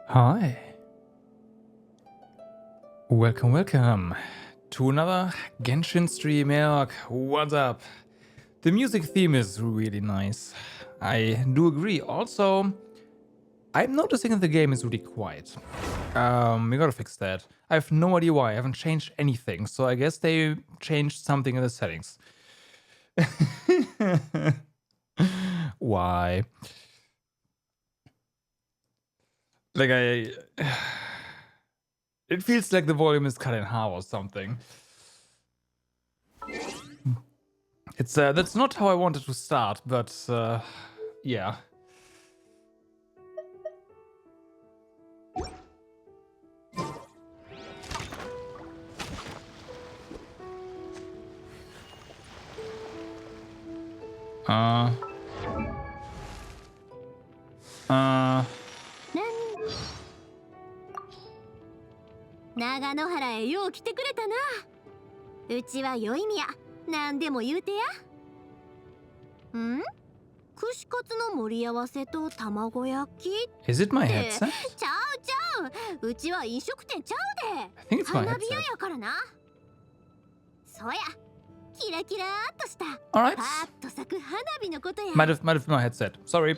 Hi. Welcome to another Genshin stream. Erk, what's up? The music theme is really nice. I do agree. Also, I'm noticing that the game is really quiet. We gotta fix that. I have no idea why. I haven't changed anything, so I guess they changed something in the settings. Why? Like it feels like the volume is cut in half or something. It's that's not how I wanted to start, but yeah. Uh 長野原へよう来てくれたな。うちはよいみや。何でも言うてや。ん？串カツの盛り合わせと卵焼き。Is it my headset? ちゃうちゃう。うちは飲食店ちゃうで。I think it's my 花火 headset. 屋やからな。そうや。キラキラーっとした。Alright. パーッと咲く花火のことや。Might have been my headset. Sorry.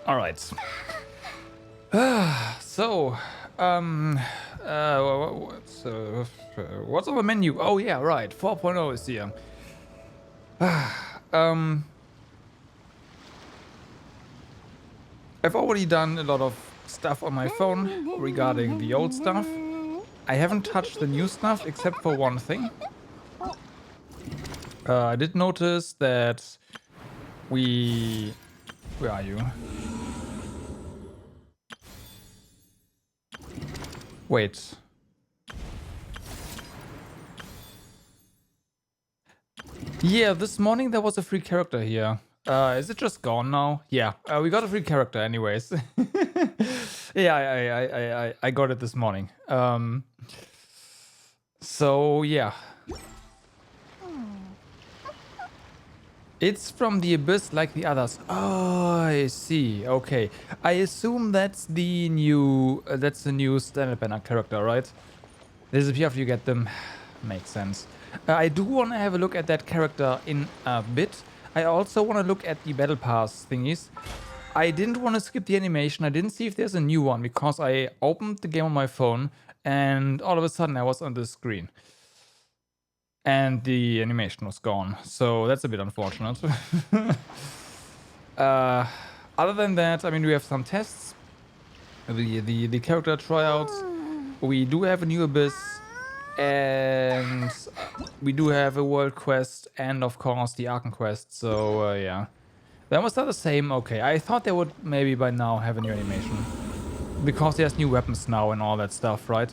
Alright. So, what's on the menu? Oh yeah, right. 4.0 is here. I've already done a lot of stuff on my phone regarding the old stuff. I haven't touched the new stuff except for one thing. I did notice that we... Where are you? Wait. Yeah, this morning there was a free character here. Is it just gone now? Yeah, we got a free character anyways. Yeah, I got it this morning. So yeah. It's from the Abyss like the others. Oh, I see. Okay. I assume that's the new standard banner character, right? They disappear after you get them. Makes sense. I do want to have a look at that character in a bit. I also want to look at the battle pass thingies. I didn't want to skip the animation. I didn't see if there's a new one because I opened the game on my phone and all of a sudden I was on the screen. And the animation was gone, so that's a bit unfortunate. Other than that, I mean, we have some tests. The character tryouts. We do have a new Abyss. And we do have a world quest and, of course, the Archon quest. So, yeah. They almost are the same. Okay, I thought they would maybe by now have a new animation. Because there's new weapons now and all that stuff, right?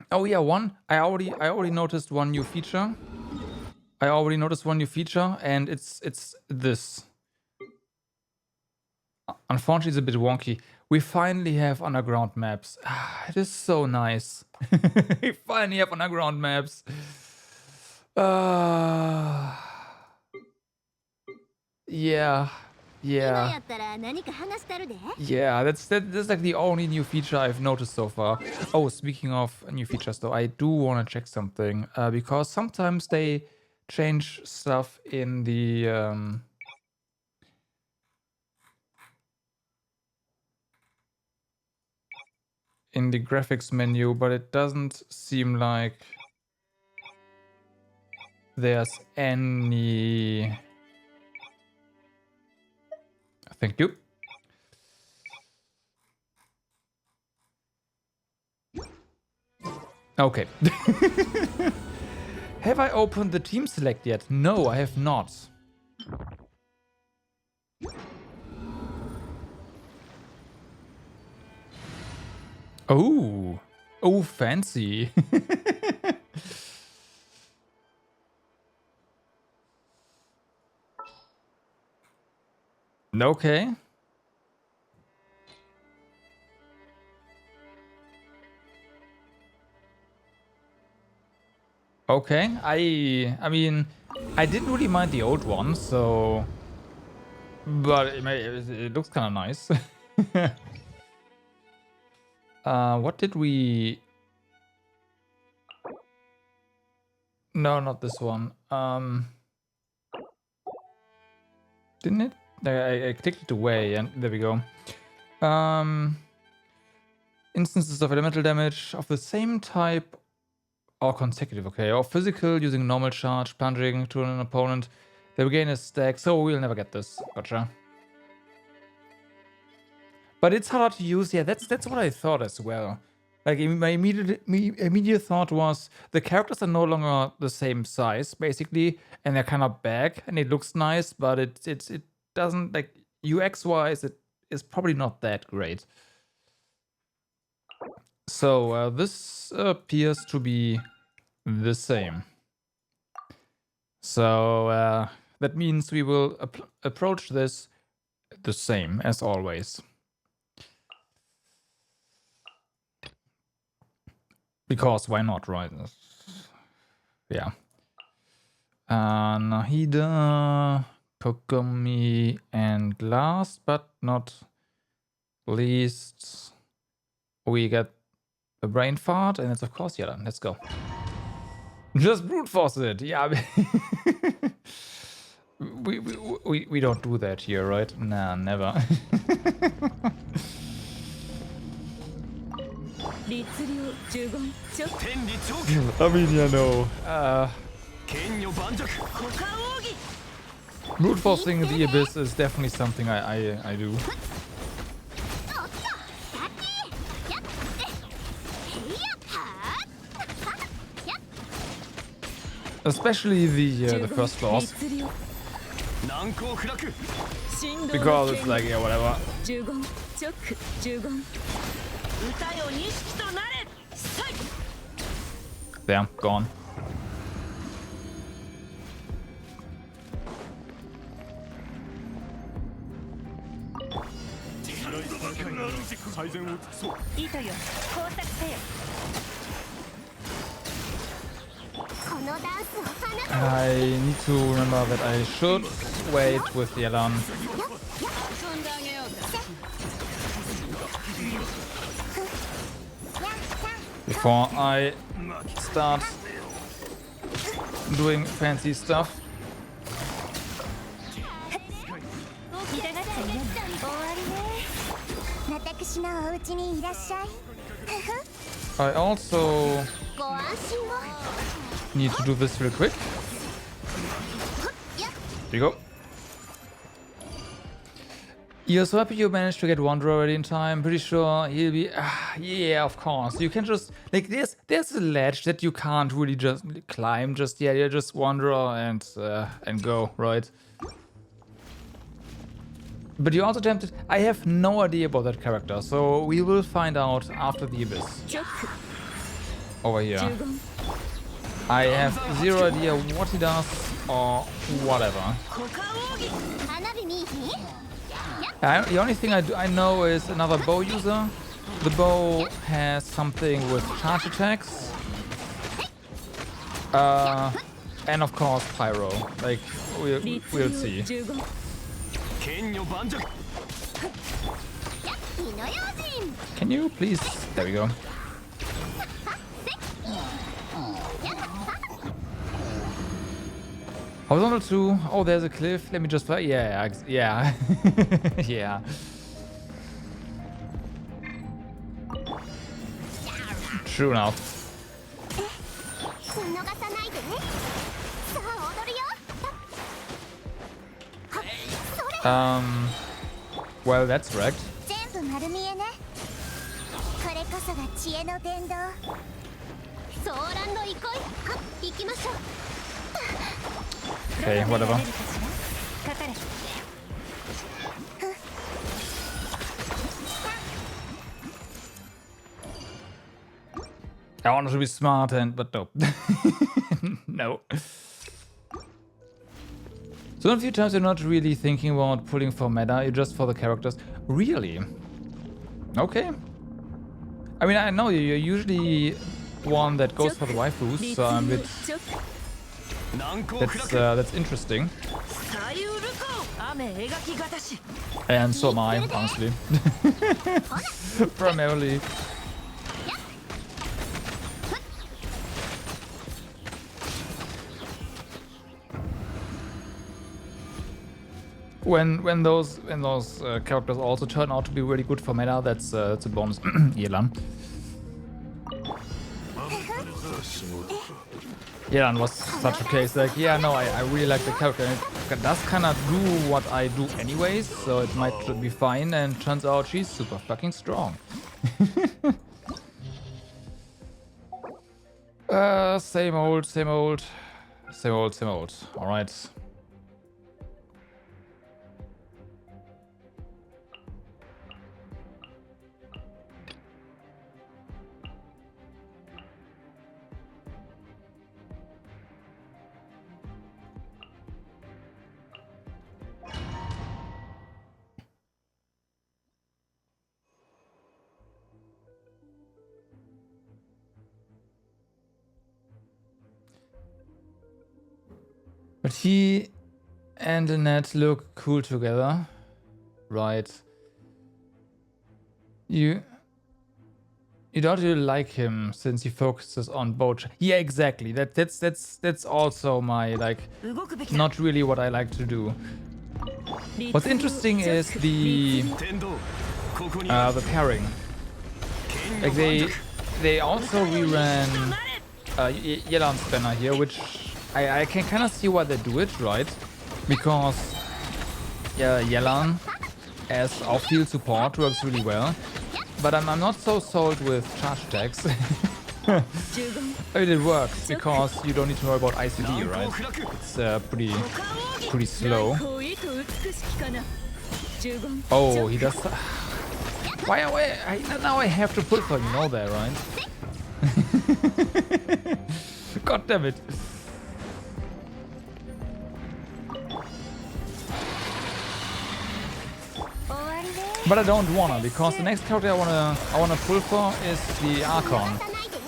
Oh yeah, I already noticed one new feature. And it's this. Unfortunately, it's a bit wonky. We finally have underground maps. It is so nice. We finally have underground maps. Yeah. Yeah, that's like the only new feature I've noticed so far. Oh, speaking of new features though, I do want to check something because sometimes they change stuff in the graphics menu, but it doesn't seem like there's any. Thank you. Okay. Have I opened the team select yet? No, I have not. Oh. Oh, fancy. Okay. Okay, I mean, I didn't really mind the old one, so... But it looks kind of nice. What did we... No, not this one. Didn't it? I clicked it away, and there we go. Instances of elemental damage of the same type or consecutive, okay, or physical using normal charge, plunging to an opponent. They regain a stack, so we'll never get this. Gotcha. But it's harder to use. Yeah, that's what I thought as well. Like my immediate thought was the characters are no longer the same size, basically, and they're kind of back, and it looks nice, but it doesn't, like, UX wise, it is probably not that great. So this appears to be the same. So that means we will approach this the same as always. Because why not, right? Yeah. Nahida, Kokomi, and last but not least, we get a brain fart, and it's of course Yelan. Let's go. Just brute force it. Yeah. we don't do that here, right? Nah, never. I mean, you know, brute forcing the abyss is definitely something I do. Especially the first boss. Because it's like, yeah, whatever. There, gone. I need to remember that I should wait with the alarm before I start doing fancy stuff. I also need to do this real quick. There you go. You're so happy you managed to get Wander already in time. Pretty sure he'll be... yeah, of course. You can just... Like, there's a ledge that you can't really just climb just yet. You just wander and go, right? But you're also tempted... I have no idea about that character, so we will find out after the Abyss. Over here. I have zero idea what he does or whatever. The only thing I know is another bow user. The bow has something with charge attacks. And of course pyro. Like, we'll see. Can you please? There we go. Horizontal 2. Oh, there's a cliff. Let me just fly. Yeah. Yeah. Yeah. True enough. Well, that's wrecked. Okay, whatever. I wanted to be smart but nope. No. So a few times you're not really thinking about pulling for meta, you're just for the characters. Really? Okay. I mean, I know you're usually one that goes for the waifus, so I'm a bit That's interesting. And so am I, honestly. Primarily. When those characters also turn out to be really good for meta, that's a bonus. Yelan. Yelan was such a case, like, yeah, no, I really like the character, and it does kind of do what I do anyways, so it might be fine, and turns out she's super fucking strong. Same old, same old, same old, same old. All right. But he and Annette look cool together, right? You don't really like him since he focuses on both. Yeah, exactly. That's also my, like, not really what I like to do. What's interesting is the pairing. Like they also reran Yelan's banner here, which I can kind of see why they do it, right? Because Yelan as off-field support works really well, but I'm not so sold with charge attacks. I mean, it works because you don't need to worry about ICD, right? It's pretty slow. Oh, he does. Why? Now I have to pull for him, you know that, right? God damn it. But I don't wanna, because the next character I wanna pull for is the Archon.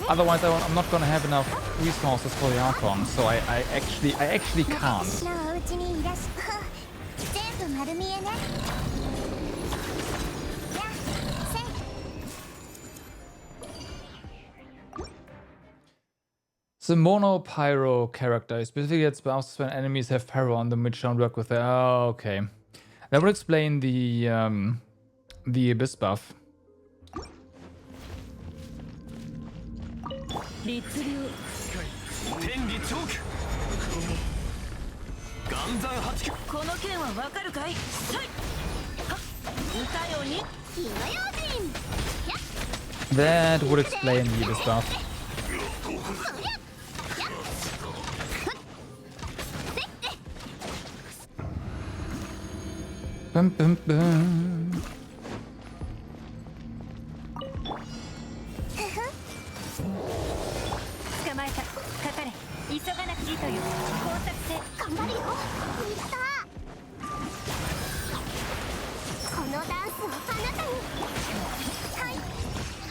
Otherwise, I'm not gonna have enough resources for the Archon, so I actually can't. The mono pyro character specifically gets buffs when enemies have pyro on them, which don't work with it. Oh, okay. That would explain the abyss buff. That would explain the abyss buff. Bum, bum, bum.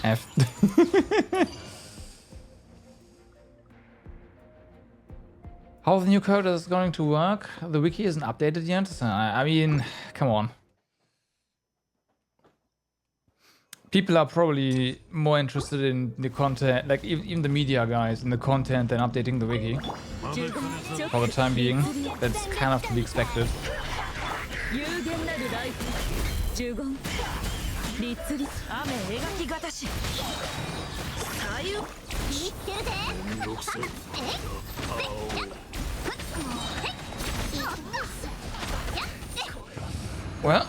F. How the new code is going to work? The wiki isn't updated yet. I mean, come on. People are probably more interested in the content, like even the media guys, in the content than updating the wiki. For the time being, that's kind of to be expected. Well,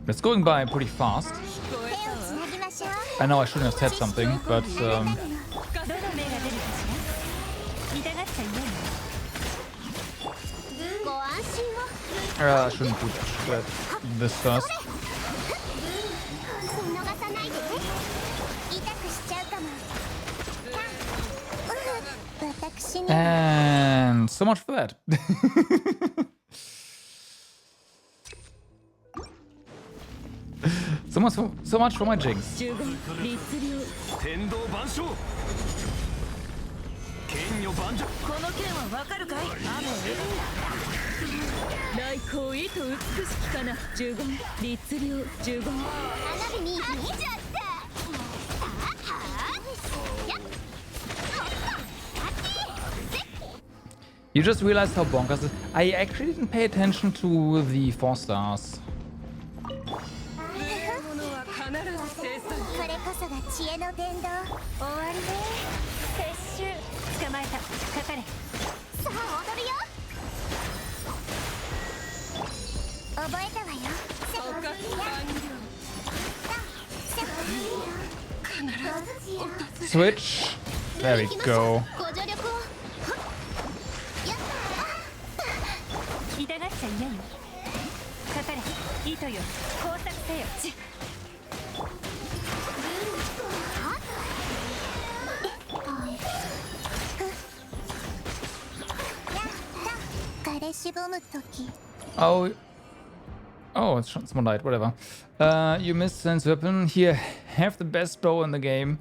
it's going by pretty fast. I know I shouldn't have said something, but I shouldn't put this first. And so much for that. So So much for my Jinx. 律令天道万象剣女万丈この剣はわかるかい雨来光意と美しきかな15律令15花火に見ちゃった You just realized how bonkers it is. I actually didn't pay attention to the 4 stars. ものは必ず生産これこそが知恵の伝道終わりね撤収捕まえたかかれさあ踊るよ覚えたわよセ捕獲完了 Switch. There we go. ご助力をやった痛がっちゃいないよかかれ糸よ工作せよち彼しぼむとき Oh. Oh, it's more light, whatever. You missed Sense Weapon. Here, have the best bow in the game.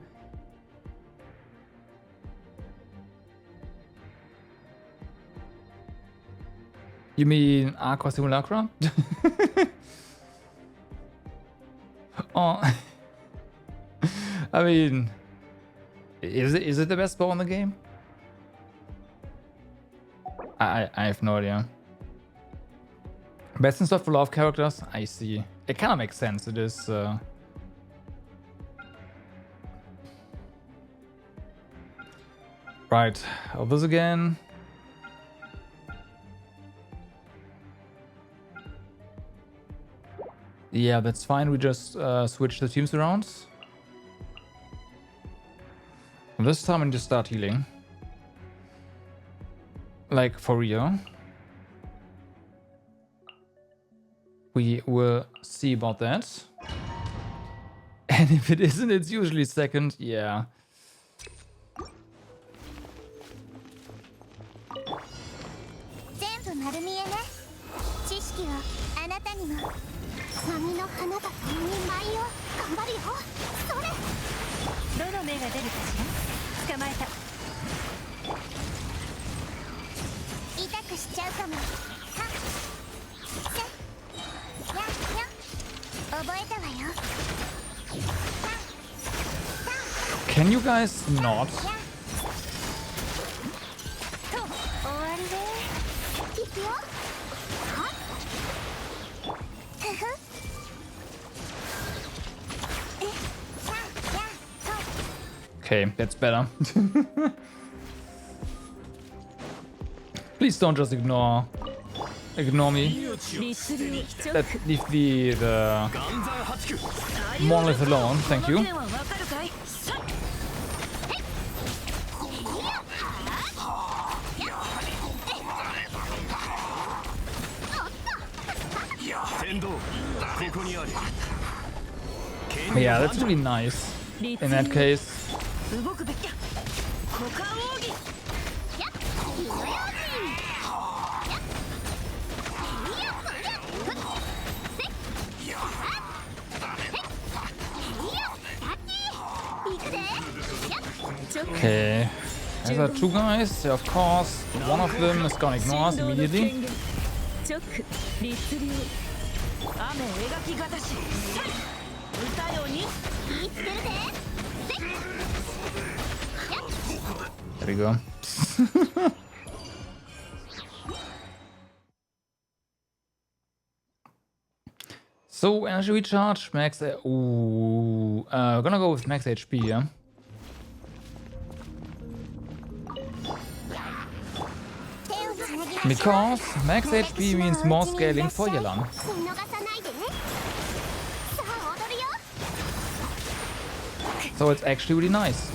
You mean Aqua Simulacra? Oh. I mean, is it the best bow in the game? I have no idea. Best in stuff for love characters? I see. It kind of makes sense. It is. Right. Oh, this again. Yeah, that's fine. We just switch the teams around. This time we just start healing. Like, for real. We will see about that. And if it isn't, it's usually second. Yeah. 全部丸見えね知識はあなたにも波の花が共に舞いを頑張るよそれどの目が出るかしら捕まえた痛くしちゃうかもはっせやや覚えたわよ Can you guys not? 終わりでいくよはっふふえさやと Okay, that's better. Please don't just ignore me. 律令 Let leave the 岩山八九 monolith alone. Thank この you. 剣はわかるかいさっ天道ここにあり Yeah, that's really nice. In that case. 動くべきだ股間奥義Okay. There are 2 guys. Of course, one of them is gonna ignore us immediately. チョック律令雨描きがたし歌よに There we go. So, energy recharge, max. Ooh. We're gonna go with max HP, yeah? Because max HP means more scaling for Yelan. 見逃さないでねさあ踊るよ So it's actually really nice.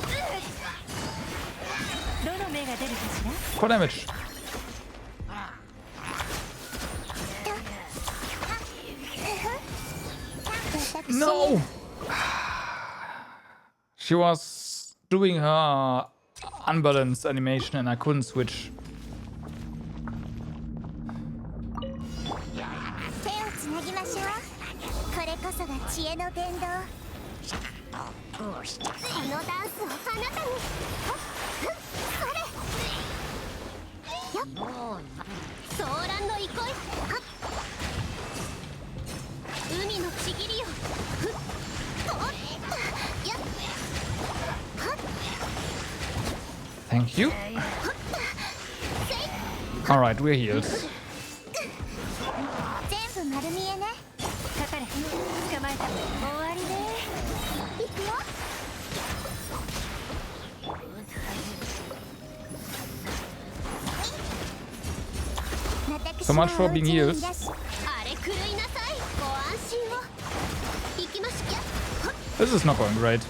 どの目が出るかしら For damage. No! She was doing her unbalanced animation and I couldn't switch. 手をつなぎましょうこれこそが知恵知恵の伝道。このダンスをあなたに。それ。よっ。ソーランの憩い。海のちぎりよ。ふっ。と。やっ。はっ。Thank you. Alright, we're healed. 全部丸見えね。かかれ。捕まえた。終わりね。いくよ。So much for being healed. あれ狂いなさい。ご安心を。行きましょう。 This is not going great.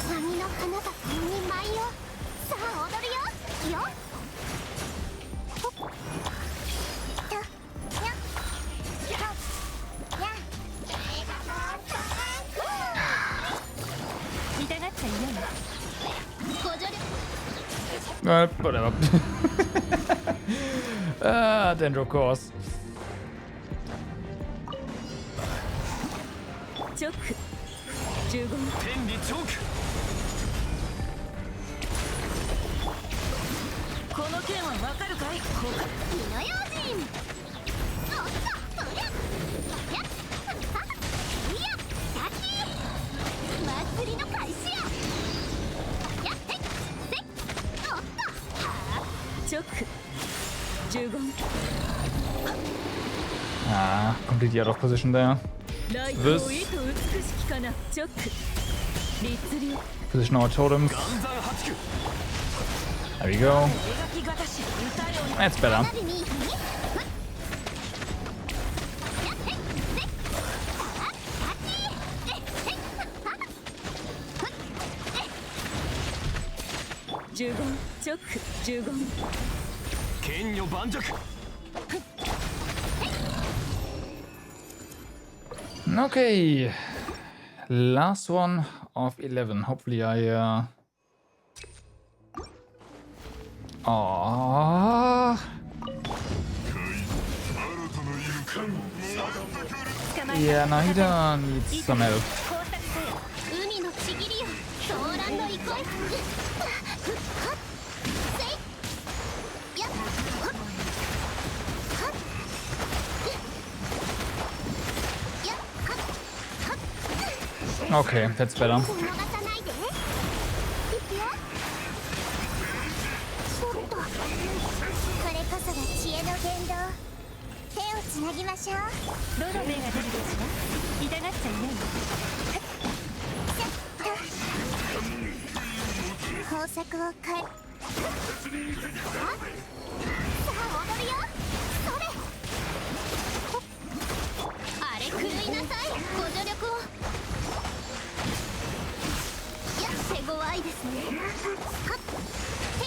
波の花が共に舞いよ。さあ踊るよ。よっ。ほっ。と。やっ。と。や。痛がっちゃいないの。ご助力。Whatever. Dendro course. チョック15。天理チョーク。この剣はわかるかい？火の用心。おっと、そりゃ。そりゃ。いや、さっき。祭りの開始や。やって。せっ。おっと。はあ。チョック15。Ah, completely out of position there. ライト This を意図美しきかな。チョック律流 position our totems. 岩山八九。 There we go. 描きがたし歌よ。 That's better. 花火に。ふっ。やって。せっ。さあ。さっき。せっ。はあ。ふっ。15。チョック15。剣女盤石。 Okay. Last one of 11. Hopefully I Yeah, Nahida needs some help. 海のちぎりよ。ソーランの憩い。ふっ。はっ。せい。やっ。はっ。はっ。やっ。はっ。はっ。 Okay, that's better. 逃さないで。いくよ。ちょっと。これこそが知恵の伝道。手をつなぎましょう。どの目が出るかしら。痛がっちゃいないの。方策を変え。さあ踊るよ。それ。あれ狂いなさい。ご助力を。や手強いですね。はっ。へい。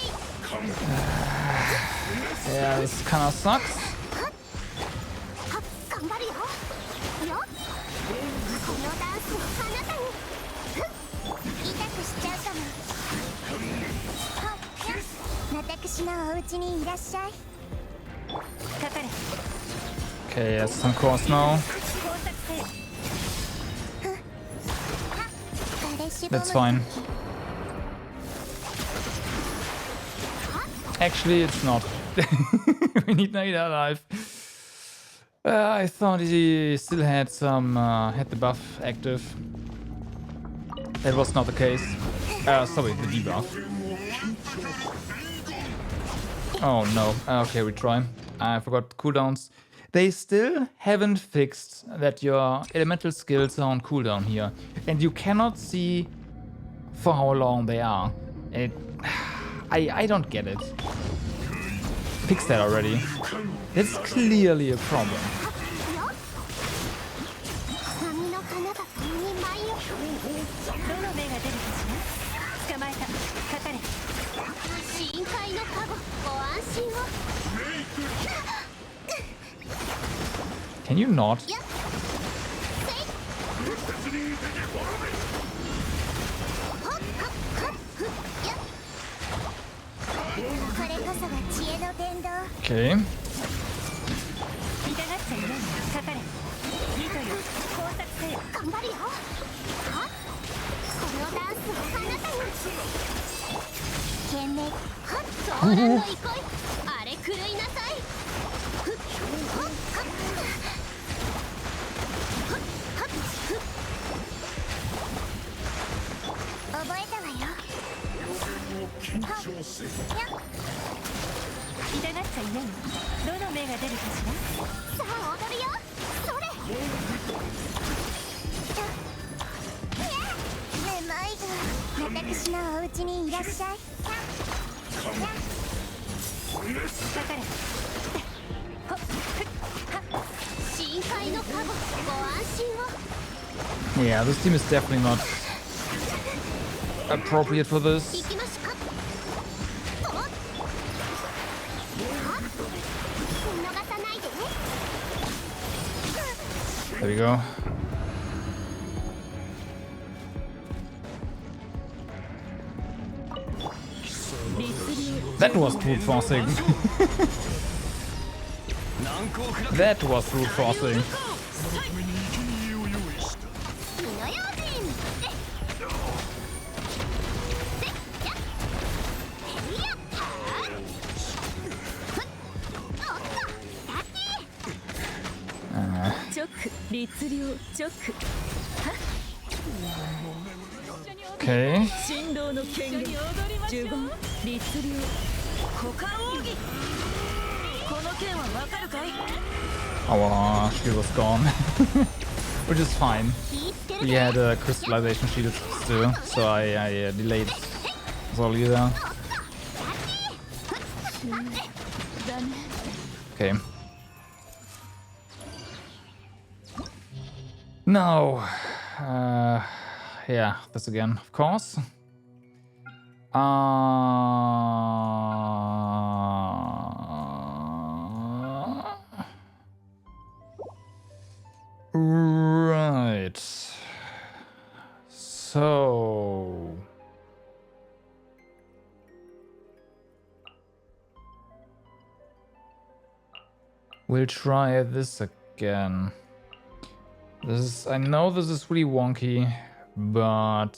Yeah, this kind of sucks. はっ。頑張るよ。よ。このダンスをあなたに。ふっ。痛くしちゃうかも。はっ。や。私のお家にいらっしゃい。かかれ。 Okay, yes, some course now. 工作せよ。 That's fine. Actually, it's not. We need Nahida alive. I thought he still had some had the buff active. That was not the case. Sorry, the debuff. Oh no. Okay, we try. I forgot cooldowns. They still haven't fixed that your elemental skills are on cooldown here. And you cannot see for how long they are. I don't get it. Fix that already. That's clearly a problem. 波の花が共に舞いよ。どの目が出るかしら。捕まえた。かかれ。深海の加護、ご安心を。 Can you not? やっ。せい。ほっはっはっふっやっ。これこそが知恵の伝 Okay. 痛がっちゃいないかかれミトよ工作せよ頑張るよ。はっこのダンスをあなたに懸命はっソーランの憩いあれ狂いなさい。ふっはっはっはっはっふっ覚えたわよ。はっやっ痛がっちゃいないどの目が出るかしらさあ踊るよ。それめまいが私のお家にいらっしゃい。かかれほっふっはっ深海のカゴご安心を。 Yeah, this team is definitely not appropriate for 行 this. きますか。おっはっ見逃さないでね。 There we go. That was brute forcing. 難攻不落 That was brute forcing. 火の用心でやっへいやっはっふっおっとラッキー。直律令直 Okay. 神道の権限呪言律令股間奥義この剣はわかるかい Our shield was gone. Which is fine. 気ぃつける We で。 had a crystallization shield still, so I delayed Zolly there. だね Okay. Now, yeah, this again, of course. Right. So. We'll try this again. I know this is really wonky, but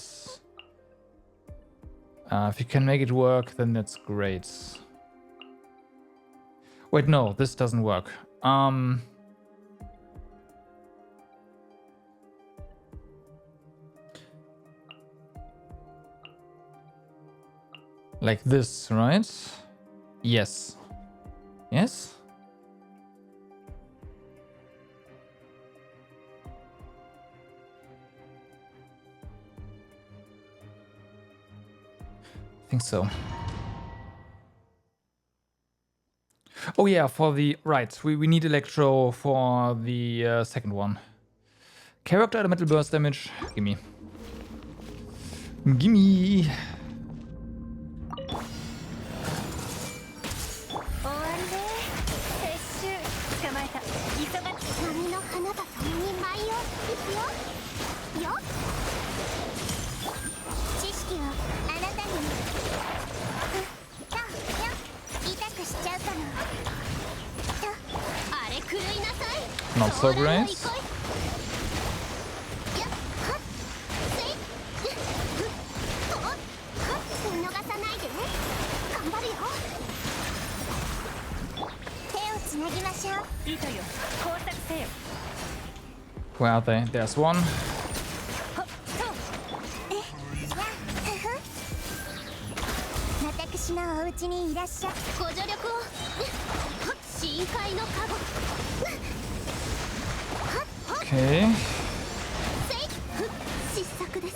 if you can make it work, then that's great. Wait, no, this doesn't work. Like this, right? Yes. Yes? I think so. Oh yeah, for the... Right, we need Electro for the second one. Character elemental burst damage. Gimme. Gimme! 終わりね。撤収捕まえた急がっ波の花が共に舞いを行くよ。よっ知識をあなたにとよ痛くしちゃうかもとあれ狂いなさい。 Not so ソーランの great. 憩いやっはっせいふっおっはっ見逃さないでね。頑張るよ。手をつなぎましょう。糸よ工作せよ Where are they? There's one. ほっと私のお家にいらっしゃい。ご助力を深海のカゴ Okay. 失策です。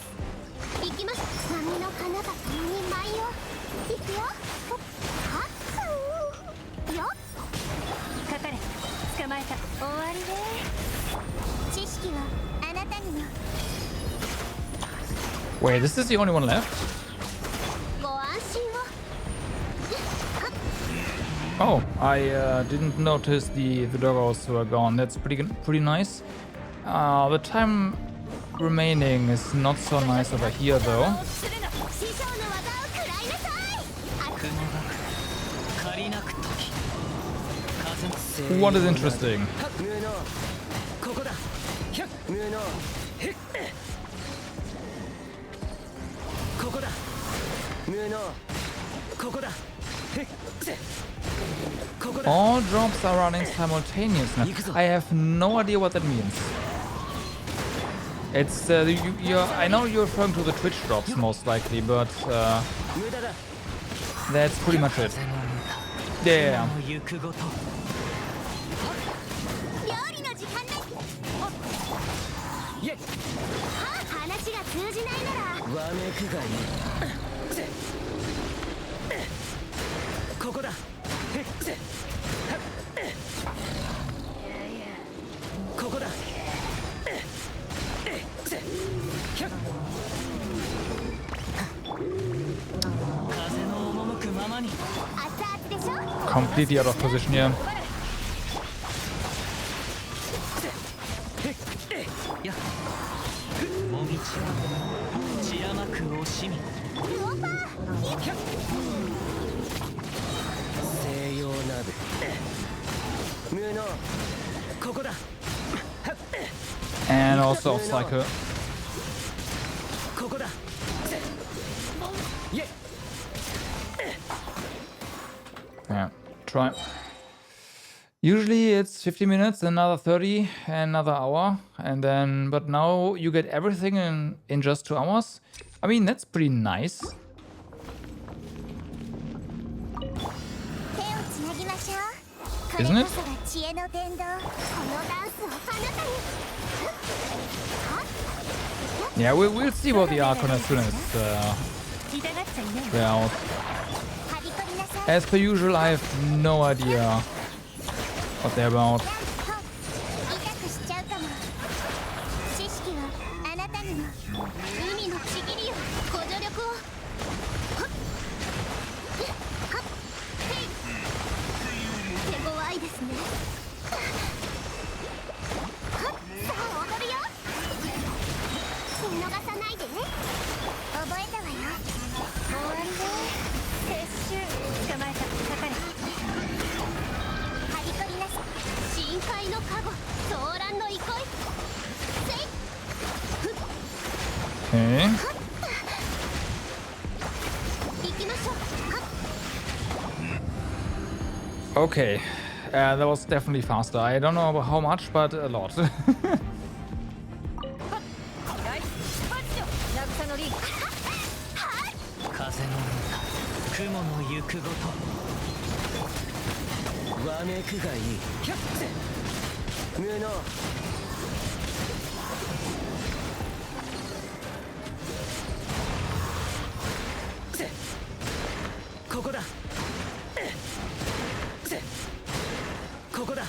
行きます波の花が共に舞いを行くよ。はっよっかかれ捕まえた終わりね。知識はあなたにも Wait, this is the only one left? ご安心を。 Oh, I didn't notice the doggos were gone. That's pretty nice. The time remaining is not so nice over here though. するな師匠の技を食らいなさい。雲が借りなく時 What is interesting? 無能ここだ無能ここだ無能ここだここだ All drops are running simultaneously. I have no idea what that means. It's I know you're referring to the Twitch drops most likely, but 無駄だ that's pretty much it. Yeah. 行くごと料理の時間だ。イエッ話が通じないならわめくがいいここだここだ風の赴くままに 熱々でしょ。 Completely out of position here. やもみちは血甘く惜しみ西洋鍋無能ここだ And also off cycle. ここだイエ Yeah. Try. Usually it's 50 minutes, another 30, another hour, and then, but now you get everything in just 2 hours. I mean, that's pretty nice. 手をつなぎましょう。これ Isn't こ it? そが知恵の伝道。このダンスをあなたに。 Yeah, we'll see what the Archon as soon as 痛がっちゃいない。 they're out. はびこりなさい。 As per usual, I have no idea what they're about. 痛くしちゃうかも。知識はあなたにも。海のちぎりよ。補助力を。はっはっへい。手強いですね。はっさあ踊るよ。見逃さないでね。覚えたわよ。終わりね。撤収。捕まえた。かかれ。はびこりなさい。深海のカゴ。騒乱の憩い。せい。 Okay. 行きましょう。はっ Okay. That was definitely faster. I don't know about how much, but a lot. はいパッチョ渚のリン風の雲の行くごとわめくがいい無能ここだここだ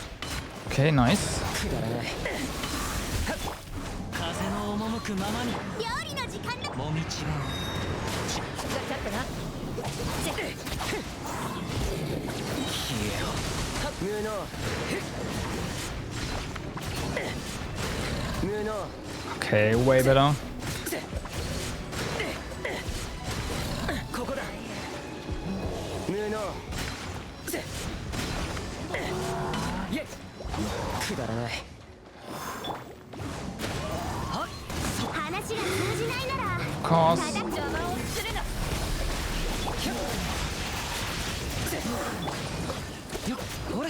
Okay, nice. くだらない風の赴くままに料理の時間だ。もみちはガチャってな消えろ無能無能 Okay, way better. ここだ無能イエッくだらない話が通じないなら。 Of course, ただ邪魔をするな。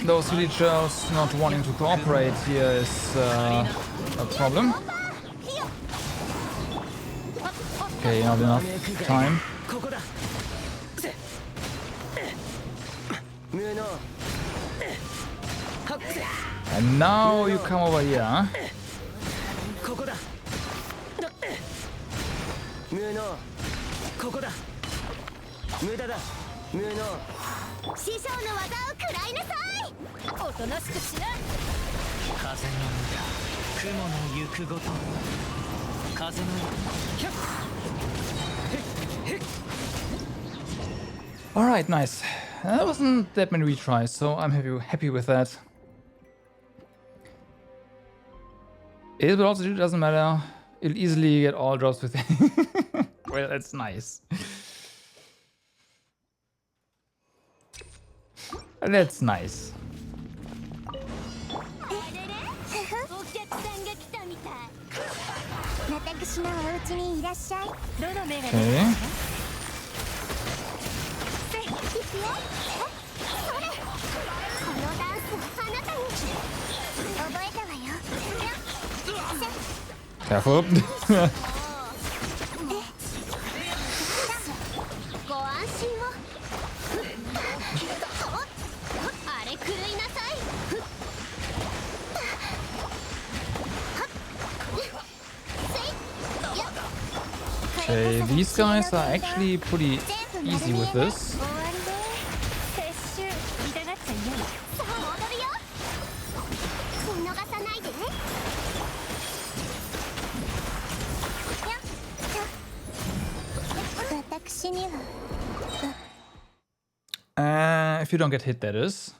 those villagers not wanting to cooperate here is a problem. Okay, not enough time. ここだ無能 And now you come over here, huh? ここだ無能ここだ無駄だ無能師匠の技を食らいなさい。おとなしくしな風の雲の行くごと風の Alright, nice. That wasn't that many retries, so I'm happy with that. It will also doesn't matter. You'll easily get all drops with it. Well, that's nice. That's nice. 私のお家にいらっしゃい。どの目が出る Okay. ですよ。それ。このダンスあなたに覚えたわよ。Careful. ご安心を。あれ狂いなさい。 Okay, these guys are actually pretty easy with this. 終わりで撤収痛がっちゃいない。さあ踊るよ。見逃さないでね。私には If you don't get hit, that is.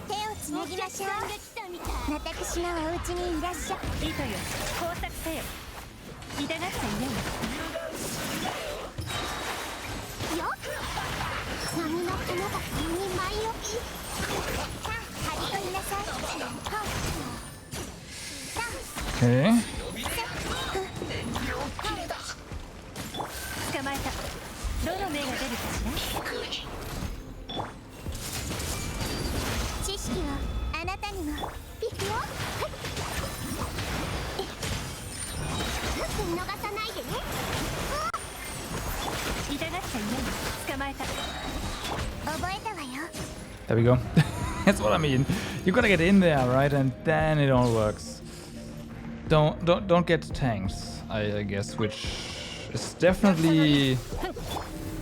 手をつなぎましょう。私のお家にいらっしゃい。糸よ工作せよ。痛がっちゃいない。よ。波の花が2枚置き。さあ、張り取りなさい。Okay. 捕まえた。どの目が出るかしら。知識をあなたにも。いくよ。見逃さないでね。痛がっちゃいない。捕まえた。覚えたわよ。 There we go. That's what I mean. You gotta get in there, right? And then it all works. Don't get tanks, I guess, which is definitely,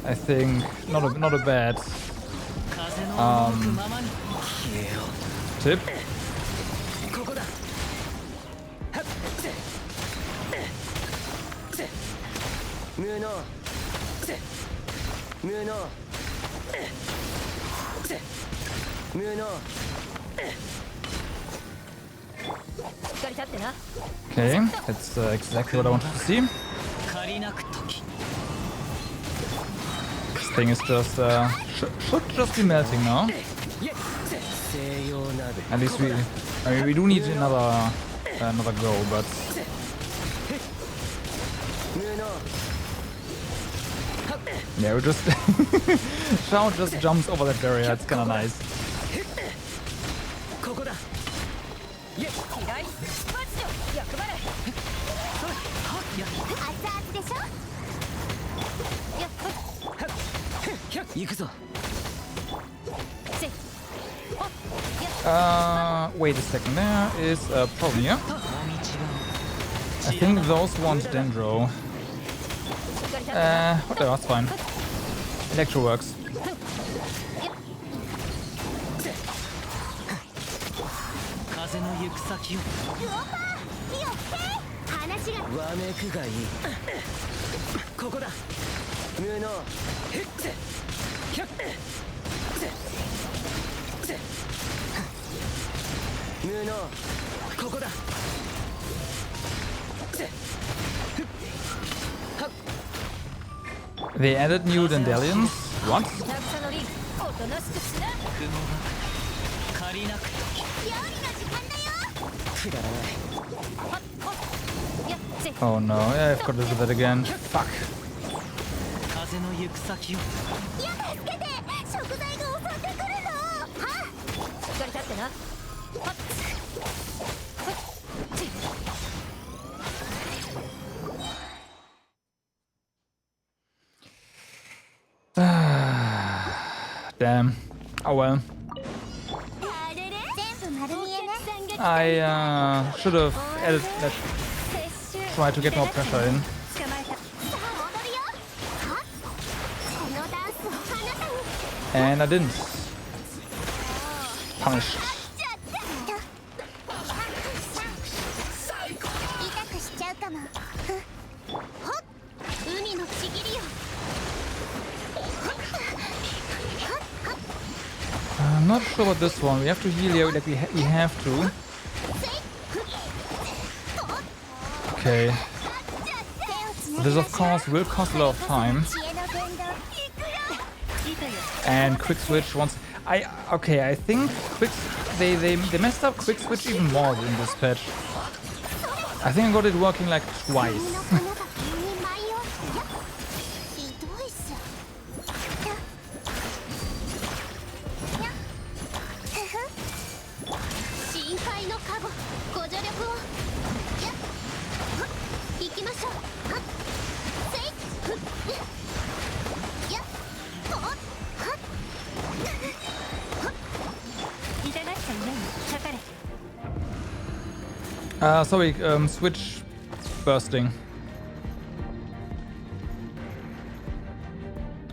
I think, not a bad 風の動くままに消えよ tip. う。ここだ。はっ無能無能無能 しっかり立ってな。 Okay, that's exactly what I wanted to see. 借りなく時 This thing is just should just be melting now. 西洋鍋 At least I mean, we do need another go, but 無能 yeah, we just Shao just jumps over that barrier. It's kind of nice. ここだ。左マジで役払い。熱々でしょ。行くぞ。 Wait a second. There is a problem here. I think those want Dendro. Whatever, that's fine. Electro works. 風の行く先をわめくがいい。ここだ。無能無能ここだ。 They added new Dandelions. What? 渚のリンおとなしくしな。雲が借りなく時料理の時間だよ。くだらない。 Oh no, yeah, I've got to do that again. Fuck. 風の行く先をやだ、助けて。食材が襲ってくるの。はしっかり立ってな。 Damn. Oh well. 全部丸見えね。 I should have added that. 撤収 Try to get more pressure in. 捕まえた。 さあ踊るよ。はこのダンスをあなたに。 And I didn't. Punished. 痛くしちゃうかも。ほっ。海のちぎりよ。 I'm not sure about this one. We have to heal here, like we have to. Okay. This of course will cost a lot of time. And quick switch once. Okay, I think they messed up quick switch even more in this patch. I think I got it working like twice. あ、sorry, switch bursting.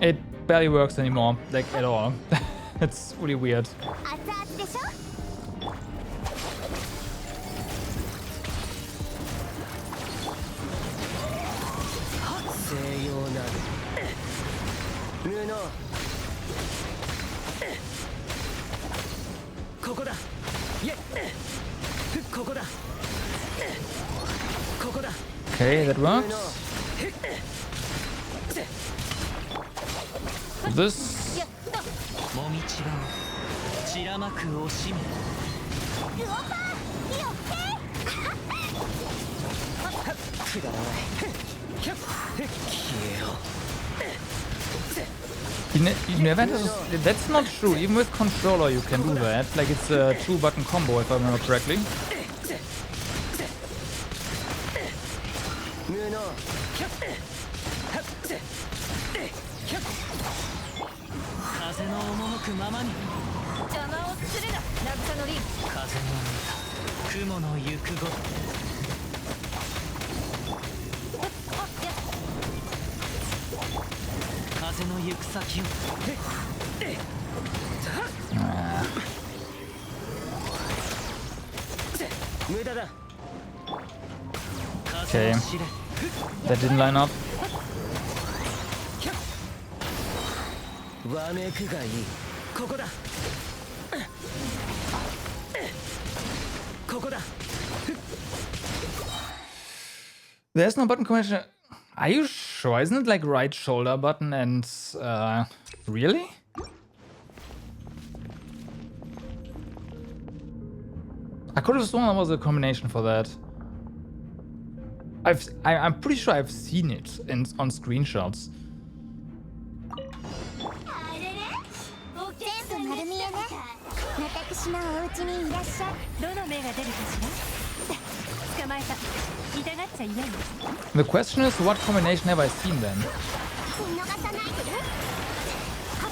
It barely works anymore, like at all. It's really weird. ここだ。いえ。ここだ。ここだ。 Okay, that works. This. もみちばを散らまく惜しみ。くだらない。消えろ。 That's not true. Even with controller, you can do that. Like it's a 2-button combo, if I remember correctly. 風の赴くままに。邪魔をするな、渚の凛。風の見た雲の行くごと。 風の行く先を。無駄だ。 Okay, that didn't line up. わめくがいい。ここだ。ここだ。 There's no button combination. Are you sure? Isn't it like right shoulder button and really? I could have sworn there was a combination for that. I'm pretty sure I've seen it on screenshots. 私のお家にいらっしゃい。どの目が出るかしら。捕まえた。痛がっちゃいないよ。 The question is, what combination have I seen then? 見逃さないで。は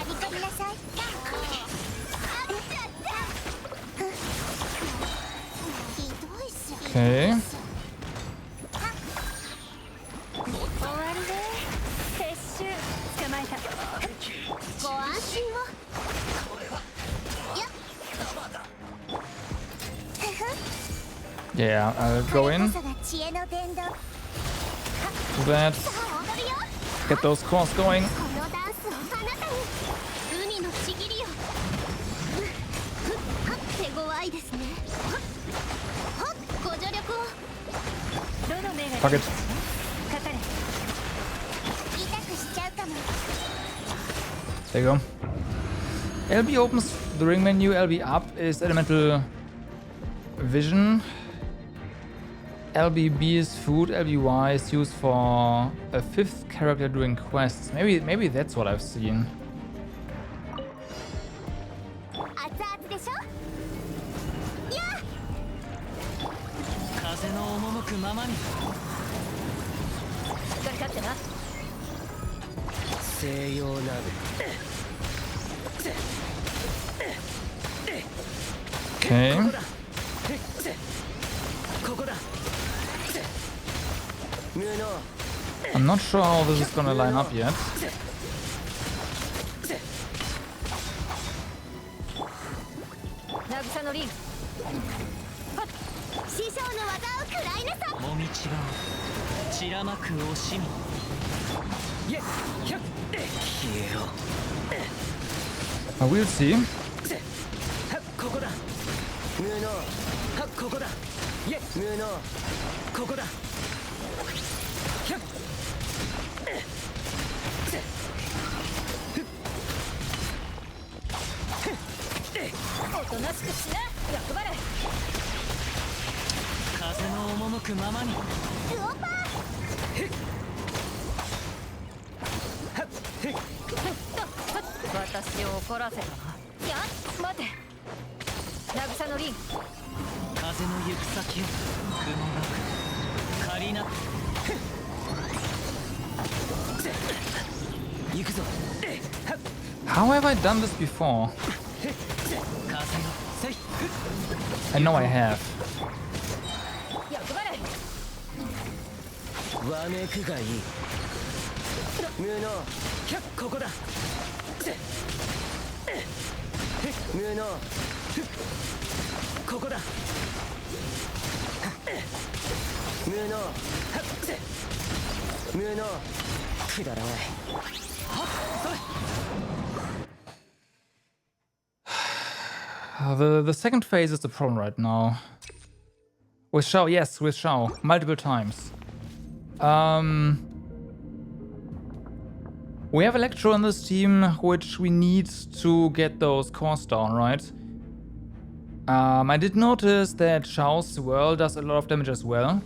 り込みなさい。ひどいっす。 Okay. 終わりね。撤収。捕まえた。ご安心を。 Yeah, I'll go in. Do that. Get those cores going. Fuck it. There you go. LB opens the ring menu. LB up is elemental vision. LBB is food. LBY is used for a 5th character doing quests. Maybe that's what I've seen. Okay. I'm not sure how this is gonna line up yet. We'll see. しくしな役払い風の赴くままにルオパ私を怒らせたな。いや待て渚のリン風の行く先を雲が借りな行くぞ How have I done this before? 風よせい I know I have. 役払いわめくがいい無能ここだ無能ここだ無能無能くだらないThe second phase is the problem right now. With Shao, yes, with Shao, multiple times. We have Electro on this team, which we need to get those cores down, right? I did notice that Shao's swirl does a lot of damage as well.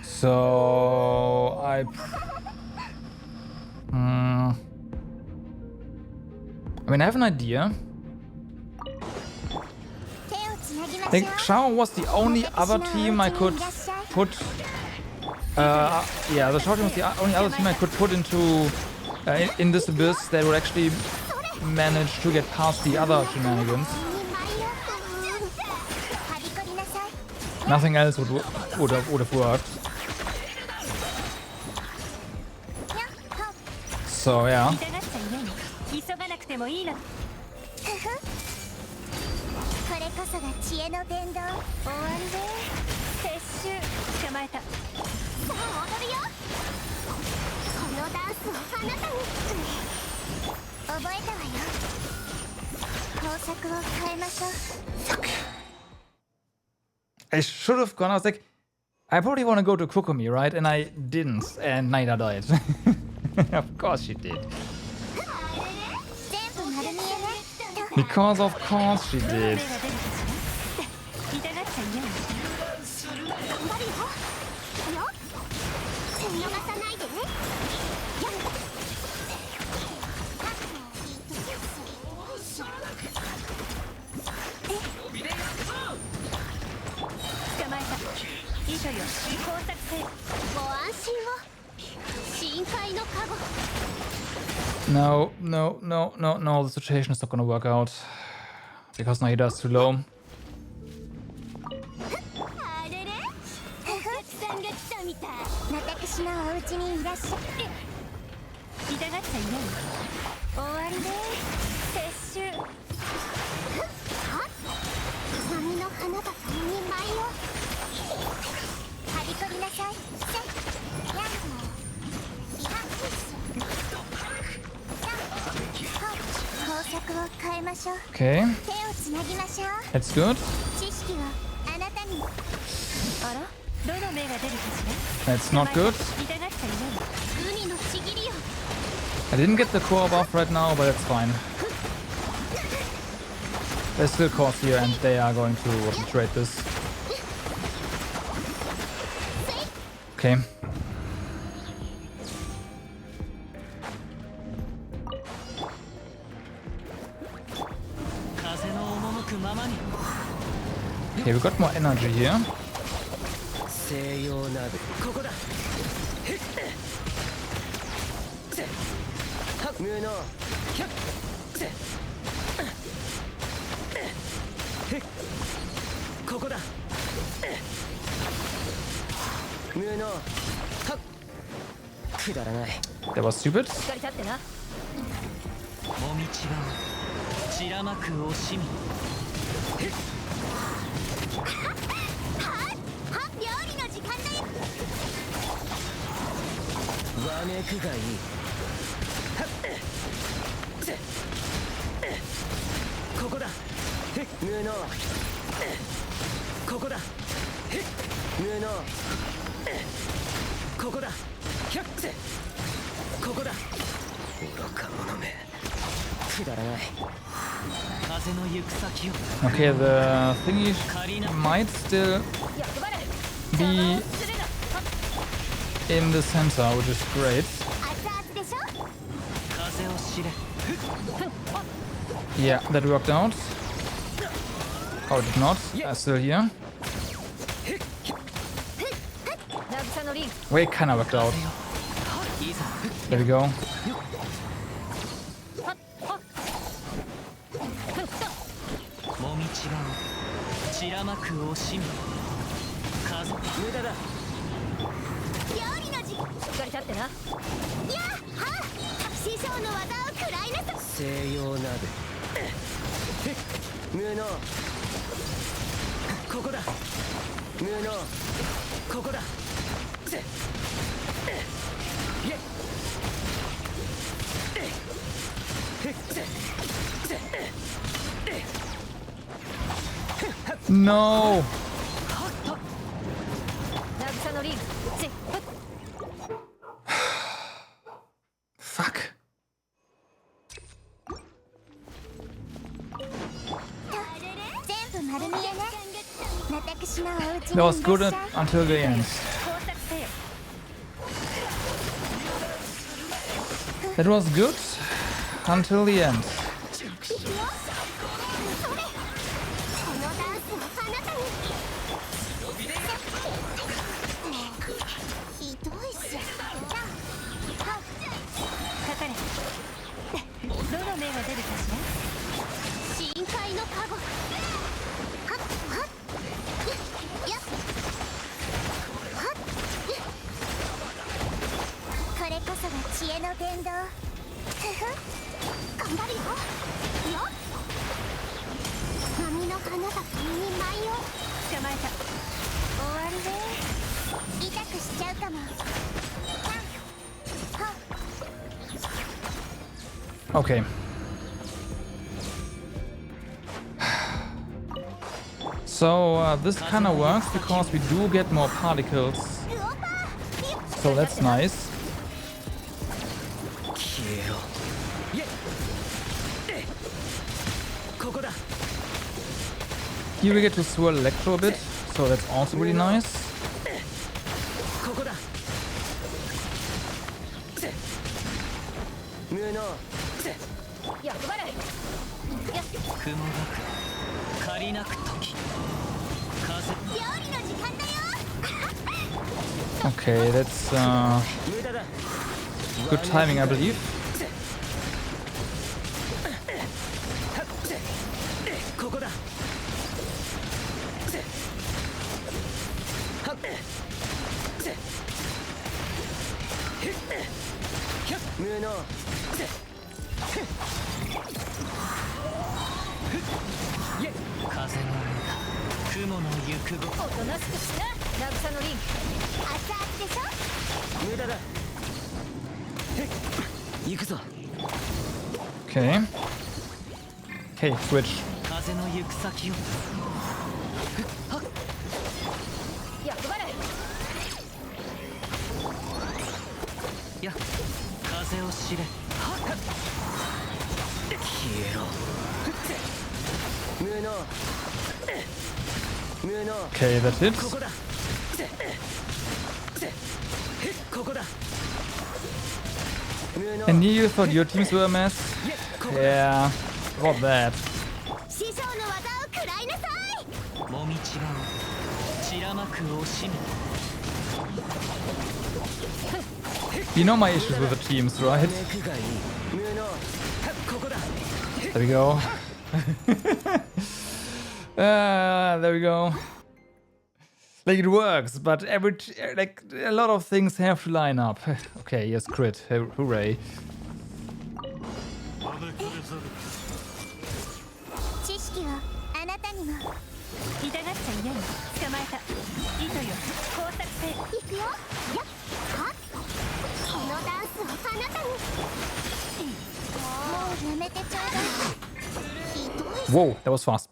So I mean, I have an idea. I think Shao was the only other team I could put. Yeah, the Shao team was the only other team I could put into in this abyss that would actually manage to get past the other shenanigans. Nothing else would have worked. So yeah. 急がなくてもいいの。これこそが知恵の伝道。終わりで撤収捕まえた。さあ踊るよ。このダンスをあなたに。覚えたわよ。工作を変えましょう。Fuck. I should have gone. I was like, I probably want to go to Kokomi, right? And I didn't, and Naida died. Of course she did. Because of course she did. No, no, no, no, no, the situation is not gonna work out. Because Naida is too low. Okay. That's good. That's not good. I didn't get the core buff right now, but that's fine. There's still cores here and they are going to trade this. Okay. Okay, we got more energy here. That was stupid. Okay, the thingy might still be in the center, which is great. 熱々でしょ。 Yeah, that worked out. Oh, it did not. Still here. 渚のリン Wait, kinda worked out. There we go. もみちばを散らまく惜しみ風無駄だ料理の時。しっかり立ってな。やっは師匠の技を食らいなさ。西洋鍋無能ここだ無能ここだせNo! 渚のリンせ Fuck. That was good until the end. That was good until the end. どの目が出るかしら。深海のカゴ。はっはっ。やっ。はっ。これこそが知恵の伝道。ふふ。頑張るよ。よっ。波の花が君に舞いを。捕まえた。終わりで。痛くしちゃうかも。はっ。 Okay. So this kind of works because we do get more particles. So that's nice. Here we get to swirl electro a bit, so that's also really nice. Okay, that's good timing, I believe. Okay. Okay, switch. Okay, that's it. And you thought your teams were a mess? Yeah, about that. You know my issues with the teams, right? There we go. There we go. Like, it works, but like a lot of things have to line up. Okay, yes, crit. Hooray. Whoa, that was fast.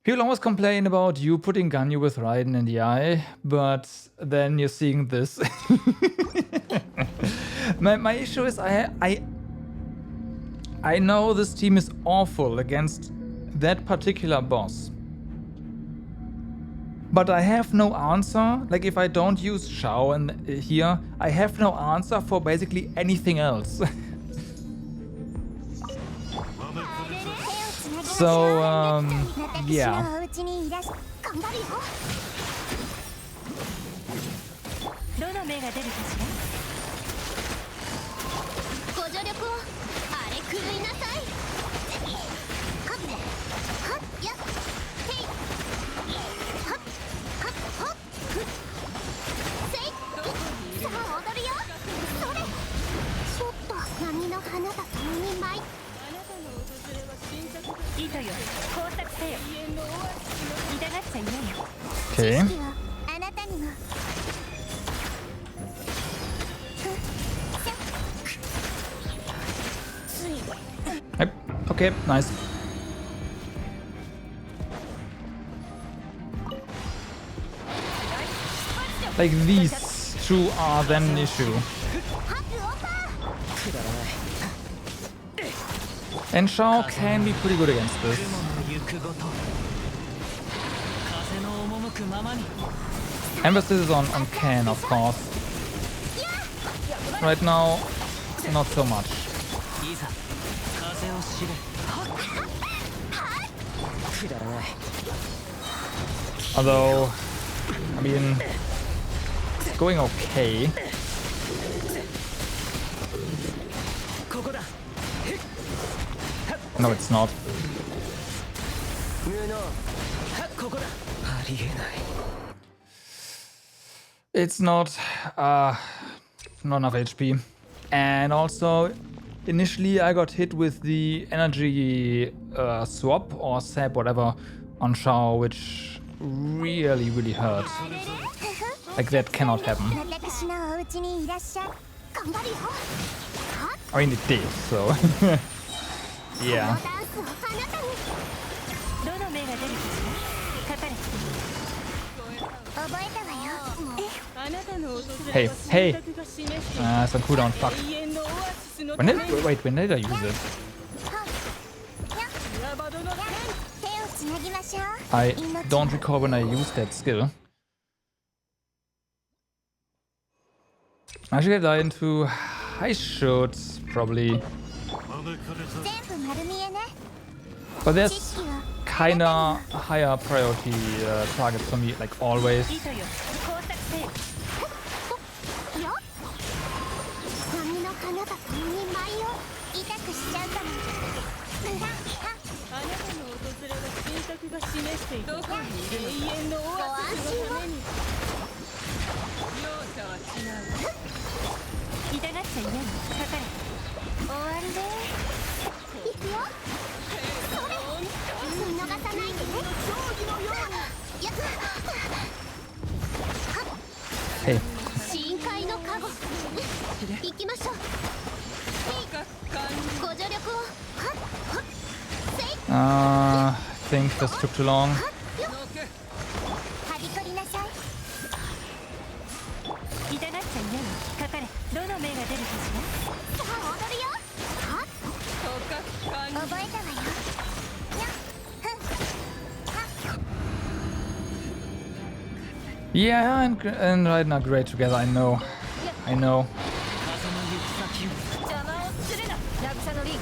People always complain about you putting Ganyu with Raiden in the eye, but then you're seeing this. my issue is I know this team is awful against that particular boss. But I have no answer. Like, if I don't use Shao and here, I have no answer for basically anything else. So, yeah. どの目が出るかしら。ご助力をあれ狂いなさい。かっはっやっへいはっはっほっふっせいさあ踊るよ。それちょっと波の花だと2枚。糸よ、工作せよ。痛がっちゃいないよ。 Okay. 知識はあなたにも。 Yep. Okay, nice. Like, these two are then an issue. And Shao can be pretty good against this. 風の赴くままに Emphasis is on Ken, of course. Right now, not so much. いざ風を知れくだらない Although, I mean, it's going okay. ここだ No, it's not. 無能ここだありえない It's not enough HP. And also, initially I got hit with the energy swap or sap, whatever, on Shao, which really, really hurt. Like, that cannot happen. 私のお家にいらっしゃい。頑張るよ。 I mean, it did, so. Yeah. ダンスをあなたに。どの目が出るかしら。かかれ。覚えたわよ。 Hey, hey! Some cooldown, fuck. When did I use it? 手をつなぎましょう。 I don't recall when I used that skill. I should get that into... I should, probably. 全部丸見えね。 But 知 there's 識は kinda higher priority targets for me, like always. 糸よ、工作せよ。よ。波の花だと2枚を痛くしちゃうから。あなたの訪れは選択が示していた。どこにいるのか。永遠のオアシスのために。容赦はしない。痛がっちゃいないの。かかれ。終わりで。いくよ。それ。見逃さないでね。やっ。 Hey. 深海のカゴ。行きましょう。ご助力を。はっ。せい。 I think this took too long. はびこりなさい。痛がっちゃいないの。かかれ。どの目が出るかしら。さあ踊るよ。はっ。覚えたわよ。やっ。はっ。 Yeah, and Raiden are great together, I know. I know. 風の行く先を邪魔をするな。渚のリン。料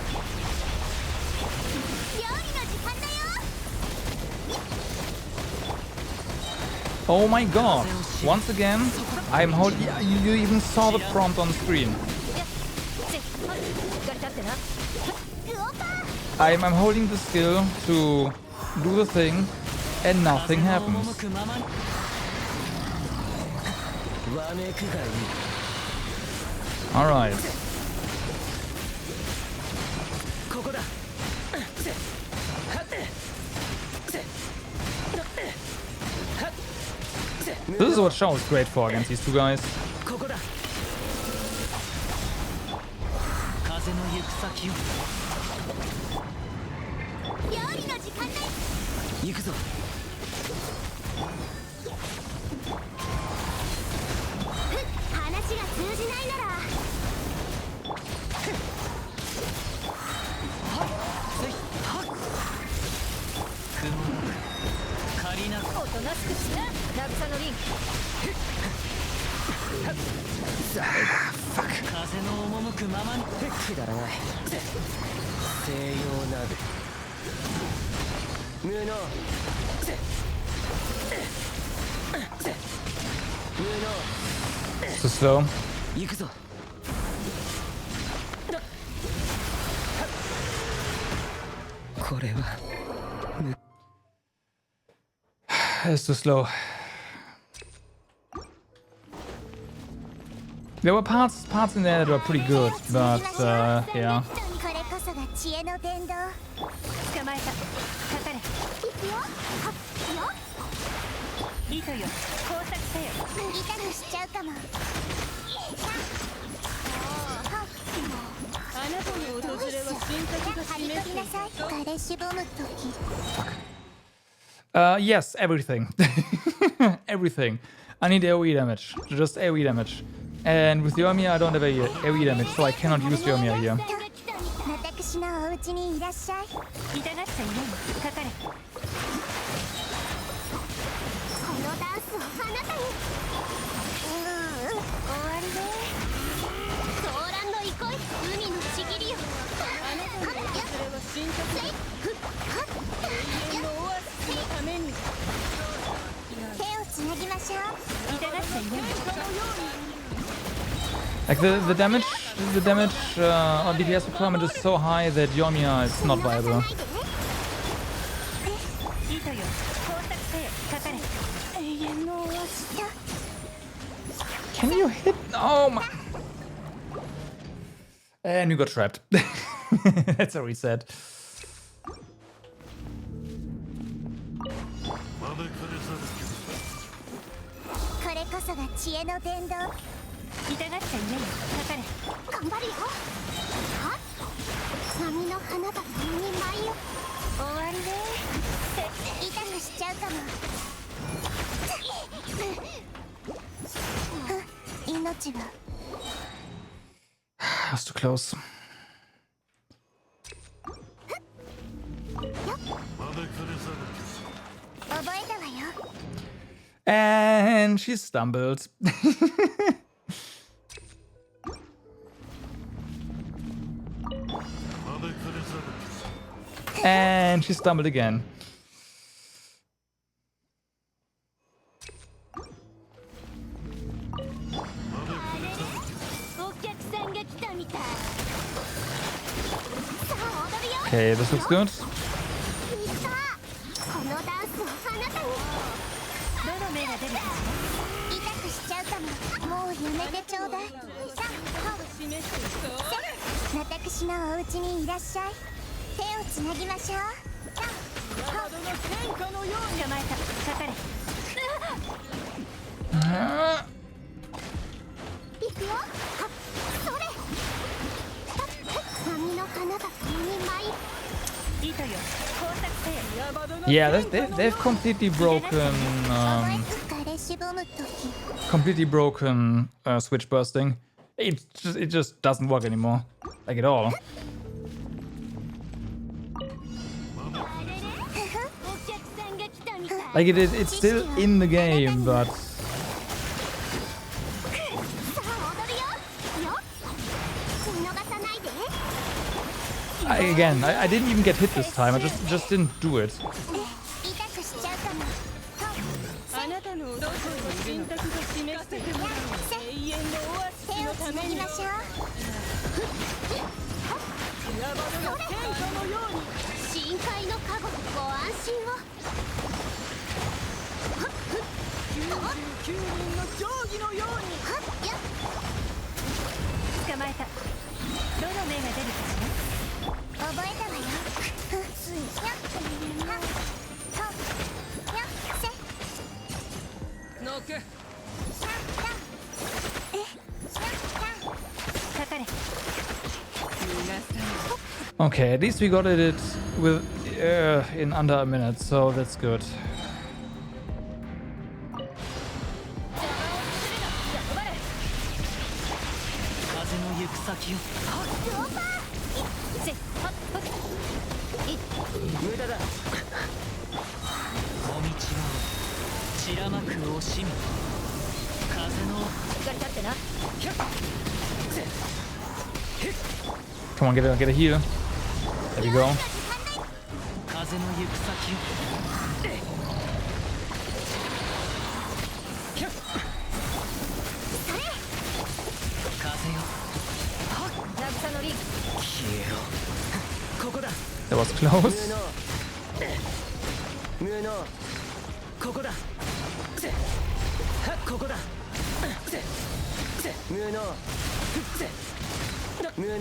理の時間だよ。 Oh my god! Once again, I'm holding. Yeah, you even saw the prompt on screen. しっかり立ってな。グオパー。 I'm holding the skill to do the thing, and nothing 風の happens. 赴くままにわめくがいい Alright. ここだ This is what Shao is great for against these two guys. ここだ風の行く先を料理の時間だよ。行くぞ話が通じないなら。風の赴くままにくだらない西洋など無能無能 Too slow. 行くぞこれは It's too slow. There were parts in there that were pretty good, but yeah. これこそが知恵の伝道。捕まえた。かかれ。いくよ。はっよ。糸よ。工作せよ。痛くしちゃうかも。あなたの訪れは神格が張り示込みなさい。彼しぼむ時。Yes, everything. Everything. I need AoE damage. Just AoE damage. And with Yoimiya, I don't have AoE damage, so I cannot use Yoimiya here. 私のお家にいらっしゃい。痛がっちゃいない。かかれ。このダンスをあなたに。終わりで。ソーランの憩い、海のちぎりよ。あなたの訪れは神格永遠のオアシスのために手をつなぎましょう。痛がっちゃいない。 Like the damage or DPS requirement is so high that Yoimiya is not viable. Can you hit? Oh my! And you got trapped. That's a reset. これこそが知恵の伝道。痛がっちゃいない。かかれ。頑張るよ。は？波の花が共に舞いよ。終わりで。痛くしちゃうかも。命は。That's too close. 覚えたわよ。 And she stumbled. And she stumbled again. Okay, this looks good. このダンスをあなたに。どの目が出るかしら。痛くしちゃうかも。もうやめてちょうだい。私のお家にいらっしゃい。手をつなぎましょう。捕まえた。かかれ。いくよ。それ。波の花が共に舞い。 Yeah, they've completely broken switch bursting. It just doesn't work anymore, like at all. Like it's still in the game, but I didn't even get hit this time. I just didn't do it. あなたの訪れは神格が示してくれる永遠のオアシスのために岩場の天下のように深海の加護ご安心を。 99人の定規のように捕まえた。どの目が出るかしら。覚えたわよ。ノック Okay, at least we got it with in under a minute, so that's good. 風の行く先を無駄だもみちが散らまく惜しみ風の Come on, get a heal. There we go. 風の行く先を風よ 消えろここだ That was close. 無能ここだここだ無能無能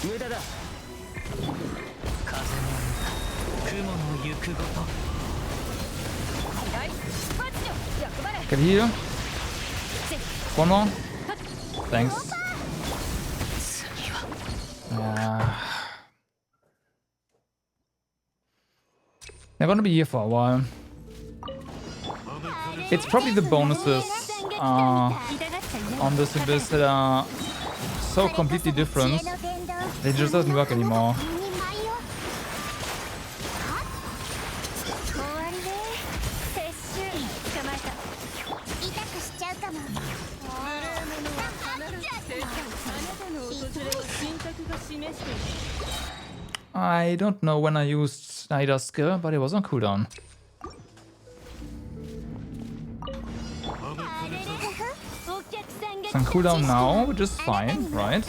無駄だ風の雲の行くごと Get a heal. One more. Thanks. They're gonna be here for a while. It's probably the bonuses on this abyss that are so completely different. It just doesn't work anymore. I don't know when I used Snyder's skill, but it was on cooldown. It's on cooldown now, which is fine, right?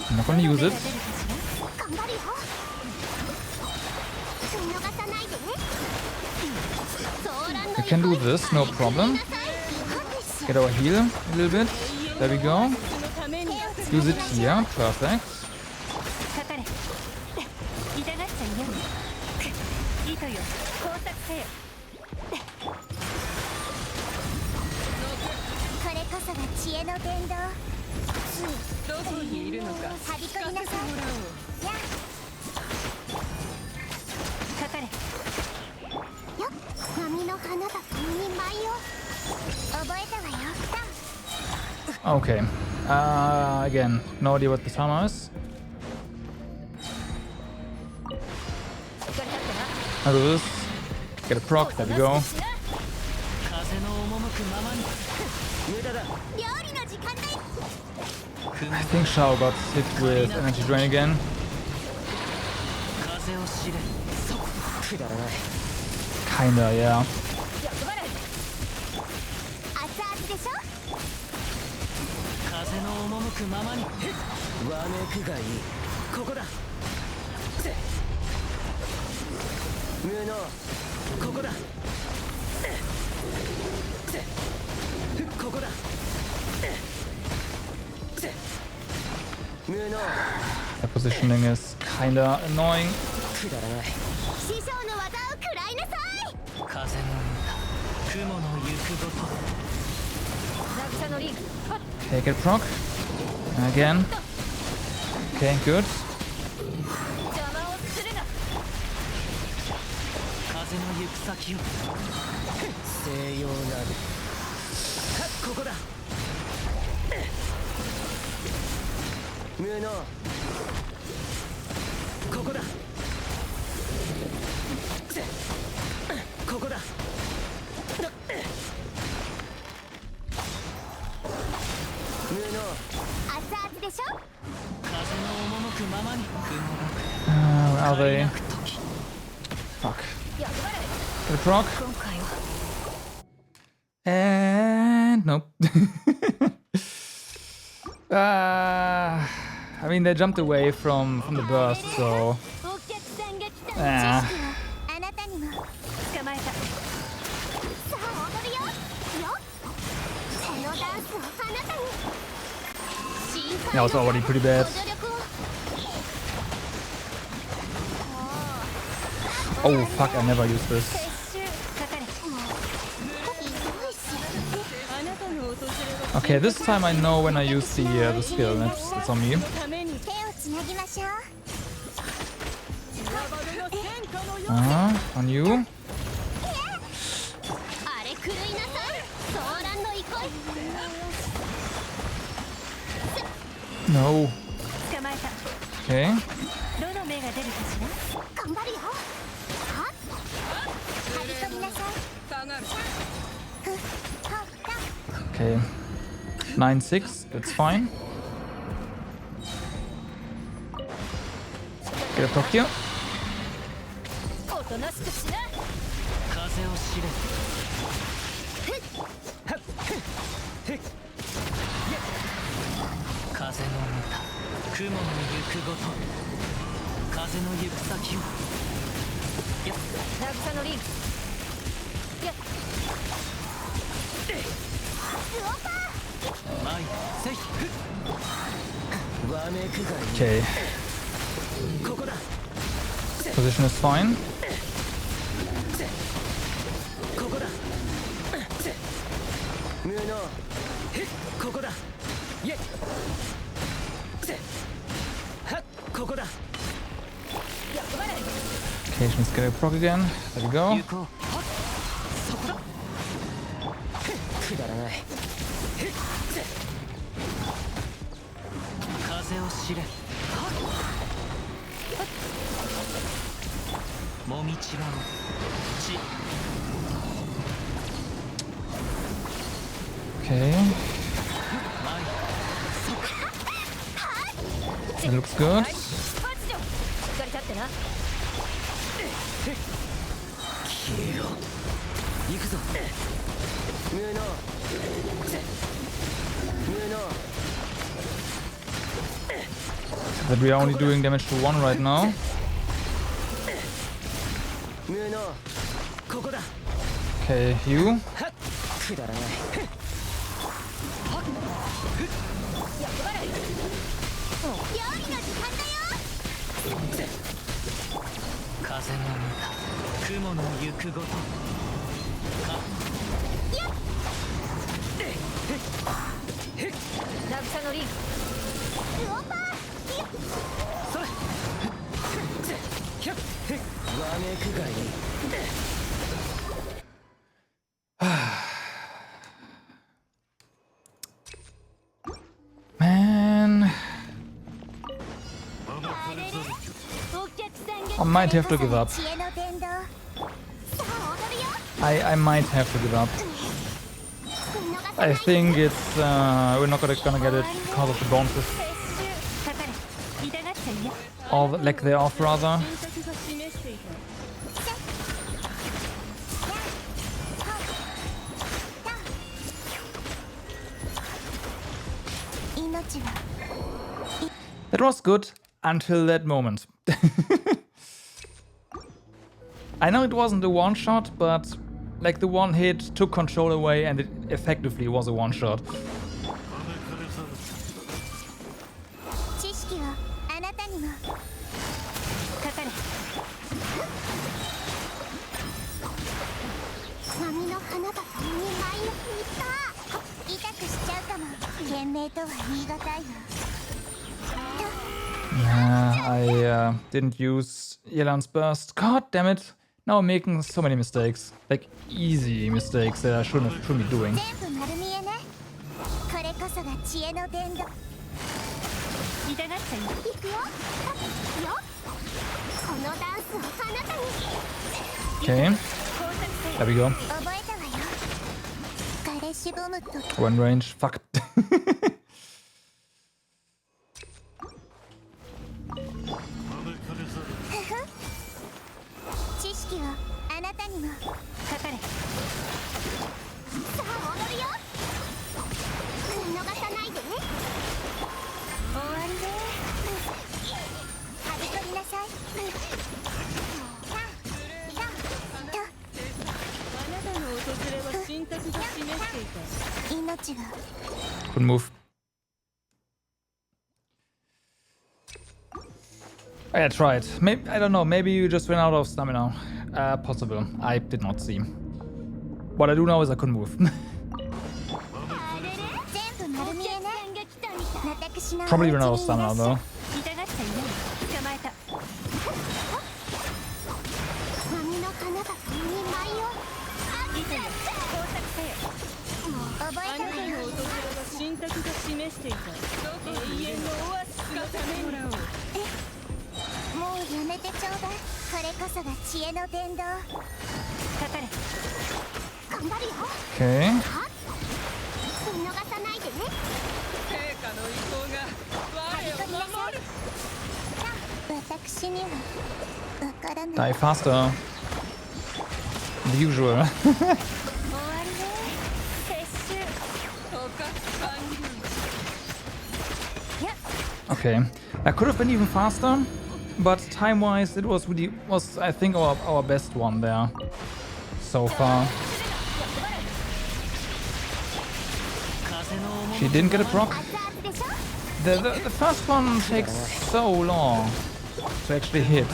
I'm not gonna use it. We can do this, no problem. Get our heal a little bit. There we go. Use it here, perfect. Okay. Again, no idea what the timer is. I'll do this. Get a proc, there we go. 風の赴くままに I think Shao got hit with energy drain again. 風を知れ Kinda, yeah. 風の赴くままに わめくがいいここだ無能ここだここだ無能 That positioning is kinda annoying. くだらない風の雲の行くごと Okay, get a proc. Again. Okay, good. 風の行く先を 西洋なるここだ無能ここだここだ無能 風の赴くままに雲 Where are が they? く時 Fuck. Get a proc. And nope. I mean, they jumped away from the burst, so. That was already pretty bad. Oh fuck, I never used this. Okay, this time I know when I use the skill, that's on me. On you. No. Okay. どの目が出るかしら。頑張るよ。はっ張り込みなさい。下がる。 Okay. 9-6, that's fine. Get a Tokyo. おとなしくしな。風を知れ。風のもた雲の行くごと風の行く先を渚のリング。やっ前セイわめくがいい Okay. ここだ Position is fine. ここだ無能ここだイェはっここだ Okay, she's gonna proc again. There we go. 行こうそこだくだらない風を知れもみちばをち Okay. That looks good. しっかり立ってな。消えろ行くぞ無能無能 But we are only doing damage to one right now. 無能ここだ Okay, you. はっくだらない料理の時間だよ。風のもた雲の行くごと渚のリング。ウオパそれひゃっわめくがいい Man. I might have to give up. I might have to give up. I think it's we're not gonna get it because of the bonuses. Or lack thereof rather. 選択が示していた。 That was good until that moment. I know it wasn't a one shot, but like the one hit took control away and it effectively was a one shot. 知識はあなたにもかかれ。波の花が2枚を見た。痛くしちゃうかも。懸命とは言い難いわ。 Yeah, I didn't use Yelan's burst. God damn it. Now I'm making so many mistakes. Like easy mistakes that I shouldn't be doing. 全部丸見えね。これこそが知恵の伝道。痛がっちゃうよ。行くよ。よ。このダンスをあなたに。 Okay, there we go. 覚えたわよ。彼氏ボムと。 One range. Fuck. 知識はあなたにもかかれ。さあ踊るよ。見逃さないで。終わりね。はびこりなさい。あなたの訪れは選択が示していた。命が Good move. I tried. Maybe I don't know. Maybe you just ran out of stamina. Possible. I did not see. What I do know is I couldn't move. 全部丸見えね。私の Probably ran out of stamina though. 痛がっちゃいない。捕まえた。波の花が2枚をいいとよ。工作せよ。覚えたわあなたの訪れよ。は選択が示していた。永遠のオアシスのために。もうやめてちょうだい。これこそが知恵の伝道。かかれ。頑張るよ。 Okay. 見逃さないでね。陛下の意向が我を守る。私にはわからない。 Die faster. The usual. 終わりね。撤収。捕獲完了。 Okay. That could have been even faster, but time-wise, it was I think our best one there so far. She didn't get a proc. 熱々でしょ。 The first one takes so long to actually hit.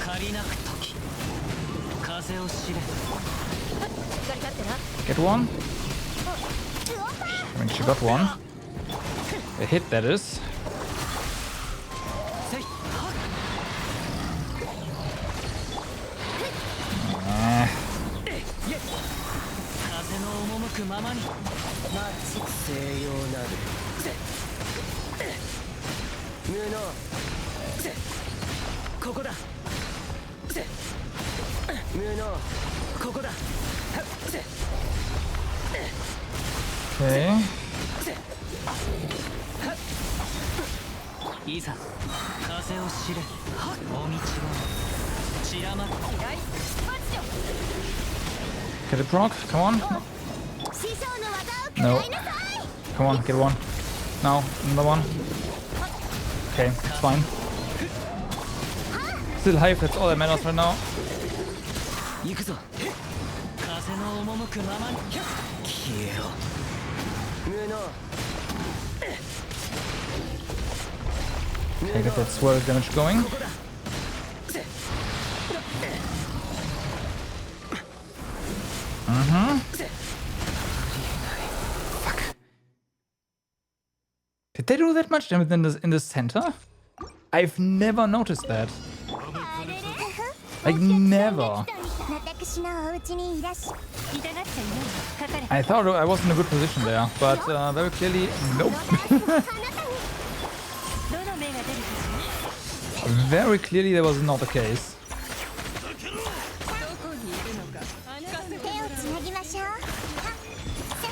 借りなく時風を知れ Get one? うおぱ。 I mean, she got one. A hit, that is. せい Eh. 風の赴くままに西洋なる無能ここだ無能ここだ Okay. いざ風を知れお道は散らまって Get a proc. Come on. 師匠の技を No. 食らいなさい。 Come on, get one. Now, another one. Okay, it's fine. Still high, that's all that matters right now. 行くぞ風の赴くままに消えろ無能 Okay, get that swirl damage going. ここだ Did they do that much damage in the center? I've never noticed that. あれれ。 Like, never. 私のお家にいらっしゃい。痛がっちゃいない。かかれ。 I thought I was in a good position there, but very clearly, nope. あなたに。どの目が出るかしら。 Very clearly, that was not the case. どこにいるのか聞かせて手をもらう。つなぎましょう。はっせっ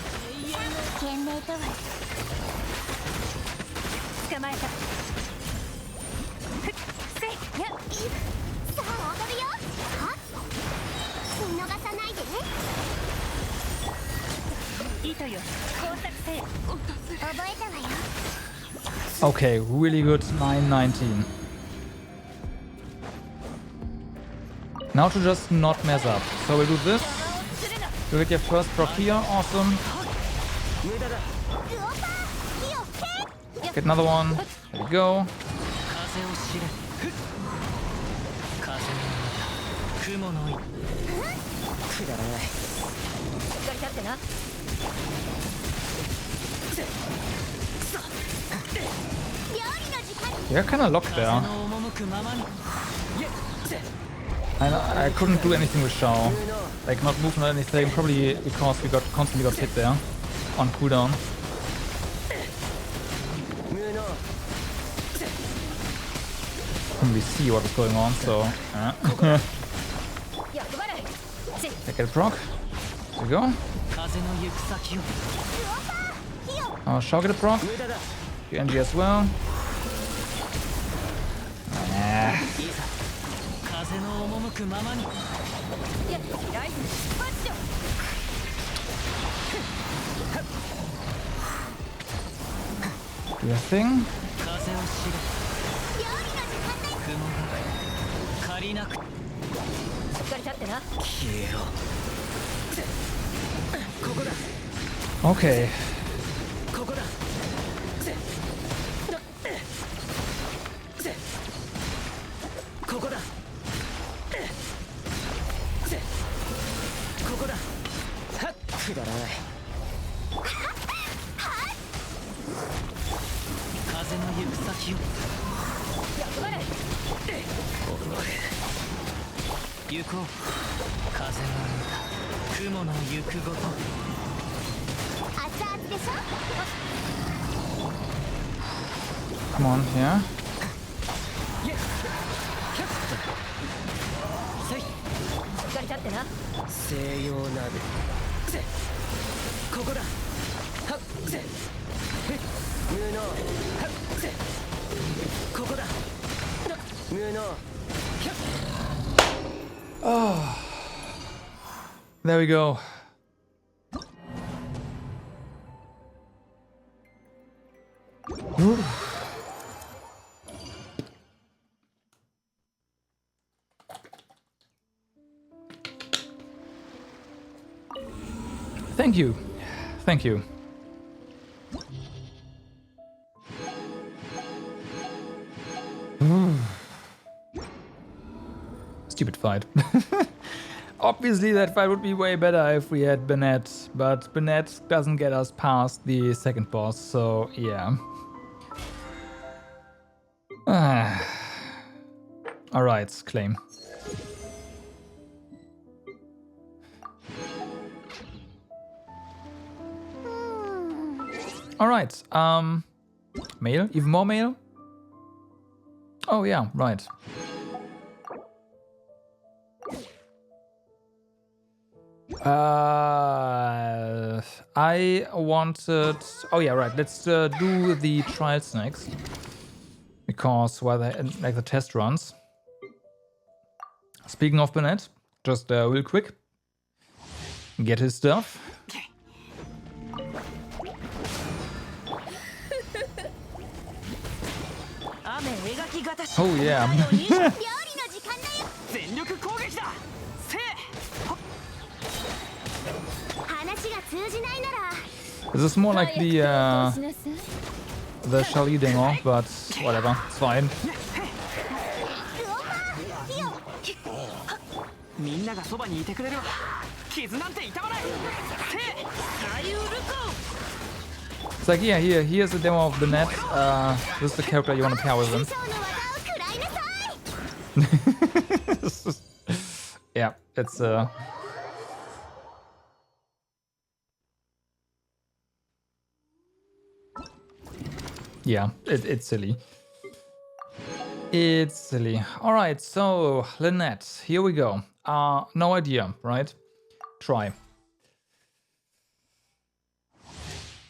懸命とは。捕まえた。ふっせいやいさあ踊るよ。はっ見逃さないでね。糸よ工作せよ。覚えたわよ。 Okay, really good. 919. Now to just not mess up. So we'll do this. You get your first proc here. Awesome. 無駄だ うおぱ火をへ Get another one. There we go. 風を知れ風の雲の意くだらないしっかり立ってな。料理の時間。 You're kind of locked 風 there. の赴くままに I couldn't do anything with Shao. 無能 Like, not move or anything. Probably because we constantly got hit there. On cooldown. 無能 Couldn't really see what was going on, so... 役払い。せい Get a proc. There we go. 風の行く先を Shao get a proc. 無駄だ You NG as well. いざ風の赴くままにやライフファッション。 Do your thing. 風を知れ料理の時間だよ。雲が借りなくしっかり立ってな。消えろここだ Okay. ここだここだここだはっくだらない風の行く先を役払い。行こう風が吹いた雲の行くごと熱々でしょ。 Come on, here. 西洋鍋せここだはっせへっ無能はっせここだ無能ひゃっ Oh. There we go. Ooh. Thank you. Thank you. Stupid fight. Obviously that fight would be way better if we had Bennett, but Bennett doesn't get us past the second boss, so yeah. Alright, claim. Alright, mail? Even more mail? Oh yeah, right. I wanted... Oh yeah, right, let's do the trials next. Because, well, like the test runs. Speaking of Bennett, just real quick. Get his stuff. Oh yeah. This is more like the Shali Dinger, but whatever, it's fine. It's like, yeah, here's the demo of the net. This is the character you want to pair with him. Yeah, it's yeah, it's silly. It's silly. Alright, so Lynette, here we go. No idea, right? Try.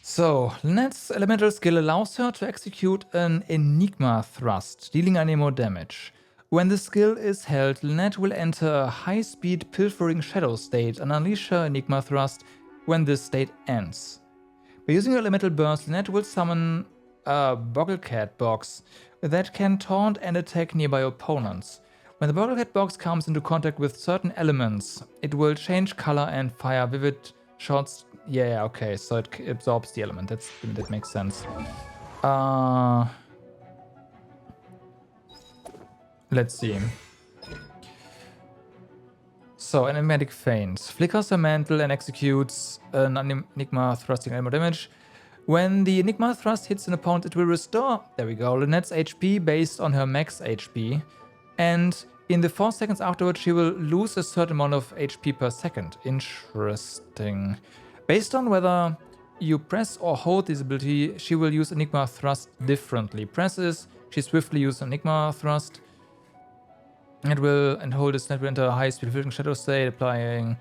So, Lynette's elemental skill allows her to execute an Enigma thrust, dealing any more damage. When the skill is held, Lynette will enter a high-speed pilfering shadow state and unleash her Enigma thrust when this state ends. By using her elemental burst, Lynette will summon a Bogglecat box that can taunt and attack nearby opponents. When the Bogglecat box comes into contact with certain elements, it will change color and fire vivid shots. Yeah, okay, so it absorbs the element. That makes sense. Let's see. So, enigmatic feint. Flickers her mantle and executes an Enigma thrusting element damage. When the Enigma thrust hits an opponent, it will restore, there we go, Lynette's HP based on her max HP. And in the 4 seconds afterwards, she will lose a certain amount of HP per second. Interesting. Based on whether you press or hold this ability, she will use Enigma thrust differently. Presses, she swiftly uses Enigma thrust. It will and hold its net will enter a high-speed filtering shadow state, applying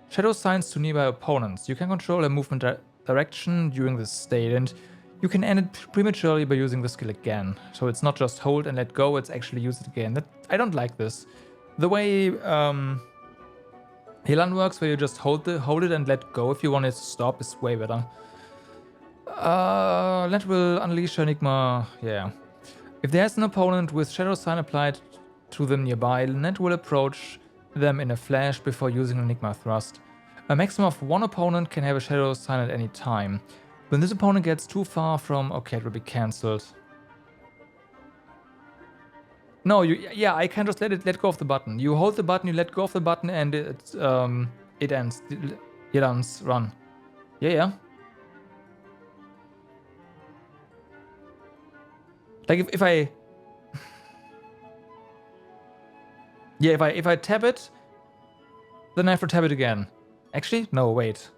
shadow signs to nearby opponents. You can control her movement direction during this state, and you can end it prematurely by using the skill again. So it's not just hold and let go, it's actually use it again. I don't like this. The way Helan works, where you just hold it and let go if you want it to stop, is way better. Let will unleash her Enigma, yeah. If there's an opponent with shadow sign applied to them nearby, Lynette will approach them in a flash before using Enigma thrust. A maximum of 1 opponent can have a shadow sign at any time. When this opponent gets too far from... Okay, it will be cancelled. No, yeah, I can just let go of the button. You hold the button, you let go of the button, and it ends. It ends. Run. Yeah. Like if I... Yeah, if I tap it, then I have to tap it again. Actually, no, wait.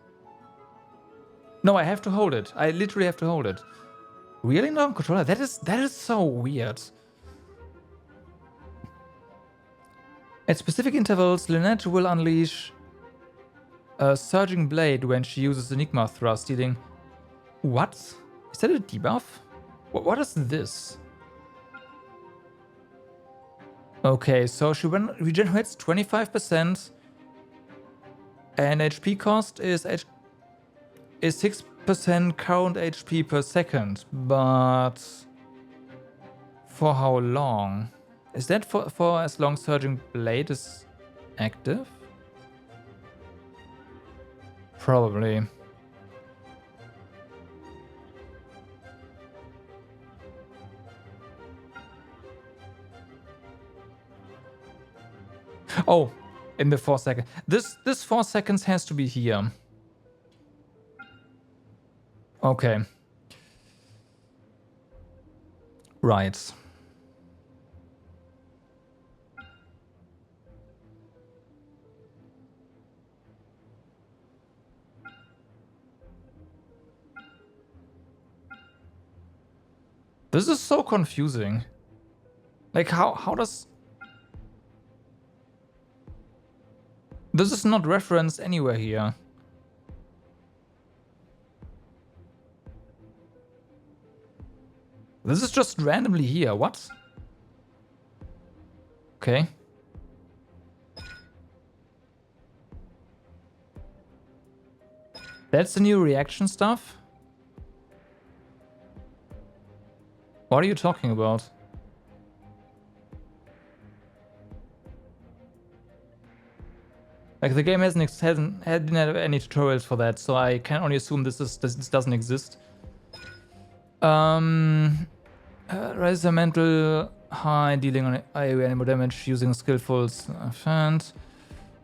No, I have to hold it. I literally have to hold it. Really, no controller? That is so weird. At specific intervals, Lynette will unleash a surging blade when she uses Enigma Thrust, dealing... What? Is that a debuff? What is this? Okay, so she regenerates 25%, and HP cost is 6% current HP per second, but for how long? Is that for as long Surging Blade is active? Probably. Oh, in the 4 seconds. This 4 seconds has to be here. Okay. Right. This is so confusing. Like, how does... This is not referenced anywhere here. This is just randomly here. What? Okay. That's the new reaction stuff? What are you talking about? Like, the game hadn't have any tutorials for that, so I can only assume this doesn't exist. Raise the mental high, dealing on AoE animal damage using skillful fend.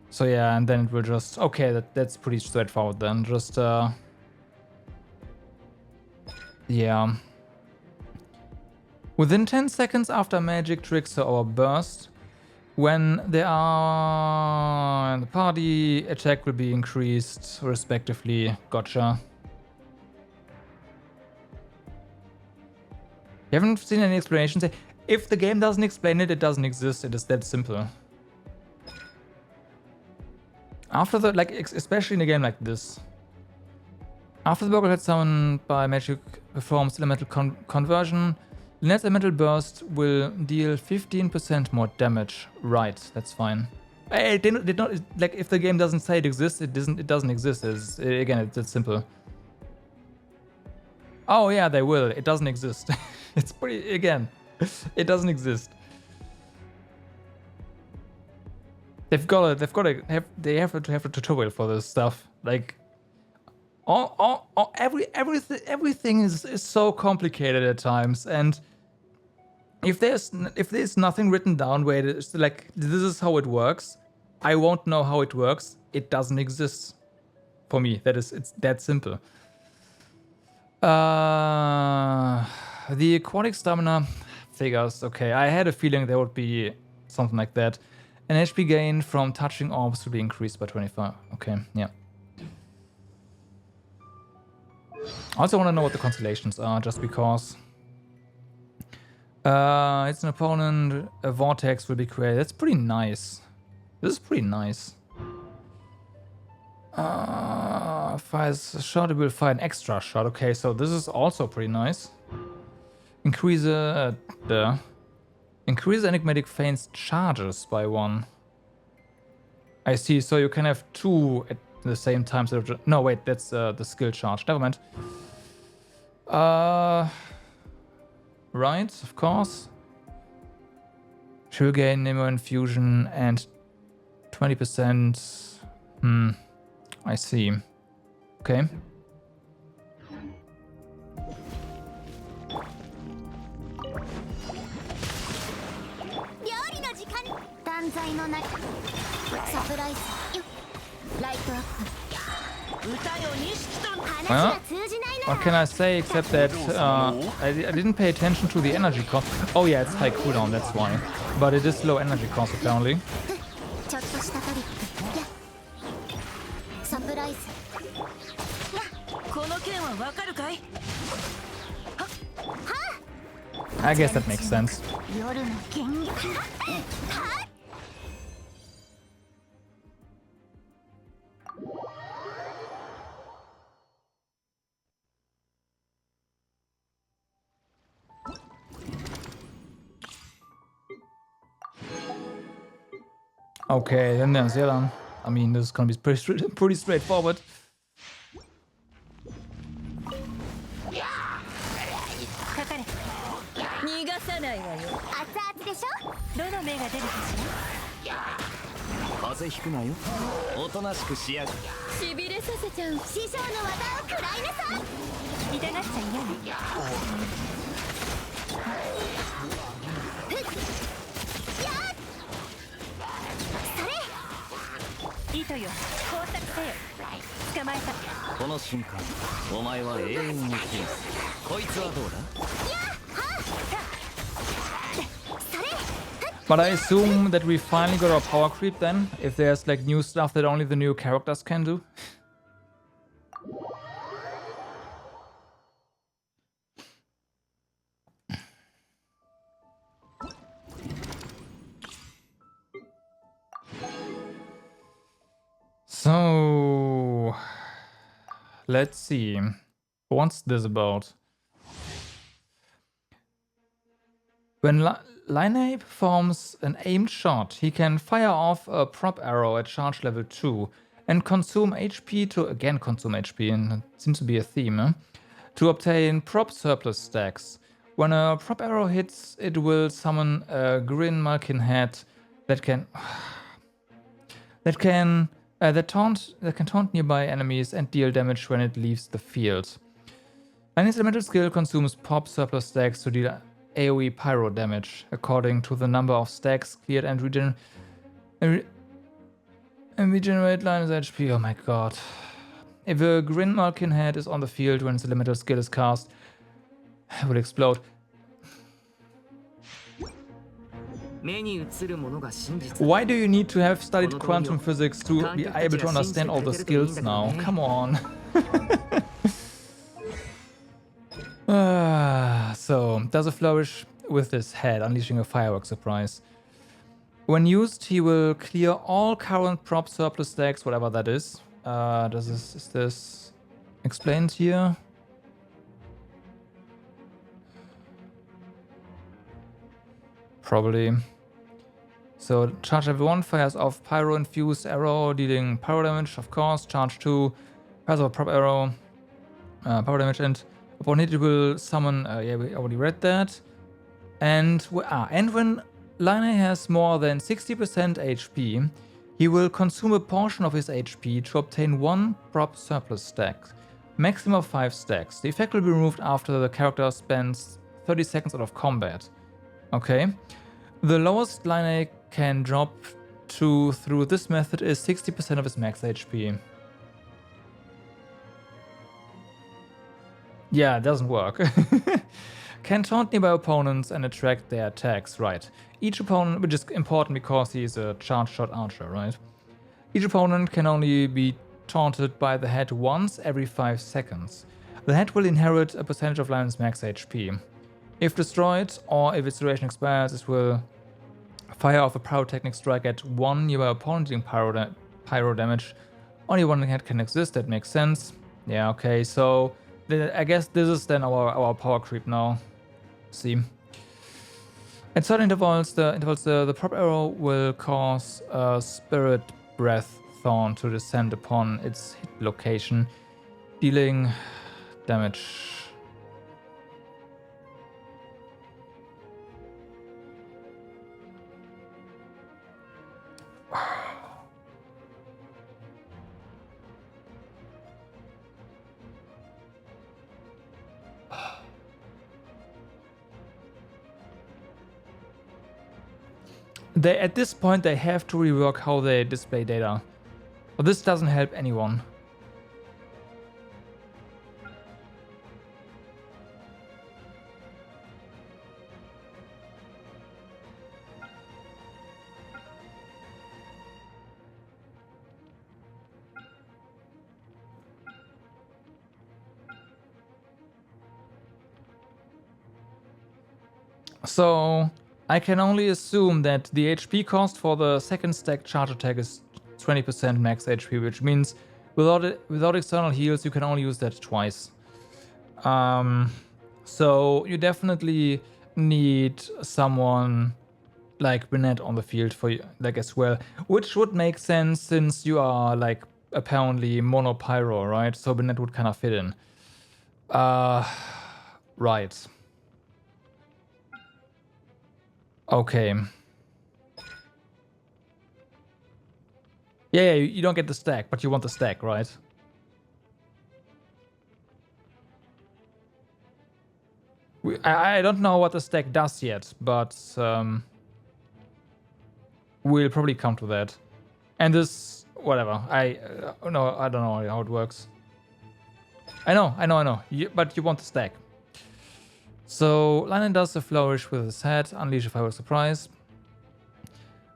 So yeah, and then it will just... Okay, that's pretty straightforward then. Just, yeah. Within 10 seconds after magic tricks or burst, when they are in the party, attack will be increased respectively. Gotcha. You haven't seen any explanations? If the game doesn't explain it, it doesn't exist. It is that simple. After the, like, especially in a game like this. After the Burgle hit summoned by magic performs elemental conversion, the next elemental burst will deal 15% more damage. Right, that's fine. It did not, like, if the game doesn't say it exists, it doesn't exist. Again, it's that simple. Oh yeah, they will. It doesn't exist. It's pretty, again, it doesn't exist. They have to have a tutorial for this stuff. Like, everything is so complicated at times, and if there's nothing written down where it's like, this is how it works, I won't know how it works. It doesn't exist for me. It's that simple. The aquatic stamina figures. Okay, I had a feeling there would be something like that. An HP gain from touching orbs will be increased by 25. Okay, yeah. I also want to know what the constellations are, just because. It's an opponent, a vortex will be created. That's pretty nice. This is pretty nice. Fires a shot, it will fire an extra shot. Okay, so this is also pretty nice. Increase enigmatic feints charges by 1. I see, so you can have 2 at the same time. So no, wait, that's the skill charge. Never mind. Right, of course. She'll gain Nemo infusion and 20%. I see. Okay. Well, what can I say except that I didn't pay attention to the energy cost. Oh yeah, it's high cooldown, that's why. But it is low energy cost apparently. I guess that makes sense. Okay, then there's Yelan. I mean, this is gonna be pretty straightforward. かかれ逃がさないわよ。熱々でしょ。どの目が出るかし風邪ひくなよ。おとなしくしやがれ。ら。しびれさせちゃう。師匠の技を食らいなさい。痛がっちゃ嫌ね。糸よ、工作せよ。捕まえた。この瞬間、お前は永遠に消えす。こいつはどうだ？ But I assume that we finally got our power creep then, if there's like new stuff that only the new characters can do. So, let's see. What's this about? When Line performs an aimed shot, he can fire off a prop arrow at charge level 2 and consume HP to again consume HP, and it seems to be a theme, to obtain prop surplus stacks. When a prop arrow hits, it will summon a Grin Malkin head that can taunt nearby enemies and deal damage when it leaves the field. Line's elemental skill consumes prop surplus stacks to deal AoE pyro damage, according to the number of stacks cleared and regenerate Lion's HP. Oh my god. If a Grin Malkin head is on the field when its elemental skill is cast, it will explode. Why do you need to have studied quantum physics to be able to understand all the skills now? Come on. So, does a flourish with this head, unleashing a firework surprise. When used, he will clear all current prop surplus stacks, whatever that is. Is this explained here? Probably. So, charge level 1 fires off pyro-infused arrow, dealing pyro damage, of course. Charge 2 fires off prop arrow, pyro damage, and upon hit, it will summon. Yeah, we already read that. And when Line has more than 60% HP, he will consume a portion of his HP to obtain 1 prop surplus stack, maximum of 5 stacks. The effect will be removed after the character spends 30 seconds out of combat. Okay. The lowest Line can drop to through this method is 60% of his max HP. Yeah, it doesn't work. Can taunt nearby opponents and attract their attacks, right. Each opponent, which is important because he's a charge shot archer, right? Each opponent can only be taunted by the head once every 5 seconds. The head will inherit a percentage of Lion's max HP. If destroyed, or if its duration expires, it will fire off a pyrotechnic strike at 1 nearby opponent dealing pyro damage. Only one head can exist, that makes sense. Yeah, okay, so I guess this is then our power creep now. See. At certain intervals, the prop arrow will cause a spirit breath thorn to descend upon its hit location, dealing damage. At this point, they have to rework how they display data. But this doesn't help anyone. So I can only assume that the HP cost for the second stack charge attack is 20% max HP, which means without external heals, you can only use that twice. So you definitely need someone like Bennett on the field for you, like as well, which would make sense since you are like apparently mono pyro, right? So Bennett would kind of fit in. Right. Okay. Yeah, you don't get the stack, but you want the stack, right? I don't know what the stack does yet, but we'll probably come to that. And this, whatever. No, I don't know how it works. I know. But you want the stack. So Linen does a flourish with his head, unleash a fire surprise.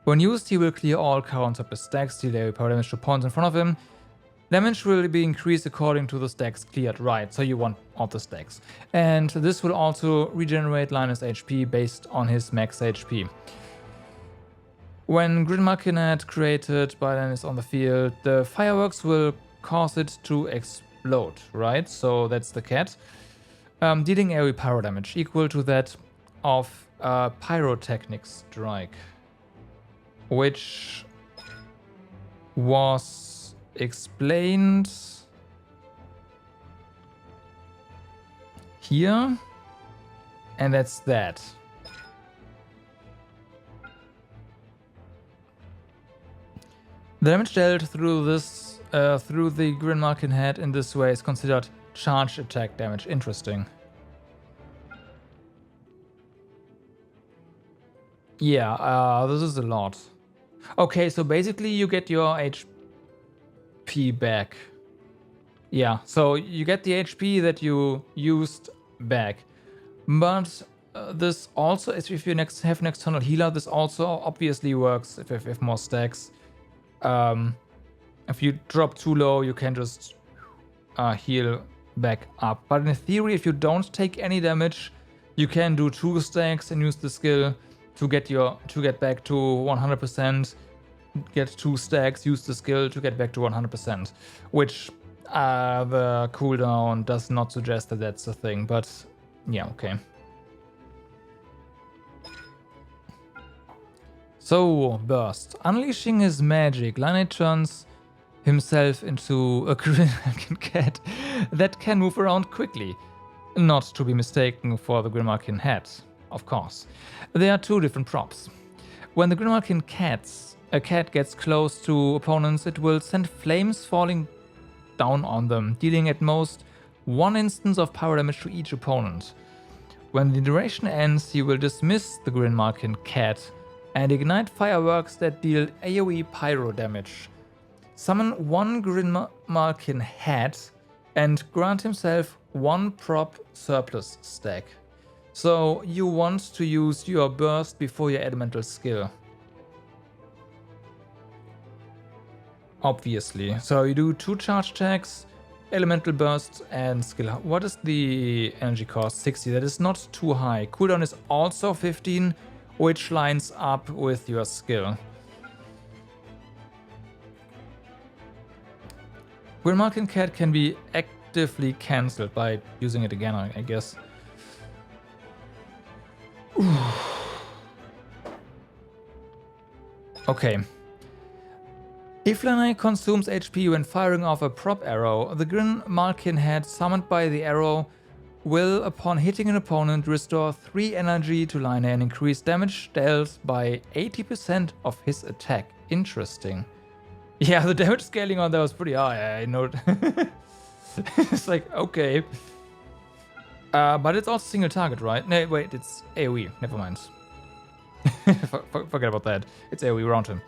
When used, he will clear all current surplus stacks, deal AoE power damage to opponents in front of him. Damage will be increased according to the stacks cleared, right, so you want all the stacks. And this will also regenerate Linus' HP based on his max HP. When Grid Machinet created by Linus on the field, the fireworks will cause it to explode, right? So that's the cat. Dealing AoE pyro damage equal to that of Pyrotechnic Strike, which was explained here, and that's that. The damage dealt through this through the Grin Markin head in this way is considered charged attack damage. Interesting. Yeah, this is a lot. Okay, so basically you get your HP back. Yeah, so you get the HP that you used back. But this also, if you have an external healer, this also obviously works if you have more stacks. If you drop too low, you can just heal back up. But in theory, if you don't take any damage, you can do 2 stacks and use the skill to get back to 100%. Get 2 stacks, use the skill to get back to 100%, which the cooldown does not suggest that that's a thing, but yeah, okay. So, Burst. Unleashing his magic, Line turns himself into a green cat that can move around quickly. Not to be mistaken for the Grimarkin hat, of course. There are 2 different props. When the Grimarkin a cat gets close to opponents, it will send flames falling down on them, dealing at most 1 instance of power damage to each opponent. When the duration ends, he will dismiss the Grimarkin cat and ignite fireworks that deal AoE pyro damage. Summon 1 Grimarkin hat and grant himself 1 prop surplus stack. So you want to use your burst before your elemental skill. Obviously. So you do 2 charge checks, elemental burst, and skill. What is the energy cost? 60. That is not too high. Cooldown is also 15, which lines up with your skill. Grimarkin cat can be actively cancelled by using it again, I guess. Okay. If Lanai consumes HP when firing off a prop arrow, the Grimarkin head summoned by the arrow will, upon hitting an opponent, restore 3 energy to Lanai and increase damage dealt by 80% of his attack. Interesting. Yeah, the damage scaling on that was pretty high, I know. It's like, okay. But it's also single target, right? No, wait, it's AoE. Never mind. Forget about that. It's AoE around him.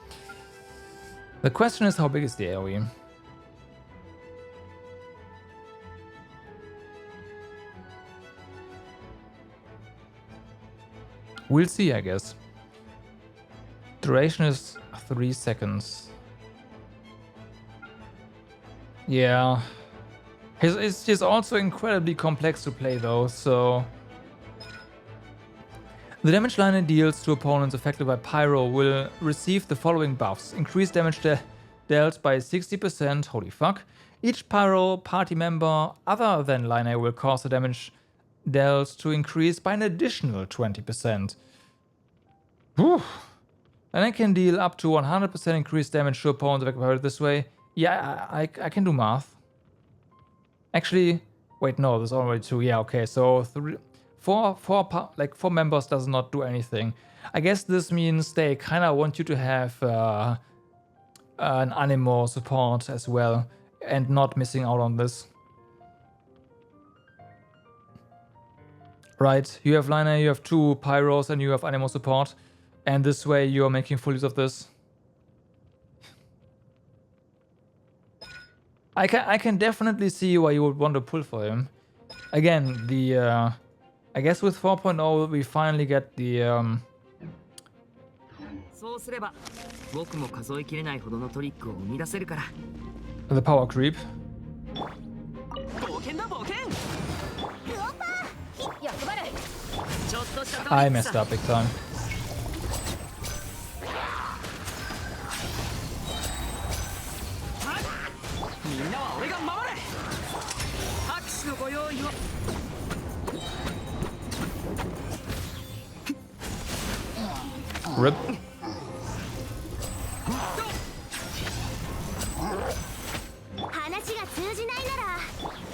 The question is, how big is the AoE? We'll see, I guess. Duration is 3 seconds. Yeah. It's just also incredibly complex to play though, so... The damage line it deals to opponents affected by Pyro will receive the following buffs. Increased damage dealt by 60%, holy fuck. Each Pyro party member other than Line will cause the damage dealt to increase by an additional 20%. Whew. And I can deal up to 100% increased damage to opponents if I compare it this way. Yeah, I can do math. Actually, wait, no, there's already 2. Yeah, okay, so 4 members does not do anything. I guess this means they kind of want you to have an Anemo support as well and not missing out on this. Right, you have Liner, you have 2 Pyros, and you have Anemo support. And this way you're making full use of this. I can definitely see why you would want to pull for him. Again, the I guess with 4.0 we finally get the そうすれば僕も数えきれないほどのトリックを生み出せるから。 the power creep. 冒険だ冒険。欲張る。ちょっとしたトリ I ック messed さ。 up big time. みんなは俺が守れ。拍手のご用意を。 Rip. 話が通じないなら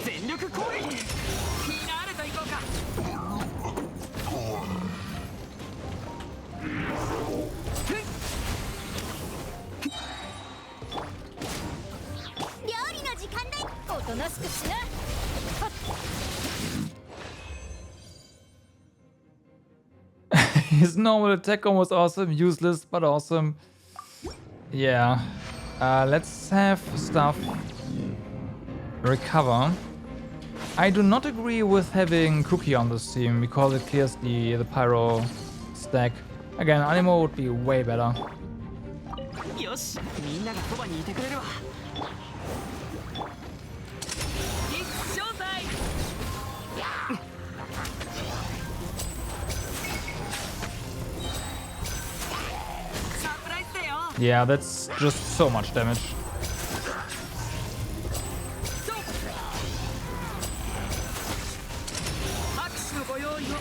全力攻撃。フィナーレと行こうか。料理の時間だ。おとなしくしな。 His normal attack was awesome, useless but awesome. Yeah. Let's have stuff recover. I do not agree with having Cookie on this team because it clears the Pyro stack. Again, Anemo would be way better. よし、みんながそばにいてくれるわ。一生態。 サプライズだよ。 Yeah, that's just so much damage. 拍手のご用意を。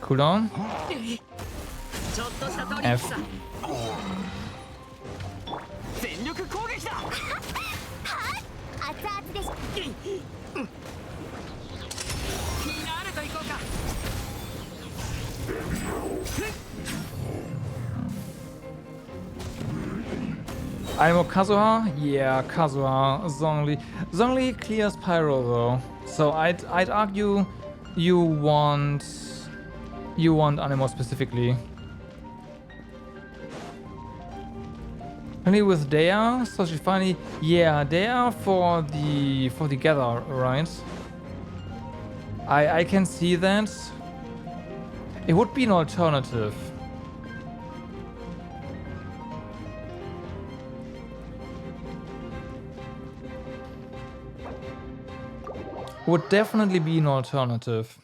Cooldown. ちょっとしたトリック F. さ。全力攻撃だ。熱々です。フィナーレと行こうか。 Anemo Kazuha? Yeah, Kazuha. Zhongli clears Pyro though. So I'd argue you want Anemo specifically. Only with Dea, so she finally Dea for the gather, right? I can see that. It would be an alternative. Would definitely be an alternative.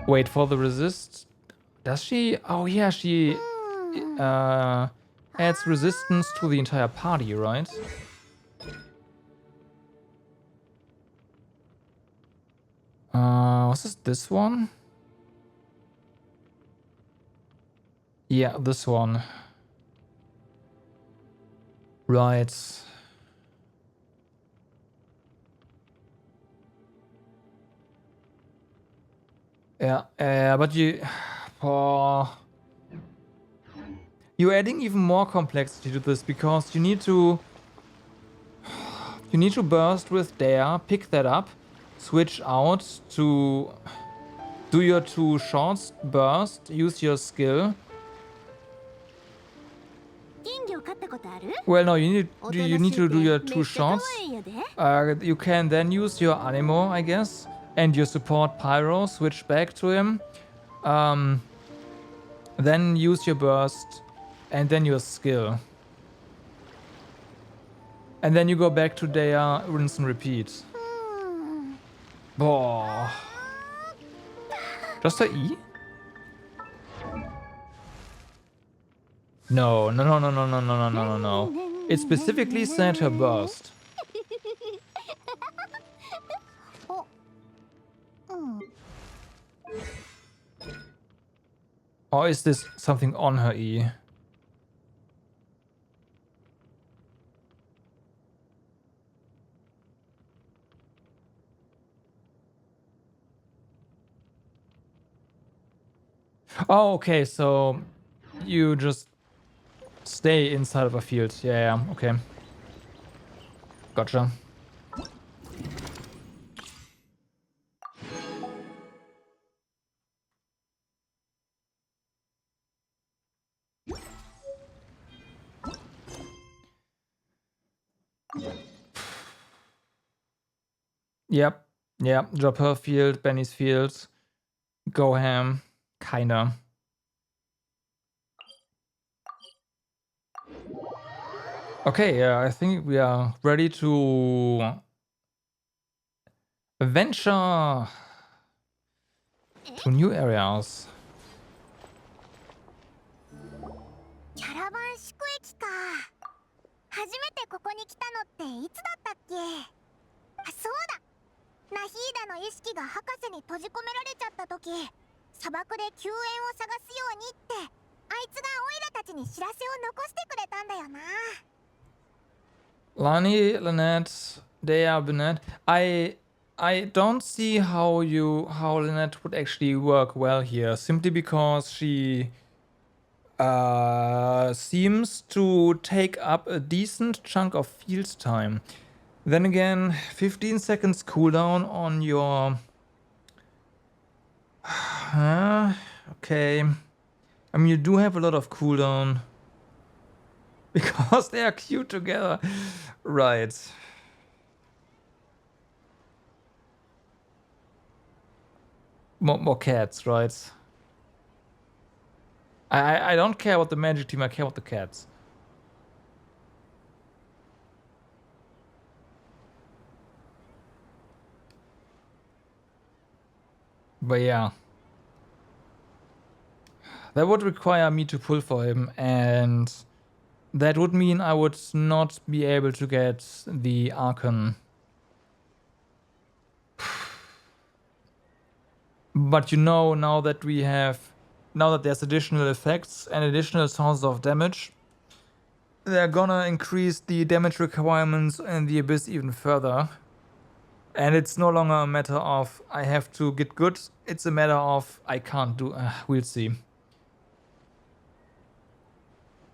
Wait for the resist. Does she? Oh yeah, she adds resistance to the entire party, right? Was this one? Yeah, this one. Right. Yeah, but you're adding even more complexity to this because you need to burst with Dare, pick that up, switch out to do your 2 shots, burst, use your skill. 金魚飼ったことある？ Well, no, you need to do your 2 shots. めっちゃ可愛いんやで。 You can then use your Anemo, I guess, and your support Pyro, switch back to him. Then use your burst, and then your skill. And then you go back to Dea, rinse and repeat. Boah. Just a E? No. It specifically said her burst. Or is this something on her E? Oh, okay, so you just stay inside of a field. Yeah, okay. Gotcha. Yep. Yeah. Drop her field, Benny's field. Go ham. Kinda. Okay, yeah, I think we are ready to venture to new areas. キャラバン宿駅か。初めてここに来たのっていつだったっけ？あ、そうだ。ナヒーダの意識が博士に閉じ込められちゃった時、砂漠で救援を探すようにってあいつがオイラたちに知らせを残してくれたんだよな。Lani, Lynette, Dea, Bennett. I don't see how Lynette would actually work well here, simply because she seems to take up a decent chunk of field time. Then again, 15 seconds cooldown on your... okay. I mean, you do have a lot of cooldown. Because they are cute together. Right. More cats, right? I don't care about the magic team, I care about the cats. But yeah. That would require me to pull for him, and that would mean I would not be able to get the Archon. But you know, now that there's additional effects and additional sources of damage, they're gonna increase the damage requirements in the Abyss even further. And it's no longer a matter of I have to get good, it's a matter of I can't do, we'll see.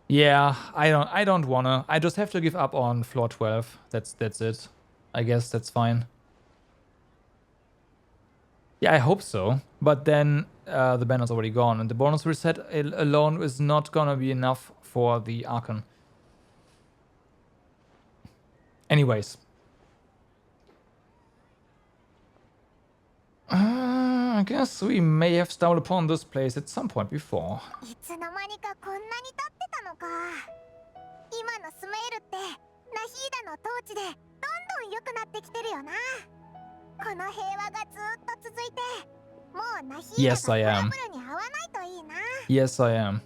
Yeah, I don't wanna. I just have to give up on floor 12. That's it. I guess that's fine. Yeah, I hope so. But then the banner's already gone, and the bonus reset alone is not gonna be enough for the Archon. Anyways. I guess we may have stumbled upon this place at some point before. いつの間にかこんなに経ってたのか。今のスメールってナヒーダの統治でどんどん良くなってきてるよな。この平和がずっと続いて、もうナヒーダがトラブルに合わないといいな。Yes, I am.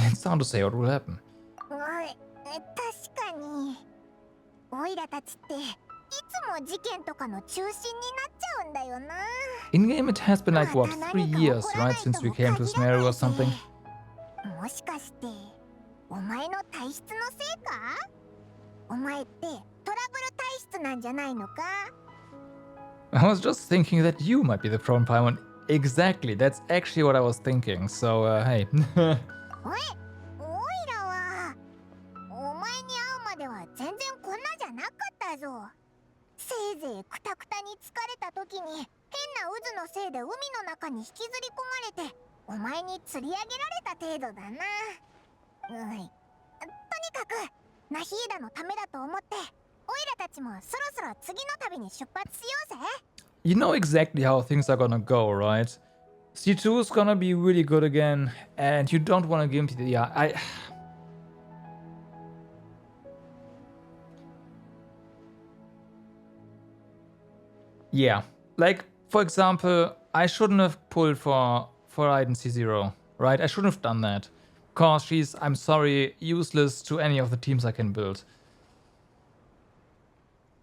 It's hard to say what will happen. 確かに。オイラたちっていつも事件とかの中心になっちゃうんだよな。In game, it has been like what, 3 years, right, since we came to Smeru or something. もしかしてお前の体質のせいか？お前ってトラブル体質なんじゃないのか？ I was just thinking that you might be the problem, Paimon. Exactly, that's actually what I was thinking. So, hey. おい、オイラはお前に会うまでは全然こんなじゃなかったぞ。せいぜいクタクタに疲れた時に変な渦のせいで海の中に引きずり込まれてお前に釣り上げられた程度だな。とにかくナヒーダのためだと思ってオイラたちもそろそろ次の旅に出発しようぜ。 You know exactly how things are gonna go, right? C2 is gonna be really good again, and you don't want to give him the... Yeah, Yeah, like, for example, I shouldn't have pulled for Raiden C0, right? I shouldn't have done that. Cause she's, I'm sorry, useless to any of the teams I can build.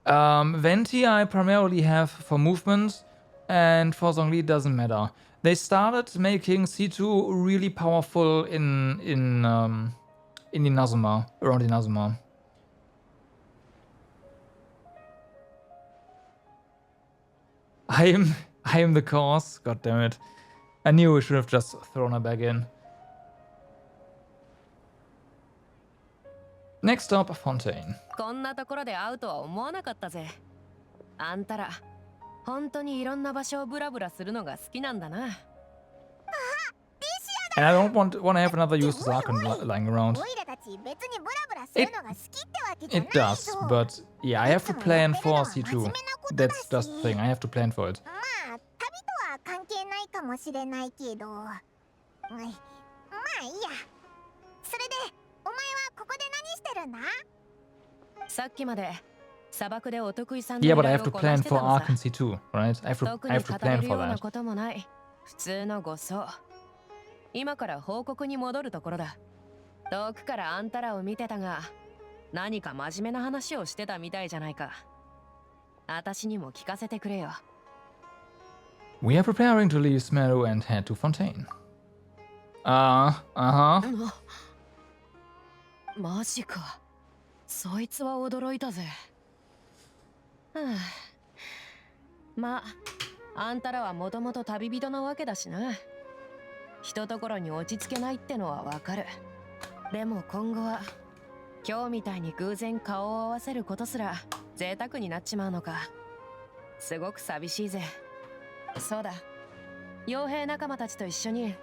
Venti I primarily have for movement, and for Zhongli it doesn't matter. They started making C2 really powerful in Inazuma, around Inazuma. I am the cause. God damn it! I knew we should have just thrown her back in. Next stop, Fontaine. こんなところで会うとは思わなかったぜ。あんたら本当にいろんな場所をブラブラするのが好きなんだな。And I don't want to have another useless Archon lying around. オイラたち別にブラブラするのが好きってわけじゃない It does, but yeah, I have to plan for C2. That's just the thing. I have to plan for it. まあ旅とは関係ないかもしれないけど、まあいいや。それでお前はここで何してるんだ？さっきまで砂漠でお得意さん Yeah, の but I 依 have 頼 to をこな plan してた for のさ。 Archon C2, right? I 特 have に to 語 plan れる for ような that. こともない普通の護送。今から報告に戻るところだ。遠くからあんたらを見てたが、何か真面目な話をしてたみたいじゃないか。私にも聞かせてくれよ。We are preparing to leave Smeru and head to Fontaine. Uh-huh. マジか。そいつは驚いたぜ。はあ、まあ、あんたらはもともと旅人なわけだしな。ひとところに落ち着けないってのはわかる。でも今後は今日みたいに偶然顔を合わせることすら贅沢になっちまうのか。すごく寂しいぜ。そうだ、傭兵仲間たちと一緒に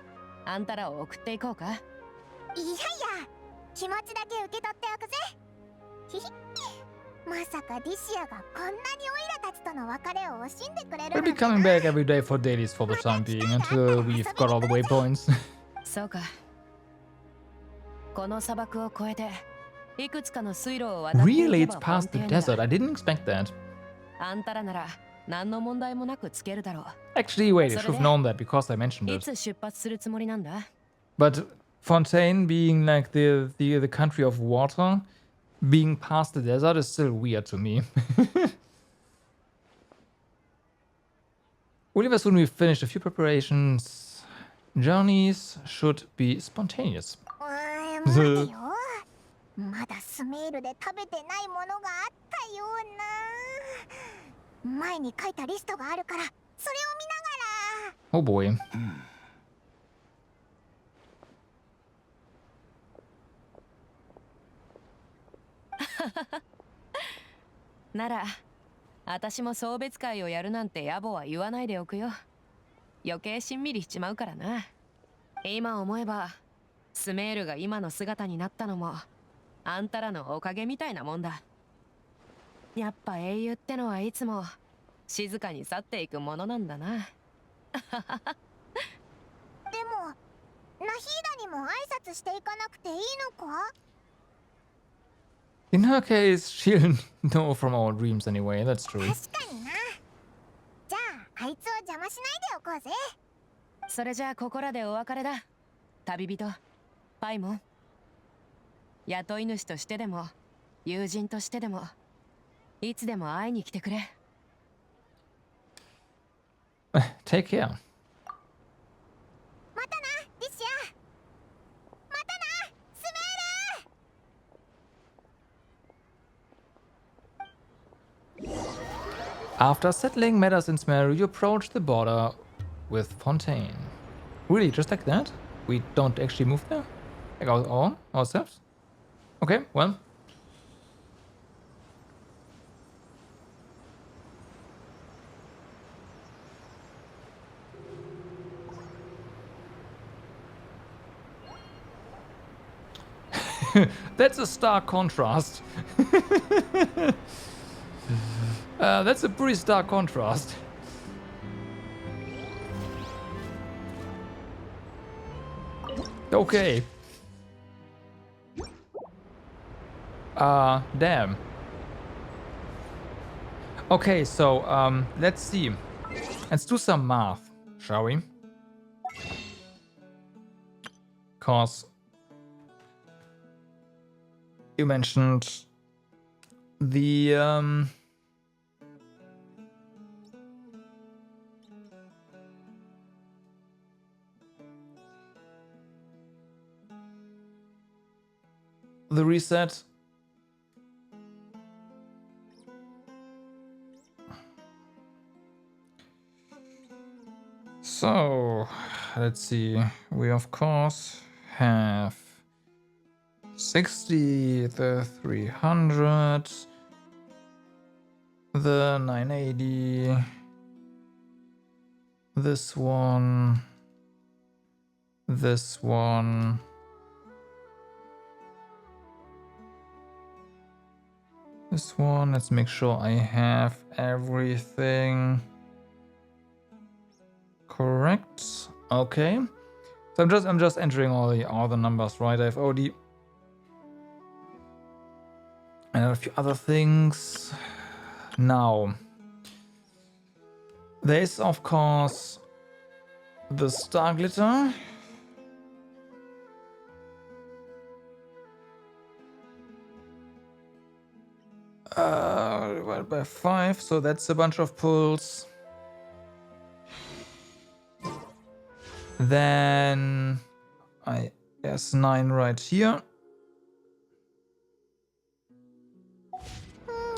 あんたらを送っていこうか。いやいや、気持ちだけ受け取っておくぜ。ひひまさかディシアがこんなにオイラたちとの別れを惜しんでくれる We'll be coming back every day for dailies for the time being until we've got all the waypoints. そうか。この砂漠を越えていくつかの水路を渡ってい Really, け it's ばフォン past テ the ーヌだ。 desert. I didn't expect that. あんたらなら何の問題もなくつけるだろ Actually, wait, I should have known that because I mentioned う。い it. つ出発するつもりなんだ？ But Fontaine being like the country of water, being past the desert is still weird to me. We'll leave as soon as we've finished a few preparations. Journeys should be spontaneous. 待てよ。まだスメールで食べてないものがあったような。前に書いたリストがあるから、それを見ながら。 Oh boy. なら私も送別会をやるなんて野暮は言わないでおくよ。余計しんみりしちまうからな。今思えばスメールが今の姿になったのもあんたらのおかげみたいなもんだ。やっぱ英雄ってのはいつも静かに去っていくものなんだな。でも、ナヒーダにも挨拶していかなくていいのか？ In her case, she'll know from our dreams anyway, that's true. 確かにな。じゃあ、あいつを邪魔しないでおこうぜ。それじゃあここらでお別れだ。旅人パイモン。雇い主としてでも友人としてでもいつでも会いに来てくれ。Take care. またな、ディシア。またな、スメール。 After settling matters in Smeru, you approach the border with Fontaine. Really, just like that? We don't actually move there? Like our own? Ourselves? Okay, well. That's a stark contrast. That's a pretty stark contrast. Okay. Damn. Okay, so, let's see. Let's do some math, shall we? Cause you mentioned the reset. So let's see. We of course have 60, the 300, the 980, this one, this one, this one. Let's make sure I have everything correct. Okay. So I'm just entering all the numbers, right? I have OD and a few other things. Now, there's of course the star glitter. Divided by 5, so that's a bunch of pulls. Then there's 9 right here.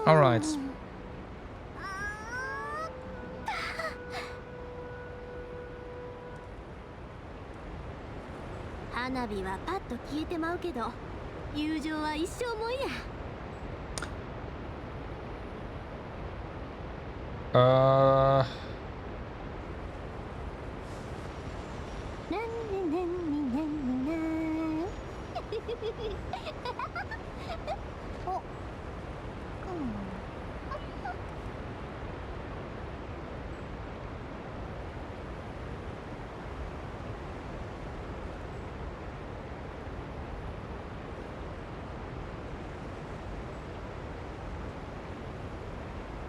All right. 花火はパッと消えてまうけど、友情は一生もんや。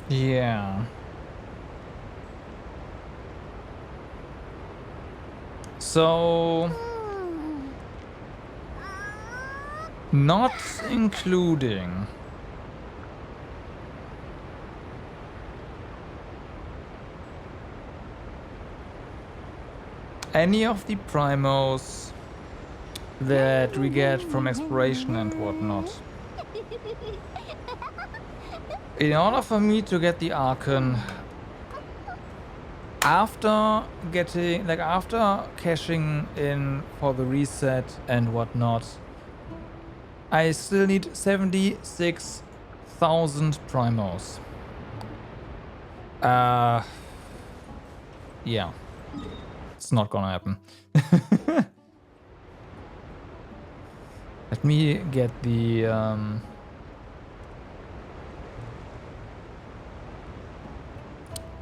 Yeah. So, not including any of the primos that we get from exploration and whatnot. In order for me to get the Archon, after cashing in for the reset and whatnot, I still need 76,000 primos. Yeah, it's not gonna happen. Let me get the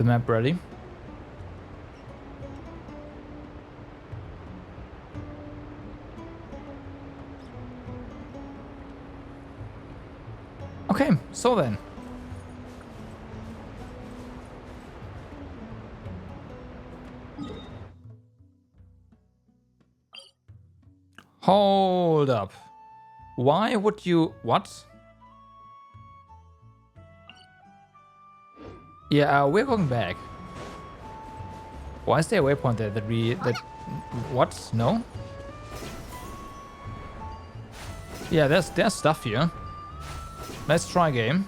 map ready. Okay, so then. Hold up. Why would you... What? Yeah, we're going back. Why is there a waypoint there that we... What? No? Yeah, there's stuff here. Let's try game.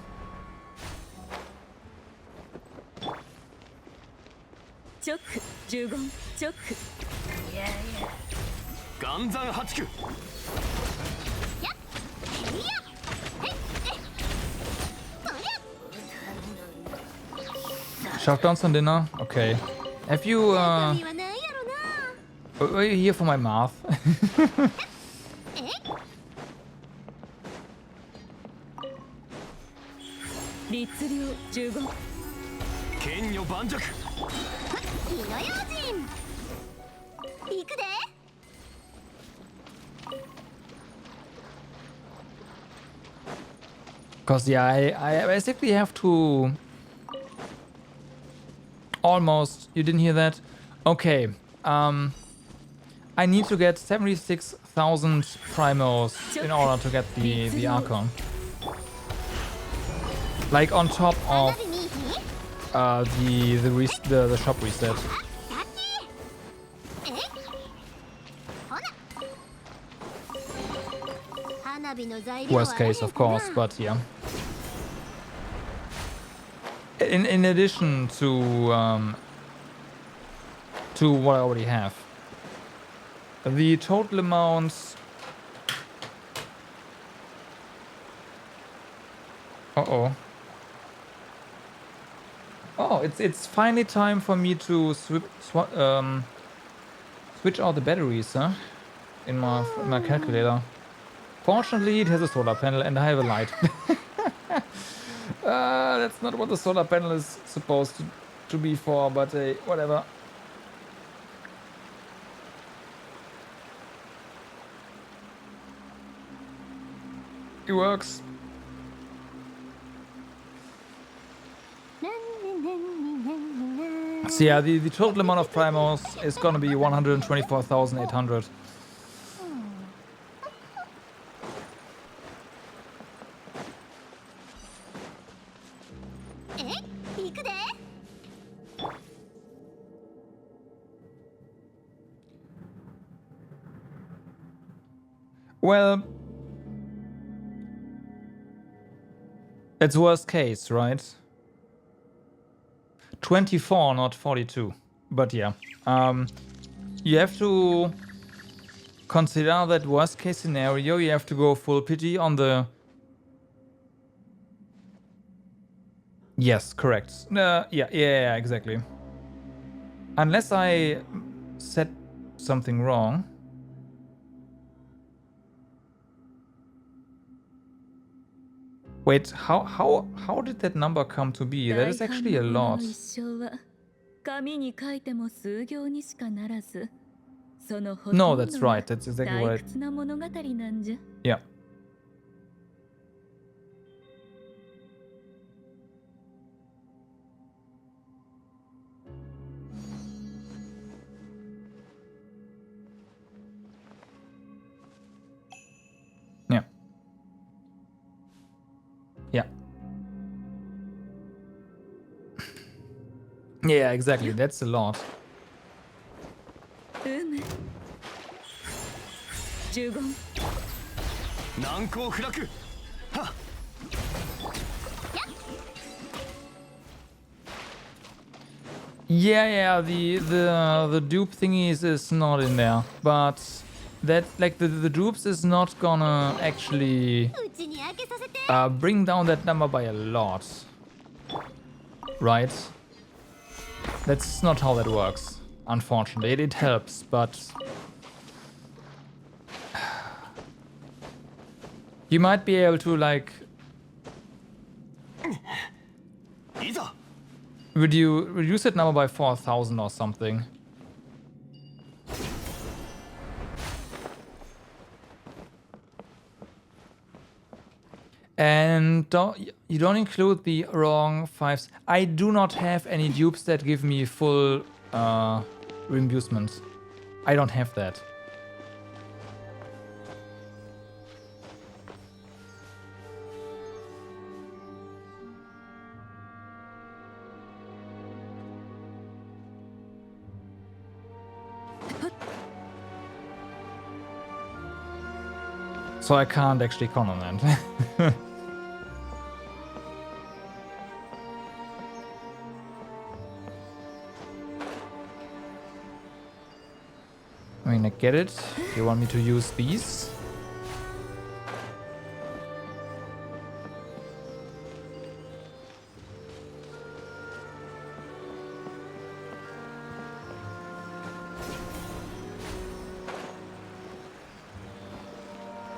Shutdowns on dinner? Okay. Have you, are you here for my math? Because yeah, I basically have to almost... You didn't hear that? Okay. I need to get 76 1,000 primos in order to get the Archon. Like on top of 花火に the shop reset. えほな花火の材料は Worst case, of course, but yeah. In addition to what I already have, the total amount. Uh-oh. Oh, it's finally time for me to switch out the batteries, huh? In my calculator. Fortunately, it has a solar panel and I have a light. That's not what the solar panel is supposed to be for, but whatever. It works. So yeah, the total amount of primos is gonna be 124,800. 行くで Well, it's worst case, right? 24, not 42. But yeah, you have to consider that worst case scenario. You have to go full pity on the. Yes, correct. Yeah, exactly. Unless I said something wrong. Wait, how did that number come to be? That is actually a lot. 紙に書いても数行にしかならず、そのほとん No, ど that's が right. That's exactly what 退 I. 屈な物語なんじゃ。 Yeah. Yeah. Yeah. Yeah, exactly. That's a lot. 呪言 難攻不落。はっ。 Yeah, the dupe thingies is not in there, but that like the dupes is not gonna actually うちに開けさせて bring down that number by a lot, right? That's not how that works. Unfortunately, it helps, but you might be able to like いざ。 reduce that number by 4,000 or something. And you don't include the wrong fives. I do not have any dupes that give me full reimbursement. I don't have that. So I can't actually count on that. I mean, I get it. You want me to use these?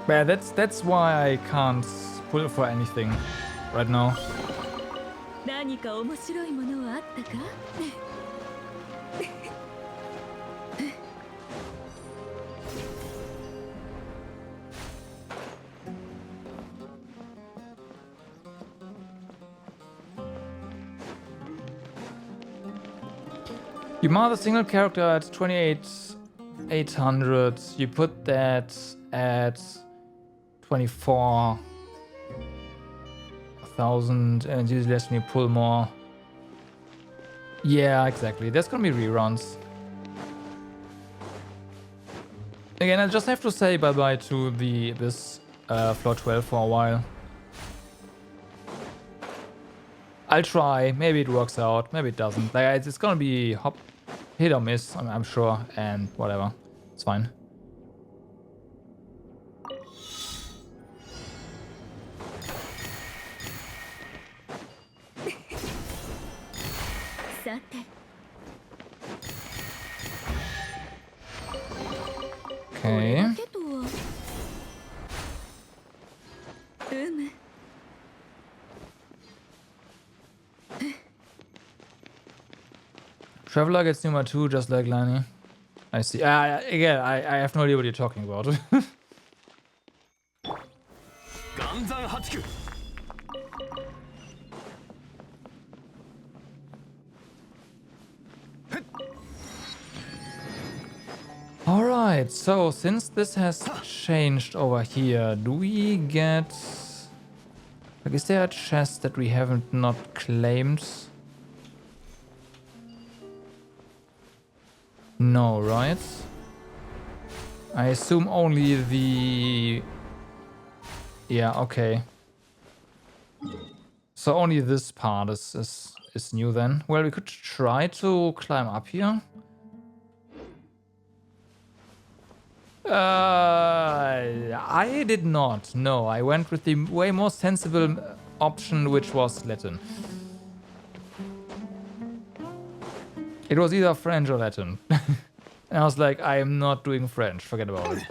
Yeah, that's why I can't pull for anything right now. 何か面白いものはあったか You mark a single character at 28 800. You put that at 24,000 and it usually lets me pull more. Yeah, exactly. There's gonna be reruns. Again, I just have to say bye-bye to this floor 12 for a while. I'll try. Maybe it works out. Maybe it doesn't. Like, it's gonna be hit or miss, I'm sure, and whatever. It's fine. Okay. Traveler gets number 2 just like Lani. I see. Again, I have no idea what you're talking about. Alright, so since this has changed over here, do we get... Like, is there a chest that we haven't not claimed? No, right? I assume only the... Yeah, okay. So only this part is new then. Well, we could try to climb up here. I did not. No, I went with the way more sensible option, which was Latin. It was either French or Latin. And I was like, I am not doing French. Forget about it.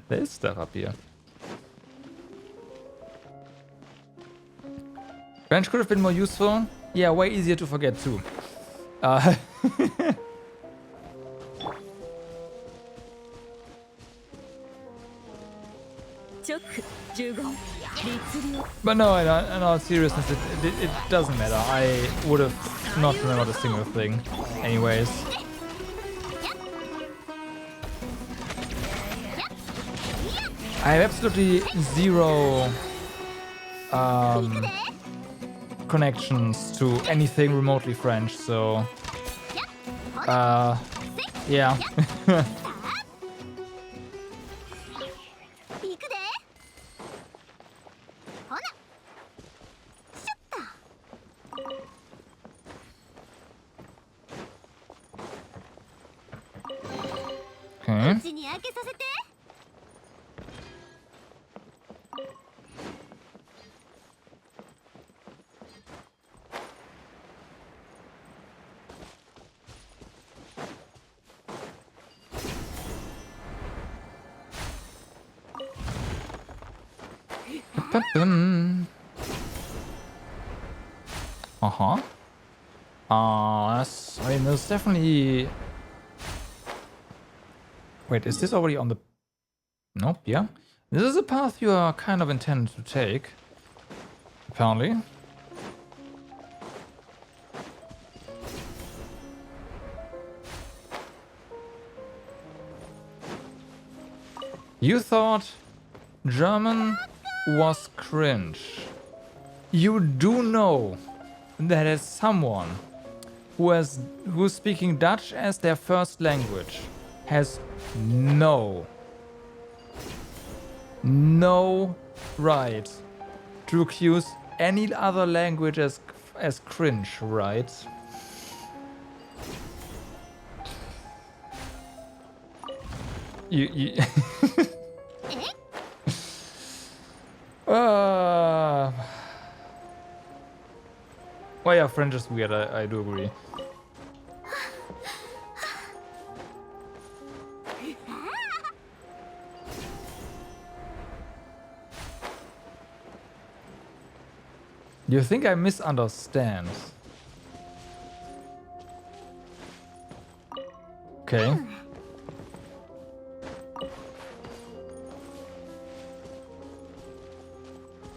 There's stuff up here. French could have been more useful. Yeah, way easier to forget too. But no, in all seriousness, it doesn't matter. I would have not remembered a single thing anyways. I have absolutely zero connections to anything remotely French, so yeah. Okay. Uh-huh. I mean, there's definitely... Wait, is this already on the... Nope, yeah. This is a path you are kind of intended to take. Apparently. You thought German was cringe. You do know that as someone who's speaking Dutch as their first language has no right to accuse any other language as cringe, right? You well, yeah, French is weird, I do agree. You think I misunderstand? Okay.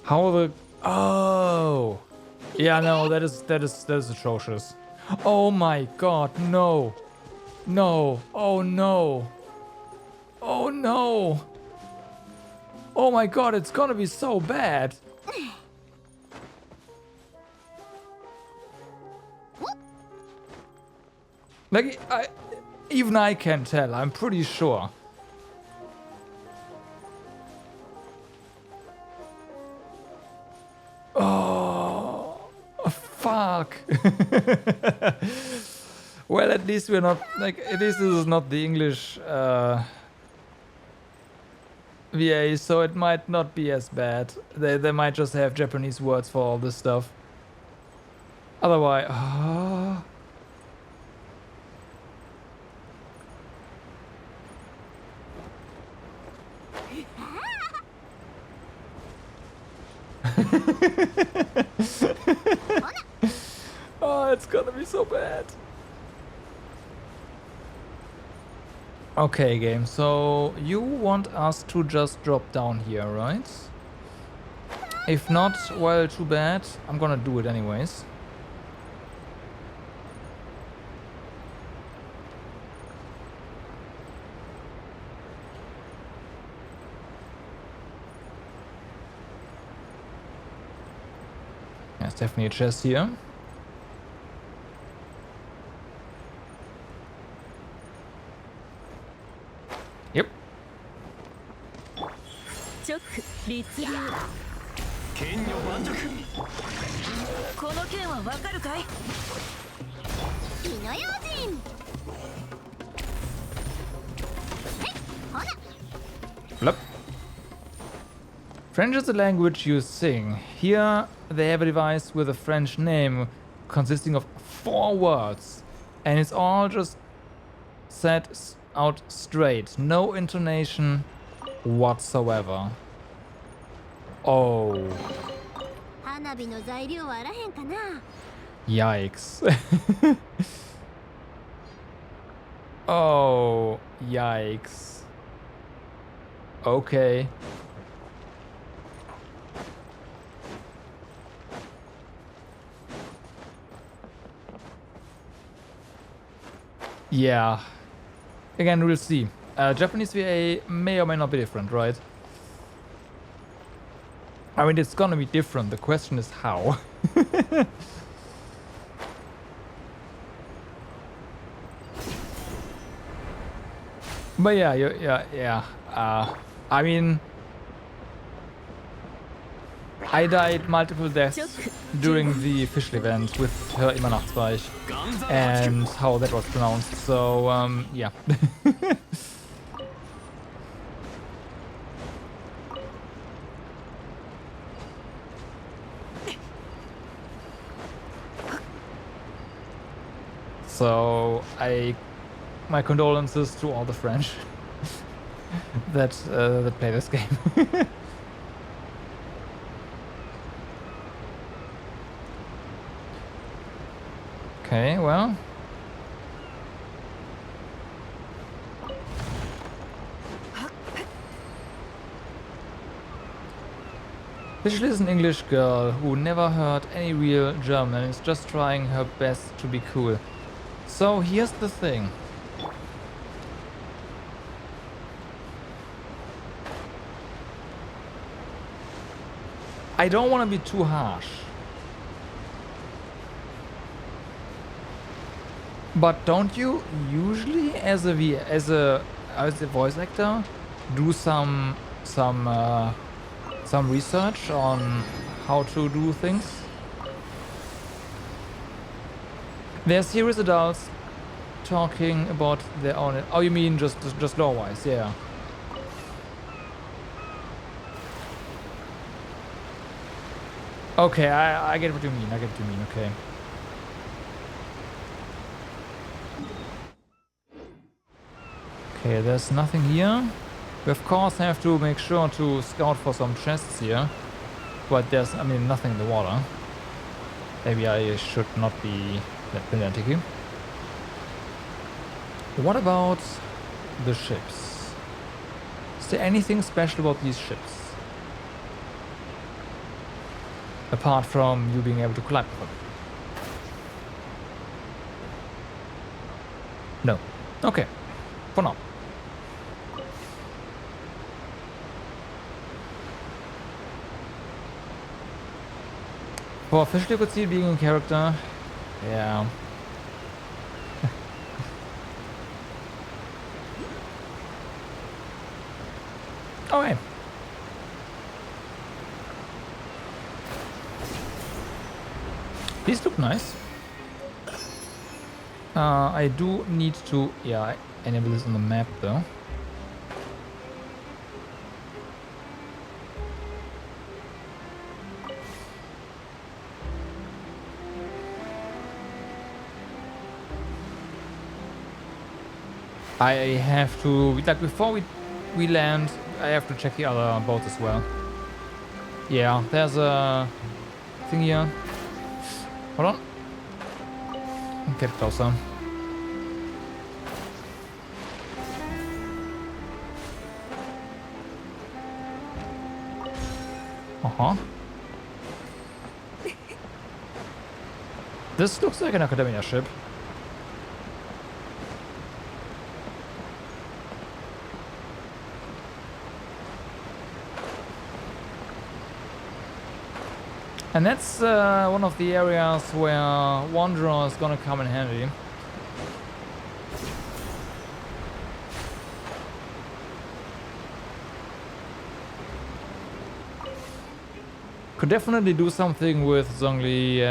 How the... Oh! Yeah, no, that is atrocious. Oh my god, no! No! Oh no! Oh no! Oh my god, it's gonna be so bad! Like, even I can tell, I'm pretty sure. Oh, fuck. Well, at least we're not, like, at least this is not the English VA, so it might not be as bad. They might just have Japanese words for all this stuff. Otherwise, oh, it's gonna be so bad. Okay, game, so you want us to just drop down here, right? If not, well, too bad. I'm gonna do it anyways. There's definitely a chest here. Yep. 剣女盤石この件はわかるかい？火の用心。 Flip. French is the language you sing. Here they have a device with a French name consisting of 4 words. And it's all just said out straight. No intonation whatsoever. Oh. 花火の材料はあらへんかな。 Yikes. Oh, yikes. Okay. Yeah. Again, we'll see. Japanese VA may or may not be different, right? I mean, it's gonna be different. The question is how. But yeah, yeah. I mean, I died multiple deaths during the official event with her Immernachtreich and how that was pronounced. So, yeah. So, my condolences to all the French that play this game. Okay, well. Visually is an English girl who never heard any real German and is just trying her best to be cool. So here's the thing. I don't want to be too harsh. But don't you usually, as a voice actor, do some research on how to do things? They're serious adults talking about their own. Oh, you mean just lore-wise? Yeah. Okay, I get what you mean. Okay. Okay, there's nothing here. We of course have to make sure to scout for some chests here. But there's, I mean, nothing in the water. Maybe I should not be that pedantic. What about the ships? Is there anything special about these ships? Apart from you being able to collide with them. No. Okay. For now. For officially, you could see it being in character. Yeah. Okay. These look nice. I do need to, yeah, enable this on the map though. I have to, like, before we land, I have to check the other boats as well. Yeah, there's a thing here. Hold on. Get closer. Uh-huh. This looks like an Academia ship. And that's one of the areas where Wanderer is gonna come in handy. Could definitely do something with Zhongli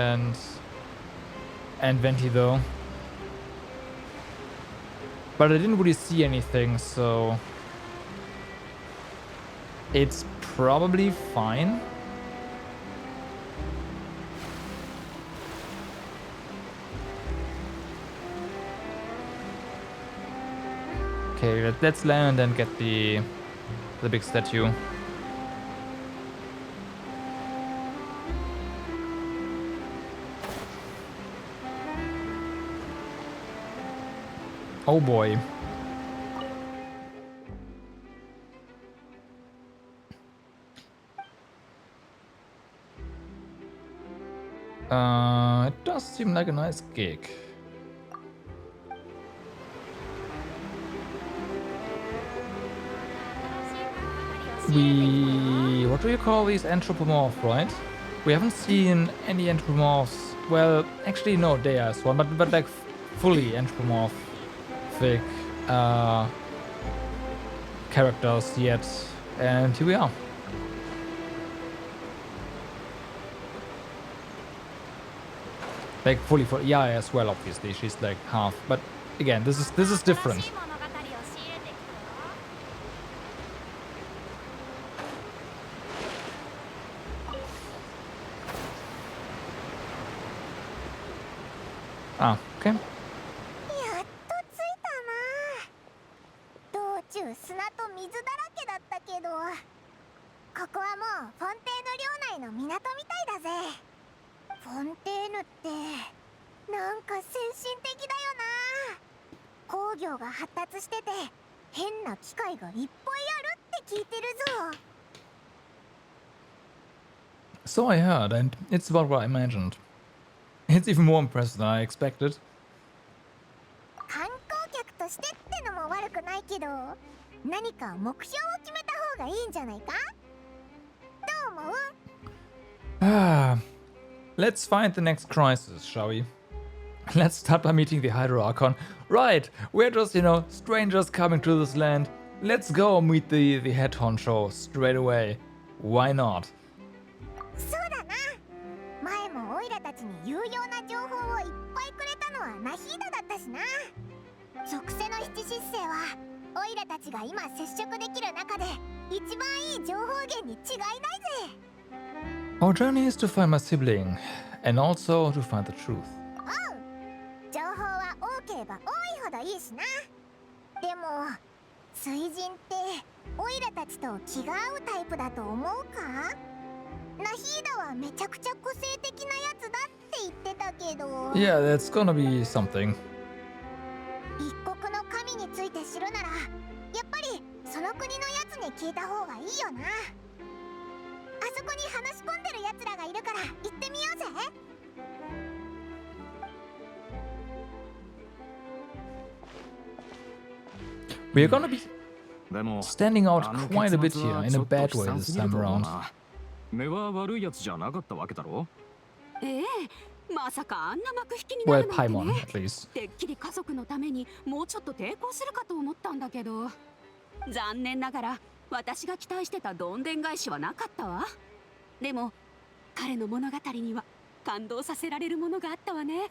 and Venti though. But I didn't really see anything, so it's probably fine. Okay, let's land and get the big statue. Oh boy. It does seem like a nice gig. What do you call these anthropomorph, right? We haven't seen any anthropomorphs. Well, actually no, there is one, but like fully anthropomorphic characters yet, and here we are. Like fully, yeah, as well. Obviously, she's like half, but again, this is different. Ah, okay. やっと着いたな。道中砂と水だらけだったけど、ここはもうフォンテーヌ領内の港みたいだぜ。フォンテーヌってなんか先進的だよな。工業が発達してて変な機械がいっぱいあるって聞いてるぞ。So I heard, and it's about what I imagined. It's even more impressive than I expected. 観光客としてってのも悪くないけど、何か目標を決めた方がいいんじゃないか？どう思う？ Ah, let's find the next crisis, shall we? Let's start by meeting the Hydro Archon. Right, we're just, you know, strangers coming to this land. Let's go meet the head honcho straight away. Why not? そうだな。前もオイラたちに有用な情報をいっぱいくれたのはナヒーダだったしな。属性の七失星はオイラたちが今接触できる中で一番いい情報源に違いないぜ。Our journey is to find my sibling, and also to find the truth. おう。情報は多ければ多いほどいいしな。でも水人ってオイラたちと気が合うタイプだと思うか？ナヒーダはめちゃくちゃ個性的なやつだって言ってたけど。 Yeah, that's gonna be something. 一国の神について知るならやっぱりその国のやつに聞いた方がいいよな。あそこに話し込んでるや奴らがいるから行ってみようぜ。 We're gonna be でも standing out あの quite a bit 結末 here は in ち a ょっと bad 悲 way 惨 this すぎる time と思う around. な。根は悪いやつじゃなかったわけだろ。ええ、まさかあんな幕引きにな Well, るなんて Paimon, ね。 at least. てっきり家族のためにもうちょっと抵抗するかと思ったんだけど、残念ながら私が期待してたどんでん返しはなかったわ。でも彼の物語には感動させられるものがあったわね。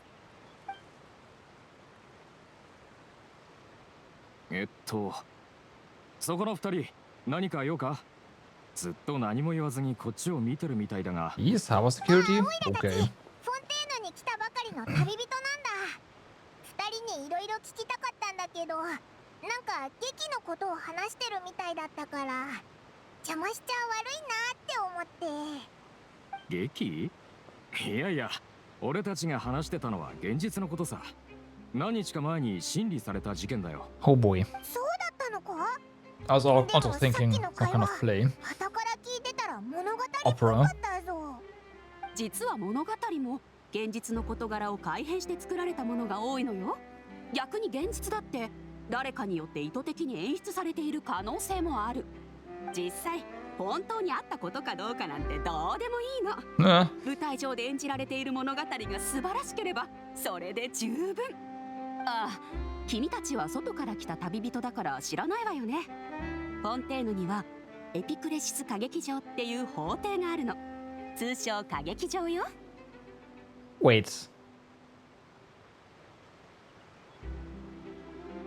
そこの二人何か用か。ずっと何も言わずにこっちを見てるみたいだが。 Yes, how was security? オイラたち Okay. フォンテーヌに来たばかりの旅人なんだ。二人にいろいろ聞きたかったんだけど、なんか劇のことを話してるみたいだったから邪魔しちゃ悪いなって思って。劇？いやいや、俺たちが話してたのは現実のことさ。何日か前に審理された事件だよ。 Oh boy. そうだったのか？ I was also thinking some kind of play. 傍から聞いてたら物語っぽ Opera? かったぞ。実は物語も現実の事柄を改変して作られたものが多いのよ。逆に現実だって誰かによって意図的に演出されている可能性もある。実際本当にあったことかどうかなんてどうでもいいの。 Uh, 舞台上で演じられている物語が素晴らしければそれで十分。ああ、君たちは外から来た旅人だから知らないわよね。フォンテーヌにはエピクレシス歌劇場っていう法廷があるの。通称歌劇場よ。 wait.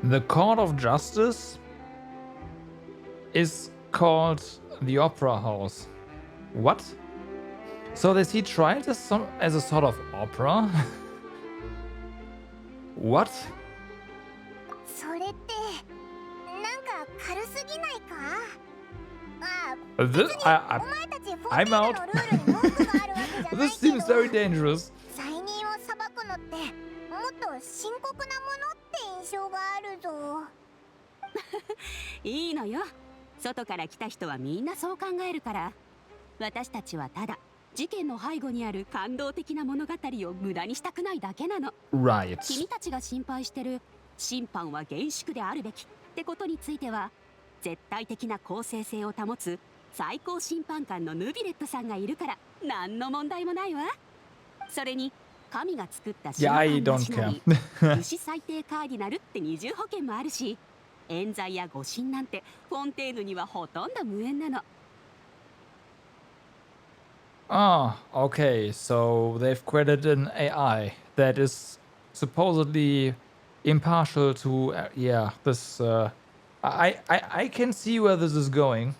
The Court of Justice is called the Opera House. What? So they see trials as a sort of opera? What? それってなんか軽すぎないか？ああ、 This, お前たちフォンテ I'm ーヌの out. ルールに文句があるわけじゃない This け seems ど、 very dangerous. 罪人を裁くのってもっと深刻なものって印象があるぞ。いいのよ。外から来た人はみんなそう考えるから。私たちはただ事件の背後にある感動的な物語を無駄にしたくないだけなの。 Right. 君たちが心配してる審判は厳粛であるべきってことについては絶対的な公正性を保つ最高審判官のヌビレットさんがいるから何の問題もないわ。それに神が作った審 Yeah, I 判の don't しなみ care. 牛最低カーディナルって二重保険もあるし、冤罪や誤審なんてフォンテーヌにはほとんど無縁なの。 Ah, okay. So they've created an AI that is supposedly impartial to, yeah, this. I can see where this is going.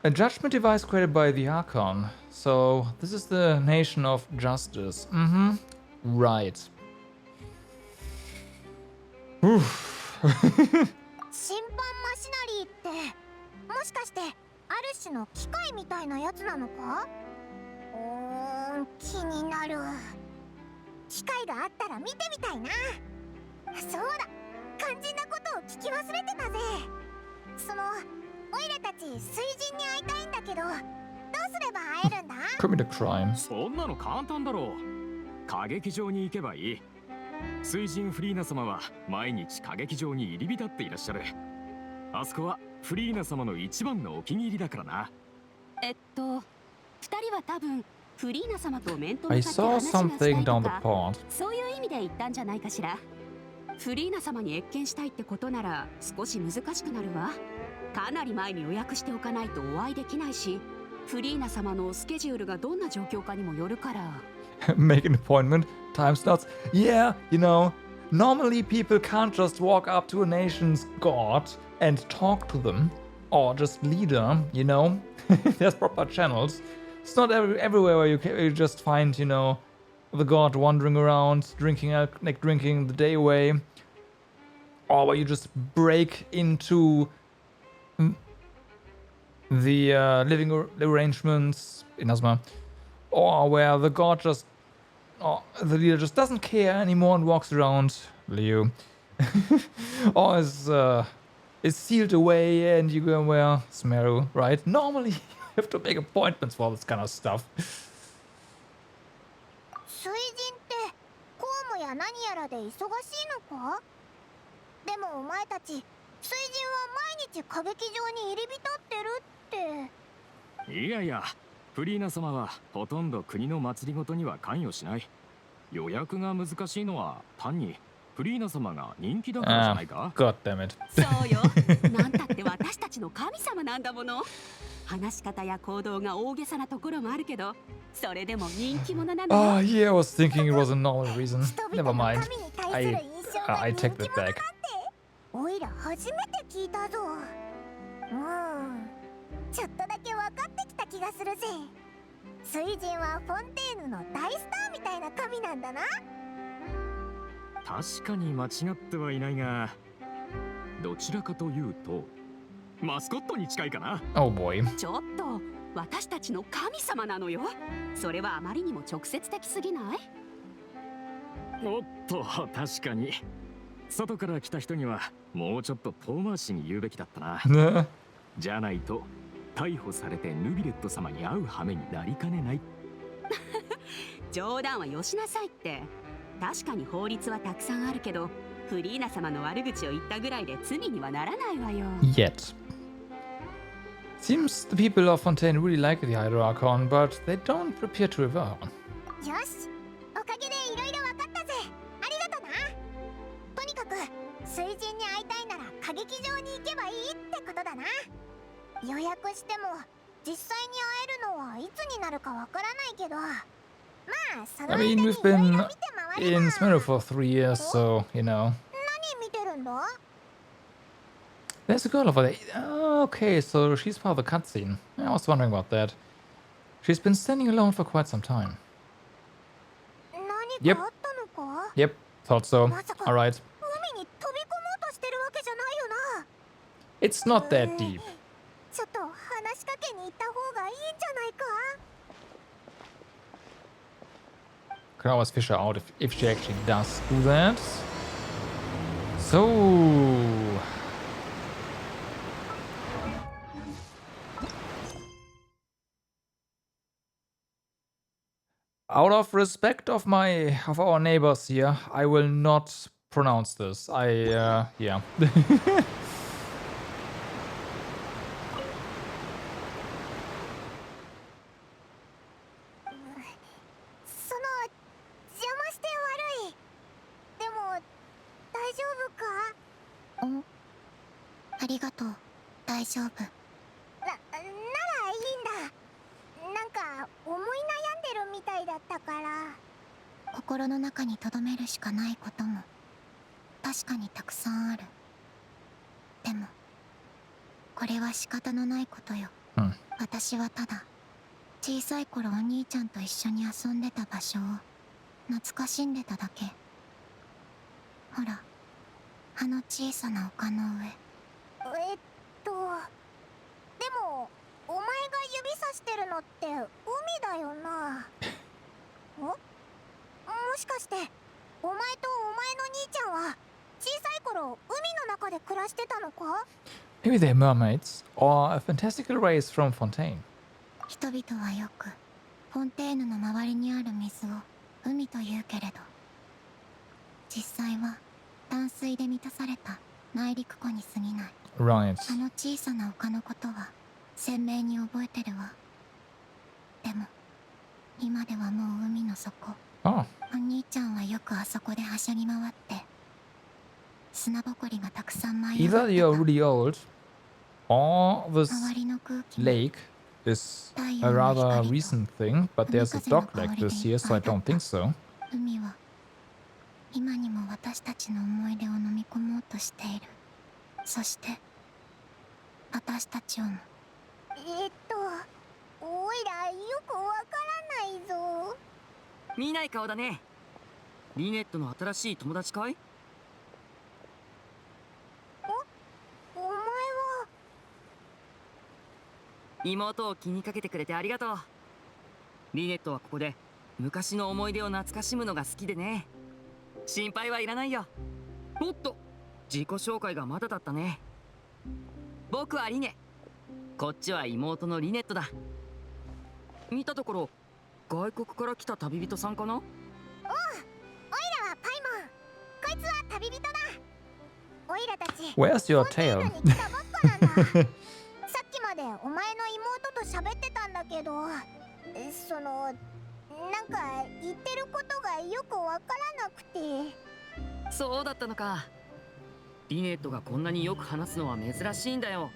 A judgment device created by the Archon. So this is the nation of justice. Mm-hmm. Right. Oof. 審判マシナリーってもしかしてある種の機械みたいなやつなのか？気になる。機械があったら見てみたいな。そうだ、肝心なことを聞き忘れてたぜ。そのオイラたち水人に会いたいんだけど、どうすれば会えるんだ？ Commit a crime. そんなの簡単だろう。歌劇場に行けばいい。水神フリーナ様は毎日歌劇場に入り浸っていらっしゃる。あそこはフリーナ様の一番のお気に入りだからな。二人は多分フリーナ様と面と I 向かって saw 話がしたい something と down the か、 pond. そういう意味で言ったんじゃないかしら。フリーナ様に謁見したいってことなら少し難しくなるわ。かなり前に予約しておかないとお会いできないし、フリーナ様のスケジュールがどんな状況かにもよるから。Make an appointment. Time slots. Yeah, you know, normally people can't just walk up to a nation's god and talk to them, or just leader, you know. There's proper channels. It's not everywhere where you just find, you know, the god wandering around, drinking the day away, or where you just break into the living arrangements in Asma, or where the god just, or the leader just doesn't care anymore and walks around, Liu, or is sealed away and you go, well, Smeru, right? Normally have to make appointments for this kind of stuff. 水神って公務や何やらで忙しいのか？でもお前たち水神は毎日歌劇場に入り浸ってるって。いやいや、フリーナ様はほとんど国の祭りごとには関与しない。予約が難しいのは単にフリーナ様が人気だからじゃないか？ God damn it. そうよ。なんたって私たちの神様なんだもの。話し方や行動が大げさなところもあるけど、それでも人気者なのよ。 Oh, yeah, I was thinking it was a normal reason. 人 Never 々の mind. 神に対する印象が I 人 take 気 that 者なん back. ておいら初めて聞いたぞ。ちょっとだけ分かってきた気がするぜ。水神はフォンテーヌの大スターみたいな神なんだな。確かに間違ってはいないが、どちらかというとマスコットに近いかな。 Oh boy. ちょっと、私たちの神様なのよ。それはあまりにも直接的すぎない？おっと、確かに外から来た人にはもうちょっと遠回しに言うべきだったな。じゃないと逮捕されてヌビレット様に会う羽目になりかねない。冗談はよしなさいって。確かに法律はたくさんあるけど、フリーナ様の悪口を言ったぐらいで罪にはならないわよ。 Yet. Seems the people of Fontaine really like the Hydroarchon, but they don't prepare to revere. よし、おかげでいろいろ分かったぜ。ありがとな。とにかく水神に会いたいなら歌劇場に行けばいいってことだな。予約しても実際に会えるのはいつになるかわからないけど、まあその I 間に mean, いろ we've いろ been 見て回れば。 in Smeru for 3 years, so, you know. 何見てるんだ？ There's a girl over there. Oh, okay, so she's part of the cutscene. I was wondering about that. She's been standing alone for quite some time. 何かあったのか？ Yep, thought so. まさか Alright. 海に飛び込もうとしてるわけじゃないよな。 It's not that deep. ちょっと話しかけに行った方がいいんじゃないか？ Can always fish her out if she actually does do that. So... Out of respect of our neighbors here, I will not pronounce this. Yeah. その邪魔して悪い。でも大丈夫か？ん？ありがとう。大丈夫。ならいいんだ。なんか思い悩んでるみたいだったから。心の中に留めるしかないことも確かにたくさんある。でもこれは仕方のないことよ。私はただ小さい頃お兄ちゃんと一緒に遊んでた場所を懐かしんでただけ。ほら、あの小さな丘の上。でもお前が指さしてるのって海だよな。もしかしてお前とお前の兄ちゃんは小さい頃海の中で暮らしてたのか？ Maybe they're mermaids, or a fantastical race from Fontaine. 人々はよくフォンテーヌの周りにある水を海というけれど、実際は淡水で満たされた内陸湖に過ぎない。 Right. あの小さな丘のことは鮮明に覚えてるわ。でも今ではもう海の底。 Oh. お兄ちゃんはよくあそこではしゃぎ回って砂ぼこりがたくさん舞い上がっ Either て you're た。 really old, or this 周りの空気も lake is a rather recent thing, but there's a dock like this here, so I don't think so. 海は今にも私たちの思い出を飲み込もうとしている。そして私たちをも。おいらよくわからないぞ。見ない顔だね。リネットの新しい友達かい？お前は。妹を気にかけてくれてありがとう。リネットはここで昔の思い出を懐かしむのが好きでね。心配はいらないよ。おっと、自己紹介がまだだったね。僕はリネ。こっちは妹のリネットだ。見たところ外国から来た旅人さんかな。おいらはパイモン。こいつは旅人だ。おいらたち Where's your フォンテ tail? ーヌに来たばっかなんだ。さっきまでお前の妹と喋ってたんだけど、なんか言ってることがよくわからなくて。そうだったのか。リネットがこんなによく話すのは珍しいんだよ。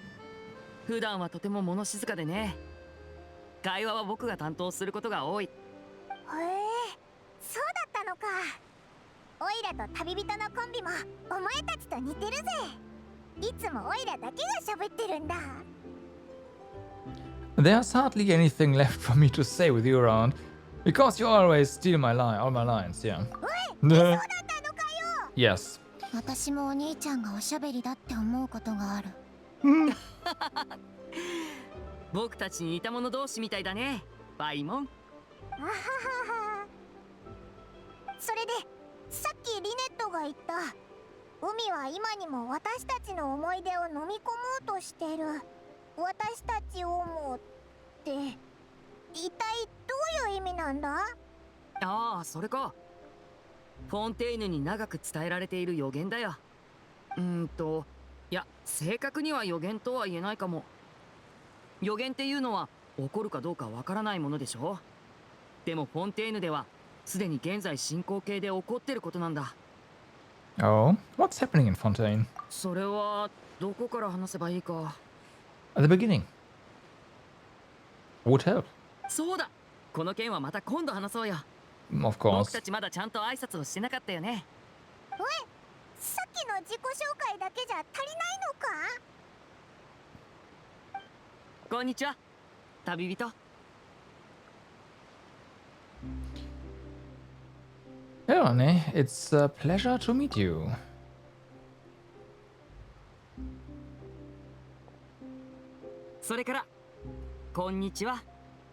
普段はとても物静かでね。会話は僕が担当することが多い。へえ、そうだったのか。オイラと旅人のコンビもお前たちと似てるぜ。いつもオイラだけが喋ってるんだ。There's hardly anything left for me to say with you around, because you always steal all my lines, yeah. そうだったのかよ。Yes. 私もお兄ちゃんがおしゃべりだって思うことがある。僕たちに似た者同士みたいだね、パイモン。あははは。それでさっきリネットが言った海は今にも私たちの思い出を飲み込もうとしてる。私たちをもって一体どういう意味なんだ。ああ、それか。フォンテーヌに長く伝えられている予言だよ。いや、正確には予言とは言えないかも。予言っていうのは起こるかどうかわからないものでしょ。でもフォンテーヌではすでに現在進行形で起こってることなんだ。Oh, what's happening in Fontaine? それはどこから話せばいいか。At the beginning. Would help. そうだ、この件はまた今度話そうよ。Of 僕 course. たちまだちゃんと挨拶をしてなかったよね。さっきの自己紹介だけじゃ足りないのか。こんにちは、旅人。Melanie, it's a pleasure to meet you. それからこんにちは、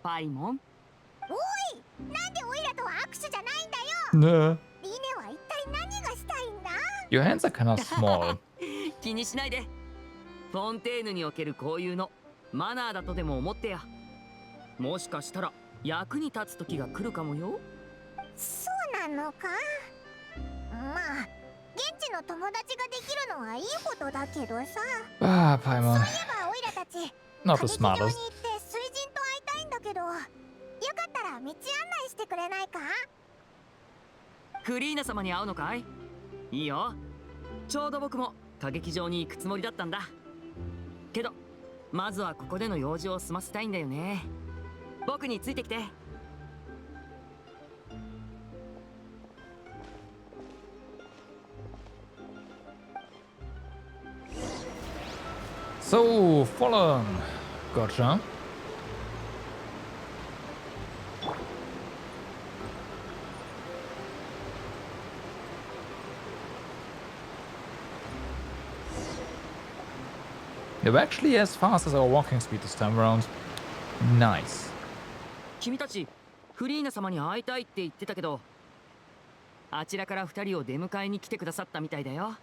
パイモン。おい、なんでオイラとは握手じゃないんだよ。 No. リネは一体何がしたいんだ。 Your hands are kind of small. 気にしないで。フォンテーヌにおける交友のマナーだとでも思ってや。もしかしたら役に立つ時が来るかもよ。そうなのか。まあ現地の友達ができるのはいいことだけどさ。 Ah, そうい Paimon. えばオイラたち Not 歌 the 劇場に行っ smartest. て水人と会いたいんだけど、よかったら道案内してくれないか。クリーナ様に会うのかい？いいよ。ちょうど僕も歌劇場に行くつもりだったんだ。けどまずはここでの用事を済ませたいんだよね。僕についてきて。So, Fallen. Gotcha. They were actually as fast as our walking speed this time around. Nice. 君たちフリーナ様に会いたいって言ってたけど、あちらから2人を出迎えに来てくださったみたいだよ。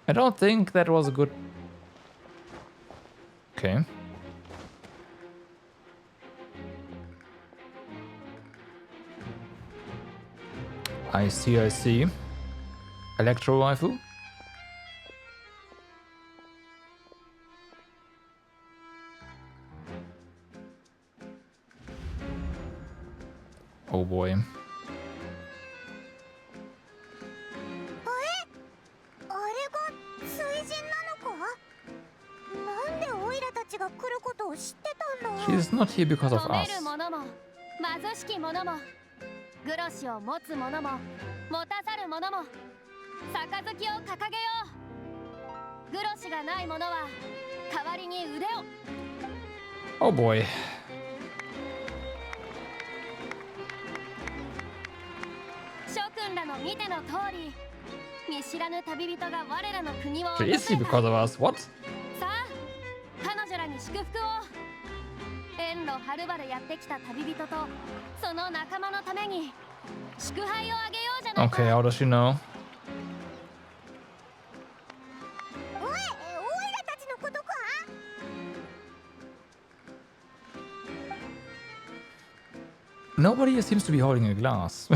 I don't think that was a good... Okay. I see, I see. Electro waifu. Oh boy. あれが水人なのか。なんでオイラたちが来ることを知ってたんだ。 She's not here because of 褒め us. る者も貧しき者もグロシを持つ者も持たざる者も杯を掲げよう。グロシがない者は代わりに腕を。 Oh boy. 諸君らの見ての通り、見知らぬ旅人が我らの国を訪 She れ is here た。 because of us. What? さあ、彼女らに祝福を。遠路はるばるやってきた旅人とその仲間のために祝杯をあげようじゃないか。 Okay, how does she know? おい、オイラたちのことか。Nobody seems to be holding a glass.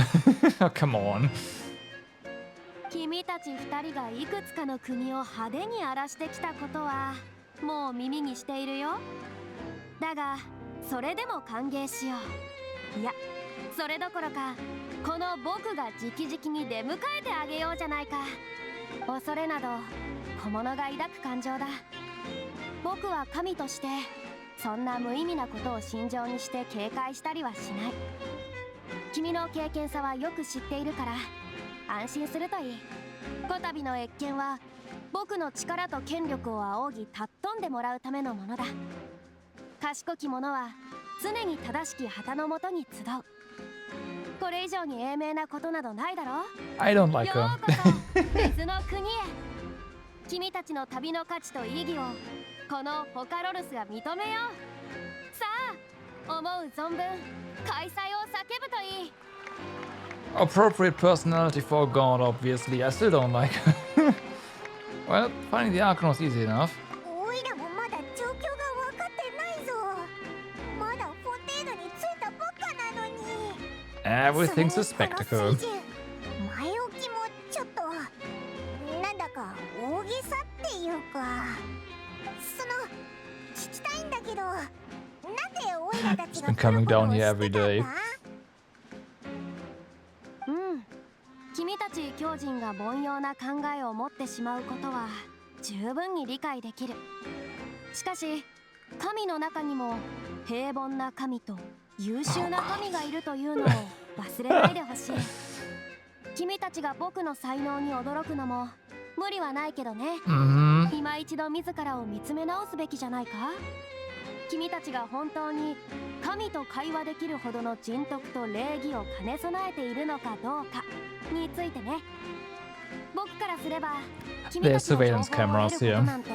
Come on. 君たち2人がいくつかの国を派手に荒らしてきたことはもう耳にしているよ。だがそれでも歓迎しよう。いや、それどころかこの僕が直々に出迎えてあげようじゃないか。恐れなど小物が抱く感情だ。僕は神としてそんな無意味なことを心情にして警戒したりはしない。君の経験さはよく知っているから安心するといい。こたびの謁見は僕の力と権力を仰ぎ尊んでもらうためのものだ。賢き者は常に正しき旗のもとに集う。これ以上に英明なことなどないだろう。 I don't like よ her. うこそ水の国へ。君たちの旅の価値と意義をこのポカロルスが認めよう。さあ、思う存分開催を叫ぶといい。 Appropriate personality for a god, obviously. I still don't like her. Well, finding the Archon was easy enough. おいらもまだ状況が分かってないぞ。まだフォテーヌに着いたばっかなのに。 Everything's a それに spectacle. この水準前置きもちょっとなんだか大げさっていうか、その聞きたいんだけど、なんでおいらたち It's が been coming こ down の here ことを every してたん day. だ？君たち狂人が凡庸な考えを持ってしまうことは十分に理解できる。しかし神の中にも平凡な神と優秀な神がいるというのを忘れないでほしい。君たちが僕の才能に驚くのも無理はないけどね。 Mm-hmm. 今一度自らを見つめ直すべきじゃないか。君たちが本当に神と会話できるほどの人徳と礼儀を兼ね備えているのかどうかについてね。僕からすれば君たちの情報を得ることなんて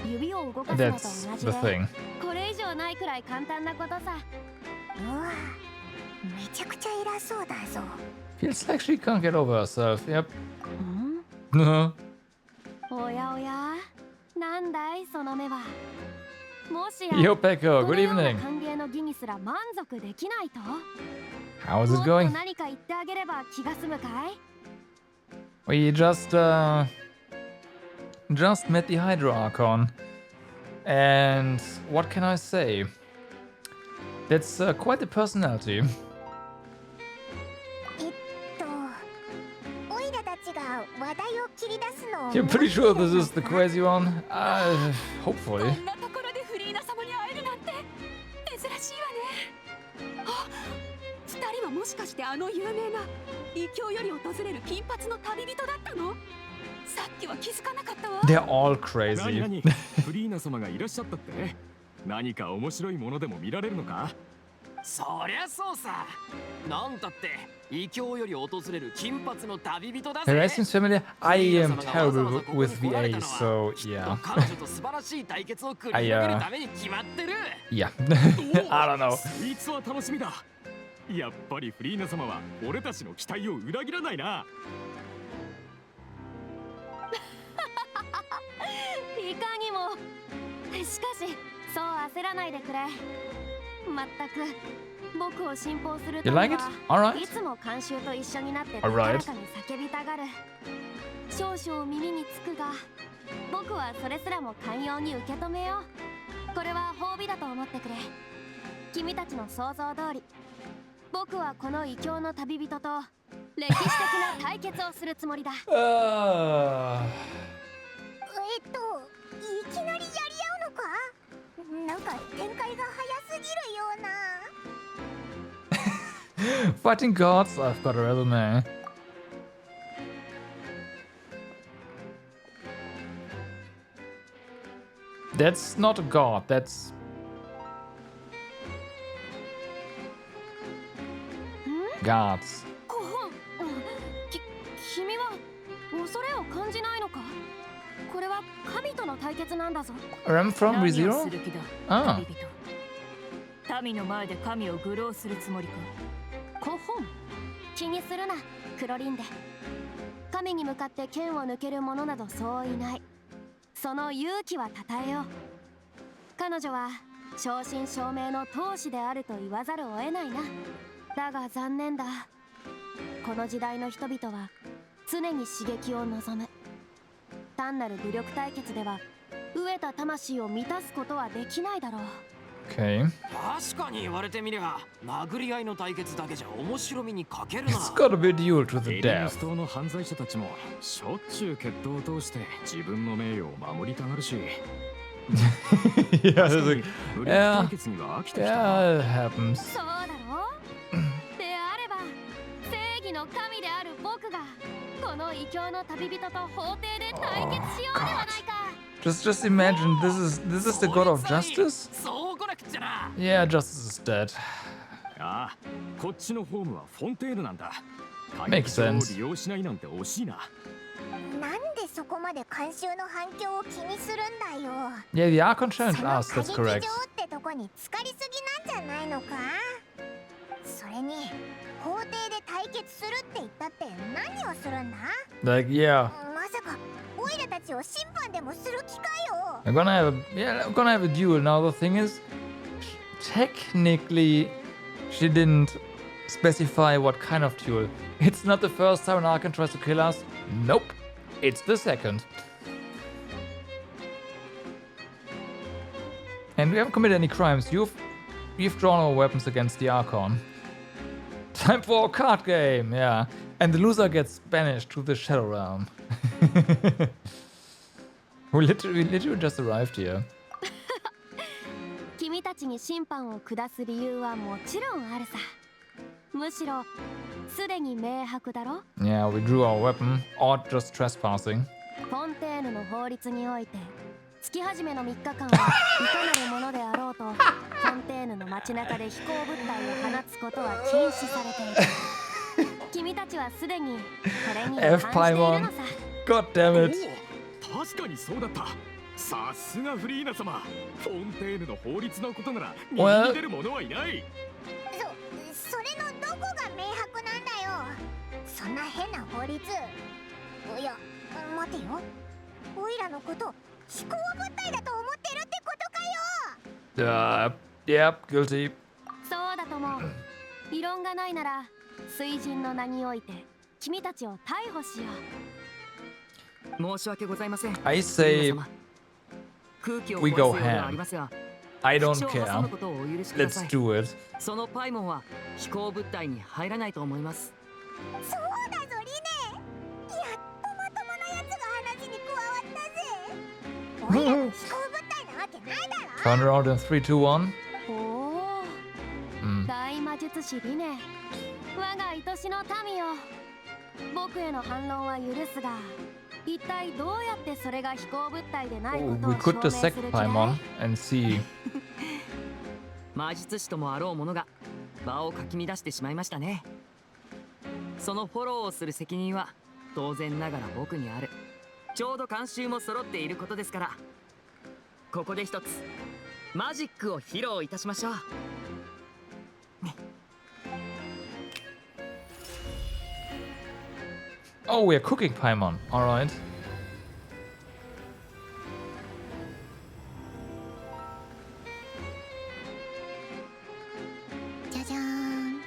指を動かすのと That's 同じ the で thing. これ以上ないくらい簡単なことさ。うわ、めちゃくちゃ偉そうだぞ。 Feels like she can't get over herself. Yep. おやおや、なんだいその目は。もしや Yo, Peko, こ good のような evening. 歓迎の儀にすら満足できないと。 How is も it っと going? 何か言ってあげれば気が済むかい。 We just met the Hydro Archon. And what can I say? That's quite the personality. おいらたちが話題を切り出すのを You're pretty sure this is the crazy one? Hopefully. こんなところでフリーナ様に会えるなんて珍しいわね。あ、二人はもしかしてあの有名な異教より訪れる金髪の旅人だったの？さっきは気づかなかったわ。 They're all 何 crazy. 何フリーナ様がいらっしゃったって何か面白いものでも見られるのか？そりゃそうさ。なんだって異教より訪れる金髪の旅人だ The ぜ。 rest seems familiar. I am terrible with VA, so きっと yeah. 彼女と素晴らしい対決を繰り広げるために決まってる。 Yeah. I don't know. スイーツは楽しみだ。やっぱりフリーナ様は俺たちの期待を裏切らないな。いかにも。しかしそう焦らないでくれ。まったく僕を信奉する You た like め it? は Alright. いつも慣習と一緒になって Alright. 高らかに叫びたがる。少々耳につくが僕はそれすらも寛容に受け止めよう。これは褒美だと思ってくれ。君たちの想像通り僕はこの異教の旅人と歴史的な対決をするつもりだ。いきなりやり合うのか？なんか展開が早すぎるような。 Fighting gods, I've got a resume. That's not a god, that's... gods. ご本、君は恐れを感じないのか？これは神との対決なんだぞ。 I'm from 何を ReZero? する気だ、 Ah. 旅人。民の前で神を愚弄するつもりか。ご本、気にするな、クロリンデ。神に向かって剣を抜ける者などそういない。その勇気は称えよう。彼女は正真正銘の闘士であると言わざるを得ないな。だが残念だ。この時代の人々は常に刺激を望む。単なる武力対決では飢えた魂を満たすことはできないだろう。Okay. 確かに言われてみりゃ殴り合いの対決だけじゃ面白みに欠けるな。 It's gotta be a duel to the エリムス death. 島の犯罪者たちもしょっちゅう決闘を通して自分の名誉を守りたがるし Yeah, 確 there's か a, に武力対決には飽きてきたな。 yeah, it happens. そうだろう。であれば正義の神である僕がこの異教の旅人と法廷で対決しようではないか。Just imagine this is the god of justice? そうこなくっちゃな。 Yeah, justice is dead. ああ、こっちのホームはフォンテーヌなんだ。 Makes sense. を利用しないなんて惜しいな。なんでそこまで観衆の反響を気にするんだよ。 Yeah, the Archon challenged その us, 歌 that's 劇 correct. 場ってとこに浸かりすぎなんじゃないのか。それに法廷で対決するって言ったって何をするんだ。 Like, yeah, まさかオイラたちを審判でもする気かよ。 we're gonna have a duel. Now the thing is, technically, she didn't specify what kind of duel. It's not the first time an Archon tries to kill us. Nope, it's the second. And we haven't committed any crimes. We've drawn our weapons against the Archon. Time for a card game, yeah. And the loser gets banished to the Shadow Realm. we literally just arrived here. 君たちに審判を下す理由はもちろんあるさ。むしろすでに明白だろ。 Yeah, we drew our weapon, or just trespassing. フォンテーヌの法律において月始めの3日間はいかなるものであろうとフォンテーヌの街中で飛行物体を放つことは禁止されている。君たちはすでにこれに違反しているのさ。 God damn it. おお、確かにそうだった。さすがフリーナ様。フォンテーヌの法律のことなら右に出る者はいない。それのどこが明白なんだよ。そんな変な法律。いや、待てよ。オイラのこと飛行物体だと思ってるってことかよ。Yep, guilty. そうだとも。異論がないなら水神の名において君たちを逮捕しよう。申し訳ございません。 I say 空気を we 壊すよ go うではあり ham. ますが、 I don't 口を挟む care. ことをお許しくださ Let's い。 do it. そのパイモンは飛行物体に入らないと思います。そうだぞリネ。やっとまともなやつが話に加わったぜ。オイラの飛行物体なわけないだろ。 Turn around in 3, 2, 1. おお、 Mm. 大魔術師リネ、我が愛しの民よ。僕への反論は許すが、一体どうやってそれが飛行物体でないこ Oh, とを we 証 could 明す dissect る気だい？ Paimon and see. 魔術師ともあろう者が場をかき乱してしまいましたね。そのフォローをする責任は当然ながら僕にある。ちょうど監修も揃っていることですから、ここで一つマジックを披露いたしましょう。Oh, we're cooking Paimon. Alright. じゃじゃーん。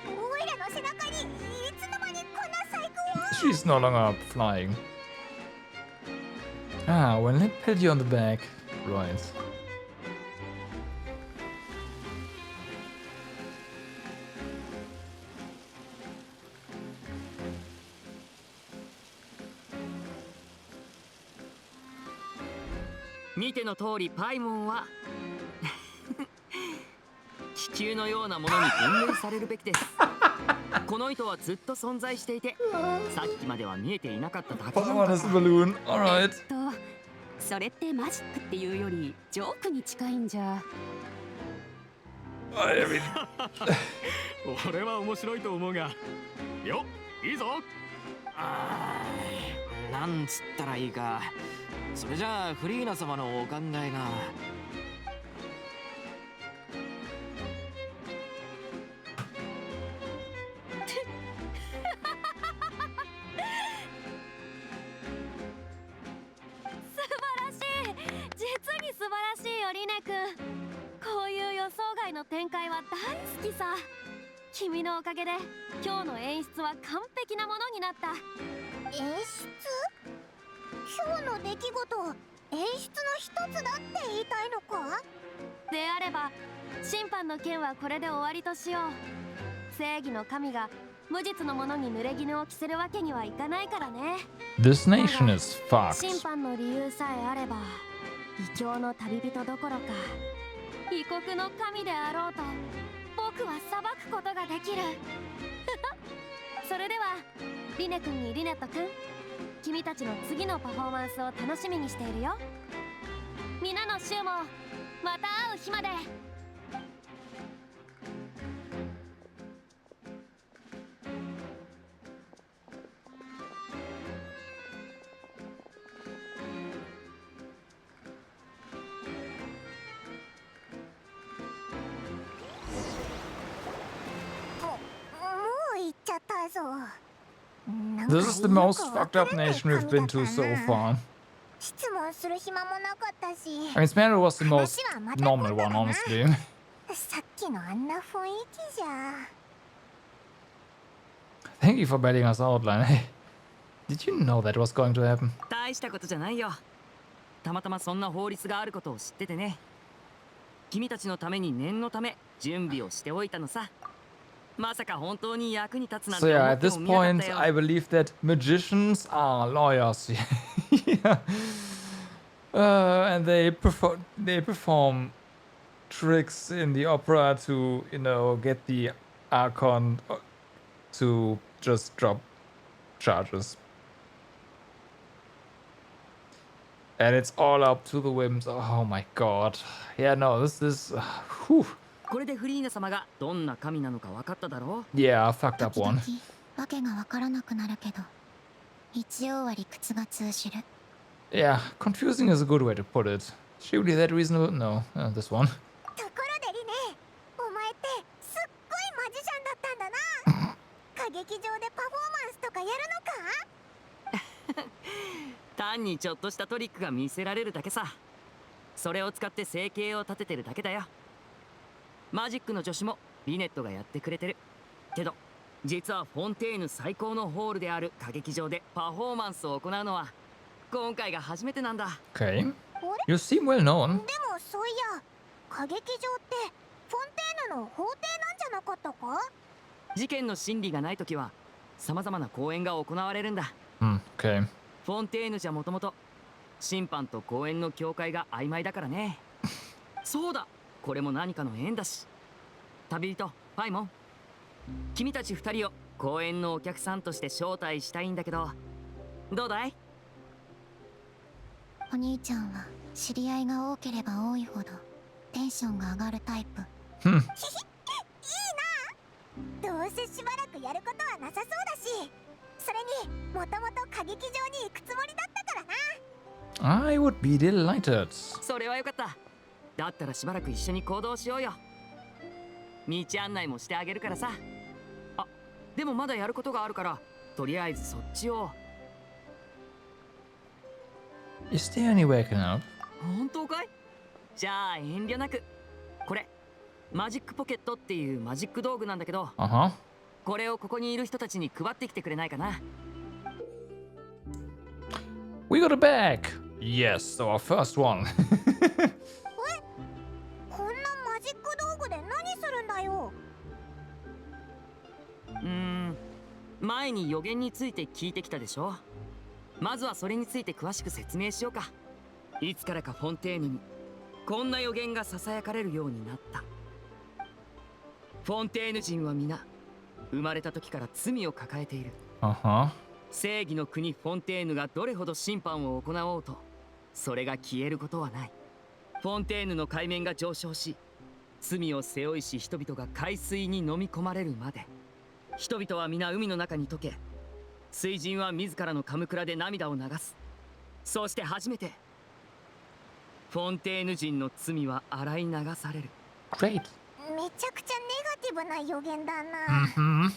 オイラの背中にいつの間にこんな細工を。 She's no longer flying. Ah, when they pat you on the back. Right.「見ての通りパイモンは気球のようなものに分類されるべきです。この糸はずっと存在していて、さっきまでは見えていなかっただけなの Paimon だ has a balloon. Alright. それってマジックっていうよりジョークに近いんじゃ。 I mean, 俺は面白いと思うが。よっ、いいぞ。なんつったらいいか。それじゃあフリーナ様のお考えが。素晴らしい。実に素晴らしいよリネ君。こういう予想外の展開は大好きさ。君のおかげで今日の演出は完璧なものになった。演出？今日の出来事、演出の一つだって言いたいのか？であれば審判の件はこれで終わりとしよう。正義の神が無実の者に濡れ衣を着せるわけにはいかないからね。 This nation is 審 fucked. 判の理由さえあれば異教の旅人どころか異国の神であろうと僕は裁くことができる。それではリネ君にリネット君、君たちの次のパフォーマンスを楽しみにしているよ。皆の衆もまた会う日まで。This is the most fucked up nation we've been to so far. 質問する暇もなかったし。 I mean, Sparrow was the most normal one, honestly. さっきのあんな雰囲気じゃ。 Thank you for bailing us out, Line. Hey, did you know that was going to happen? 大したことじゃないよ。たまたまそんな法律があることを知っててね。君たちのために念のため準備をしておいたのさ。まさか本当に役に立つなん So て yeah, 思っ at て this もみなかっ point, たよ。 I believe that magicians are lawyers. Yeah. And they perform tricks in the opera to, you know, get the Archon to just drop charges. And it's all up to the whims. Oh my god. Yeah, no, this is... whew. これでフリーナ様がどんな神なのか分かっただろう。 Yeah, fucked up 時々 one. わけがわからなくなるけど、一応は理屈が通じる。 Yeah, confusing is a good way to put it. Surely that reasonable? No, this one. ところでリネ、お前ってすっごいマジシャンだったんだな。歌劇場でパフォーマンスとかやるのか？単にちょっとしたトリックが見せられるだけさ。それを使って生計を立ててるだけだよ。マジックの助手もリネットがやってくれてるけど、実はフォンテーヌ最高のホールである歌劇場でパフォーマンスを行うのは今回が初めてなんだ。 Okay. You seem well known. でもそういや、歌劇場ってフォンテーヌの法廷なんじゃなかったか？事件の審理がないときは様々な公演が行われるんだ。 Okay. フォンテーヌじゃもともと審判と公演の境界が曖昧だからね。そうだ、これも何かの縁だし。旅人パイモン、君たち2人を公演のお客さんとして招待したいんだけど、どうだい？お兄ちゃんは知り合いが多ければ多いほどテンションが上がるタイプ。 Hmm. いいな。どうせしばらくやることはなさそうだし、それにもともと歌劇場に行くつもりだったからな。 I would be delighted. それはよかった。だったらしばらく一緒に行動しようよ。道案内もしてあげるからさ。あ、でもまだやることがあるから、とりあえずそっちを。 Is there any way I can help? 本当かい？じゃあ遠慮なく。これマジックポケットっていうマジック道具なんだけど、 Uh-huh. これをここにいる人たちに配ってきてくれないかな。 We got a bag. Yes, our first one. こんなマジック道具で何するんだよ。前に予言について聞いてきたでしょ。まずはそれについて詳しく説明しようか。いつからかフォンテーヌにこんな予言がささやかれるようになった。フォンテーヌ人は皆生まれた時から罪を抱えている。 Uh-huh. 正義の国フォンテーヌがどれほど審判を行おうと、それが消えることはない。フォンテーヌの海面が上昇し、罪を背負いし人々が海水に飲み込まれるまで、人々は皆海の中に溶け、水人は自らのカムクラで涙を流す。そうして初めてフォンテーヌ人の罪は洗い流される。 Great. めちゃくちゃネガティブな予言だな。 Mm-hmm.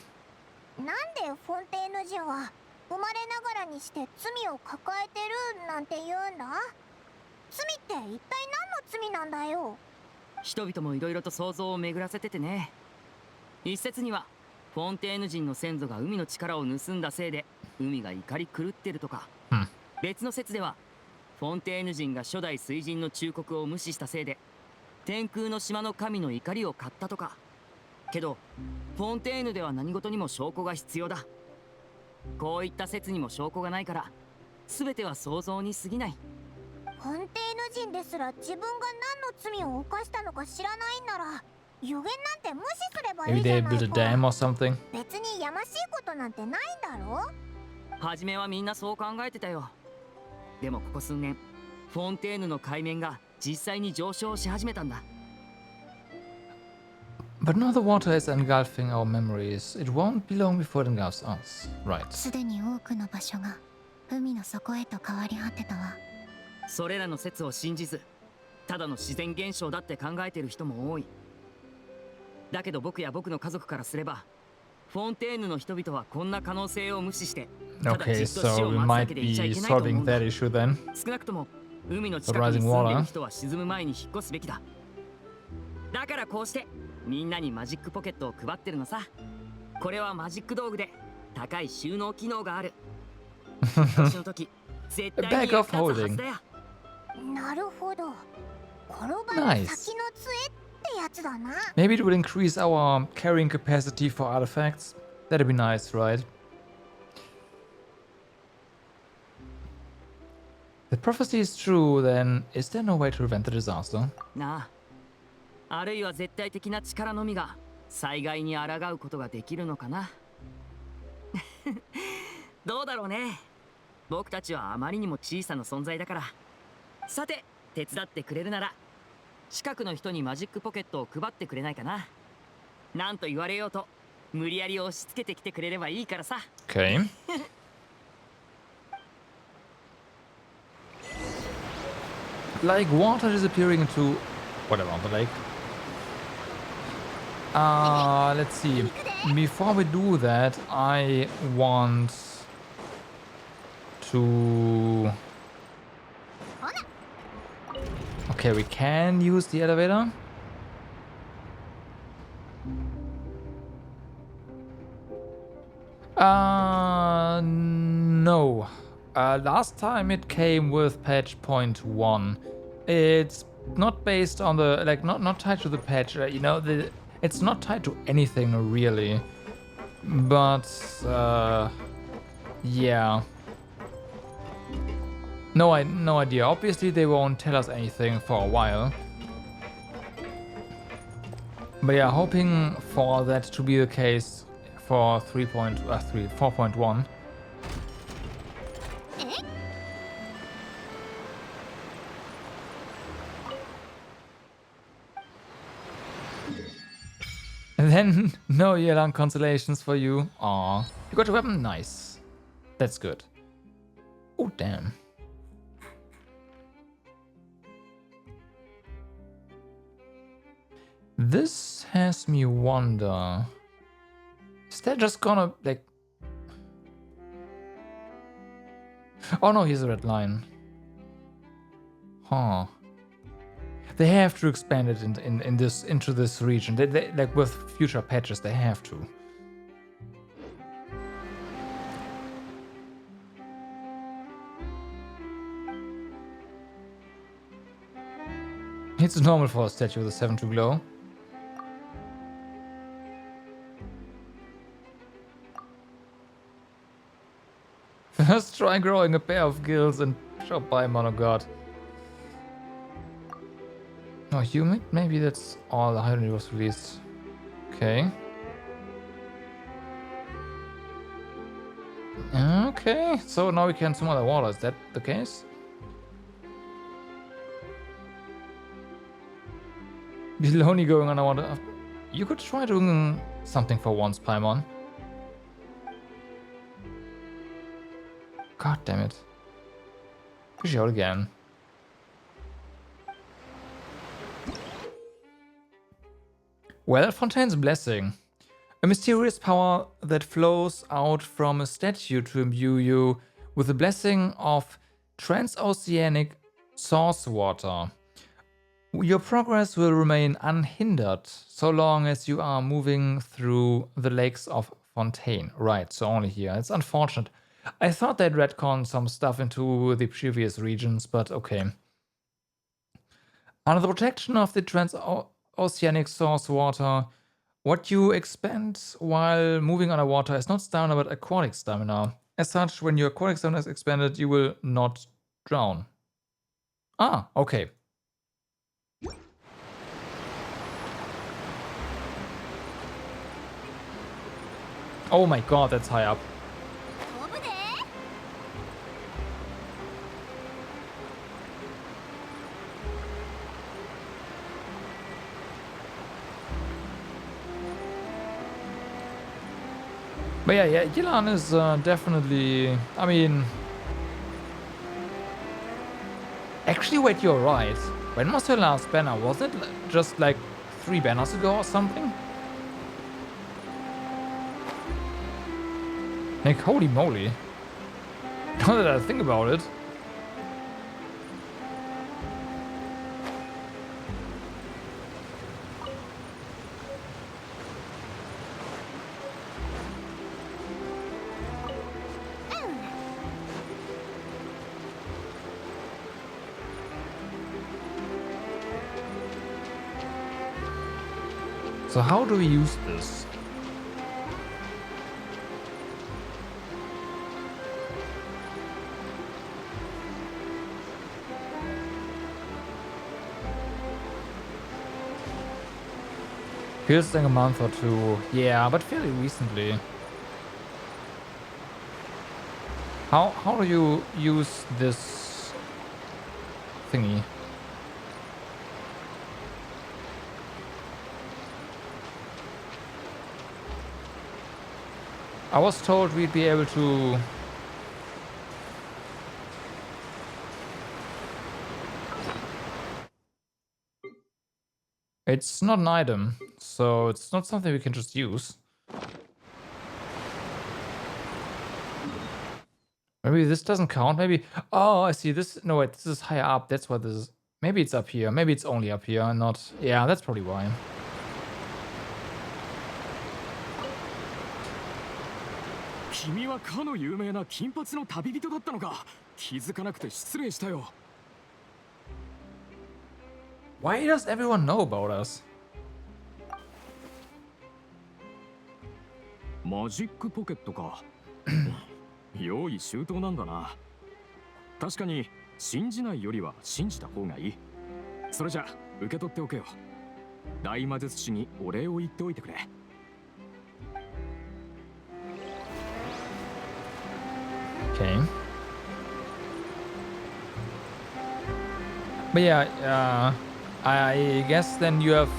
なんでフォンテーヌ人は生まれながらにして罪を抱えてるなんて言うんだ？罪って一体何の罪なんだよ。人々もいろいろと想像を巡らせててね。一説にはフォンテーヌ人の先祖が海の力を盗んだせいで海が怒り狂ってるとか、別の説ではフォンテーヌ人が初代水神の忠告を無視したせいで天空の島の神の怒りを買ったとか。けどフォンテーヌでは何事にも証拠が必要だ。こういった説にも証拠がないから全ては想像に過ぎない。フォンテーヌ人ですら自分が何の罪を犯したのか知らないんなら予言なんて無視すればい Maybe いじゃ they な built a い dam か。 or something. 別にやましいことなんてないんだろ。初めはみんなそう考えてたよ。でもここ数年フォンテーヌの海面が実際に上昇し始めたんだ。 But now the water is engulfing our memories. It won't be long before it engulfs us. Right. すでに多くの場所が海の底へと変わり果てたわ。それらの説を信じずただの自然現象だって考えてる人も多い。だけど僕や僕の家族からすればフォンテーヌの人々はこんな可能性を無視してただ Okay, じっと死 so を we 待つだ might けでいちゃい be けないと思う solving んだ。 that issue then. 少なくとも海の近くに住んでる人は沈む前に引っ越すべきだ。だからこうしてみんなにマジックポケットを配ってるのさ。これはマジック道具で高い収納機能がある。年の時絶対に役立つはずだよ。なるほど。転ばぬ先の杖ってやつだな。 Maybe it would increase our carrying capacity for artifacts. That'd be nice, right? If prophecy is true, then is there no way to prevent the disaster? なあ、あるいは絶対的な力のみが災害に抗うことができるのかな。どうだろうね。僕たちはあまりにも小さな存在だから。さて、手伝ってくれるなら近くの人にマジックポケットを配ってくれないかな。なんと言われようと無理やり押し付けてきてくれればいいからさ。 Okay. Like water disappearing into whatever on the lake. Let's see. Before we do that, I want to... Okay, we can use the elevator. No. Last time it came with patch 0.1. It's not based on the, like, not tied to the patch, you know, it's not tied to anything really. But, yeah. No idea. Obviously they won't tell us anything for a while. But yeah, hoping for that to be the case for 4.1. And then no year-long consolations for you. Aw. You got a weapon? Nice. That's good. Oh, damn. This has me wonder. Is that just gonna, like... Oh no, here's a red line. Huh. They have to expand it into this region. They, like with future patches, they have to. It's normal for a statue with a 7 to glow. First try growing a pair of gills and shop by Mono God. Oh, humid? Maybe that's all the Hydrogen was released. Okay. Okay, so now we can summon the water. Is that the case? Lonely going on. I want to. You could try doing something for once, Paimon. God damn it. Push out again. Well, Fontaine's Blessing. A mysterious power that flows out from a statue to imbue you with the blessing of transoceanic source water. Your progress will remain unhindered so long as you are moving through the lakes of Fontaine. Right, so only here. It's unfortunate. I thought they'd retcon some stuff into the previous regions, but okay. Under the protection of the transoceanic source water, what you expend while moving underwater is not stamina but aquatic stamina. As such, when your aquatic stamina is expended, you will not drown. Ah, okay. Oh my god, that's high up. 飛ぶで But yeah, Yilan is definitely... I mean... Actually, wait, you're right. When was your last banner? Was it just like 3 banners ago or something? Like, holy moly. Now that I think about it. So how do we use this? Feels like a month or 2. Yeah, but fairly recently. How do you use this thingy? I was told we'd be able to... It's not an item, so it's not something we can just use. Maybe this doesn't count, maybe... Oh, I see, this... No, wait, this is higher up, that's what this is. Maybe it's up here, maybe it's only up here, not... Yeah, that's probably why. Why does everyone know about us? マジックポケットか。用意周到なんだな。確かに信じないよりは信じた方がいい。それじゃ受け取っておけよ。大魔術師にお礼を言っておいてくれ。Okay. But yeah, I guess then you have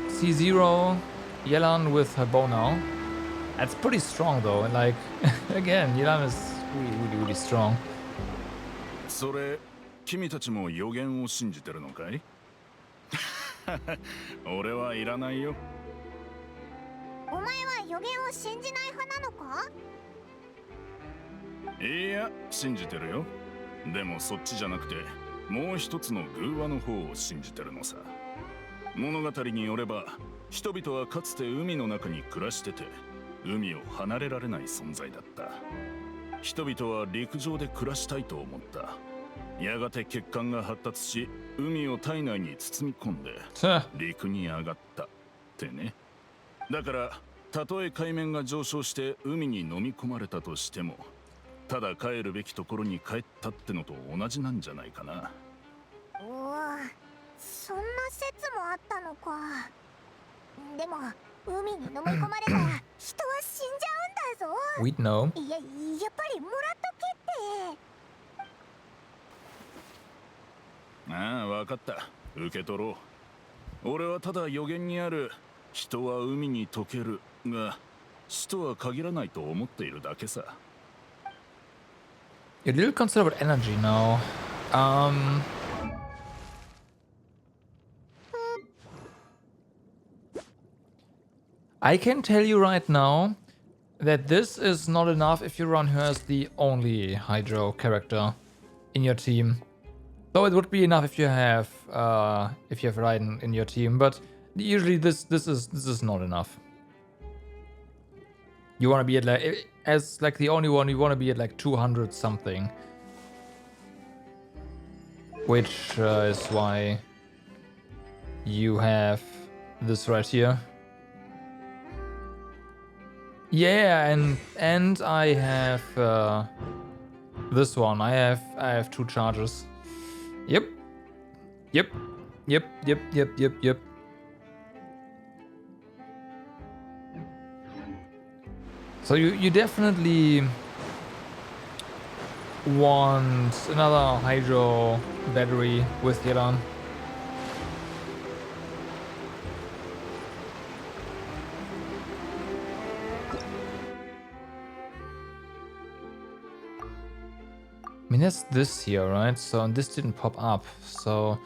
C0, Yelan with her bow now. That's pretty strong though, and like, again, Yelan is really strong. それ、君たちも予言を信じてるのかい？俺はいらないよ。お前は予言を信じない派なのか？いや、信じてるよ。でもそっちじゃなくて、もう一つの偶話の方を信じてるのさ。物語によれば、人々はかつて海の中に暮らしてて、海を離れられない存在だった。人々は陸上で暮らしたいと思った。やがて血管が発達し、海を体内に包み込んで、陸に上がったってね。だから、たとえ海面が上昇して海に飲み込まれたとしても、ただ帰るべきところに帰ったってのと同じなんじゃないかな。おお、そんな説もあったのか。でも海に飲み込まれたら人は死んじゃうんだぞ。We'd know. やっぱりもらっとけって。ああ、わかった。受け取ろう。俺はただ予言にある人は海に溶けるが死とは限らないと思っているだけさ。You're a little concerned about energy now. I can tell you right now that this is not enough if you run her as the only Hydro character in your team. Though it would be enough if you have Raiden in your team, but usually this is not enough. You want to be at like, as like the only one, you want to be at like 200 something, which is why you have this right here. Yeah, and I have this one. I have 2 charges. Yep. So you definitely want another hydro battery with Yelan. I mean, that's this here, right? So this didn't pop up. So,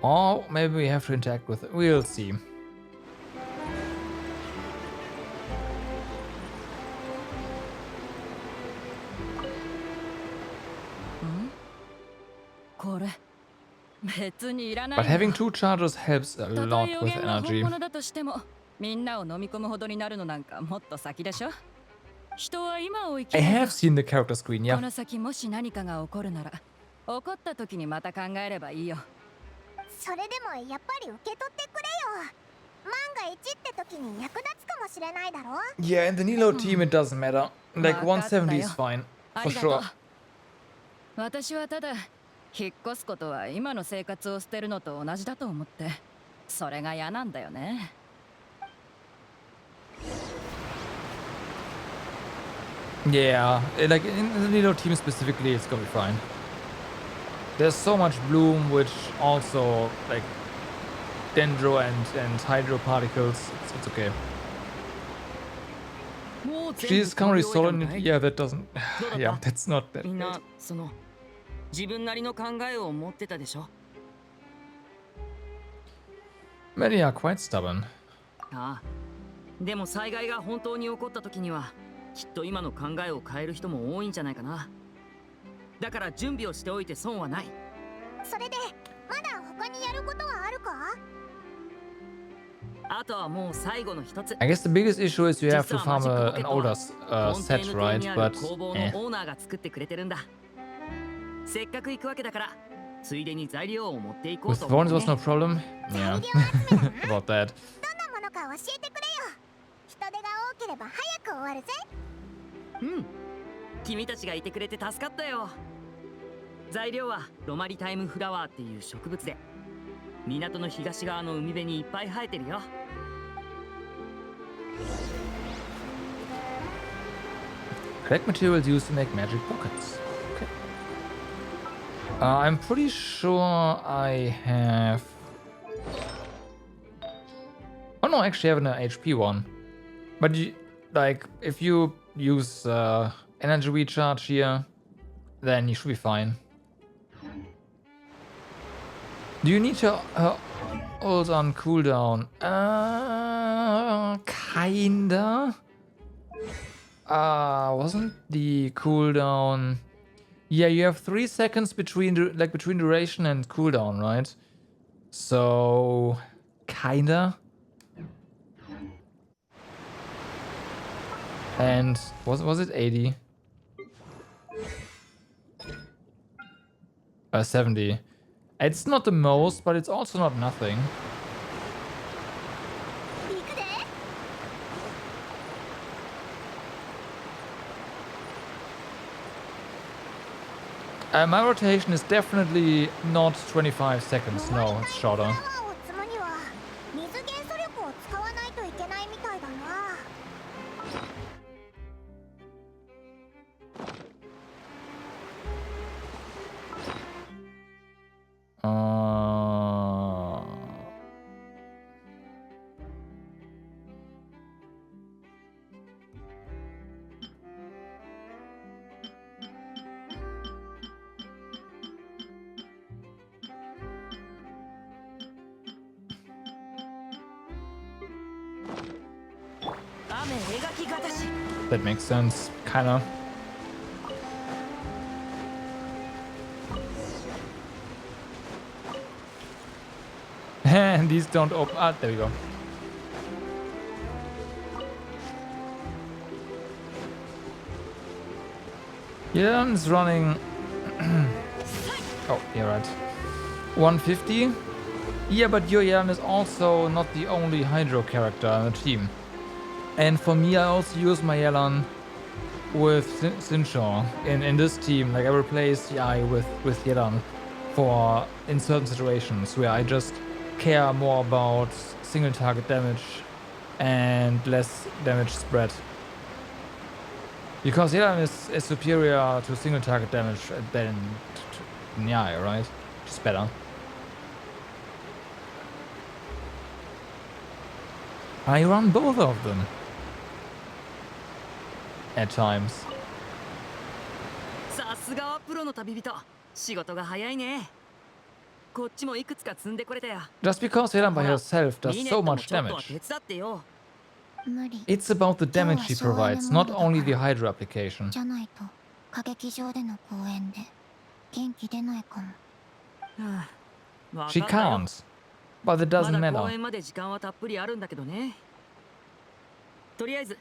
or maybe we have to interact with it. We'll see. But having 2 chargers helps a lot with energy. みんなを飲み込むほどになるのなんかもっと先でしょ。人は今を生き I る。 have seen the character screen, こ yeah. の先もし何かが起こるなら、起こった時にまた考えればいいよ。それでもやっぱり受け取ってくれよ。万が一って時に役立つかもしれないだろ。 Yeah, in the Nilo team it doesn't matter. Like 170 is fine, あ for りがとう sure. 私はただ引っ越すことは今の生活を捨てるのと同じだと思って、それが嫌なんだよね。Yeah, like in the Nilo team specifically, it's gonna be fine. There's so much bloom, which also like dendro and hydro particles. It's okay. She's currently solo in it. Yeah, that doesn't. Yeah, that's not that みん good. なその自分なりの考えを持ってたでしょ。 Many are quite stubborn. ああ、でも災害が本当に起こった時にはきっと今の考えを変える人も多いんじゃないかな。だから準備をしておいて損はない。それでまだ他にやることはあるか？あとはもう最後の一つ。 I guess the biggest issue is you have to 実は farm マジックポケ an ットは older コンテ set, ーヌ right? 島にある But 工房 eh. のオーナーが作ってくれてるんだ。せっかく行くわけだから、ついでに材料を持っていこう With と思う thorns ね was no problem. Yeah, about that. どんなものか教えてくれよ。人手が多ければ早く終わるぜ。うん、君たちがいてくれて助かったよ。材料はロマリタイムフラワーっていう植物で、港の東側の海辺にいっぱい生えてるよ。Collect materials used to make magic pockets. Okay. I'm pretty sure I have. Oh no, actually, I have an HP one. But you, like, if you use energy recharge here, then you should be fine. Do you need to hold on cooldown? Kinda. Wasn't the cooldown? Yeah, you have 3 seconds between duration and cooldown, right? So, kinda. And was it 80? 70. It's not the most, but it's also not nothing. 行くで。My rotation is definitely not 25 seconds. No, it's shorter. フラワーを積むには水元素力を使わないといけないみたいだな。雨描き方し。 That makes sense, kinda. And these don't open. Ah, there we go. Yelan's running. Oh, you're right. 150. Yeah, but your Yelan is also not the only Hydro character on the team. And for me, I also use my Yelan with Sinchon in this team. Like I replace Yai with Yelan for in certain situations where I just care more about single target damage and less damage spread. Because Yelan is superior to single target damage than Yai, right? Just better. I run both of them. At times. さすがはプロの旅人。仕事が早いね。こっちもいくつか積んでこれたよ。 Just because Yelan by herself does so much ちょっとは damage. 手伝ってよ。 It's about the damage she provides, not only the Hydro application. じゃないと歌劇場での公演で元気出ないかも。はあ、わか She ったよ。 can't. But it doesn't まだ公 matter. 演まで時間はたっぷりあるんだけどね。とりあえず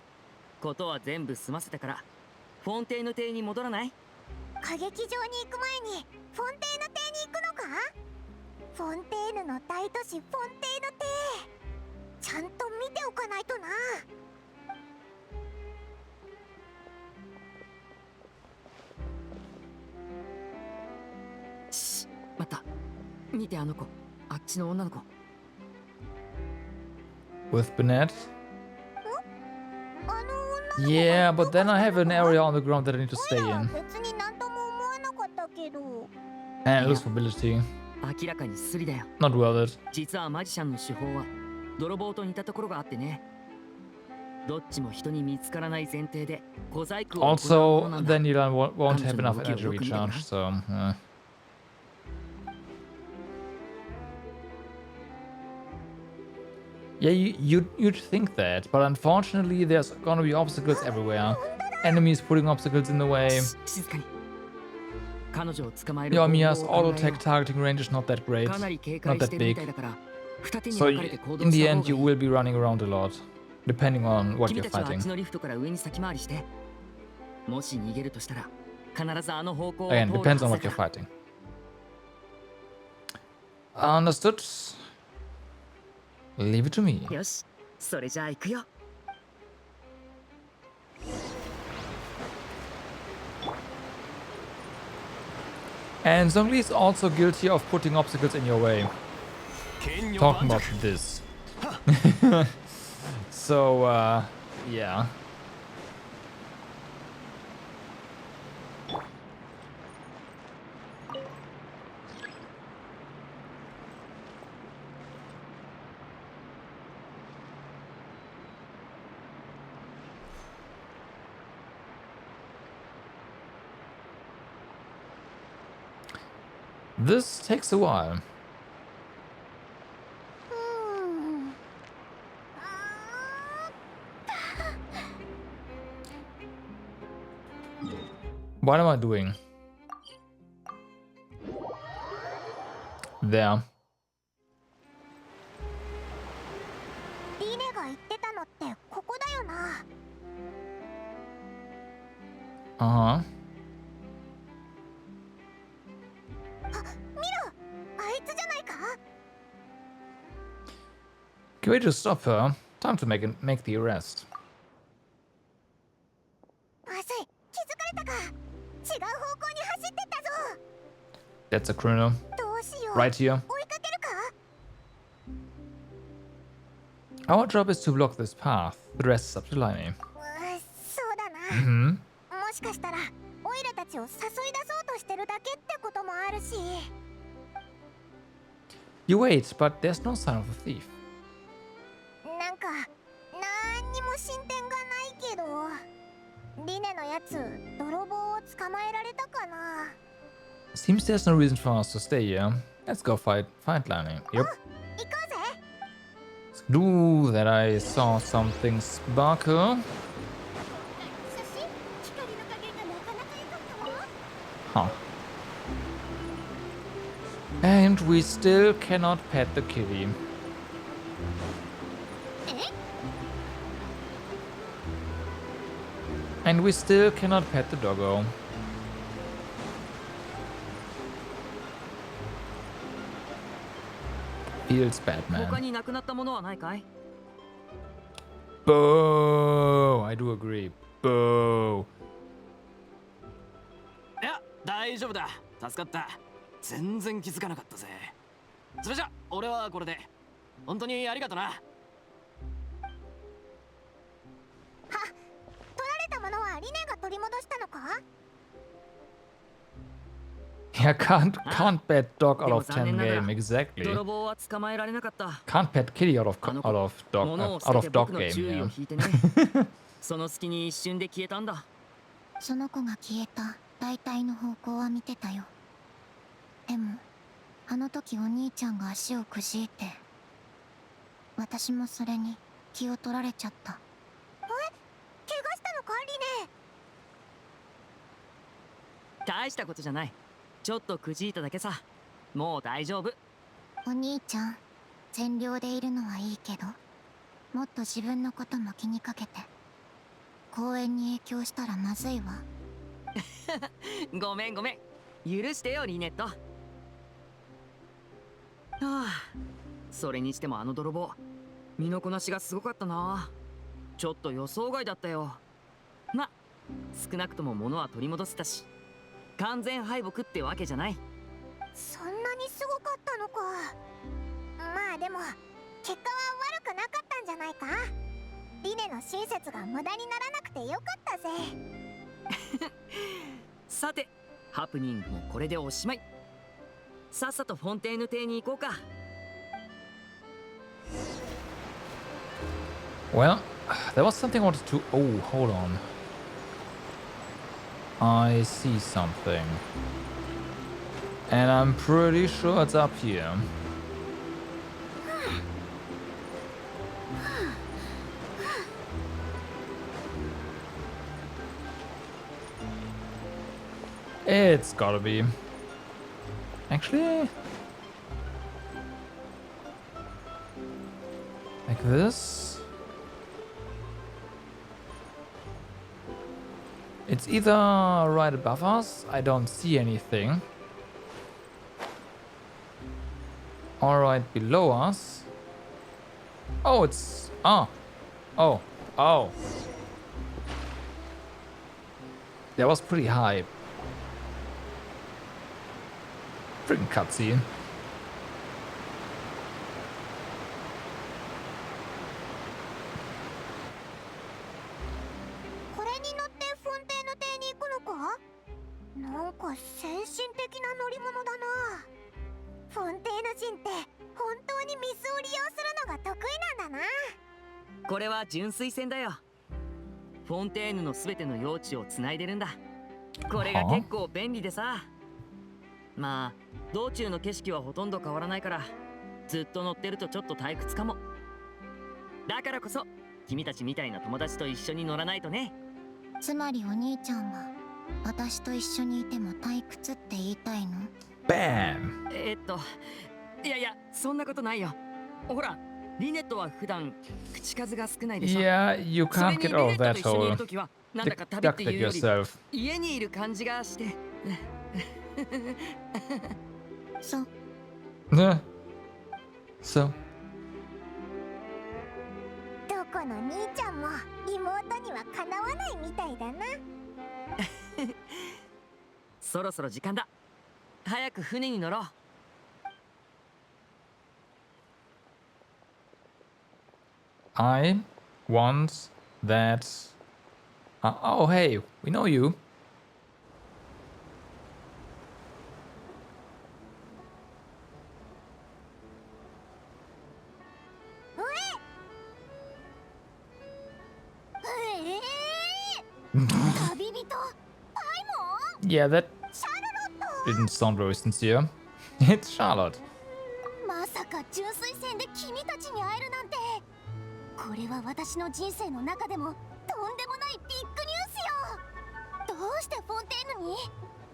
ことは全部済ませたからフォンテーヌ邸に戻らない？歌劇場に行く前にフォンテーヌ邸に行くのか？フォンテーヌの大都市フォンテーヌ邸、ちゃんと見ておかないとな。し、また見てあの子、あっちの女の子。 With Bennett? あの女の子が Yeah, but then I have an area on the ground that I need to オ stay イラは in. 別になんとも思わなかったけど。 And lose mobility. 明らかにスリだよ。 Not worth it. 実はマジシャンの手法は泥棒と似たところがあってね。どっちも人に見つからない前提で小細工を行うも Also, のなんだ。 then Yelan won't have enough energy recharge, so... Yeah, you'd think that, but unfortunately there's gonna be obstacles everywhere. Enemies putting obstacles in the way. 静かに。彼女を捕まえる Yoimiya's 方法を考 auto えよ tech targeting range is not that う。 great. かなり警 Not 戒し that てるみ big. たいだから二手に So 分かれて行動 in し the た方 end が you いい。 will be running around a lot, depending on what 君 you're たちはあっ fighting. ちのリフトから上に先回りして。もし逃げるとしたら必ずあの方向を通 Again, る depends on は what ず you're だ。 fighting. Understood. Leave it to me. よし、それじゃあ行くよ。 And Zhongli is also guilty of putting obstacles in your way. Talking about this. So, yeah. This takes a while. What am I doing? There. リネが言ってたのってここだよな。 Uh-huh. あいつじゃないか。 Can we just stop her? Time to make the arrest. まずい、気づかれたか。違う方向に走ってったぞ。 That's a criminal. どうしよう。 Right here. 追いかけるか。 Our job is to block this path. The rest is up to Limey. そうだな。 Hmm? もしかしたらオイラたちを誘い出そうとしてるだけってこともあるし。 You wait, but there's no sign of the thief. なんかなんにも進展がないけど、リネのやつ泥棒を捕まえられたかな。 Seems there's no reason for us to stay here. Let's go find Limey. Yep. 行こうぜ。 Do that. I saw something sparkle. 写真、光の加減がなかなか良かったわ。 Huh. And we still cannot pet the kitty. And we still cannot pet the doggo. Feels bad, 他 man. になくなったものはないかい？ Boo! I do agree. Boo! いや大丈夫だ、助かった。全然気づかなかったぜ。それじゃ俺はこれで。本当にありがとな。取られたものはリネが取り戻したのか？ Yeah, can't pet dog out of でも残念 10 ながら game, exactly. 泥棒は捕まえられなかった。 Can't pet kitty out of あの子 dog 物を out 捨て of て dog 僕の game, 注意を yeah. 引いてね。その隙に一瞬で消えたんだ。その子が消えた大体の方向は見てたよ。でもあの時お兄ちゃんが足をくじいて、私もそれに気を取られちゃった。怪我したのかリネ？大したことじゃない。ちょっとくじいただけさ。もう大丈夫。お兄ちゃん善良でいるのはいいけど、もっと自分のことも気にかけて。公園に影響したらまずいわ。ごめんごめん。許してよリネット。はあ、それにしてもあの泥棒身のこなしがすごかったな。ちょっと予想外だったよ。ま、少なくとも物は取り戻せたし、完全敗北ってわけじゃない。そんなにすごかったのか。まあでも結果は悪くなかったんじゃないか。リネの親切が無駄にならなくてよかったぜ。さて、ハプニングもこれでおしまい。さっさとフォンテーヌ邸に行こうか。Well, there was something I wanted to... Oh, hold on. I see something. And I'm pretty sure it's up here. It's gotta be. Actually... Like this? It's either right above us, I don't see anything. Or right below us. Oh, it's... Oh. Oh. Oh. That was pretty high. Freaking cutscene. これに乗ってフォンテーヌ邸に行くのか？なんか先進的な乗り物だな。フォンテーヌ人って本当に水を利用するのが得意なんだな。これは純水線だよ。フォンテーヌのすべての用地をつないでるんだ。これが結構便利でさ。まあ道中の景色はほとんど変わらないから、ずっと乗ってるとちょっと退屈かも。だからこそ君たちみたいな友達と一緒に乗らないとね。つまりお兄ちゃんは私と一緒にいても退屈って言いたいのBAM! いやいや、そんなことないよ。ほら、リネットは普段口数が少ないでしょ。 Yeah, you それ can't に get リネ out ッ of ト that と一緒にい hole. るときはなんだか旅って Deduct いう it より yourself. 家にいる感じがして。そう So. どこの兄ちゃんも妹にはかなわないみたいだな。そろそろ時間だ。早く船に乗ろう。I want that... oh, hey, we know you. Yeah, that didn't sound very sincere. It's Charlotte. まさか純粋戦で君たちに会えるなんて。これは私の人生の中でもとんでもないビッグニュースよ。どうしてフォンテーヌに？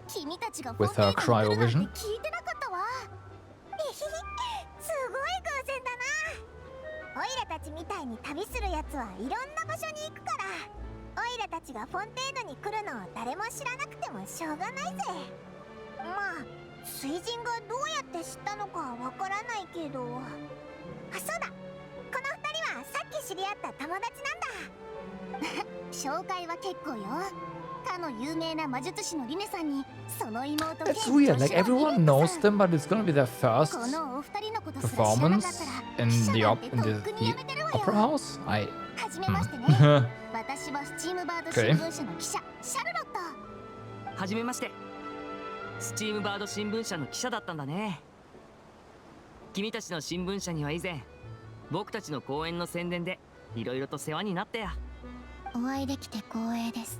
君たちがフォンテーヌに来るなんて聞いてなかったわ。すごい偶然だな。オイラたちみたいに旅するやつはいろんな場所に行くから、オイラたちがフォンテーヌに来るのを誰も知らなくてもしょうがないぜ。まあ水神がどうやって知ったのかわからないけど。あ、そうだ、この二人はさっき知り合った友達なんだ。紹介は結構よ。かの有名な魔術師のリネさんにその妹 It's weird, like everyone knows them, but it's gonna be their first このお二人のことすら知らなかった performance ら in 記者 the なん op て in と the, っくに the やめてるわ opera よ。 house. I はじめましてね。私はスチームバード新聞社の記者、シャルロット。はじめまして。スチームバード新聞社の記者だったんだね。君たちの新聞社には以前僕たちの公演の宣伝でいろいろと世話になったや。お会いできて光栄です。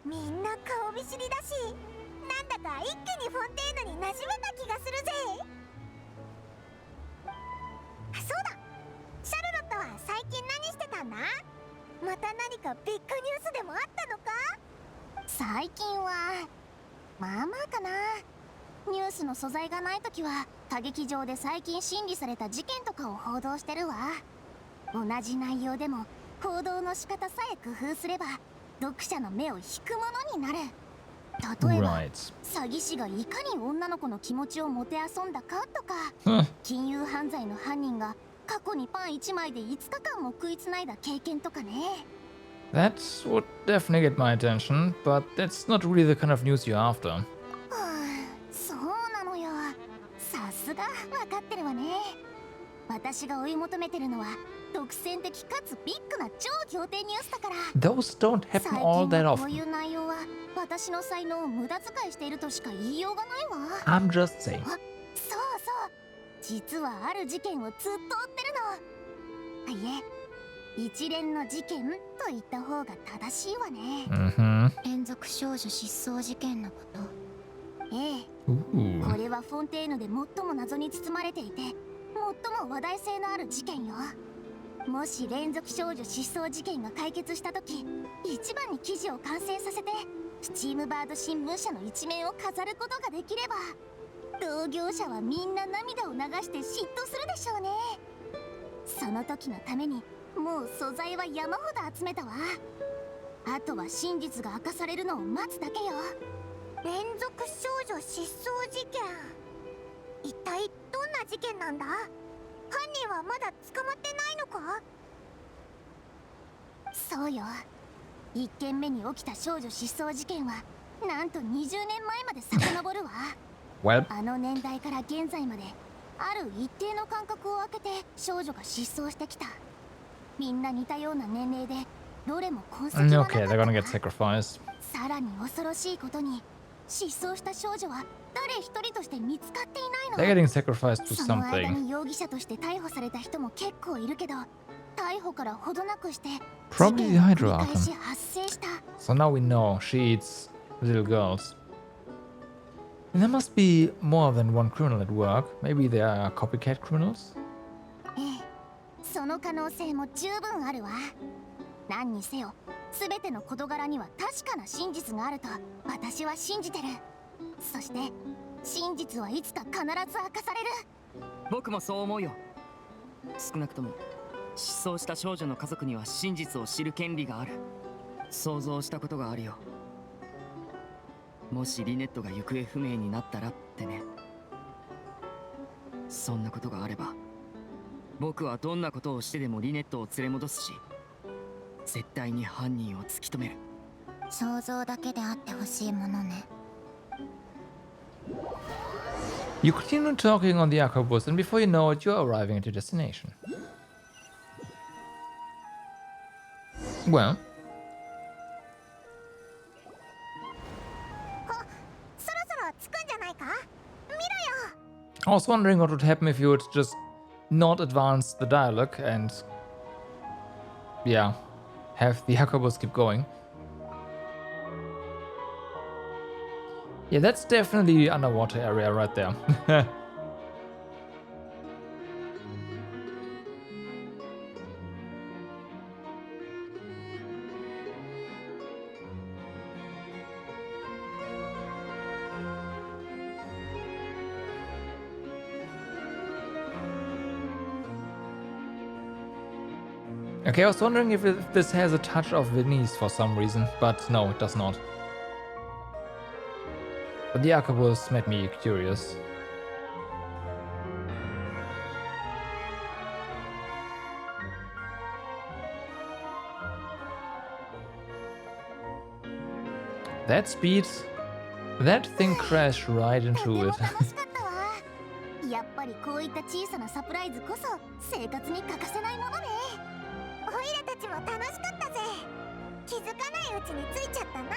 みんな顔見知りだし、なんだか一気にフォンテーヌに馴染めた気がするぜ。あ、そうだ、シャルロットは最近何してたんだ？また何かビッグニュースでもあったのか？最近はまあまあかな。ニュースの素材がないときは歌劇場で最近審理された事件とかを報道してるわ。同じ内容でも報道の仕方さえ工夫すれば読者の目を引くものになる。例えば、詐欺師がいかに女の子の気持ちをもてあそんだかとか、金融犯罪の犯人が過去にパン1枚で5日間も食いつないだ経験とかね。 that would definitely get my attention, but that's not really the kind of news you're after. はあ、そうなのよ。さすが分かってるわね。私が追い求めてるのは独占的かつビッグな超仰天ニュースだから。 Those don't happen all that 最近のこうい often. う内容は私の才能を無駄遣いしているとしか言いようがないわ。 I'm just saying. そうそう、実はある事件をずっと追ってるの。いえ、一連の事件と言った方が正しいわね。Mm-hmm. 連続少女失踪事件のこと。ええ、 Ooh. これはフォンテーヌで最も謎に包まれていて最も話題性のある事件よ。もし連続少女失踪事件が解決した時、一番に記事を完成させてスチームバード新聞社の一面を飾ることができれば、同業者はみんな涙を流して嫉妬するでしょうね。その時のためにもう素材は山ほど集めたわ。あとは真実が明かされるのを待つだけよ。連続少女失踪事件、一体どんな事件なんだ？犯人はまだ捕まってないのか？そうよ、1件目に起きた少女失踪事件はなんと20年前まで遡るわ。Well, あの年代から現在まである一定の間隔を空けて少女が失踪してきた。みんな似たような年齢でどれも痕跡はなかった okay, they're gonna get sacrificed. さらに恐ろしいことに、失踪した少女は誰一人として見つかっていない They're の。 getting sacrificed to その間 something. に容疑者として逮捕された人も結構いるけど、逮捕からほどなくして事 Probably 件 the が Hydra 繰り返し Arkham. 発生した。 So now we know she eats little girls. And there must be more than one criminal at work. Maybe they are copycat criminals? ええ、その可能性も十分あるわ。何にせよ、すべての事柄には確かな真実があると私は信じてる。そして真実はいつか必ず明かされる。僕もそう思うよ。少なくとも失踪した少女の家族には真実を知る権利がある。想像したことがあるよ。もしリネットが行方不明になったらってね。そんなことがあれば僕はどんなことをしてでもリネットを連れ戻すし、絶対に犯人を突き止める。想像だけであってほしいものね。 You continue talking on the Aquabus, and before you know it, you're arriving at your destination. Well, そろそろ着くんじゃないか？見ろよ。 I was wondering what would happen if you would just not advance the dialogue and, yeah, have the Aquabus keep going. Yeah, that's definitely the underwater area right there. Okay, I was wondering if this has a touch of Venice for some reason, but no, it does not. But the arquebus made me curious. That speed, that thing crashed right into it. やっぱりこういった小さなサプライズこそ生活に欠かせないものね。オイラたちも楽しかったぜ。気づかないうちについちゃったな。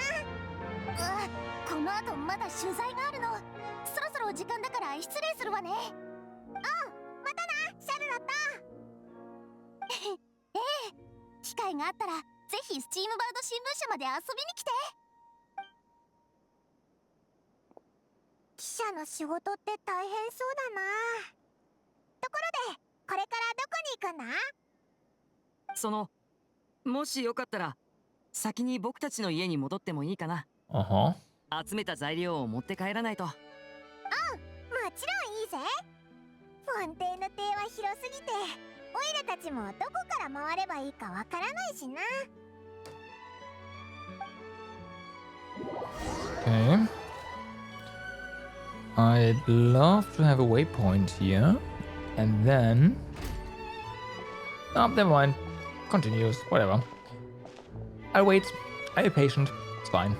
この後まだ取材があるの。そろそろ時間だから失礼するわね。またな、シャルロット。ええ、機会があったらぜひスチームバード新聞社まで遊びに来て。記者の仕事って大変そうだな。ところで、これからどこに行くんだ？もしよかったら先に僕たちの家に戻ってもいいかな。集めた材料を持って帰らないと。もちろんいいぜ。フォンテーヌ邸は広すぎて、オイラたちもどこから回ればいいかわからないしな。Okay. I'd love to have a waypoint here. And then... Oh, never mind. Continues. Whatever. I'll wait. I'll be patient. It's fine.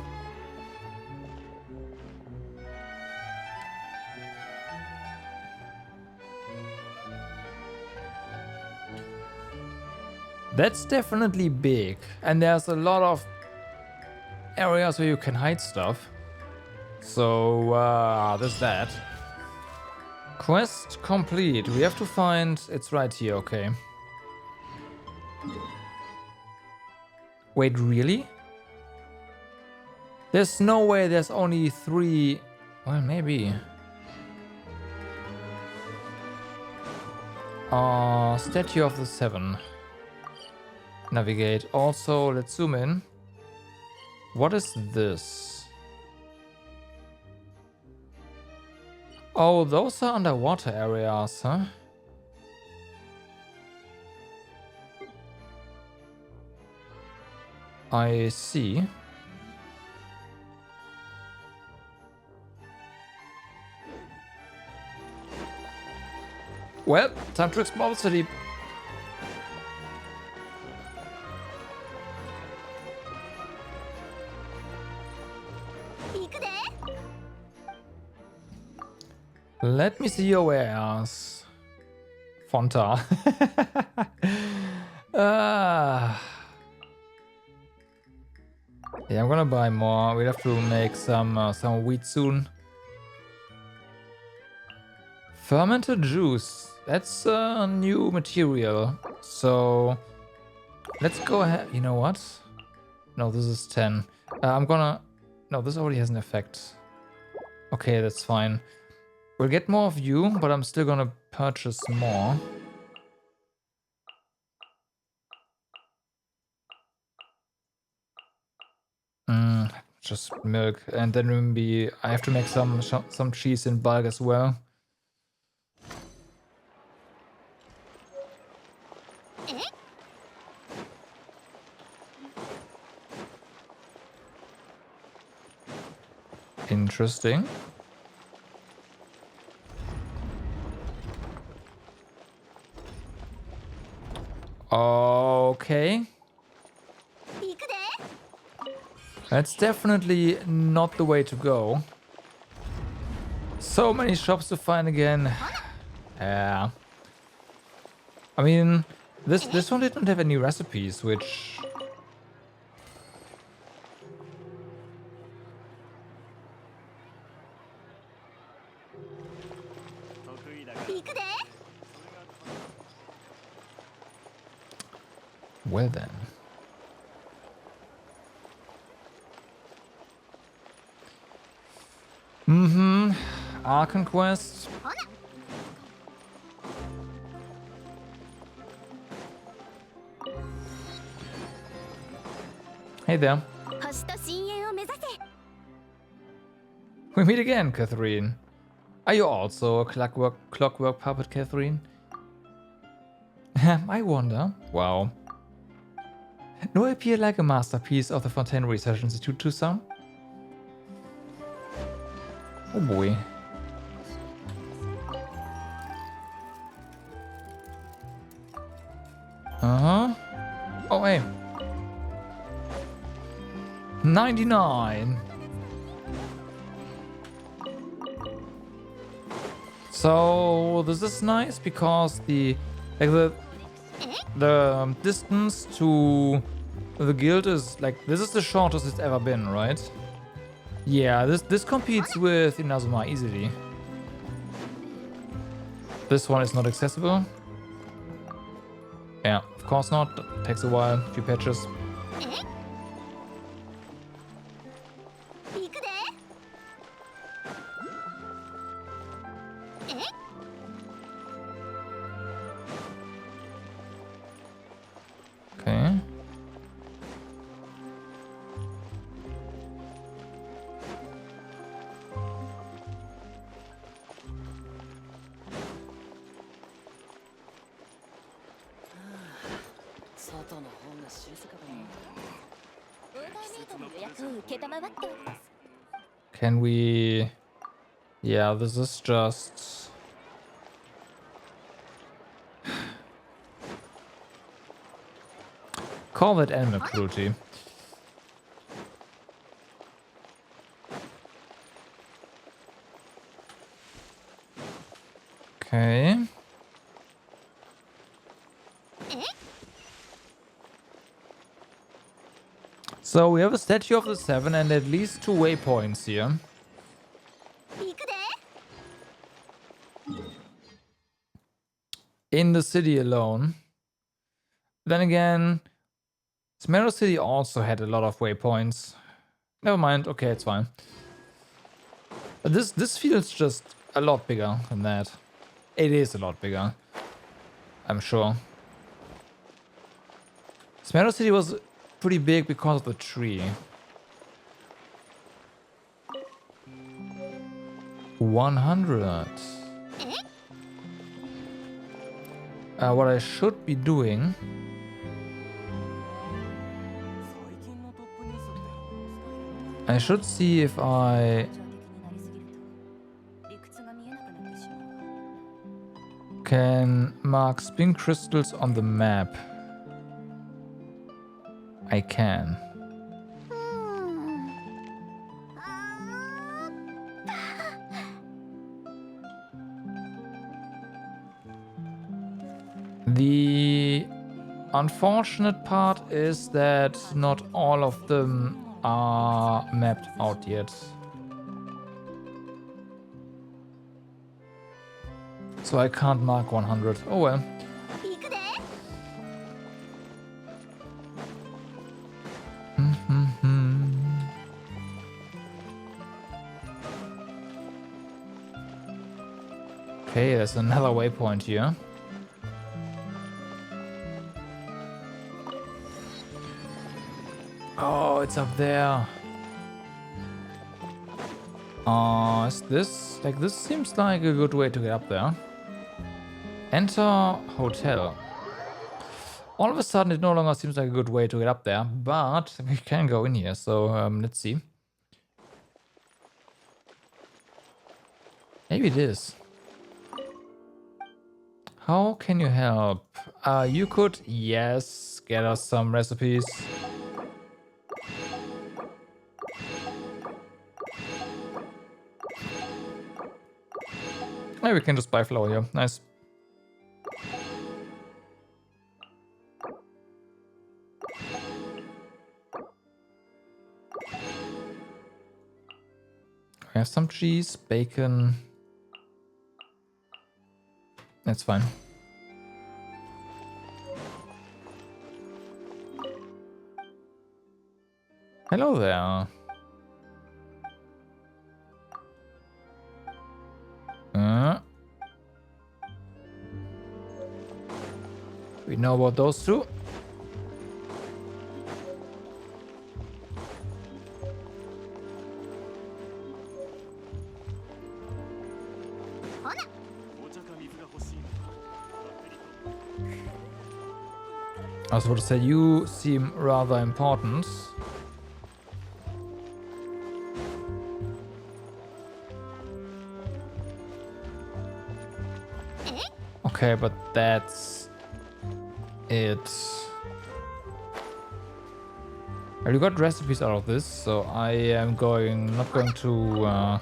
That's definitely big. And there's a lot of areas where you can hide stuff. So, there's that. Quest complete. We have to find... It's right here, okay. Wait, really? There's no way there's only 3... Well, maybe. Statue of the Seven. Navigate. Also, let's zoom in. What is this? Oh, those are underwater areas, huh? I see. Well, time to explore the city. Let me see your wares. Fonta. Yeah, I'm gonna buy more. We'll have to make some wheat soon. Fermented juice. That's a new material. So let's go ahead. You know what? No, this is 10. I'm gonna... No, this already has an effect. Okay, that's fine. We'll get more of you, but I'm still gonna purchase more. Just milk, and then maybe I have to make some cheese in bulk as well. Interesting. Okay. That's definitely not the way to go. So many shops to find again. Yeah. I mean, this one didn't have any recipes, which... Well then. Archon quest. Hey there. We meet again, Catherine. Are you also a clockwork puppet, Catherine? I wonder. Wow. No appear like a masterpiece of the Fontaine Research Institute to some? Oh boy. Uh-huh. Oh, hey. 99. So this is nice because the distance to the guild is like, this is the shortest it's ever been, right? Yeah, this competes with Inazuma easily. This one is not accessible. Yeah, of course not. That takes a while, a few patches. Okay. Can we... Yeah, this is just... Call that animal cruelty. Okay. So we have a statue of the 7 and at least 2 waypoints here. In the city alone. Then again, Smero City also had a lot of waypoints. Never mind, okay, it's fine. But this feels just a lot bigger than that. It is a lot bigger, I'm sure. Smero City was pretty big because of the tree. 100. What I should be doing... I should see if I can mark spin crystals on the map. I can. The unfortunate part is that not all of them are mapped out yet. So I can't mark 100. Oh well. Okay, there's another waypoint here. Oh, it's up there. Is this... Like, this seems like a good way to get up there. Enter hotel. All of a sudden, it no longer seems like a good way to get up there, but we can go in here, so let's see. Maybe it is. How can you help? You could, yes, get us some recipes. Maybe we can just buy flour here. Nice. We have some cheese, bacon. That's fine. Hello there. We know about those two. I was about to say, you seem rather important. Okay, but that's it. I already got recipes out of this, so I am not going to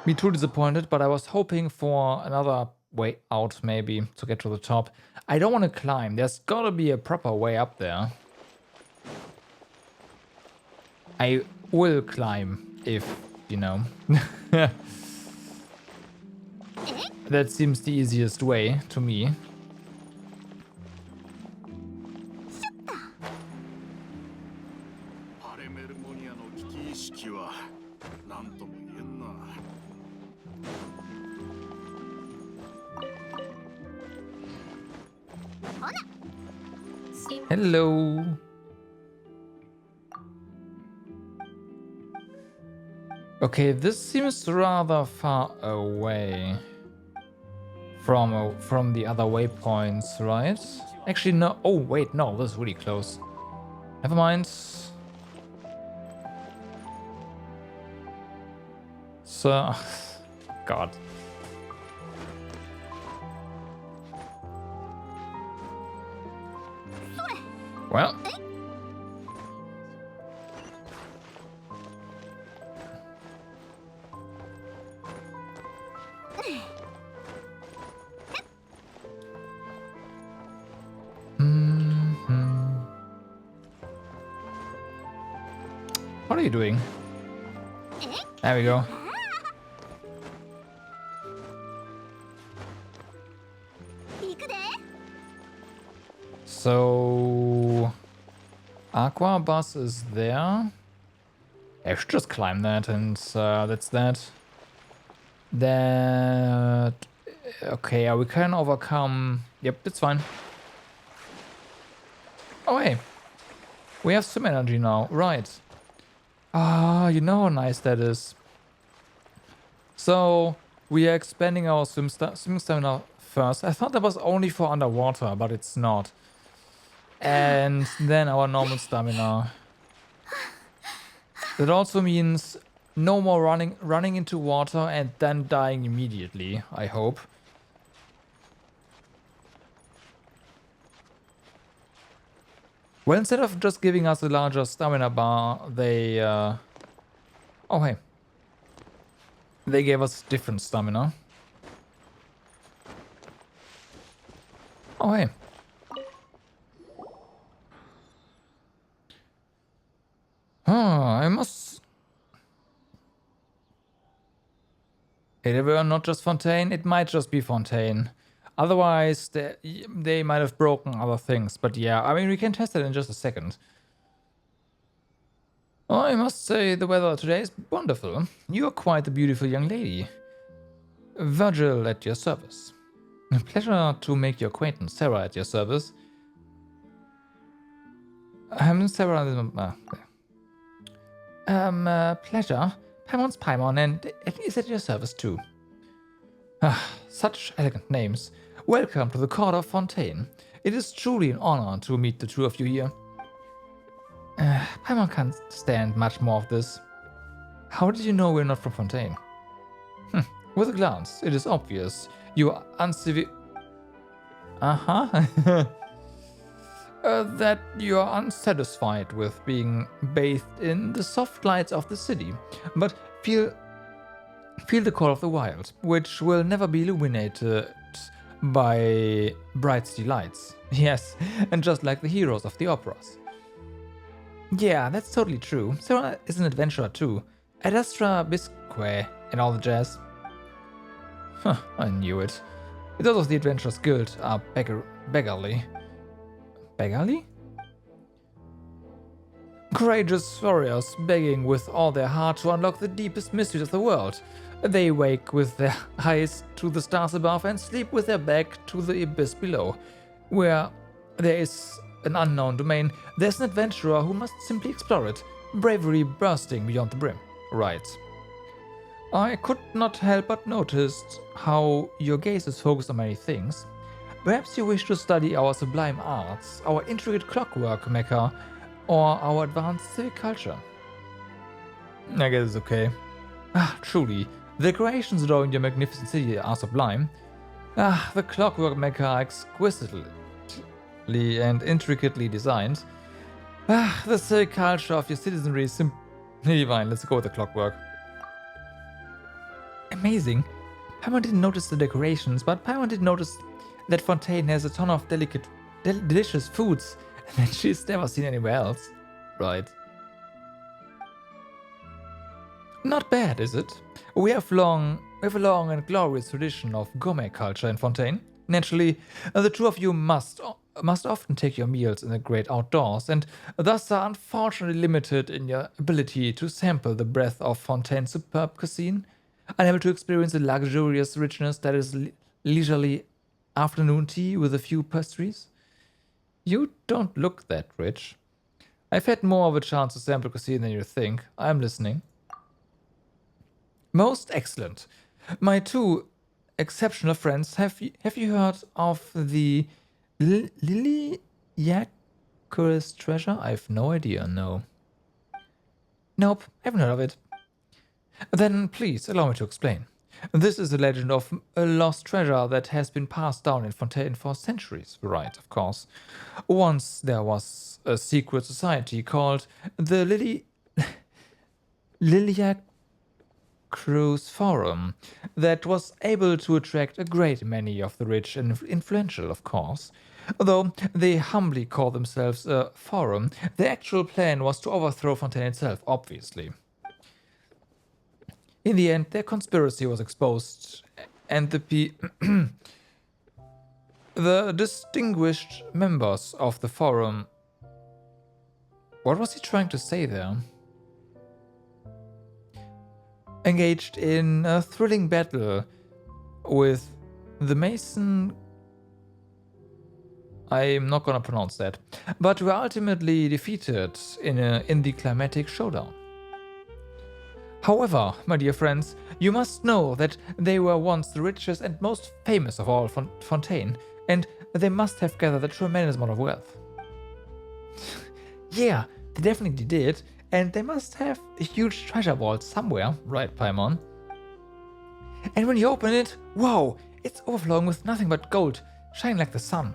be too disappointed, but I was hoping for another way out, maybe, to get to the top. I don't want to climb. There's gotta be a proper way up there. I will climb if, you know. That seems the easiest way to me. パレメルモニアの危機意識は何とも言えんな。 Hello. Okay, this seems rather far away from the other waypoints, right? Actually, no. Oh, wait, no, this is really close. Never mind. So, God. Well. What are you doing? There we go. So, Aqua Bus is there. I should just climb that, and that's that. That. Okay, we can overcome. Yep, it's fine. Oh, hey. We have some energy now. Right. Ah, you know how nice that is. So, we are expanding our swim stamina first. I thought that was only for underwater, but it's not. And then our normal stamina. That also means no more running into water and then dying immediately, I hope. Well, instead of just giving us a larger stamina bar, they... oh, hey. They gave us different stamina. Oh, hey. I must... It were not just Fontaine, it might just be Fontaine. Otherwise, they might have broken other things. But yeah, I mean, we can test it in just a second. Oh, I must say, the weather today is wonderful. You are quite a beautiful young lady. Virgil at your service. A pleasure to make your acquaintance. Sarah at your service. Sarah... pleasure. Paimon's Paimon, and it is at your service too. Ah, such elegant names. Welcome to the court of Fontaine. It is truly an honor to meet the two of you here. Paimon can't stand much more of this. How did you know we're not from Fontaine? With a glance, it is obvious. You are that you are unsatisfied with being bathed in the soft lights of the city, but feel the call of the wild, which will never be illuminated by bright city lights. Yes, and just like the heroes of the operas. Yeah, that's totally true. Sarah is an adventurer too. Ad Astra Bisque and all the jazz. Huh, I knew it. Those of the Adventurers Guild are beggarly. Beggarly? Courageous warriors begging with all their heart to unlock the deepest mysteries of the world. They wake with their eyes to the stars above and sleep with their back to the abyss below. Where there is an unknown domain, there's an adventurer who must simply explore it, bravery bursting beyond the brim. Right. I could not help but notice how your gaze is focused on many things. Perhaps you wish to study our sublime arts, our intricate clockwork mecha, or our advanced civic culture. I guess it's okay. Ah, truly, the decorations adorning your magnificent city are sublime. Ah, the clockwork mecha are exquisitely and intricately designed. Ah, the civic culture of your citizenry is simply divine. Let's go with the clockwork. Amazing. Paimon didn't notice the decorations, but Paimon did notice that Fontaine has a ton of delicious foods that she's never seen anywhere else. Right. Not bad, is it? We have a long and glorious tradition of gourmet culture in Fontaine. Naturally, the two of you must often take your meals in the great outdoors, and thus are unfortunately limited in your ability to sample the breadth of Fontaine's superb cuisine, unable to experience the luxurious richness that is leisurely afternoon tea with a few pastries. You don't look that rich. I've had more of a chance to sample cuisine than you think. I'm listening. Most excellent. My two exceptional friends, have you heard of the Lily Yakuris treasure? I've no idea, no. Nope, haven't heard of it. Then please allow me to explain. This is a legend of a lost treasure that has been passed down in Fontaine for centuries. Right, of course. Once there was a secret society called the Lilac Cruise Forum that was able to attract a great many of the rich and influential, of course. Although they humbly call themselves a forum, the actual plan was to overthrow Fontaine itself, obviously. In the end, their conspiracy was exposed, and the distinguished members of the forum... What was he trying to say there? Engaged in a thrilling battle with the Mason... I'm not gonna pronounce that, but were ultimately defeated in the climatic showdown. However, my dear friends, you must know that they were once the richest and most famous of all Fontaine, and they must have gathered a tremendous amount of wealth. Yeah, they definitely did, and they must have a huge treasure vault somewhere, right, Paimon? And when you open it, wow, it's overflowing with nothing but gold, shining like the sun.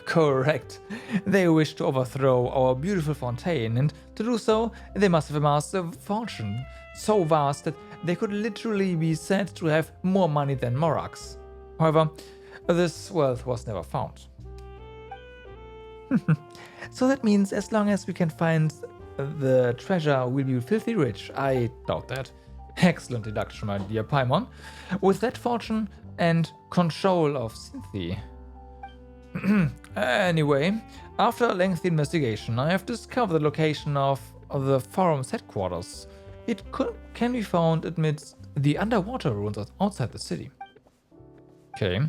Correct. They wish to overthrow our beautiful Fontaine, and to do so, they must have amassed a fortune so vast that they could literally be said to have more money than Morax. However, this wealth was never found. So that means as long as we can find the treasure, we'll be filthy rich. I doubt that. Excellent deduction, my dear Paimon. With that fortune and control of Cynthia. Anyway, after a lengthy investigation, I have discovered the location of the forum's headquarters. It can be found amidst the underwater ruins outside the city. Okay.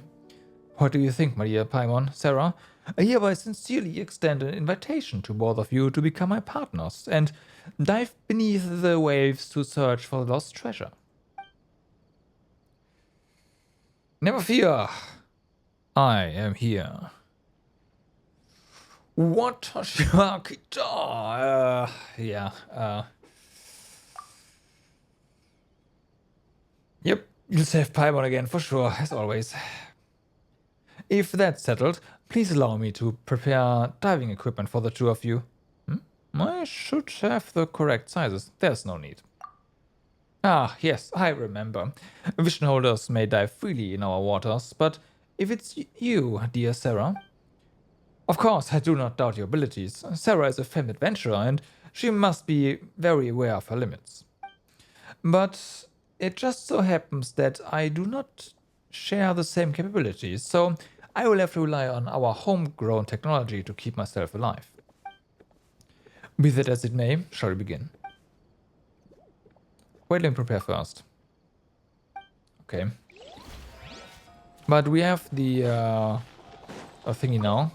What do you think, my dear Paimon, Sarah? I hereby sincerely extend an invitation to both of you to become my partners and dive beneath the waves to search for the lost treasure. Never fear. I am here. What Shakita? Yep, you'll save Paimon again for sure, as always. If that's settled, please allow me to prepare diving equipment for the two of you. I should have the correct sizes. There's no need. Ah, yes, I remember. Vision holders may dive freely in our waters, but if it's you, dear Sarah... Of course, I do not doubt your abilities. Sarah is a famed adventurer, and she must be very aware of her limits. But it just so happens that I do not share the same capabilities, so I will have to rely on our homegrown technology to keep myself alive. Be that as it may, shall we begin? Wait, let me prepare first. Okay. But we have the thingy now.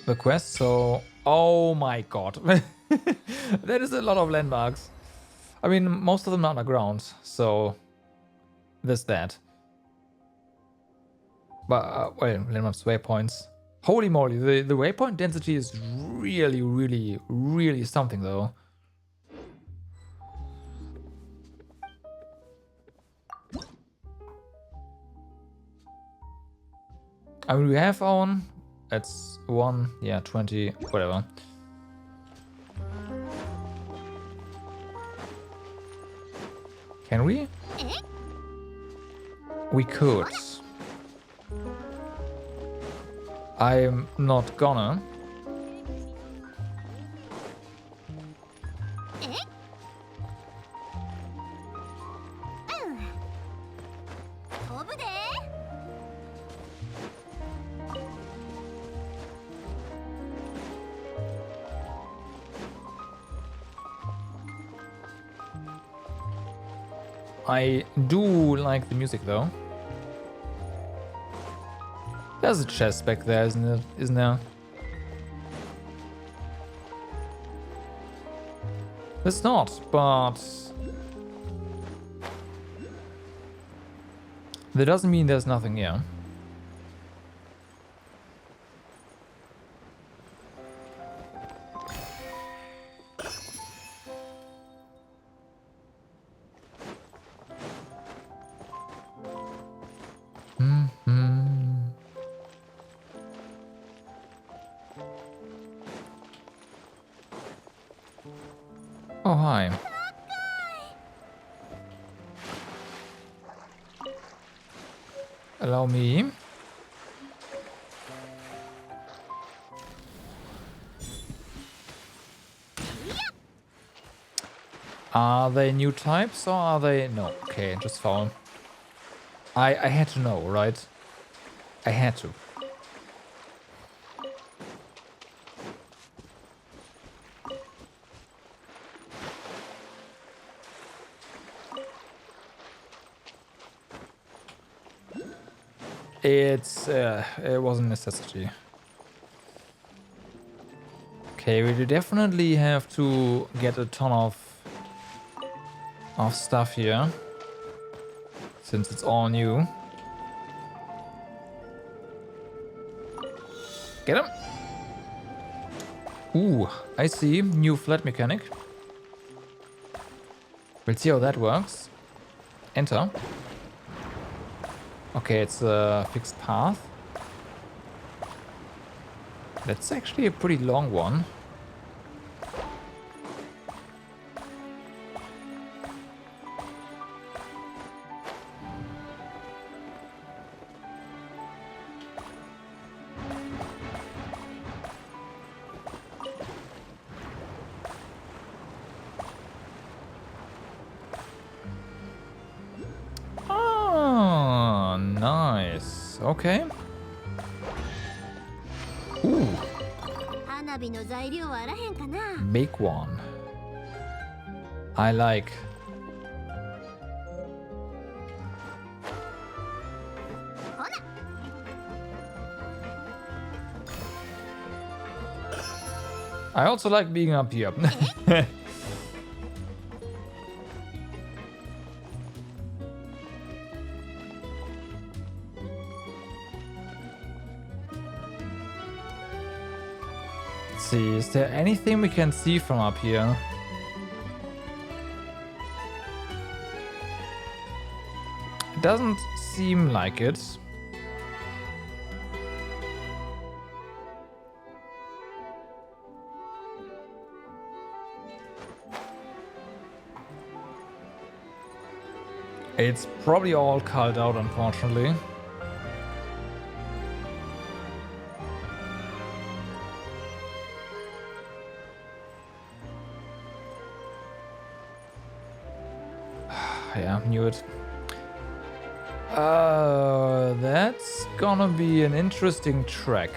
The quest, so... Oh my god. That is a lot of landmarks. I mean, most of them are underground, so... There's that. But, well, landmarks, waypoints. Holy moly, the waypoint density is really, really, really something, though. I mean, we have our own. That's 1, yeah, 20, whatever. Can we? We could. I'm not gonna. I do like the music though. There's a chest back there, isn't it? Isn't there? There's not, but that doesn't mean there's nothing here. Oh, hi. Allow me. Are they new types or are they... No, okay, just foul. I had to know, right? I had to. It was a necessity. Okay, we definitely have to get a ton of stuff here, since it's all new. Get him! Ooh, I see. New flat mechanic. We'll see how that works. Enter. Okay, it's a fixed path. That's actually a pretty long one. Nice. Okay. Ooh. Big one. I like. I also like being up here. See, is there anything we can see from up here? It doesn't seem like it. It's probably all culled out, unfortunately. Yeah, knew it. That's gonna be an interesting track.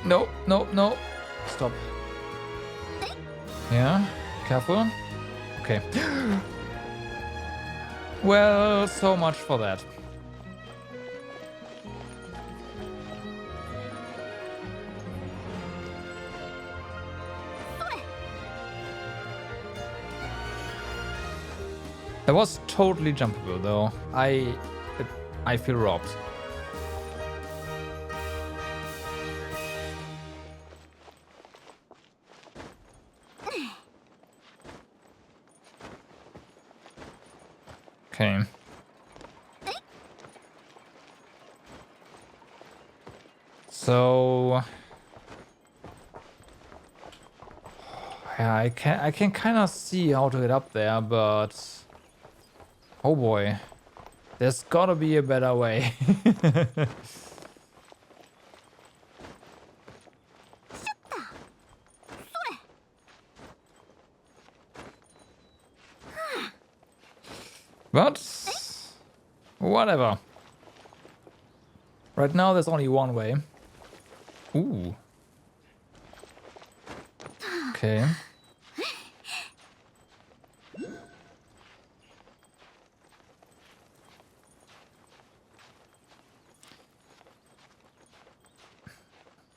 No, no, no. Stop. Yeah, careful. Okay. Well, so much for that. That was totally jumpable though. I feel robbed. Okay. So yeah, I can kind of see how to get up there, but oh boy, there's gotta be a better way. But whatever. Right now, there's only one way. Ooh. Okay.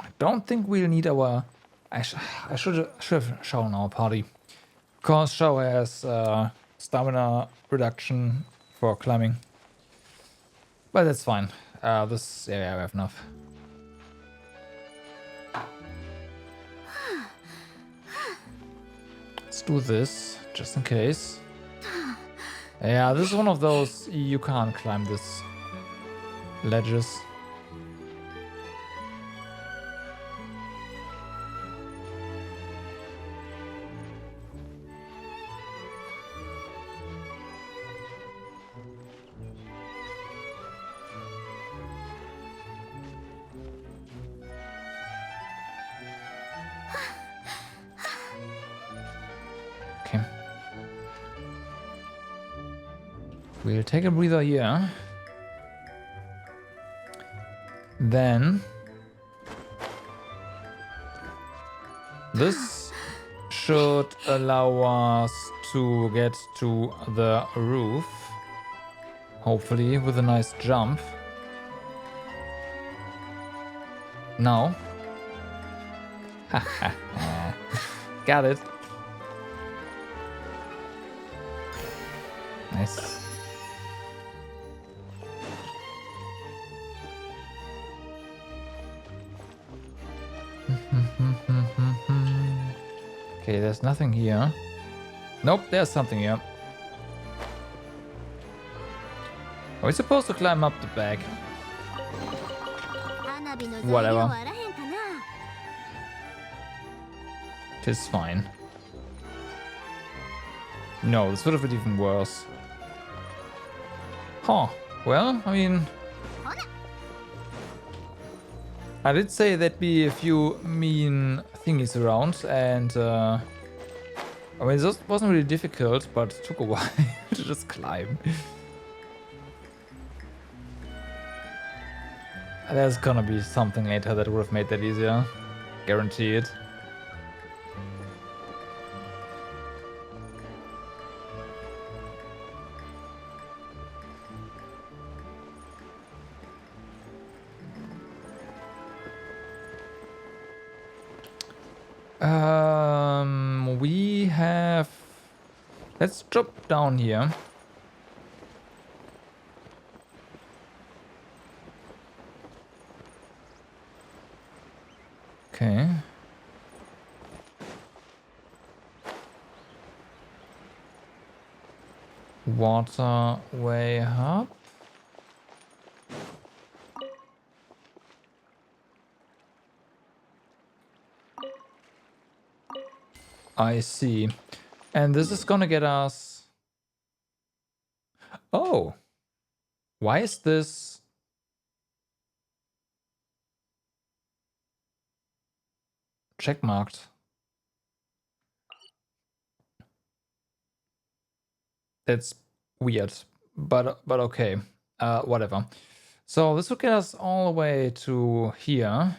I don't think we'll need our... I should have shown our party. Because Shao has stamina reduction for climbing. But that's fine. This area I have enough. Let's do this, just in case. Yeah, this is one of those you can't climb this ledges. Okay. We'll take a breather here. Then this should allow us to get to the roof. Hopefully with a nice jump. Now. Got it. Nice. Okay, there's nothing here. Nope, there's something here. Are we supposed to climb up the back? Whatever. Tis fine. No, this would have been even worse. Huh. Well, I mean... I did say there'd be a few mean thingies around, and I mean, this wasn't really difficult, but it took a while to just climb. There's gonna be something later that would have made that easier. Guaranteed. We have... Let's drop down here. Okay. Water way up. I see. And this is gonna get us... Oh! Why is this... checkmarked? That's weird, but okay. Whatever. So this would get us all the way to here.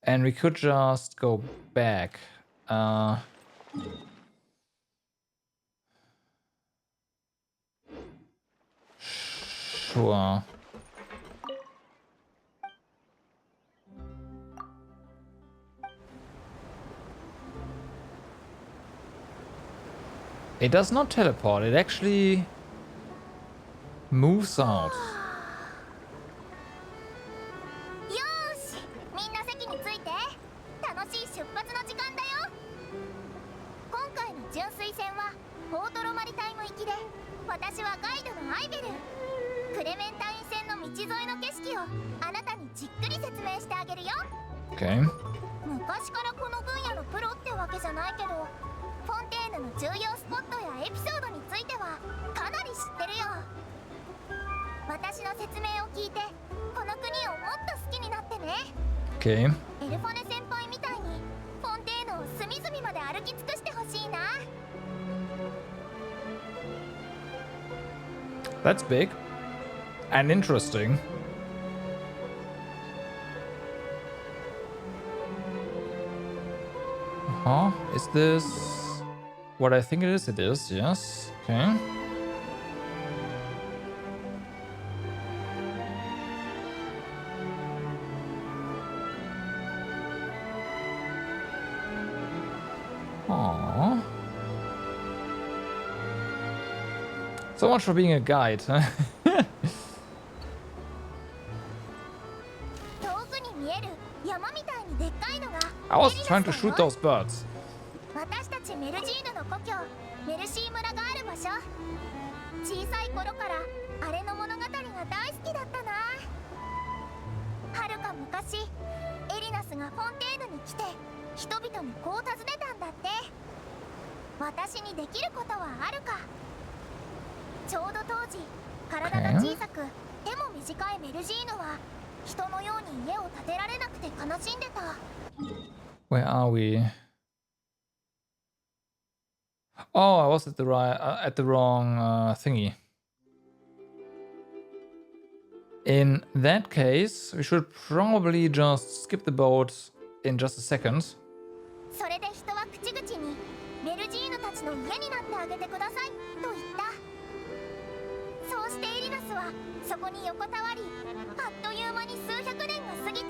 And we could just go back. Sure. It does not teleport, it actually moves out. よーし、みんな席について。楽しい出発の時間だよ。今回の純粋戦はポートロマリタイム行きで、私はガイドのアイベル。クレメンタイン線の道沿いの景色をあなたにじっくり説明してあげるよ。Okay. 昔からこの分野のプロってわけじゃないけど、フォンテーヌの重要スポットやエピソードについてはかなり知ってるよ。私の説明を聞いてこの国をもっと好きになってね。 Okay. エルフォネ先輩みたいにフォンテーヌを隅々まで歩き尽くしてほしいな。 That's big. And interesting. Is this what I think it is? It is, yes. Okay. Aww. So much for being a guide, huh? 遠くに見える山みたいにでっかいのが I was メリ trying ナ to スだ shoot よ。 those birds. 私たちメルジーヌの故郷メルシー村がある場所。小さい頃からあれの物語が大好きだったな。はるか昔エリナスがフォンテーヌに来て人々にこう尋ねたんだって。私にできることはあるか。ちょうど当時体が小さく手も短いメルジーヌは人のように家を建てられなくて悲しんでた。 Where are we? Oh, I was at the wrong thingy. In that case, we should probably just skip the boat in just a second. それで人は口々にメルジーヌたちの家になってあげてくださいと言った。そうしてエリナスはそこに横たわり、あっという間に数百年が過ぎた。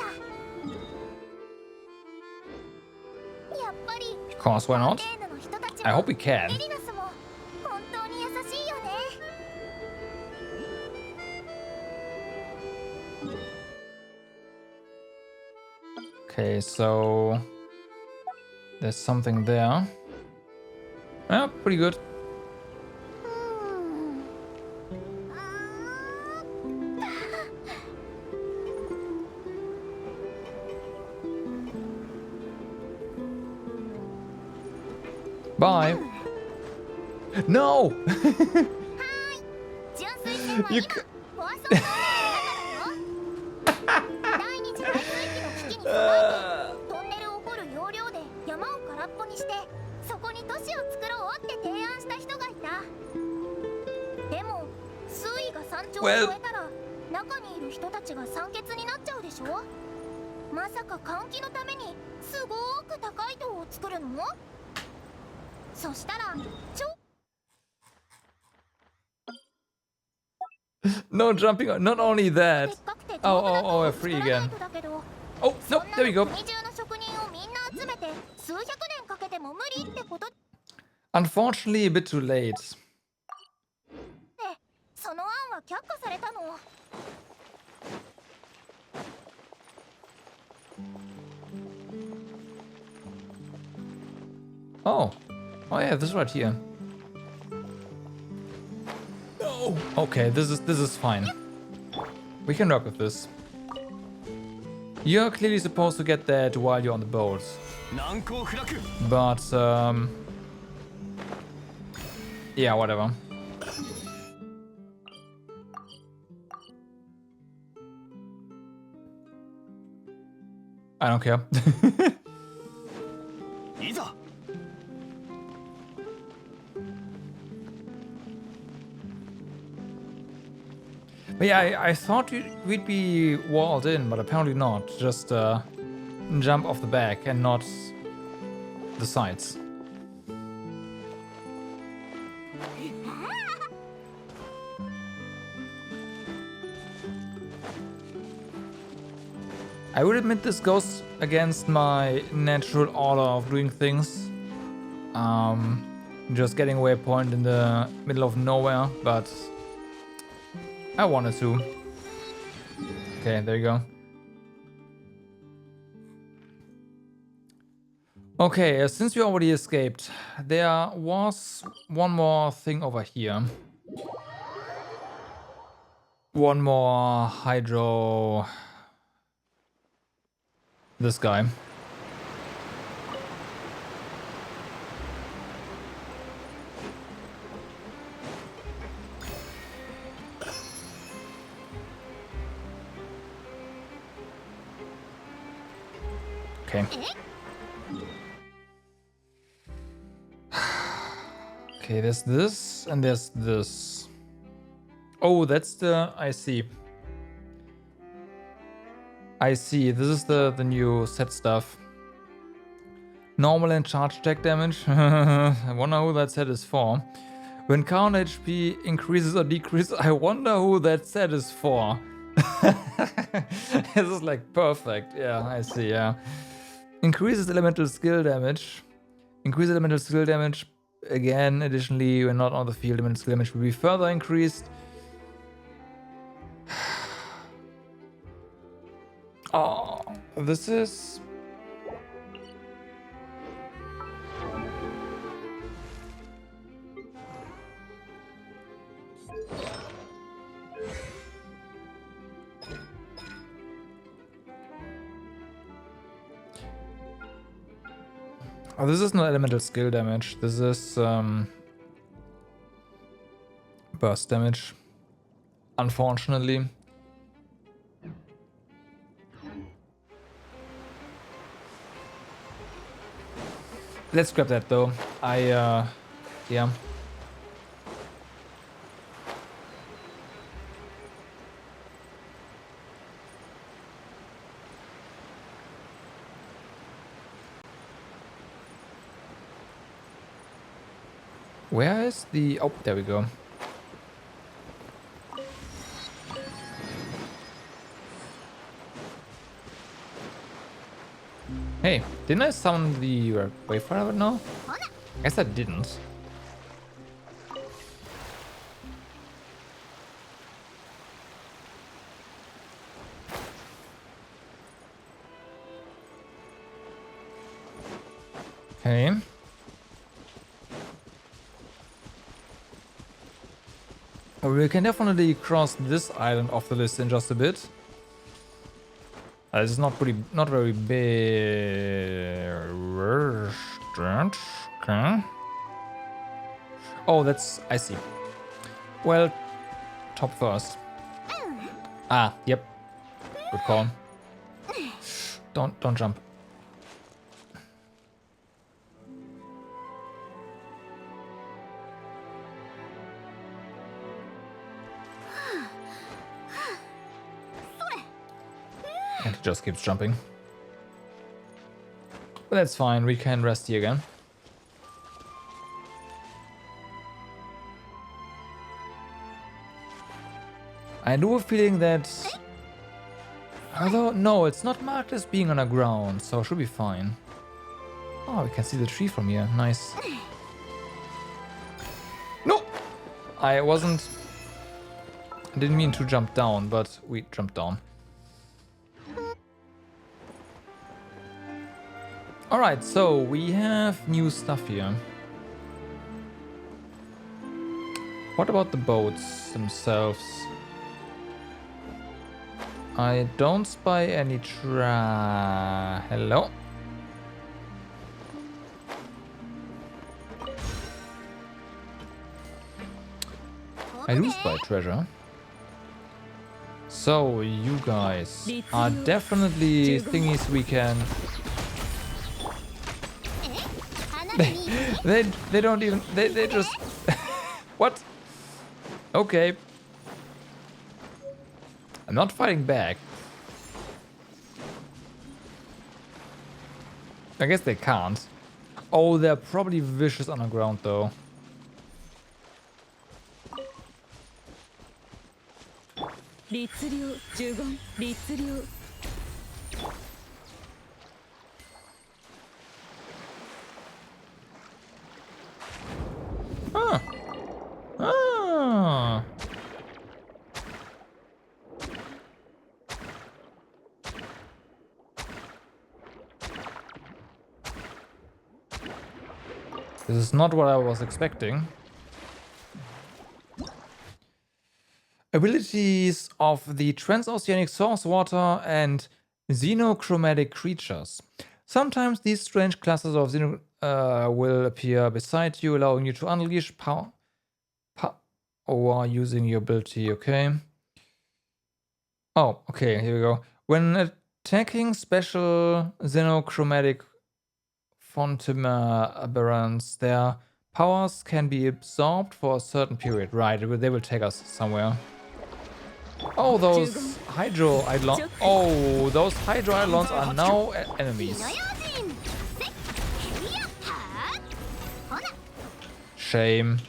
やっぱり Of course, why フォン not? テーヌの人たち I も hope we can. エリナスも本当に優しいよね。 Okay, so there's something there. Yeah, pretty good. Bye. No! 純粋戦は You 今 c- フォアソードの中だよ。第二次大水期の危機に備えてトンネルを掘る要領で山を空っぽにしてそこに都市を作ろうって提案した人がいた。でも水位が山頂を超えたら中にいる人たちが酸欠になっちゃうでしょ。まさか換気のためにすごーく高い塔を作るの？そしたらNo jumping. Not only that. Oh, we're free again. Oh, no, there we go. Unfortunately, a bit too late. Oh. Oh yeah, this is right here. No. Okay, this is fine. We can work with this. You're clearly supposed to get that while you're on the boat. But yeah, whatever. I don't care. But yeah, I thought we'd be walled in, but apparently not. Just jump off the back and not the sides. I would admit this goes against my natural order of doing things. Just getting a waypoint in the middle of nowhere, but I wanted to. Okay, there you go. Okay, since we already escaped, there was one more thing over here. One more hydro... This guy. Okay. Okay, there's this and there's this. Oh, that's the... I see. I see. This is the new set stuff. Normal and charge attack damage. I wonder who that set is for. When count HP increases or decreases, I wonder who that set is for. This is like perfect. Yeah, I see, yeah. Increases elemental skill damage. Increase elemental skill damage. Again, additionally, when not on the field, elemental skill damage will be further increased. Oh, this is... Oh, this is not elemental skill damage. This is burst damage. Unfortunately. Let's grab that though. Yeah. Where is the... Oh, there we go. Hey, didn't I summon the Wayfarer now? Guess I didn't. Okay. We can definitely cross this island off the list in just a bit. This is not very big. Okay. Oh, that's... I see. Well, top first. Ah, yep. Good call. Don't jump. And it just keeps jumping. But that's fine, we can rest here again. I do have a feeling that... Although, no, it's not marked as being underground, so it should be fine. Oh, we can see the tree from here. Nice. No! I didn't mean to jump down, but we jumped down. Alright, so we have new stuff here. What about the boats themselves? I don't spy any Hello? I do spy treasure. So, you guys are definitely thingies we can... They don't even... They just... What? Okay. I'm not fighting back. I guess they can't. Oh, they're probably vicious underground though. This is not what I was expecting. Abilities of the transoceanic source water and xenochromatic creatures. Sometimes these strange classes of will appear beside you, allowing you to unleash power or using your ability, okay? Oh, okay, here we go. When attacking special xenochromatic Fontima aberrants, their powers can be absorbed for a certain period. Right, they will take us somewhere. Oh, those Hydro Eidolons. Oh, those Hydro Eidolons are now enemies. Shame.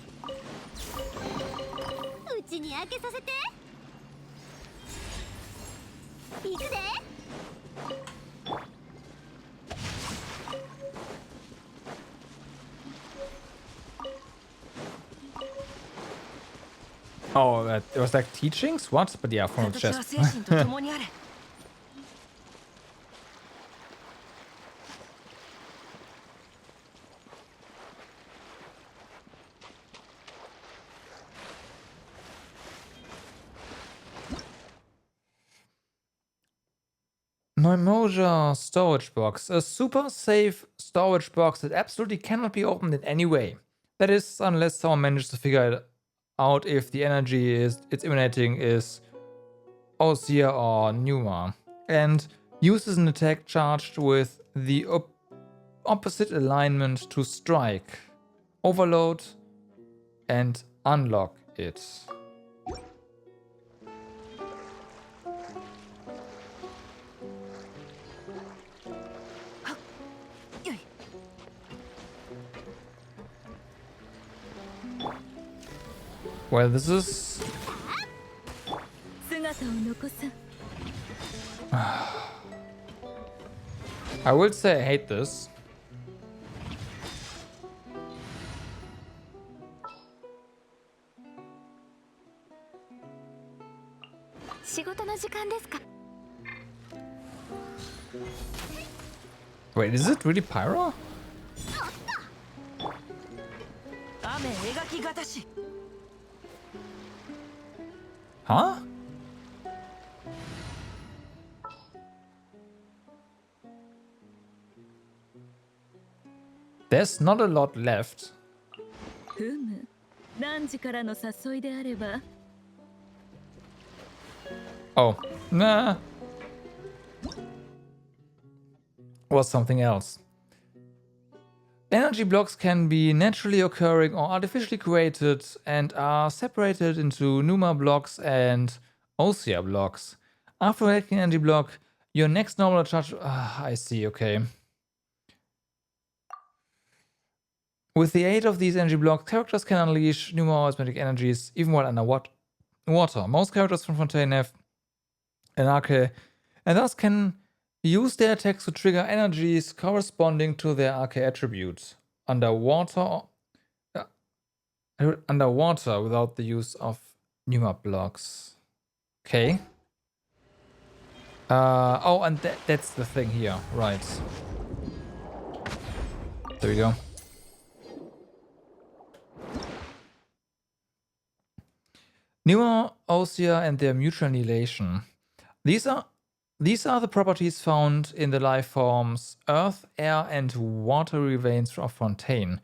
Oh, it was like teachings? What? But yeah, from the chest. Neimoja storage box. A super safe storage box that absolutely cannot be opened in any way. That is, unless someone manages to figure it out if the energy it's emanating is Osea or Numa, and uses an attack charged with the opposite alignment to strike, overload, and unlock it. Well, this is... I will say I hate this. Wait, is it really Pyro? Huh? There's not a lot left. Oh, nah. Was something else. Energy blocks can be naturally occurring or artificially created and are separated into Numa blocks and Osea blocks. After making an energy block, your next normal charge... I see, okay. With the aid of these energy blocks, characters can unleash Numa osmotic energies even while under water. Most characters from Fontaine have an arcane and thus can use their attacks to trigger energies corresponding to their arcane attributes. Underwater without the use of Numa blocks. Okay. Oh, and that's the thing here. Right. There we go. Numa, Osea, and their mutual annihilation. These are the properties found in the life forms Earth, Air, and watery veins of Fontaine.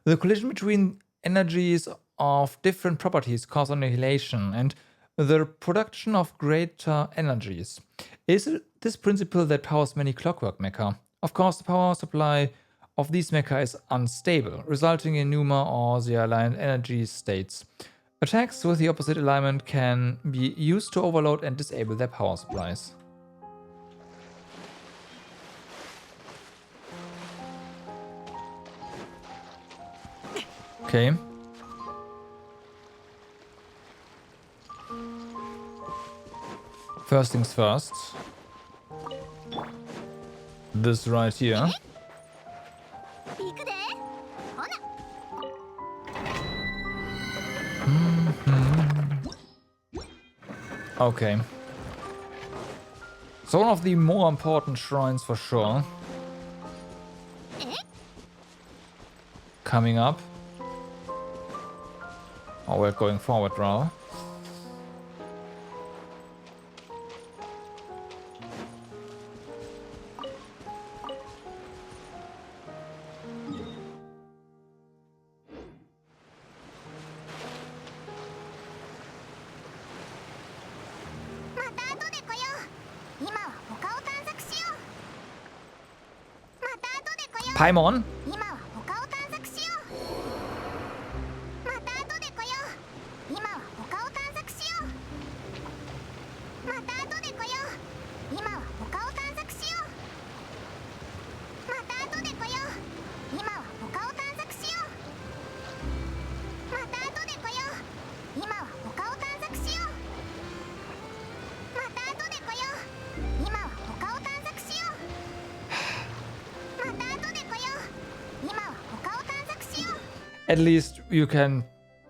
The collision between energies of different properties cause annihilation and the production of greater energies. It is this principle that powers many clockwork mecha. Of course, the power supply of these mecha is unstable, resulting in Numa or Osea aligned energy states. Attacks with the opposite alignment can be used to overload and disable their power supplies. Okay. First things first. This right here. Okay. So one of the more important shrines for sure. coming up. Oh, we're going forward rather. Paimon? 今は他を探索しよう。また後で来よう。今は他を探索しよう。また後で来よう。今は他を探索しよう。また後で来よう。今は他を探索しよう。また後で来よう。今は他を探索しよう。また後で来よう。今は他を探索しよう。また後で来よう。今は他を探索しよう。 At least you can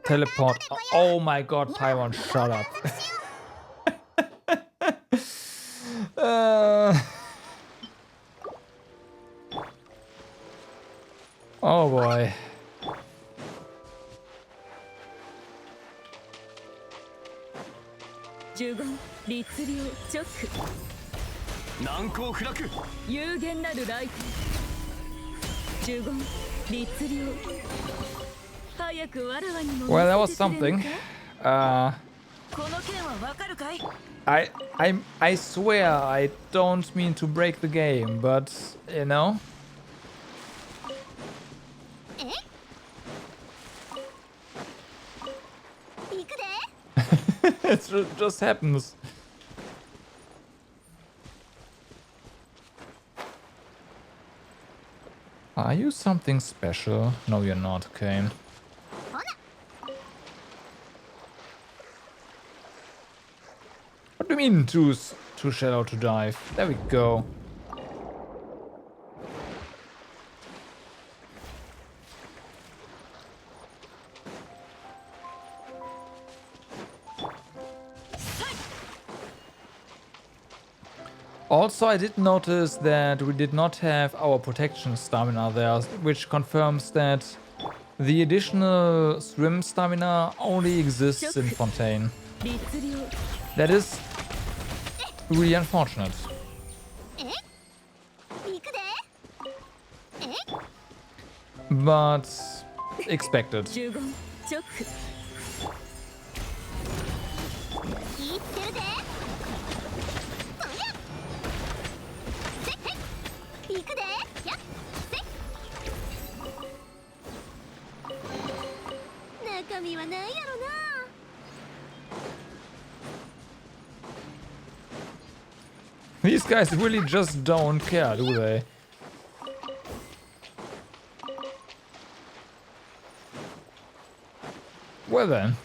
teleport. Oh my god, Paimon, shut up. Oh boy. 呪言律令直難攻不落。有限なるライト呪言律令早くわらわにも Well, that was 見せてくれ something. ぬか この件はわかるかい？ I swear I don't mean to break the game, but you know. 行くで。 It just happens. Are you something special? No, you're not, okay. What do you mean too shallow to dive? There we go. Also, I did notice that we did not have our protection stamina there, which confirms that the additional swim stamina only exists in Fontaine. 律令 That is really unfortunate. 行くで。 But expected. 呪言直言ってるで。そりゃ。せっへい。行くで。やっ。せっ。中身はないやろな。 These guys really just don't care, do they? Well then.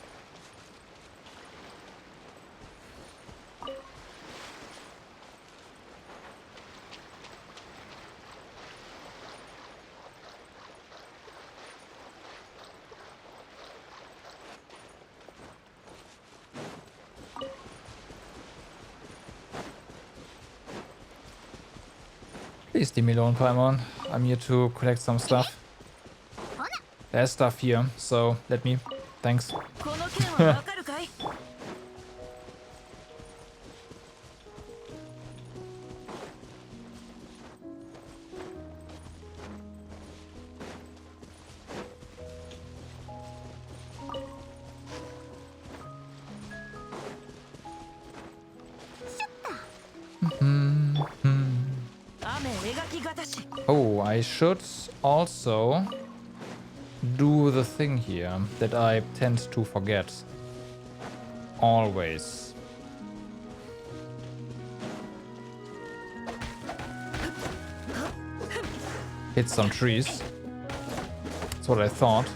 Please leave me alone, Paimon. I'm here to collect some stuff. There's stuff here, so let me. Thanks. この件はわかるかい？ Oh, I should also do the thing here that I tend to forget. Always. Hit some trees. That's what I thought.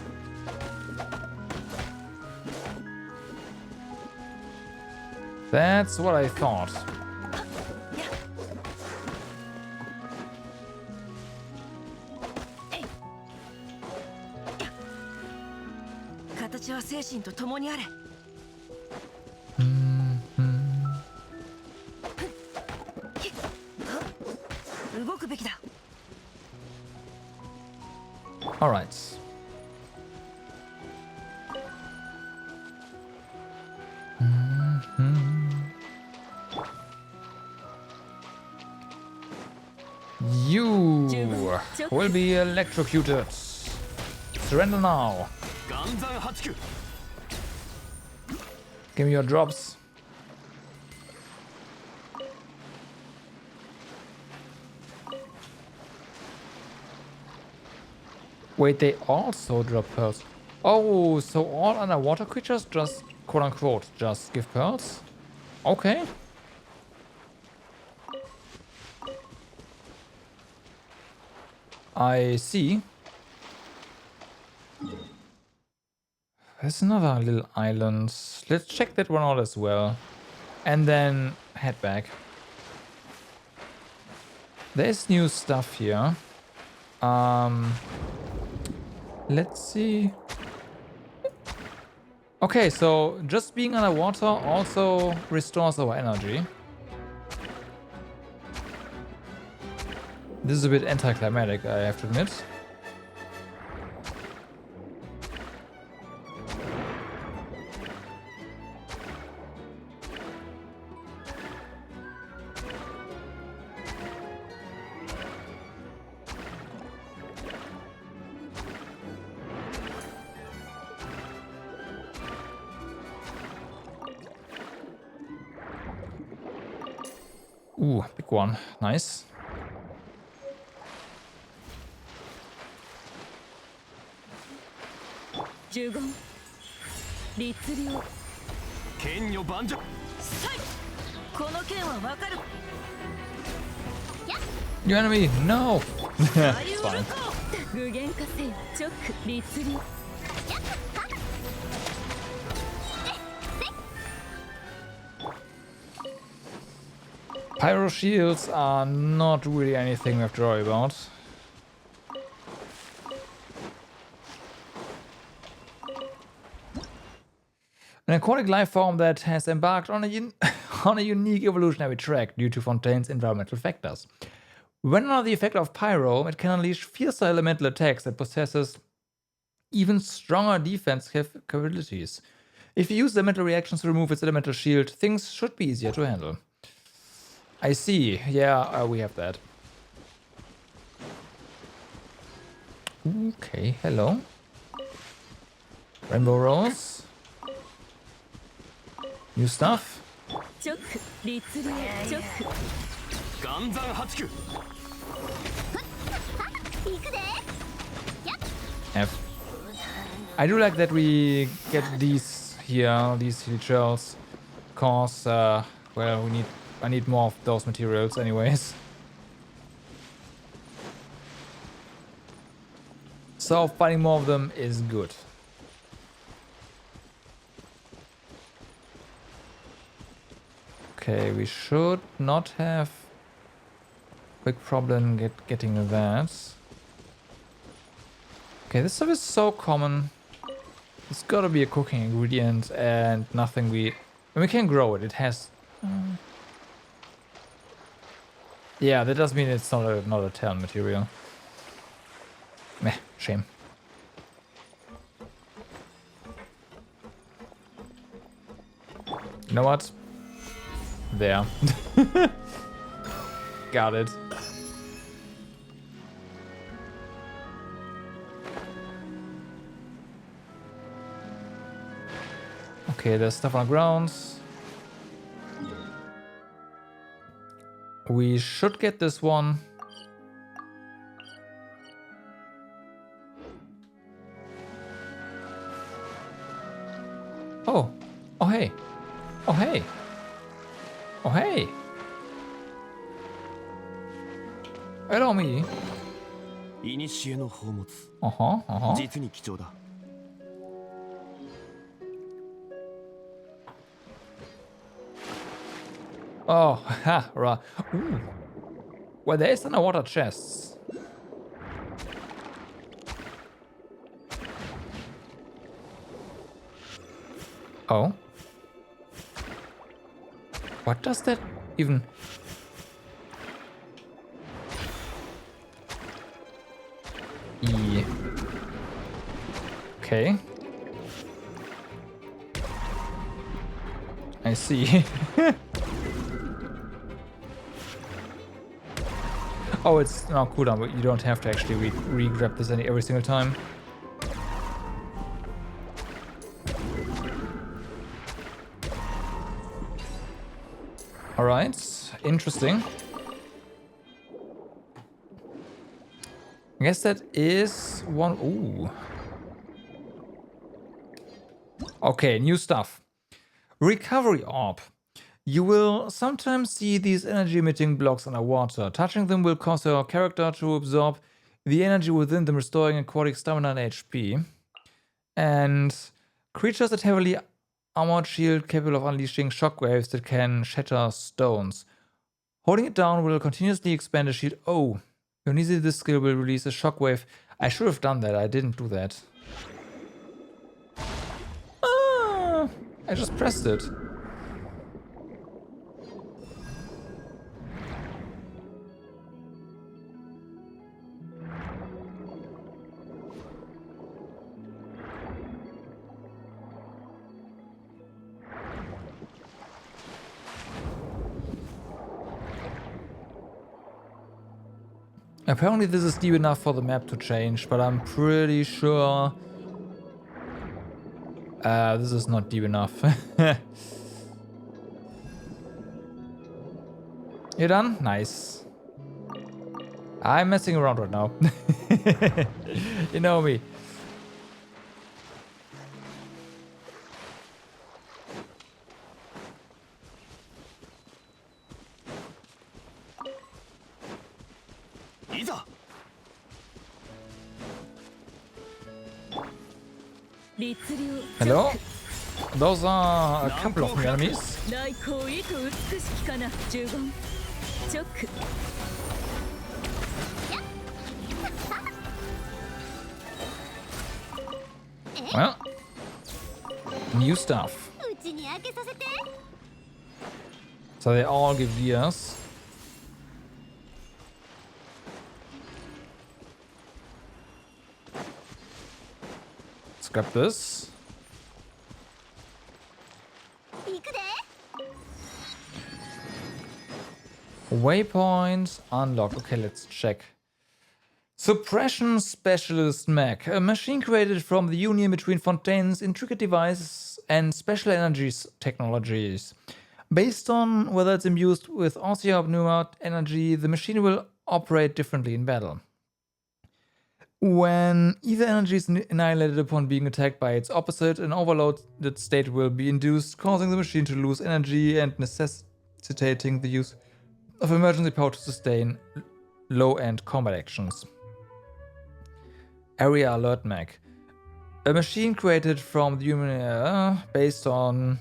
That's what I thought. Alright. You will be electrocuted. Surrender now. Give me your drops. Wait, they also drop pearls. Oh, so all underwater creatures just, quote unquote, just give pearls? Okay. I see. There's another little island. Let's check that one out as well. And then head back. There's new stuff here. Let's see. Okay, so just being underwater also restores our energy. This is a bit anticlimactic, I have to admit. Ooh, big one. Nice. You enemy? No! It's fine. Pyro shields are not really anything we have to worry about. An aquatic life form that has embarked on a unique evolutionary track due to Fontaine's environmental factors. When under the effect of Pyro, it can unleash fiercer elemental attacks that possesses even stronger defense capabilities. If you use elemental reactions to remove its elemental shield, things should be easier to handle. I see. Yeah, we have that. Okay, hello. Rainbow Rose. New stuff. F. I do like that we get these here, these heal shells, cause well, I need more of those materials anyways. So finding more of them is good. Okay, we should not have big problem getting that. Okay, this stuff is so common. It's gotta be a cooking ingredient and nothing we can grow it. It has. Yeah, that does mean it's not a talent material. Meh, shame. You know what? There. Got it. Okay, there's stuff on the ground. We should get this one. Oh. Oh, hey. Oh, hey. Oh, hey. Hello, me. Uh-huh. Oh, ha, right. Ooh. Well, there is underwater chests. Oh. What does that even... E. Okay. I see. Oh, it's now cooldown, but you don't have to actually re-grab this every single time. Alright, interesting. I guess that is one. Ooh. Okay, new stuff. Recovery Orb. You will sometimes see these energy-emitting blocks underwater. Touching them will cause your character to absorb the energy within them, restoring aquatic stamina and HP. And creatures that heavily armored shield capable of unleashing shockwaves that can shatter stones. Holding it down will continuously expand the shield. Oh, when you use this skill will release a shockwave. I should have done that. I didn't do that. Ah, I just pressed it. Apparently this is deep enough for the map to change, but I'm pretty sure this is not deep enough. You done? Nice. I'm messing around right now. You know me. Hello? Those are a couple of new enemies. Well, new stuff. So they all give gears. Let's grab this. Waypoint unlocked. Okay, let's check. Suppression Specialist Mech, a machine created from the union between Fontaine's intricate devices and special energies technologies. Based on whether it's imbued with Ossia or Pneuma energy, the machine will operate differently in battle. When either energy is annihilated upon being attacked by its opposite, an overloaded state will be induced, causing the machine to lose energy and necessitating the use of emergency power to sustain low-end combat actions. Area Alert Mech. A machine created from the human based on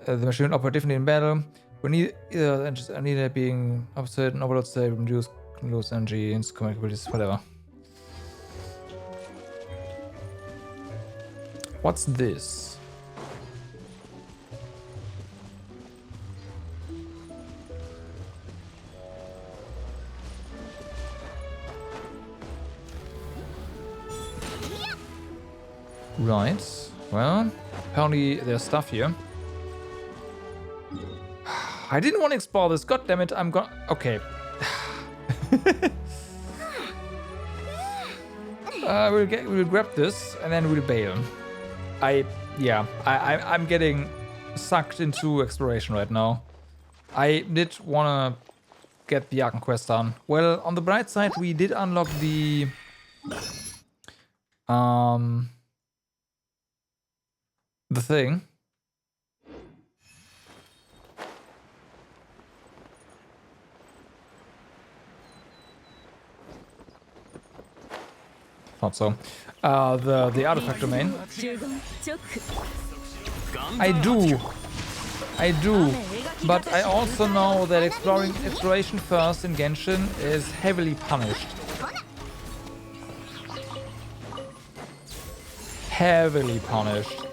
the machine will operate differently in battle. When either engines are neither being opposite, an overload state will reduce lose energy and combat abilities, whatever. What's this? Right. Well, apparently there's stuff here. I didn't want to explore this. God damn it! I'm gonna. Okay. We'll grab this and then we'll bail. I'm getting sucked into exploration right now. I did wanna get the Arkham quest done. Well, on the bright side, we did unlock the thing. Thought so. The artifact domain. I do, but I also know that exploration first in Genshin is heavily punished. Heavily punished.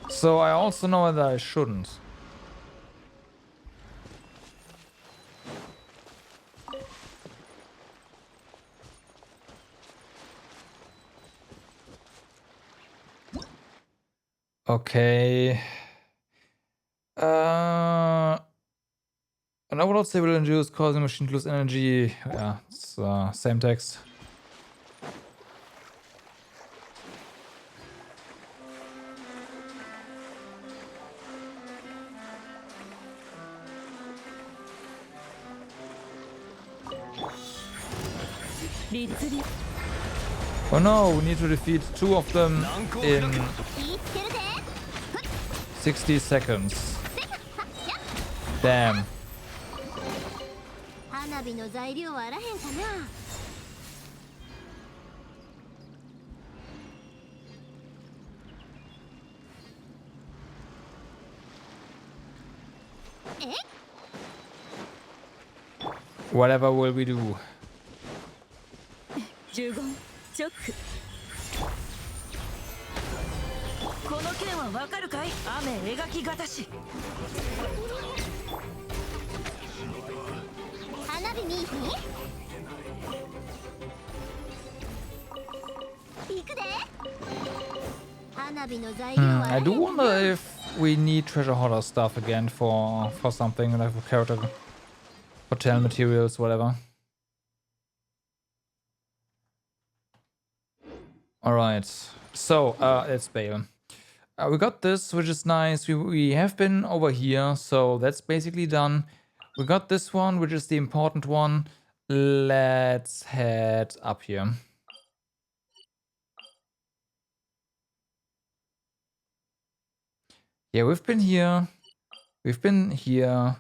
So I also know that I shouldn't. Okay. An overload state will induce causing machine to lose energy. Yeah, it's same text. Oh no, we need to defeat 2 of them in 60 seconds. Damn. 花火の材料はあらへんかな。Whatever will we do? 呪言チョック。この剣はわかるかい？雨描きがたし。花火見いひん？行くで。花火の材料はあ I らへんか do な。 wonder if we need treasure hoarder stuff again for something like for character hotel materials, whatever. Alright, so let's bail. We got this, which is nice. We have been over here, so that's basically done. We got this one, which is the important one. Let's head up here. Yeah, we've been here. We've been here.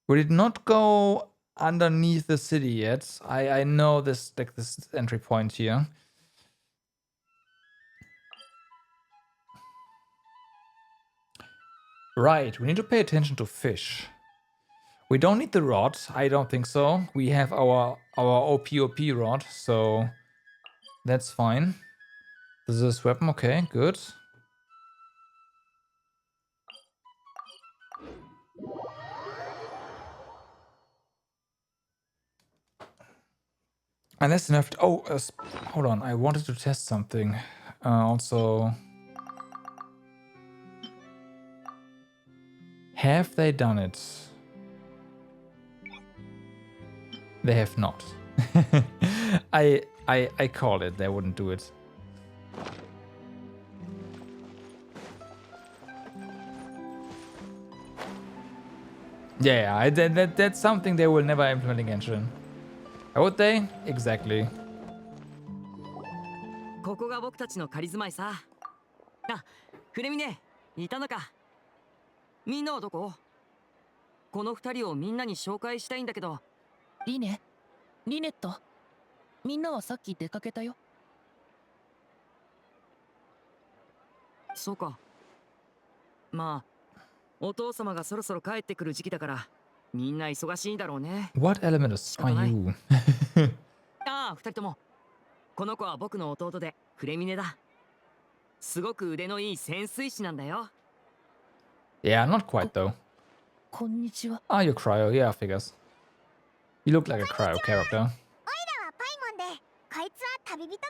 We did not go underneath the city yet. I know this, like, this entry point here. Right, we need to pay attention to fish. We don't need the rod. I don't think so. We have our OP rod, so that's fine. This is weapon, okay, good. And that's enough. Oh, hold on. I wanted to test something. Also, have they done it? They have not. I called it. They wouldn't do it. Yeah, that's something they will never implement in Genshin. Would they? Exactly. ここが僕たちの仮住まいさ。あ、フレミネ、いたのか。みんなはどこ？この二人をみんなに紹介したいんだけど。リネット。みんなはさっき出かけたよ。そうか。まあ、お父様がそろそろ帰ってくる時期だから、みんな忙しいんだろうね。What elements are you? ああ、二人とも。この子は僕の弟でフレミネだ。すごく腕のいい潜水士なんだよ。Yeah, not quite though. こんにちは。 Are you cryo? Yeah, figures. You look like a cryo character. オイラはパイモンで、こいつは旅人だ。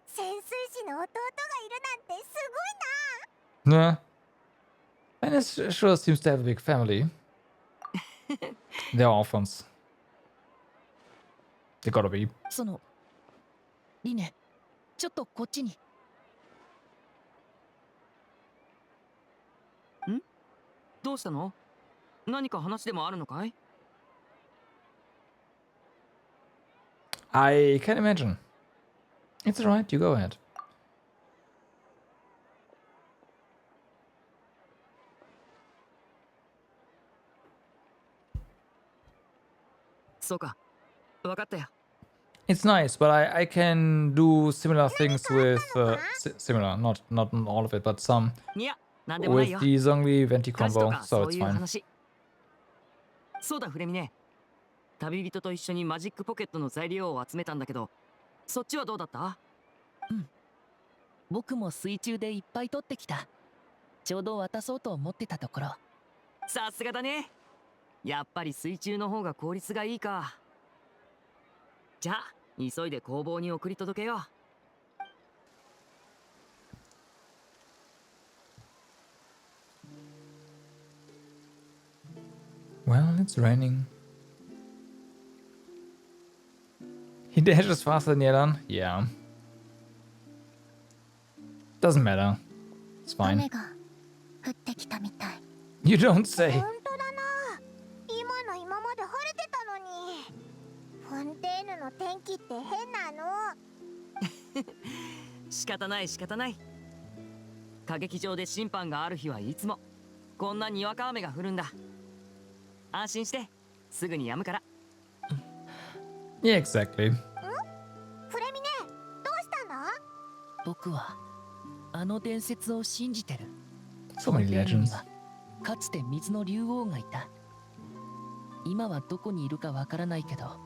潜水士の弟がいるなんてすごいな。 Yeah. And it sure seems to have a big family. They're orphans. They gotta be. そのリネ、ちょっとこっちに。ん？どうしたの？何か話でもあるのかい？ I can imagine. It's alright, you go ahead. そうか。わかったよ。It's nice, but I can do similar things with similar, not all of it, but some いや、なんでもない with よ。 the Zhongli Venti 家事と combo, か so そう it's いう fine. 話。そうだフレミネ。旅人と一緒にマジックポケットの材料を集めたんだけど、そっちはどうだった？僕も水中でいっぱい取ってきた。ちょうど渡そうと思ってたところ。さすがだね。やっぱり水中の方が効率がいいか。じゃあ急いで工房に送り届けよう。Well, it's raining. He dashes faster than Yelan? Yeah. Doesn't matter. It's fine. 雨が降ってきたみたい。 You don't say. 本当だな。今の今まで晴れてたのに。フォンテーヌの天気って変なの。仕方ない仕方ない。歌劇場で審判がある日はいつもこんなにわか雨が降るんだ。安心してすぐに止むから。 Yeah, exactly. フレミネ、どうしたの？僕はあの伝説を信じてる。 So many フォンテーヌに legends. はかつて水の竜王がいた。今はどこにいるかわからないけど、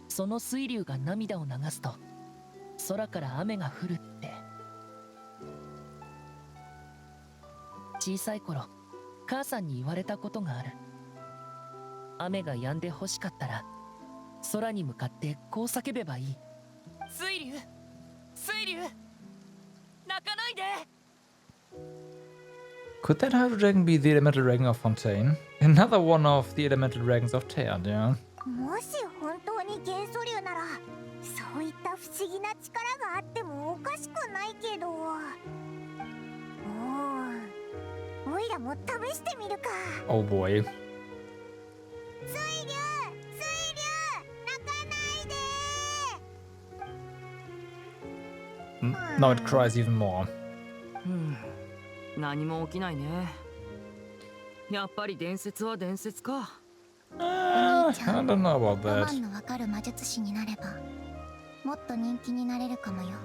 その水流が涙を流すと空から雨が降るって。小さい頃母さんに言われたことがある。雨が止んで欲しかったら空に向かってこう叫べばいい。水流、水流、泣かないで。 Could that Hydro Dragon be the elemental dragon of Fontaine? Another one of the elemental dragons of Teyvat, yeah. もし本当に元素竜なら、そういった不思議な力があってもおかしくないけど。おいらも試してみるか。 Oh boy. 水流、水流、泣かないで。 Now it cries even more. 何も起きないね。やっぱり伝説は伝説か。I don't know about ロマ that. ンのわかる魔術師になれば、もっと人気になれるかもよ。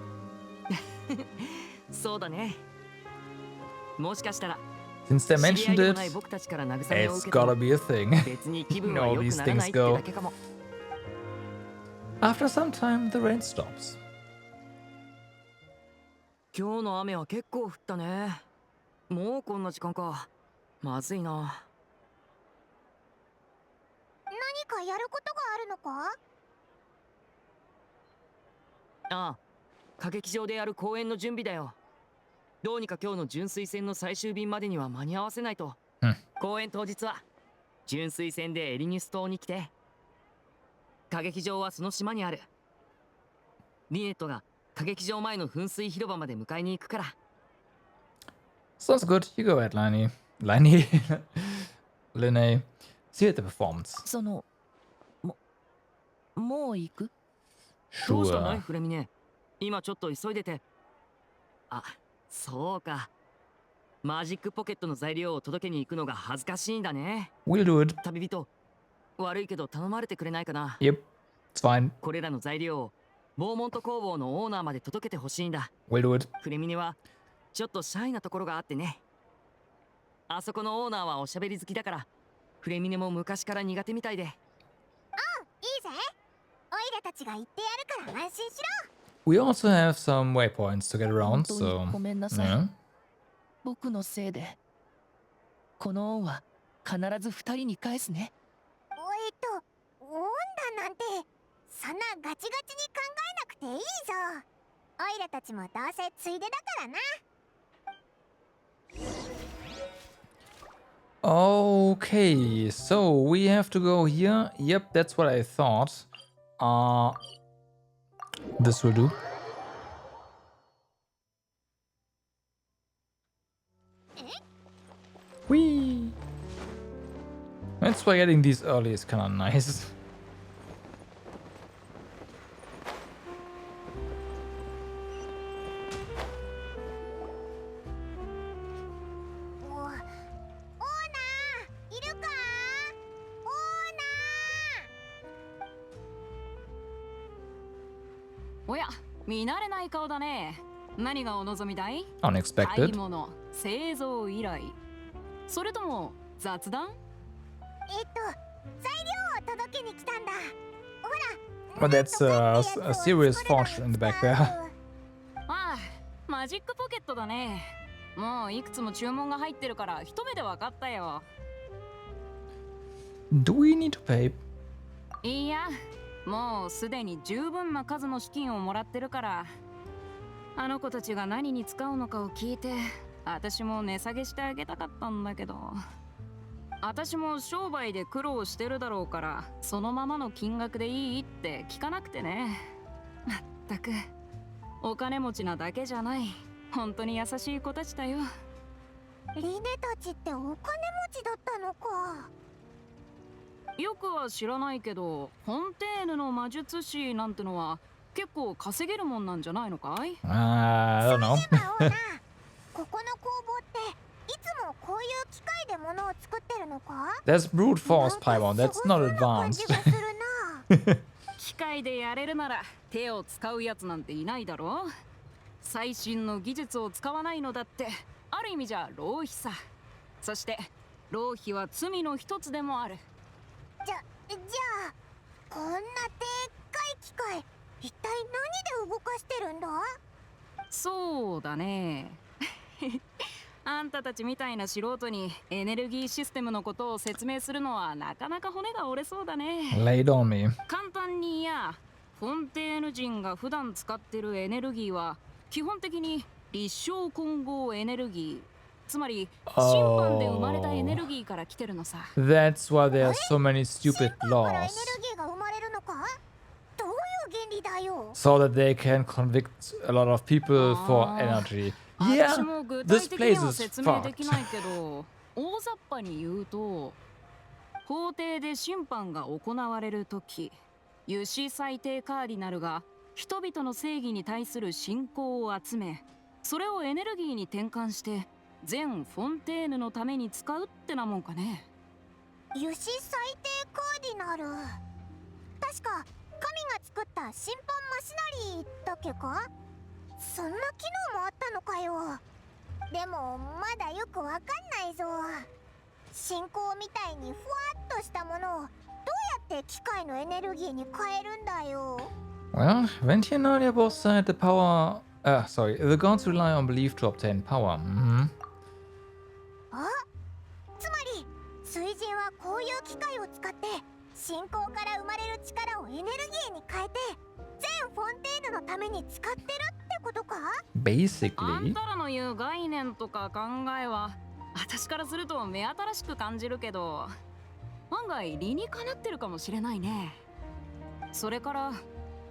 そうだね。もしかしたら Since they 知り合い mentioned でも it, ない僕たちから慰めを it's 受けて gotta be a thing. 別に気 You 分は know 良 these くならな things いって go. だけかも。 After some time, the rain stops. 今日の雨は結構降ったね。もうこんな時間か。まずいな。何かやることがあるのか？ああ、歌劇場でやる公演の準備だよ。どうにか今日の純粋戦の最終便までには間に合わせないと。公演当日は純粋戦でエリニュス島に来て。歌劇場はその島にある。リネットが歌劇場前の噴水広場まで迎えに行くから。 Sounds good. You go ahead, Liney. Liney. Liney. See you at the performance. そのもう行く？どうしたのい Sure. フレミネ。今ちょっと急いでて。あ、そうか。マジックポケットの材料を届けに行くのが恥ずかしいんだね。 We'll do it. 旅人、悪いけど頼まれてくれないかな。 Yep. It's fine. これらの材料をボーモント工房のオーナーまで届けてほしいんだ。 We'll do it. フレミネはちょっとシャイなところがあってね。あそこのオーナーはおしゃべり好きだから、フレミネも昔から苦手みたいで。いいぜ。オイラたちが言ってやるから安心しろ。 We also have some waypoints to get around, 本当 so にごめんなさい。 yeah. 僕のせいで。この恩は必ず二人に返すね。オンだなんて、そんなガチガチに考えなくていいぞ。オイラたちもどうせついでだからな。 Okay, so we have to go here. Yep, that's what I thought. This will do. Whee! That's why getting these early is kind of nice. Oya, 見慣れない顔だね。何がお望みだい？買い Unexpected. 物、製造依頼。それとも雑談？材料を届けに来たんだ。ほ But ら。that's a serious fortune in the back there. ああ、マジックポケットだね。もういくつも注文が入ってるから一目で分かったよ。Do we need to pay? いや、もうすでに十分な数の資金をもらってるから。あの子たちが何に使うのかを聞いて、私も値下げしてあげたかったんだけど。私も商売で苦労してるだろうから、そのままの金額でいいって聞かなくてね。まったくお金持ちなだけじゃない、本当に優しい子たちだよ。リネたちってお金持ちだったのか。よくは知らないけど、フォンテーヌの魔術師なんてのは結構稼げるもんなんじゃないのかい？ I don't know. そういえばオーナー、ここの工房っていつもこういう機械で物を作ってるのか？ That's brute force, なん Paimon. か That's すご not そうな感じ advanced. がするな。機械でやれるなら手を使うやつなんていないだろう。最新の技術を使わないのだってある意味じゃ浪費さ。そして浪費は罪の一つでもある。じゃあこんなでっかい機械、一体何で動かしてるんだ？そうだね。あんたたちみたいな素人にエネルギーシステムのことを説明するのはなかなか骨が折れそうだね。Lay it on me. 簡単に言や、フォンテーヌ人が普段使ってるエネルギーは基本的に立証混合エネルギー、つまり審判で生まれたエネルギーから来てるのさ。That's why there are so many stupid 審判からエネ laws. ルギーが生まれるのか？どういう原理だよ。 So that they can convict a lot of people for energy. Yeah, 私も具 this 体的に place は is 説明で fucked. きないけど、大雑把に言うと、法廷で審判が行われるとき、ユシ最低カーディナルが人々の正義に対する信仰を集め、それをエネルギーに転換して全フォンテーヌのために使うってなもんかね。ユシ最低カーディナル、確か神が作った審判マシナリーだっけか？そんな機能もあったのかよ。でもまだよくわかんないぞ。信仰みたいにふわっとしたものをどうやって機械のエネルギーに変えるんだよ。 Well, Ventinalia both said the power. The gods rely on belief to obtain power. Mm-hmm. あ、つまり水神はこういう機械を使って信仰から生まれる力をエネルギーに変えて全フォンテーヌのために使ってるってことか？あん Basically. たらの言う概念とか考えは私からすると目新しく感じるけど、案外理にかなってるかもしれないね。それから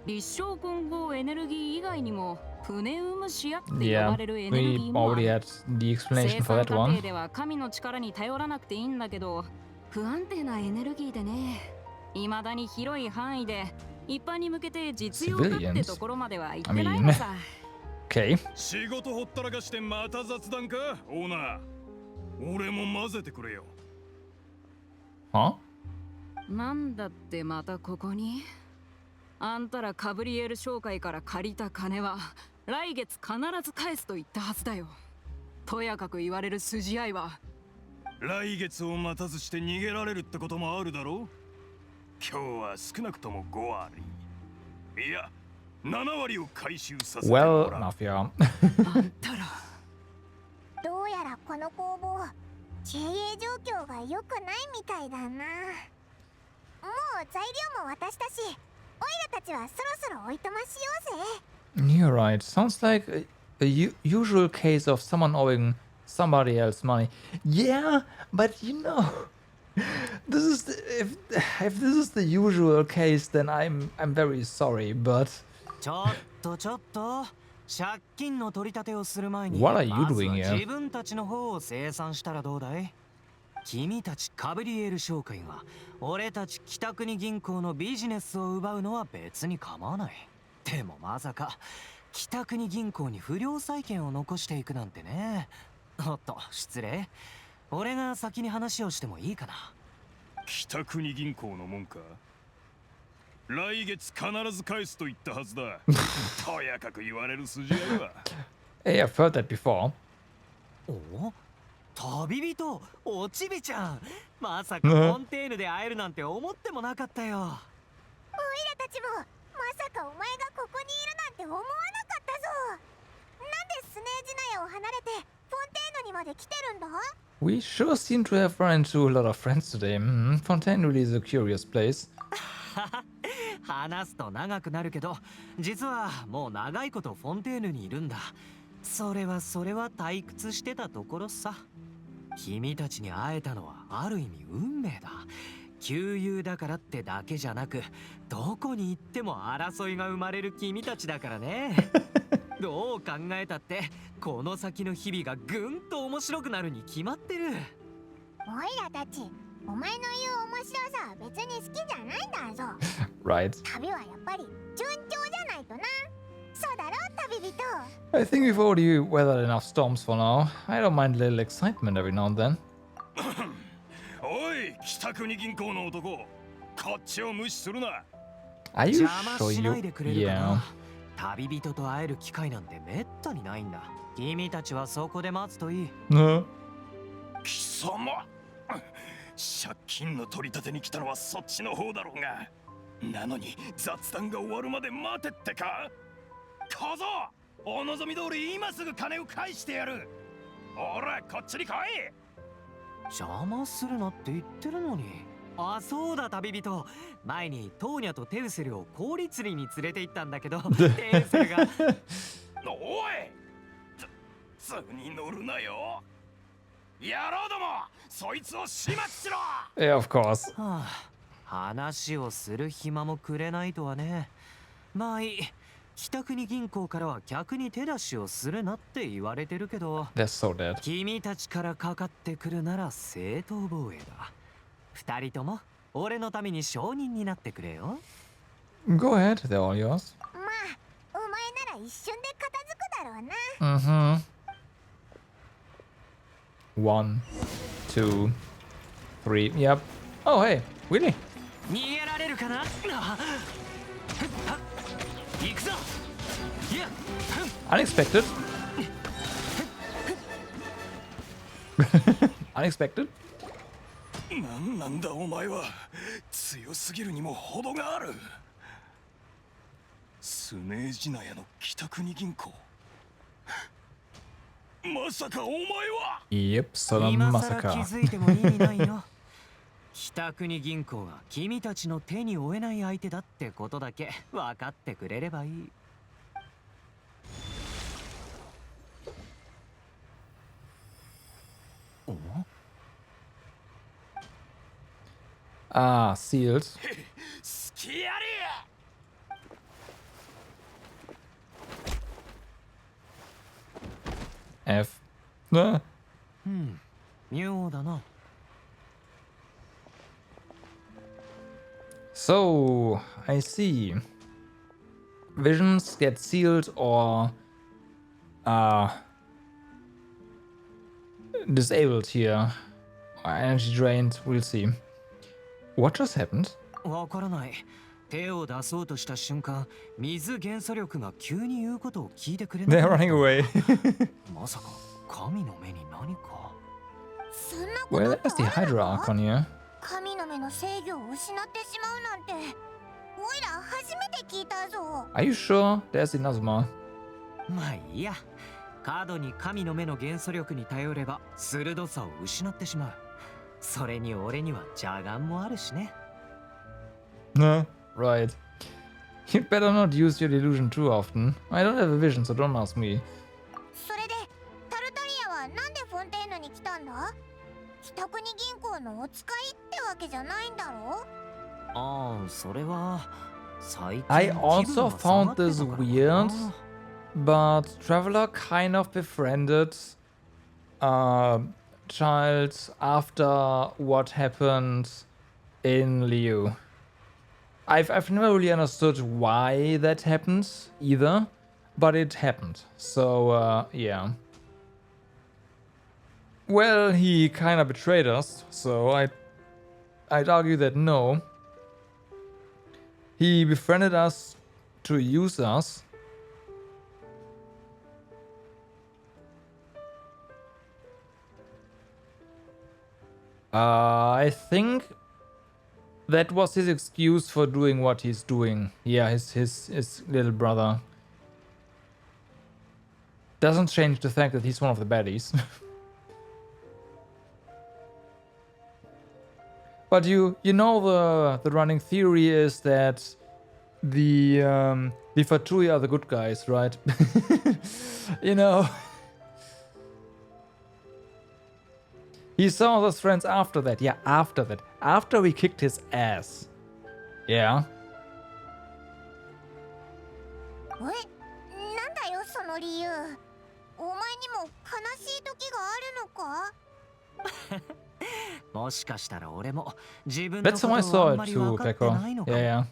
立証混合エネルギー以外にもプネウムシアって呼 Yeah, ばれるエネルギ we ーもあ already る。 had the 生 explanation for 産 that 過程 one. では神の力に頼らなくていいんだけど、不安定なエネルギーでね、未だに広い範囲で一般に向けて実用だってところまでは言ってないのさ。Okay. 仕事ほったらかしてまた雑談かオーナー。俺も混ぜてくれよ。 Huh? なんだってまたここに？あんたらカブリエル商会から借りた金は来月必ず返すと言ったはずだよ。とやかく言われる筋合いは。来月を待たずして逃げられるってこともあるだろう。今日は少なくとも5割、いや7割を回収させても Well らう。 enough, yeah. あんたらどうやらこの工房経営状況が良くないみたいだな。もう材料も渡したし、オイラたちはそろそろおいとましようぜ。 You're right. Sounds like a usual case of someone owing somebody else money. Yeah, but this is if this is the usual case, then I'm very sorry, but ちょっと借金の取り立てをする前に What are you まずは doing here? 自分たちの方を清算したらどうだい？君たちカブリエル商会が俺たち北国銀行のビジネスを奪うのは別に構わない。でもまさか北国銀行に不良債権を残していくなんてね。おっと失礼。俺が先に話をしてもいいかな。北国銀行のもんか。来月必ず返すと言ったはずだ。とやかく言われる筋合いは。hey, I've heard that before. お？旅人おちびちゃん、まさかフォンテーヌで会えるなんて思ってもなかったよ。オイラたちもまさかお前がここにいるなんて思わなかったぞ。なんでスネージナヤを離れてフォンテーヌにまで来てるんだ？ We sure seem to have run into a lot of friends today. Fontaine really is a curious place. 話すと長くなるけど、実はもう長いことフォンテーヌにいるんだ。それは退屈してたところさ。君たちに会えたのはある意味運命だ。旧友だからってだけじゃなく、どこに行っても争いが生まれる君たちだからね。どう考えたってこの先の日々がぐんと面白くなるに決まってる。オイラたち、お前の言う面白さは別に好きじゃないんだぞ。Right. 旅はやっぱり順調じゃないとな。そうだろ、旅人。 I think we've already weathered enough storms for now. I don't mind a little excitement every now and then. おい、北国銀行の男、こっちを無視するな。 Are you 邪魔 sure し you... ないでくれるか Yeah. な。旅人と会える機会なんてめったにないんだ。君たちはそこで待つといい。No. 貴様、借金の取り立てに来たのはそっちの方だろうが。なのに雑談が終わるまで待てってか。小僧、お望み通り今すぐ金を返してやる。ほら、こっちに来い。邪魔するなって言ってるのに。あ、そうだ旅人。前にトーニャとテウセルを氷釣りに連れて行ったんだけど、テウセルがおい、図に乗るなよ。野郎ども、そいつを始末しろ。Yeah, of course. はあ、話をする暇もくれないとはね。まあいい。北国銀行からは客に手出しをするなって言われてるけど、 They're so dead. 君たちからかかってくるなら正当防衛だ。二人とも俺のために証人になってくれよ。 Go ahead, they're all yours. まあ、お前なら一瞬で片付くだろうな。1, 2, 3. Yep. Oh, hey, really? 逃げられるかな。行くぞ。いや、 Unexpected. Unexpected. なんだお前は。強すぎるにも程がある。スネージナヤの北国銀行。まさかお前は。 Yep, その今まさか。更気づいても意味ないよ。北国銀行が君たちの手に負えない相手だってことだけ分かってくれればいい。お？ Ah, sealed. 好きやれ。 F. Ah. 妙だな。 So, I see. Visions get sealed or disabled here. Or energy drained, we'll see. What just happened? わからない。手を出そうとした瞬間、水元素力が急に言うことを聞いてくれな They're かった。 running away. まさか神の目に何か。そんなこと Where って is the ある Hydra の？ Archon here? 神の目の制御を失ってしまうなんて、おいら初めて聞いたぞ。 Are you sure? There's Inazuma. まあいいや。過度に神の目の元素力に頼れば鋭さを失ってしまう。それに俺には邪眼もあるしね。No. Right. You'd better not use your delusion too often. I don't have a vision, so don't ask me. それでタルタリアはなんでフォンテーヌに来たんだ？北国銀行のお使いってわけじゃないんだろ？ああ、それは最近 I 気分 also が下がっ found て this たからかな。 weird, but Traveler kind of befriended Child after what happened in Liu. I've never really understood why that happened either, but it happened. So yeah. Well, he kind of betrayed us, so I'd argue that no. He befriended us to use us. I think that was his excuse for doing what he's doing. Yeah, his little brother. Doesn't change the fact that he's one of the baddies. But you know the running theory is that the Fatui are the good guys, right? You know. He saw those friends after that. Yeah, after that. After we kicked his ass. Yeah. え、なんだよその理由。お前にも悲しい時があるのか？もしかしたら俺も自分 That's の how I ことを saw あん it まり too, 分かって Pekko. ないのかも。 Yeah, yeah.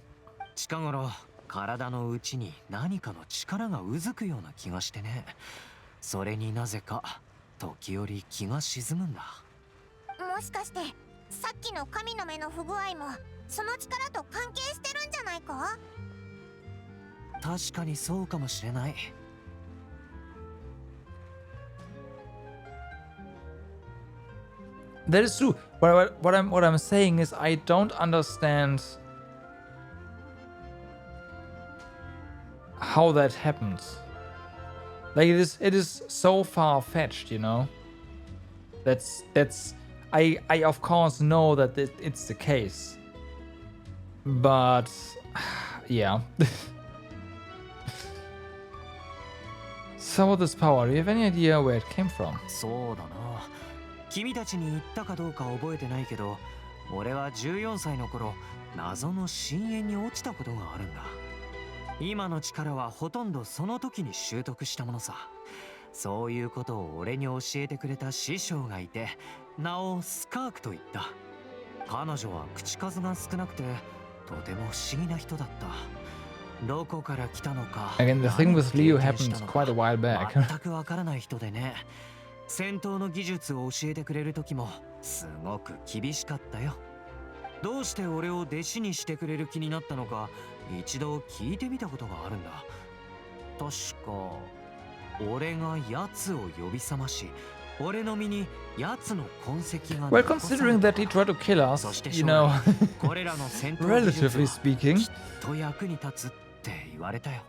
近頃体の内に何かの力がうずくような気がしてね。それになぜか時折気が沈むんだ。もしかしてさっきの神の目の不具合もその力と関係してるんじゃないか？確かにそうかもしれない。That is true. What I'm saying is I don't understand how that happened. Like it is so far-fetched, you know. I of course know that it's the case. But yeah. So this power, do you have any idea where it came from? そうだな。君たちに言ったかどうか覚えてないけど、俺は14歳の頃、謎の深淵に落ちたことがあるんだ。今の力はほとんどその時に習得したものさ。そういうことを俺に教えてくれた師匠がいて、名をスカークと言った。彼女は口数が少なくて、とても不思議な人だった。どこから来たのか。Again, the thing with Leo happened quite a while back. 全くわからない人でね。戦闘の技術を教えてくれる時もすごく厳しかったよ。どうして俺を弟子にしてくれる気になったのか一度聞いてみたことがあるんだ。確か俺が奴を呼び覚まし、俺の身に奴の痕跡が Well, considering that he tried to kill us, you know, これらの戦闘技術 relatively は speaking. きっと役に立つって言われたよ。や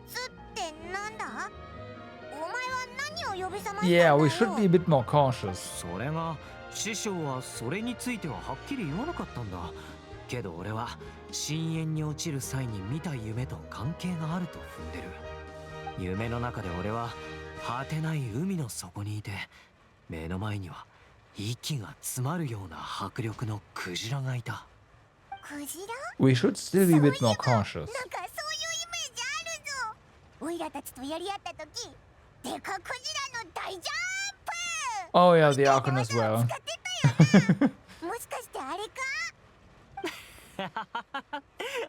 つってなんだ？お前は何を呼び覚ましたんだ Yeah, よ？ we should be a bit more cautious. それが師匠はそれについてははっきり言わなかったんだ。けど俺は深淵に落ちる際に見た夢と関係があると踏んでる。夢の中で俺は果てない海の底にいて、目の前には息が詰まるような迫力のクジラがいた。クジラ？ We should still be a bit more cautious. なんかそういうイメージあるぞ。オイラたちとやり合った時、でかクジラの大ジャンプ。 Oh yeah, the Archon as well. 使ってたよな。もしかしてあれか？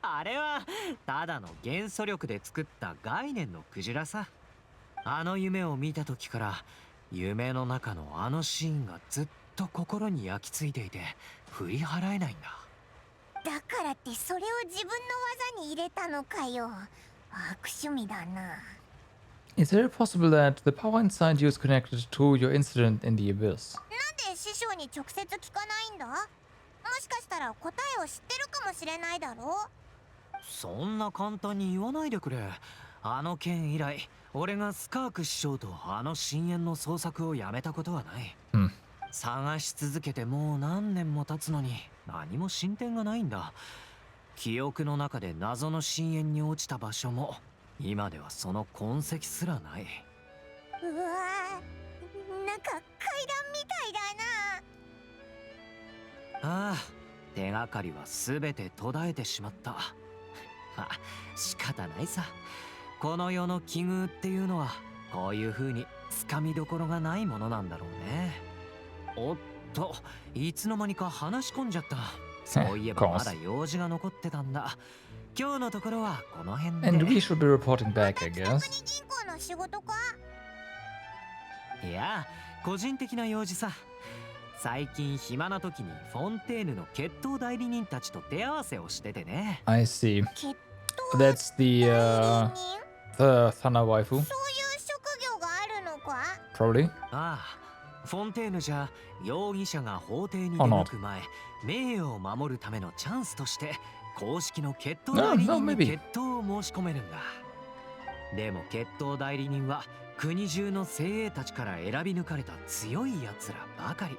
あれはただの元素力で作った概念のクジラさ。あの夢を見た時から夢の中のあのシーンがずっと心に焼き付いていて振り払えないんだ。だからってそれを自分の技に入れたのかよ。悪趣味だな。Is it possible that the power inside you is connected to your incident in the abyss? なんで師匠に直接聞かないんだ？もしかしたら答えを知ってるかもしれないだろ？そんな簡単に言わないでくれ。あの件以来俺がスカーク師匠とあの深淵の捜索をやめたことはない。探し続けてもう何年も経つのに何も進展がないんだ。記憶の中で謎の深淵に落ちた場所も今ではその痕跡すらない。うわー、なんか階段みたいだな。ああ、手がかりは全て途絶えてしまった。まあ仕方ないさ。この世の奇遇っていうのはこういう風につかみどころがないものなんだろうね。おっと、いつの間にか話し込んじゃった。そういえばまだ用事が残ってたんだ。今日のところはこの辺で。 And we should be reporting back, I 銀 guess. 行の仕事か？いや、個人的な用事さ。最近暇な時にフォンテーヌの決闘代理人たちと手合わせをしててね。I see. 決闘 That's the 代理人？ the Thunder Waifu, そういう職業があるのか？ probably. ああ、フォンテーヌじゃ容疑者が法廷に出向く前、名誉を守るためのチャンスとして公式の決闘代理人に決闘を申し込めるんだ。でも決闘代理人は国中の精鋭たちから選び抜かれた強いやつらばかり。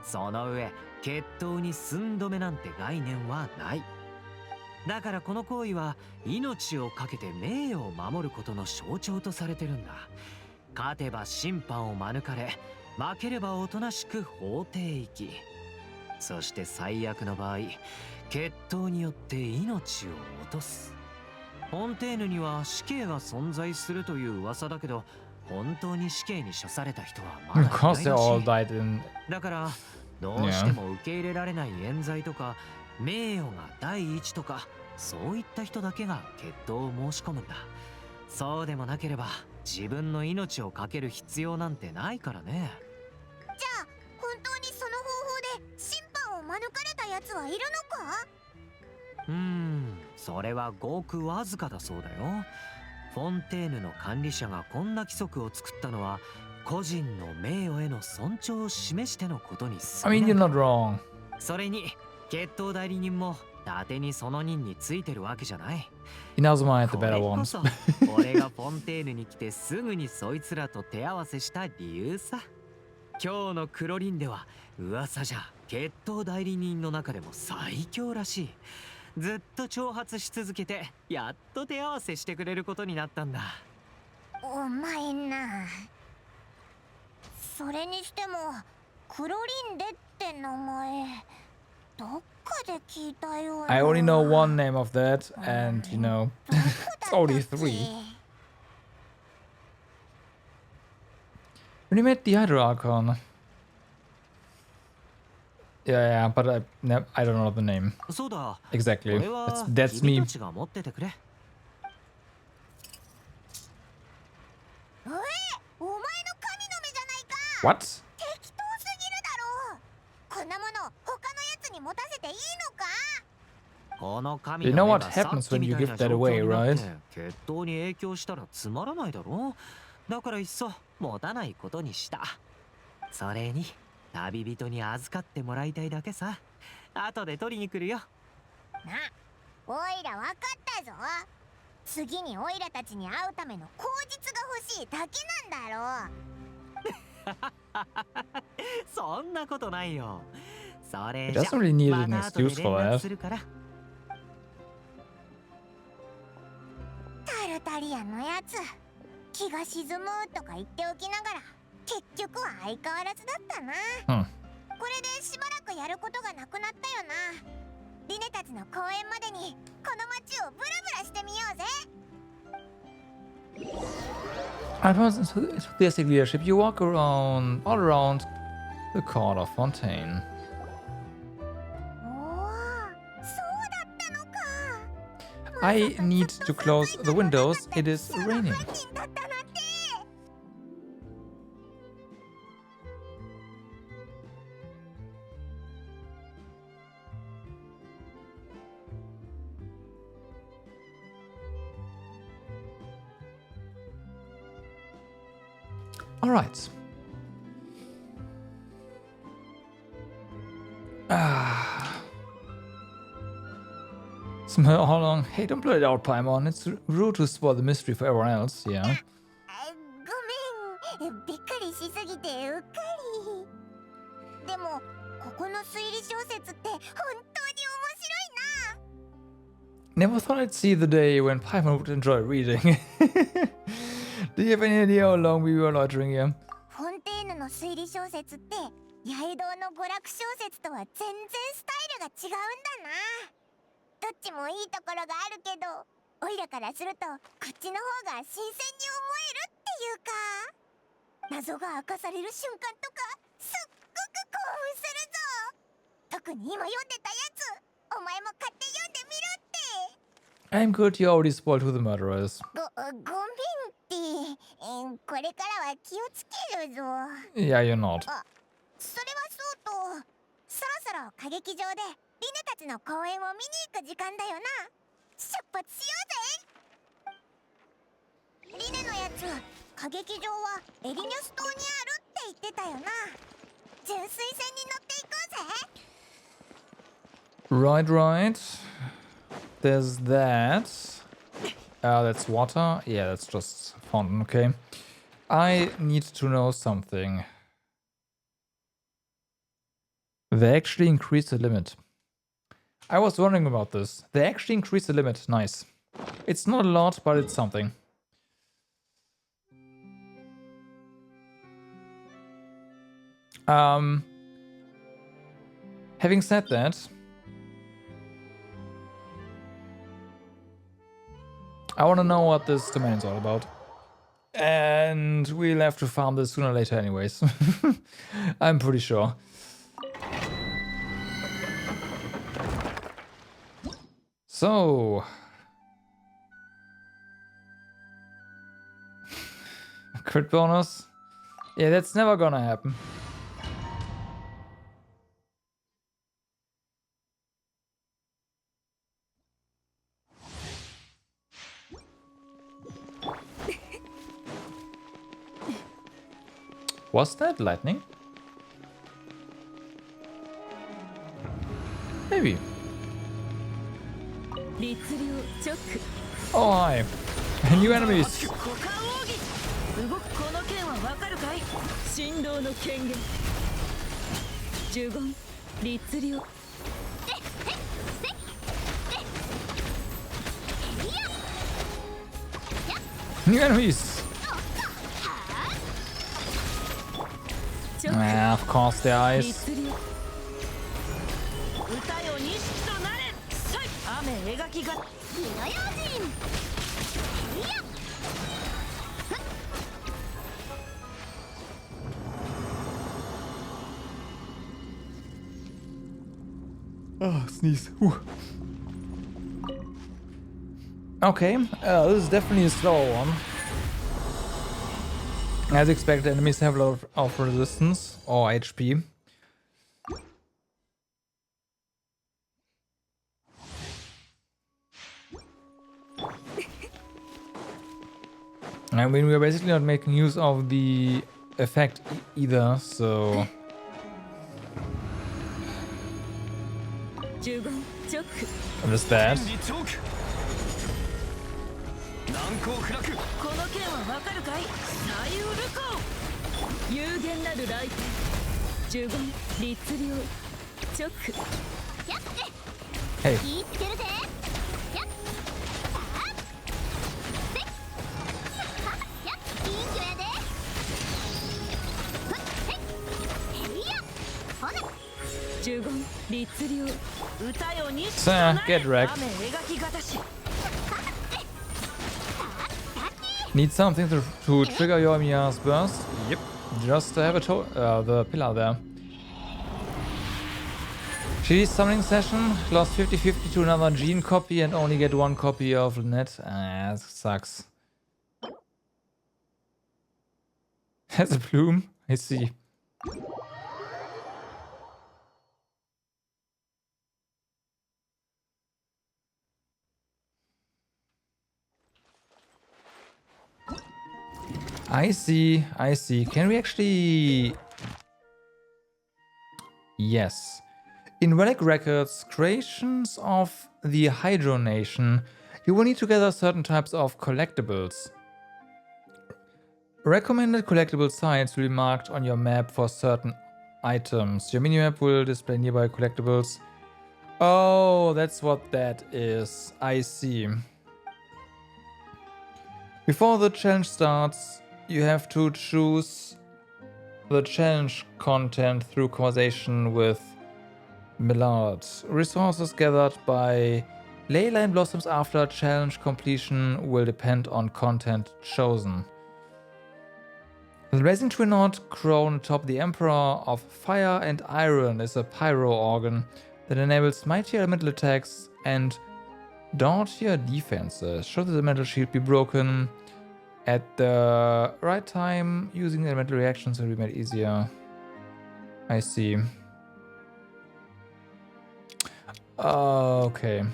その上決闘に寸止めなんて概念はない。だからこの行為は命を懸けて名誉を守ることの象徴とされてるんだ。勝てば審判を免れ、負ければおとなしく法廷行き、そして最悪の場合決闘によって命を落とす。フォンテーヌには死刑が存在するという噂だけど、本当に死刑に処された人はまだいない Of course, they ら all しい。 died in. だからどうしても受け入れられない冤罪とか名誉が第一とか、そういった人だけが決闘を申し込むんだ。そうでもなければ自分の命を懸ける必要なんてないからね。じゃあ本当にその方法で審判を免れたやつはいるのか？それはごくわずかだそうだよ。フォンテーヌの管理者がこんな規則を作ったのは個人の名誉への尊重を示してのことに過 I ぎ mean, ない。 you're not wrong. それに決闘代理人も伊達にその任についてるわけじゃない。 Inazuma had the こ better れこ ones. そ俺がフォンテーヌに来てすぐにそいつらと手合わせした理由さ。今日のクロリンでは噂じゃ決闘代理人の中でも最強らしい。ずっと挑発し続けてやっと手合わせしてくれることになったんだ。お前な。それにしてもクロリンデって名前どっかで聞いたような。 I only know one name of that, and you know, it's only 3. When you met the Hydra Archon. Yeah, but I don't know the name. そうだ。 Exactly. これは That's 君 me. たちが持っててくれ。お前の神の目じゃないか。 What? 適当すぎるだろう。こんなもの他のやつに持たせていいのか？この神 You の know 目 what がさ happens っき when み you たい give な that 状 away, 況になって right? 決闘に影響したらつまらないだろう。だからいっそ持たないことにした。それに旅人に預かってもらいたいだけさ。後で取りに来るよ。な、おいらわかったぞ。次においらたちに会うための口実が欲しいだけなんだろう。そんなことないよ。それ It じゃ doesn't really need ま an た後で excuse 連 for 絡 that. するから。タルタリアのやつ、気が沈むとか言っておきながら結局は相変わらずだったな。これでしばらくやることがなくなったよな。リネたちの公園までにこの街をブラブラしてみようぜ。 At enthusiastic leadership, you walk around all around the court of Fontaine. おお、そうだったのか。 I need to close the windows. It is raining. 犯人だったなんて。 All right. Smell how long? Hey, don't blow it out, Paimon. It's rude to spoil the mystery for everyone else. Yeah. ごめん、びっくりしすぎてうっかり。でもここの推理小説って本当に面白いな。 Never thought I'd see the day when Paimon would enjoy reading. Do you have any idea how long we were loitering here? フォンテーヌの推理小説って八重堂の娯楽小説とは全然スタイルが違うんだな。どっちもいいところがあるけど、オイラからするとこっちの方が新鮮に思えるっていうか、謎が明かされる瞬間とかすっごく興奮するぞ。特に今読んでたやつ、お前も買って読んでみろって。 I'm good, you already spoiled who the murderer is. ごめんって、これからは気をつけるぞ。 Yeah, you're not. あ、それはそうと、そろそろ歌劇場でリネたちの公演を見に行く時間だよな。出発しようぜ。リネのやつ、歌劇場はエリニョス島にあるって言ってたよな。純粋船に乗っていこうぜ。 Right, right. There's that. That's water. Yeah, that's just fountain, okay. I need to know something. They actually increased the limit. I was wondering about this. They actually increased the limit. Nice. It's not a lot, but it's something. Having said that, I want to know what this domain is all about. And we'll have to farm this sooner or later anyways. I'm pretty sure. So... crit bonus? Yeah, that's never gonna happen. Was that lightning? Maybe. Oh, hi. New enemies. 動くこの剣はわかるかい？神道の権限。呪言、律令。 New enemies. Ah, of course, their eyes. 歌よ錦となれ。雨描きが。火の用心。 Oh, sneeze. Whew. Okay, this is definitely a slower one. As expected, enemies have a lot of resistance or HP. I mean, we're basically not making use of the effect either, so... What is that? この剣はわかるかい？サイウルコー。有限なる雷霆。呪言、律令、直。Hey. 気ぃつけるぜ。やっ。せっ。やっ。近所やで。ふっへっ。へいや。ほな。呪言、律令。歌よ錦と Sir, な get れ。 wrecked. 雨描きがたし。 Need something to trigger your Mia's burst? Yep. Just to have the pillar there. She's summoning session. Lost 50-50 to another Gene copy and only get one copy of Lynette. Ah, that sucks. Has a plume? I see. I see, I see. Can we actually... Yes. In Relic Records, creations of the Hydro Nation, you will need to gather certain types of collectibles. Recommended collectible sites will be marked on your map for certain items. Your minimap will display nearby collectibles. Oh, that's what that is. I see. Before the challenge starts, you have to choose the challenge content through conversation with Millard. Resources gathered by Leyline Blossoms after challenge completion will depend on content chosen. The Blazing Twinod crown atop the Emperor of Fire and Iron is a pyro organ that enables mighty elemental attacks and dauntier defenses. Should the elemental shield be broken at the right time, using the elemental reactions will be made easier. I see. Okay.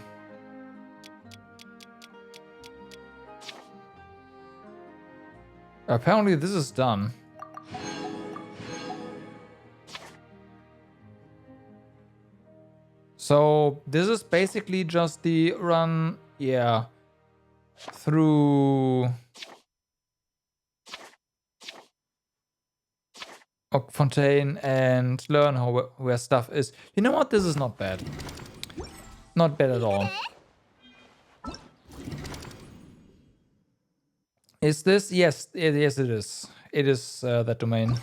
Apparently this is done. So this is basically just the run, yeah, through Fontaine and learn where stuff is. You know what? This is not bad. Not bad at all. Is this? Yes, yes it is. It is that domain.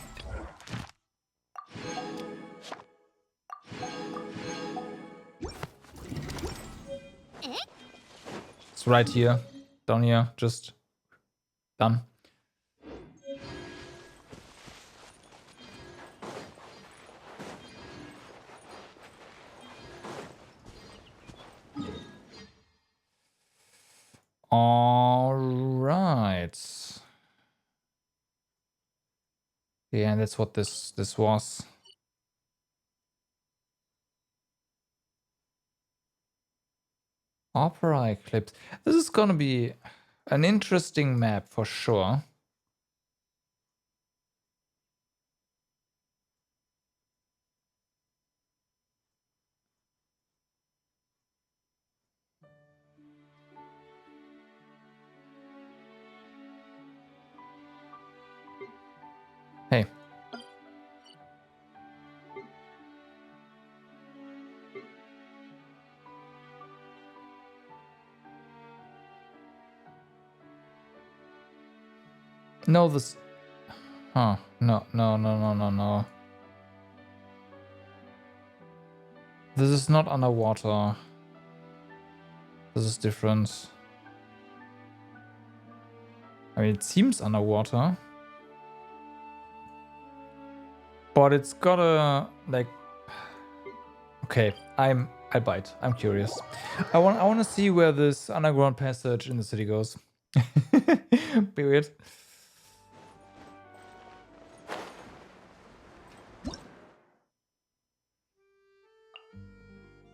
right here. Down here. Just done. All right. Yeah, and that's what this was. Opera Eclipse. This is gonna be an interesting map for sure. Hey. No, this... Huh. No. This is not underwater. This is different. I mean, it seems underwater. But it's gotta, like... Okay, I'll bite. I'm curious. I want to see where this underground passage in the city goes. Be weird.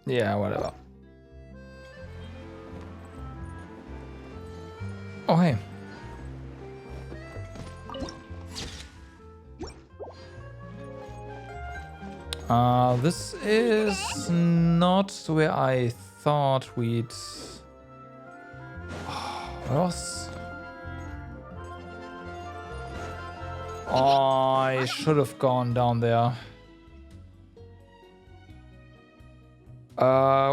Yeah, whatever. Oh, hey. This is not where I thought we'd... Where was... Oh, I should have gone down there.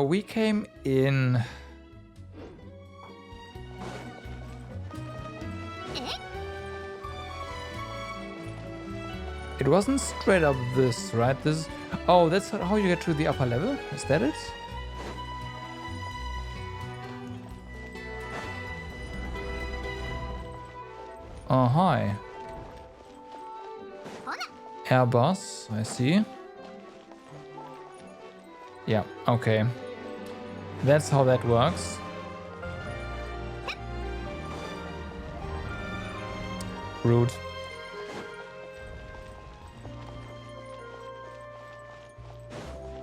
We came in... It wasn't straight up this, right? This... Oh, that's how you get to the upper level? Is that it? Oh, hi. Airbus, I see. Yeah, okay. That's how that works. Rude.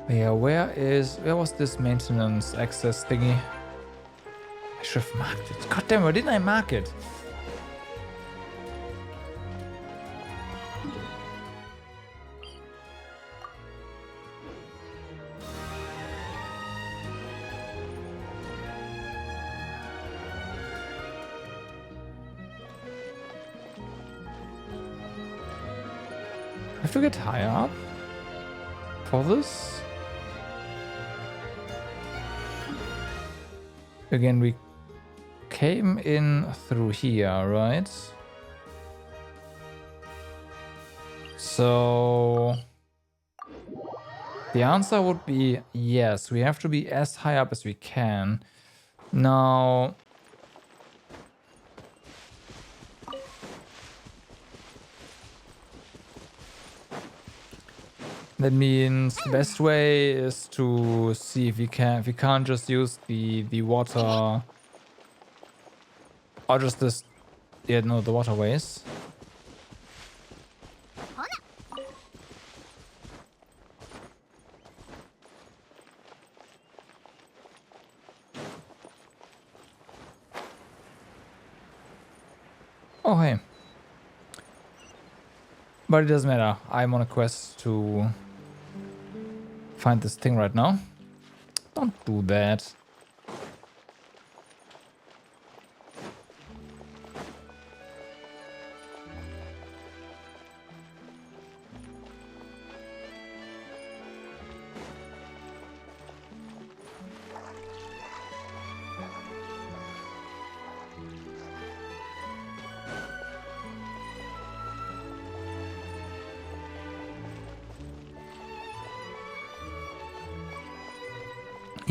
Yeah, where was this maintenance access thingy? I should have marked it. God damn, why didn't I mark it? I have to get higher up for this. Again, we came in through here, right? So the answer would be yes. We have to be as high up as we can. Now, that means the best way is to see if we can't just use the water or just this, yeah, no, the waterways. Oh, hey. But it doesn't matter. I'm on a quest to find this thing right now. Don't do that.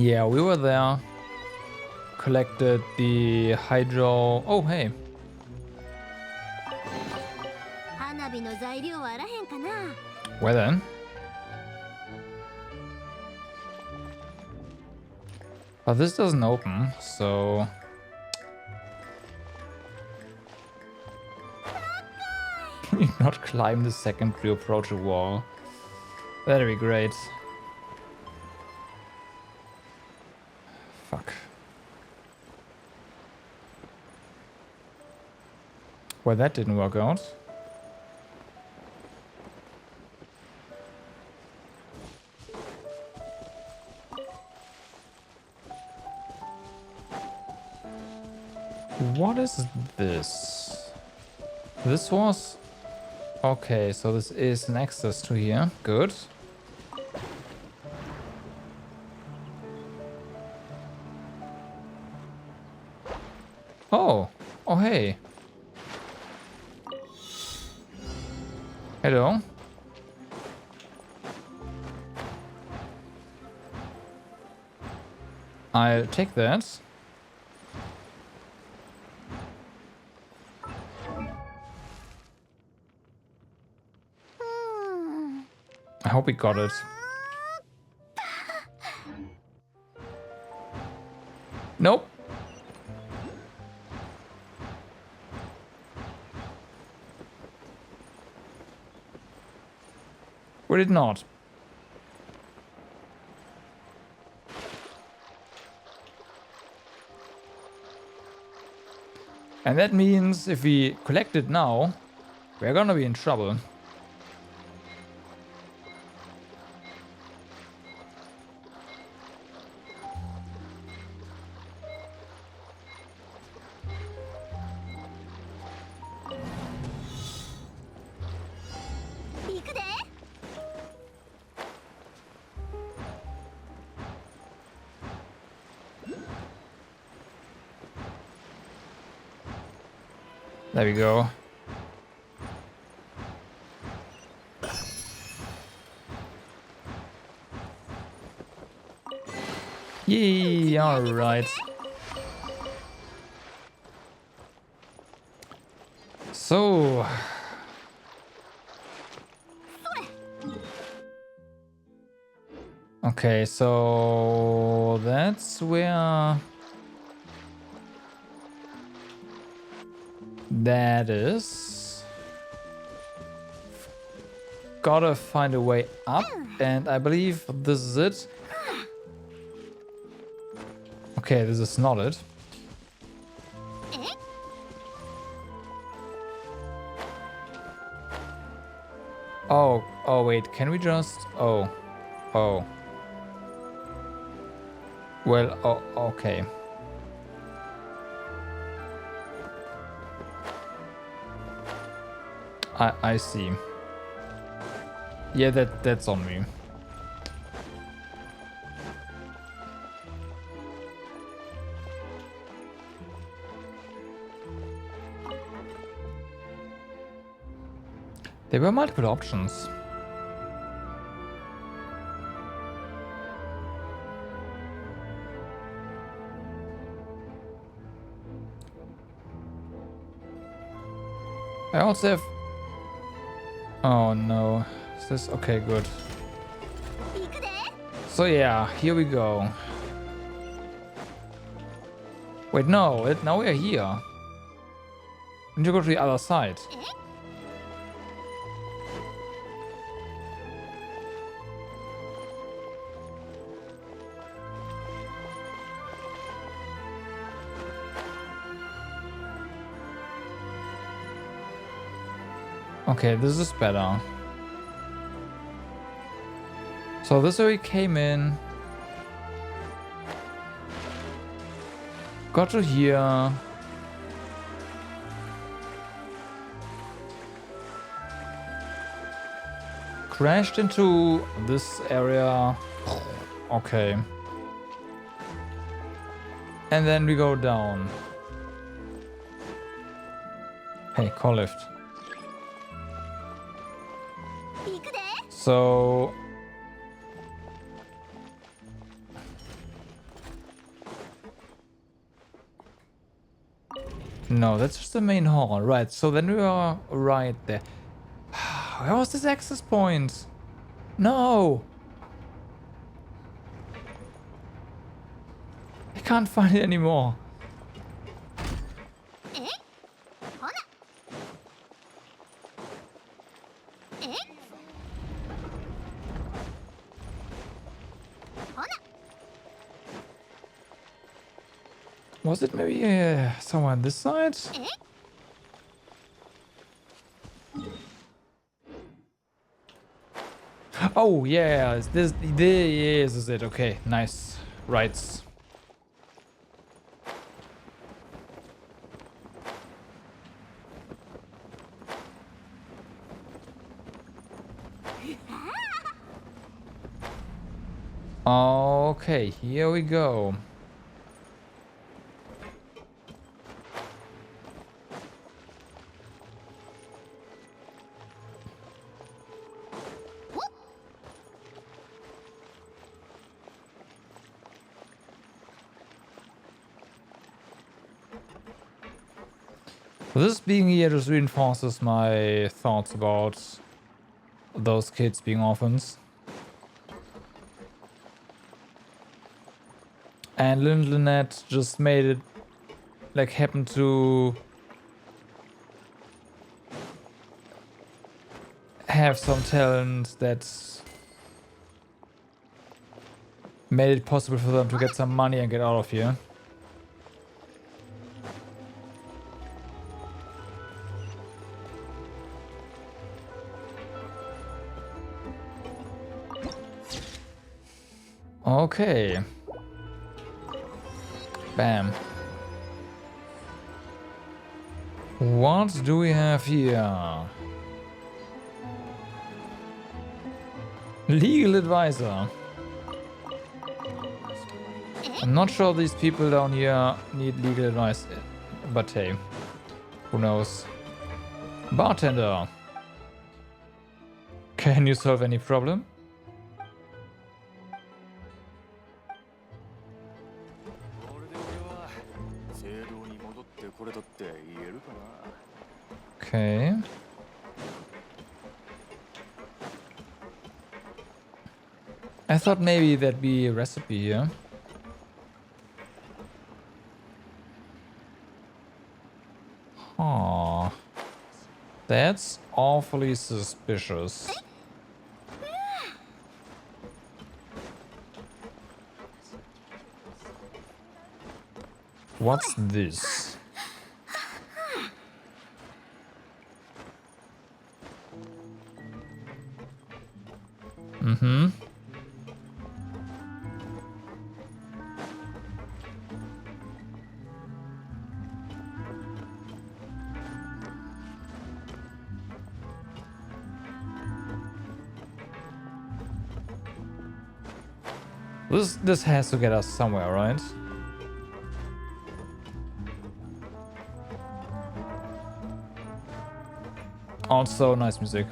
Yeah, we were there. collected the hydro. Oh, hey. 花火の材料はあらへんかな。 Well then. But this doesn't open, so... Can you not climb the second to approach a wall? That'd be great. Fuck. Well, that didn't work out. What is this? This was... Okay, so this is an access to here. Good. Oh. Oh, hey. Hello. I'll take that. I hope we got it. Nope. We did not. And that means if we collect it now, we're gonna be in trouble. There we go. Yay, alright. So... Okay, so... That's where... That is... Gotta find a way up, and I believe this is it. Okay, this is not it. Oh, oh wait, can we just... Oh, oh. Well, oh, okay. I see. Yeah, that's on me. There were multiple options. I also have... Oh no. Is this... Okay, good. So yeah, here we go. Wait, no. Now we're here. We need to go to the other side. Okay, this is better. So this way we came in. Got to here. Crashed into this area. Okay. And then we go down. Hey, call lift. So... No, that's just the main hall. Right, so then we are right there. Where was this access point? No! I can't find it anymore. えほなえほな Was it maybe somewhere on this side? Oh yeah, this is it. Okay, nice. Right. Okay, here we go. This being here just reinforces my thoughts about those kids being orphans. And Lynette just made it, like, happen to have some talent that made it possible for them to get some money and get out of here. Okay. Bam. What do we have here? Legal advisor. I'm not sure these people down here need legal advice, but hey, who knows? Bartender. Can you solve any problem? Okay. I thought maybe there'd be a recipe here. Huh. That's awfully suspicious. What's this? Mm-hmm. This has to get us somewhere, right? Also, nice music.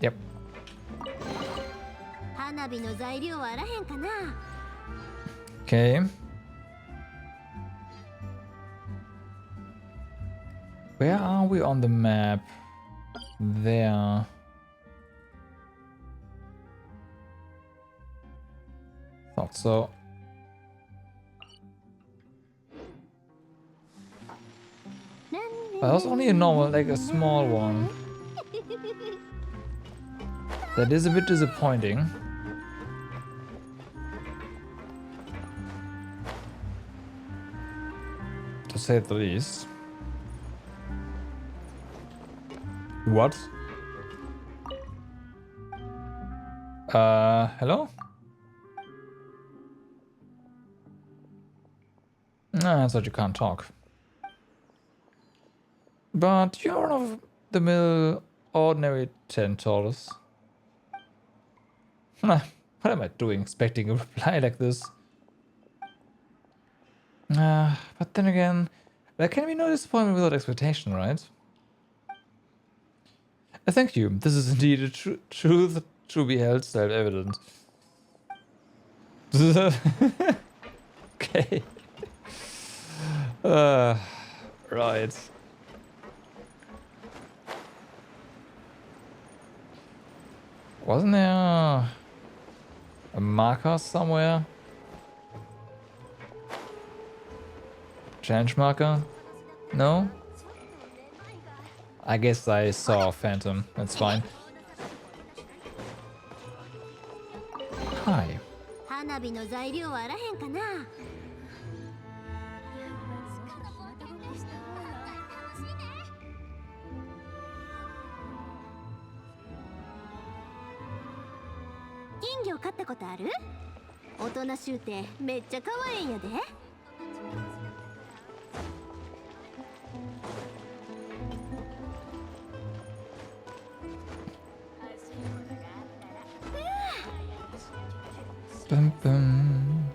Yep. 花火の材料はあらへんかな Okay. Where are we on the map? There. Thought so. That was only a normal, like a small one. That is a bit disappointing. To say the least. What? Hello? Nah, I thought you can't talk. But you're one of the mill ordinary Centaurs. What am I doing expecting a reply like this? But then again, There can be no disappointment without expectation, right? Thank you. This is indeed a truth to be held self-evident. Okay. Right. Wasn't there a marker somewhere? Change marker? No? I guess I saw a phantom. That's fine. Hi. 花火の材料はあらへんかな。金魚飼ったことある？大人しゅうてめっちゃ可愛いんやで。Bum, bum.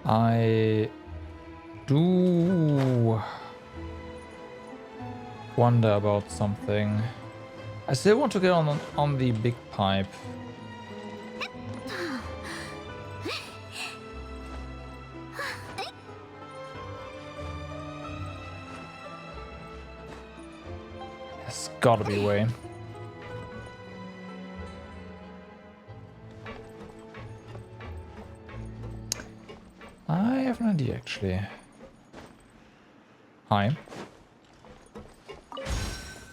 I do wonder about something. I still want to get on the big pipe. There's gotta be a way. I have an idea, actually. Hi.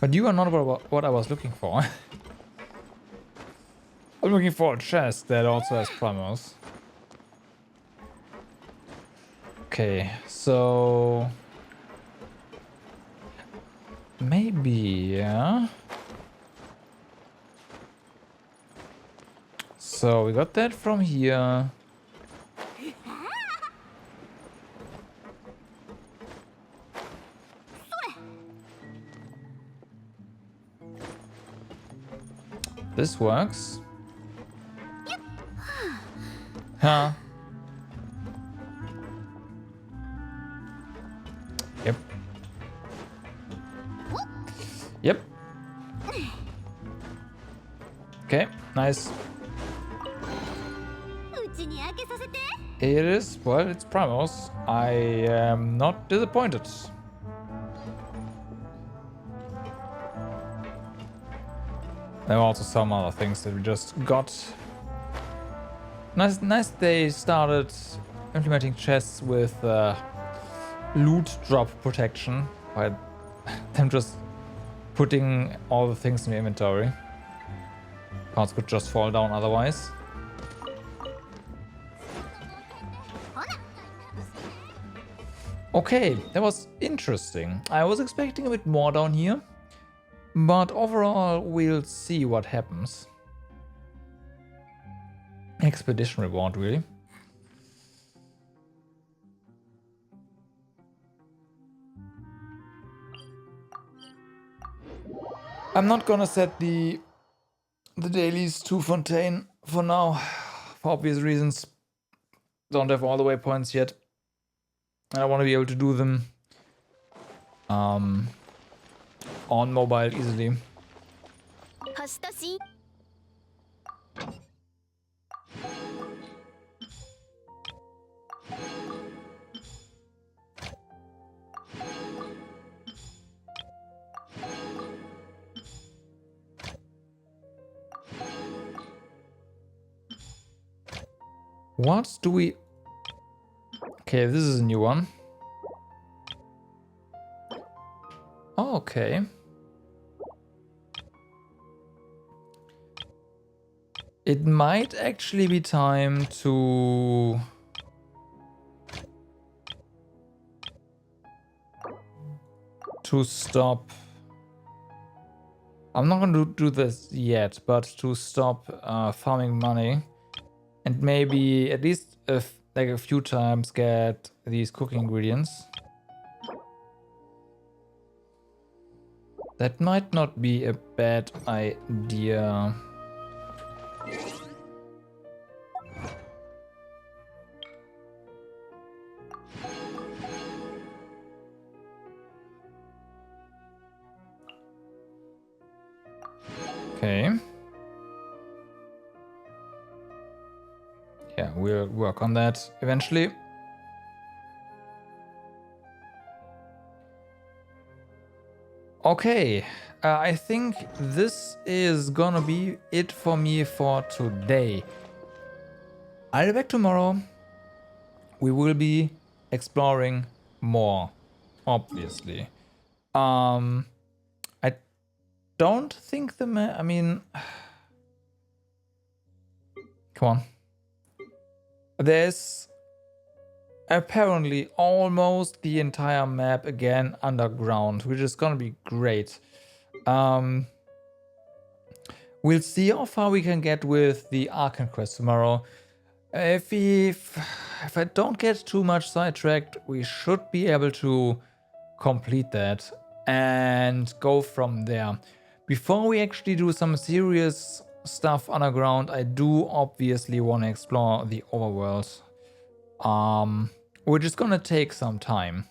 But you are not what I was looking for. I'm looking for a chest that also has primers. Okay, so... maybe, yeah. So we got that from here. This works. Huh. Yep. Yep. Okay, nice. It is, well, it's Primos. I am not disappointed. There are also some other things that we just got. Nice they started implementing chests with loot drop protection by them just putting all the things in the inventory. Cards could just fall down otherwise. Okay, that was interesting. I was expecting a bit more down here, but overall we'll see what happens. Expedition reward, really. I'm not gonna set the dailies to Fontaine for now, for obvious reasons. Don't have all the waypoints yet. I want to be able to do them on mobile easily. What do we... Okay, this is a new one. Oh, okay. It might actually be time to... stop... I'm not gonna do this yet, but to stop farming money. And maybe at least like a few times get these cooking ingredients. That might not be a bad idea. Okay. Yeah, we'll work on that eventually. Okay, I think this is gonna be it for me for today. I'll be back tomorrow. We will be exploring more, obviously. I don't think the map, I mean, come on. There's apparently almost the entire map again underground, which is gonna be great. We'll see how far we can get with the Arcane quest tomorrow. If I don't get too much sidetracked, we should be able to complete that and go from there. Before we actually do some serious stuff underground, I do obviously want to explore the overworld, which is gonna take some time.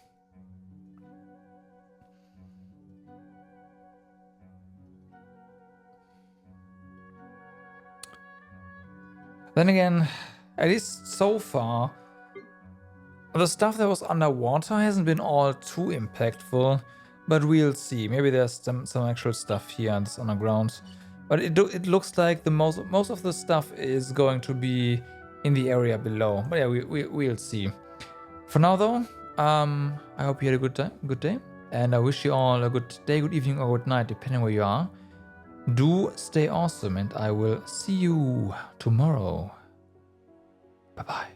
Then again, at least so far, the stuff that was underwater hasn't been all too impactful, but we'll see. Maybe there's some actual stuff here that's underground. But it looks like the most of the stuff is going to be in the area below. But yeah, we'll see. For now though, I hope you had a good day, and I wish you all a good day, good evening, or good night, depending where you are. Do stay awesome, and I will see you tomorrow. Bye-bye.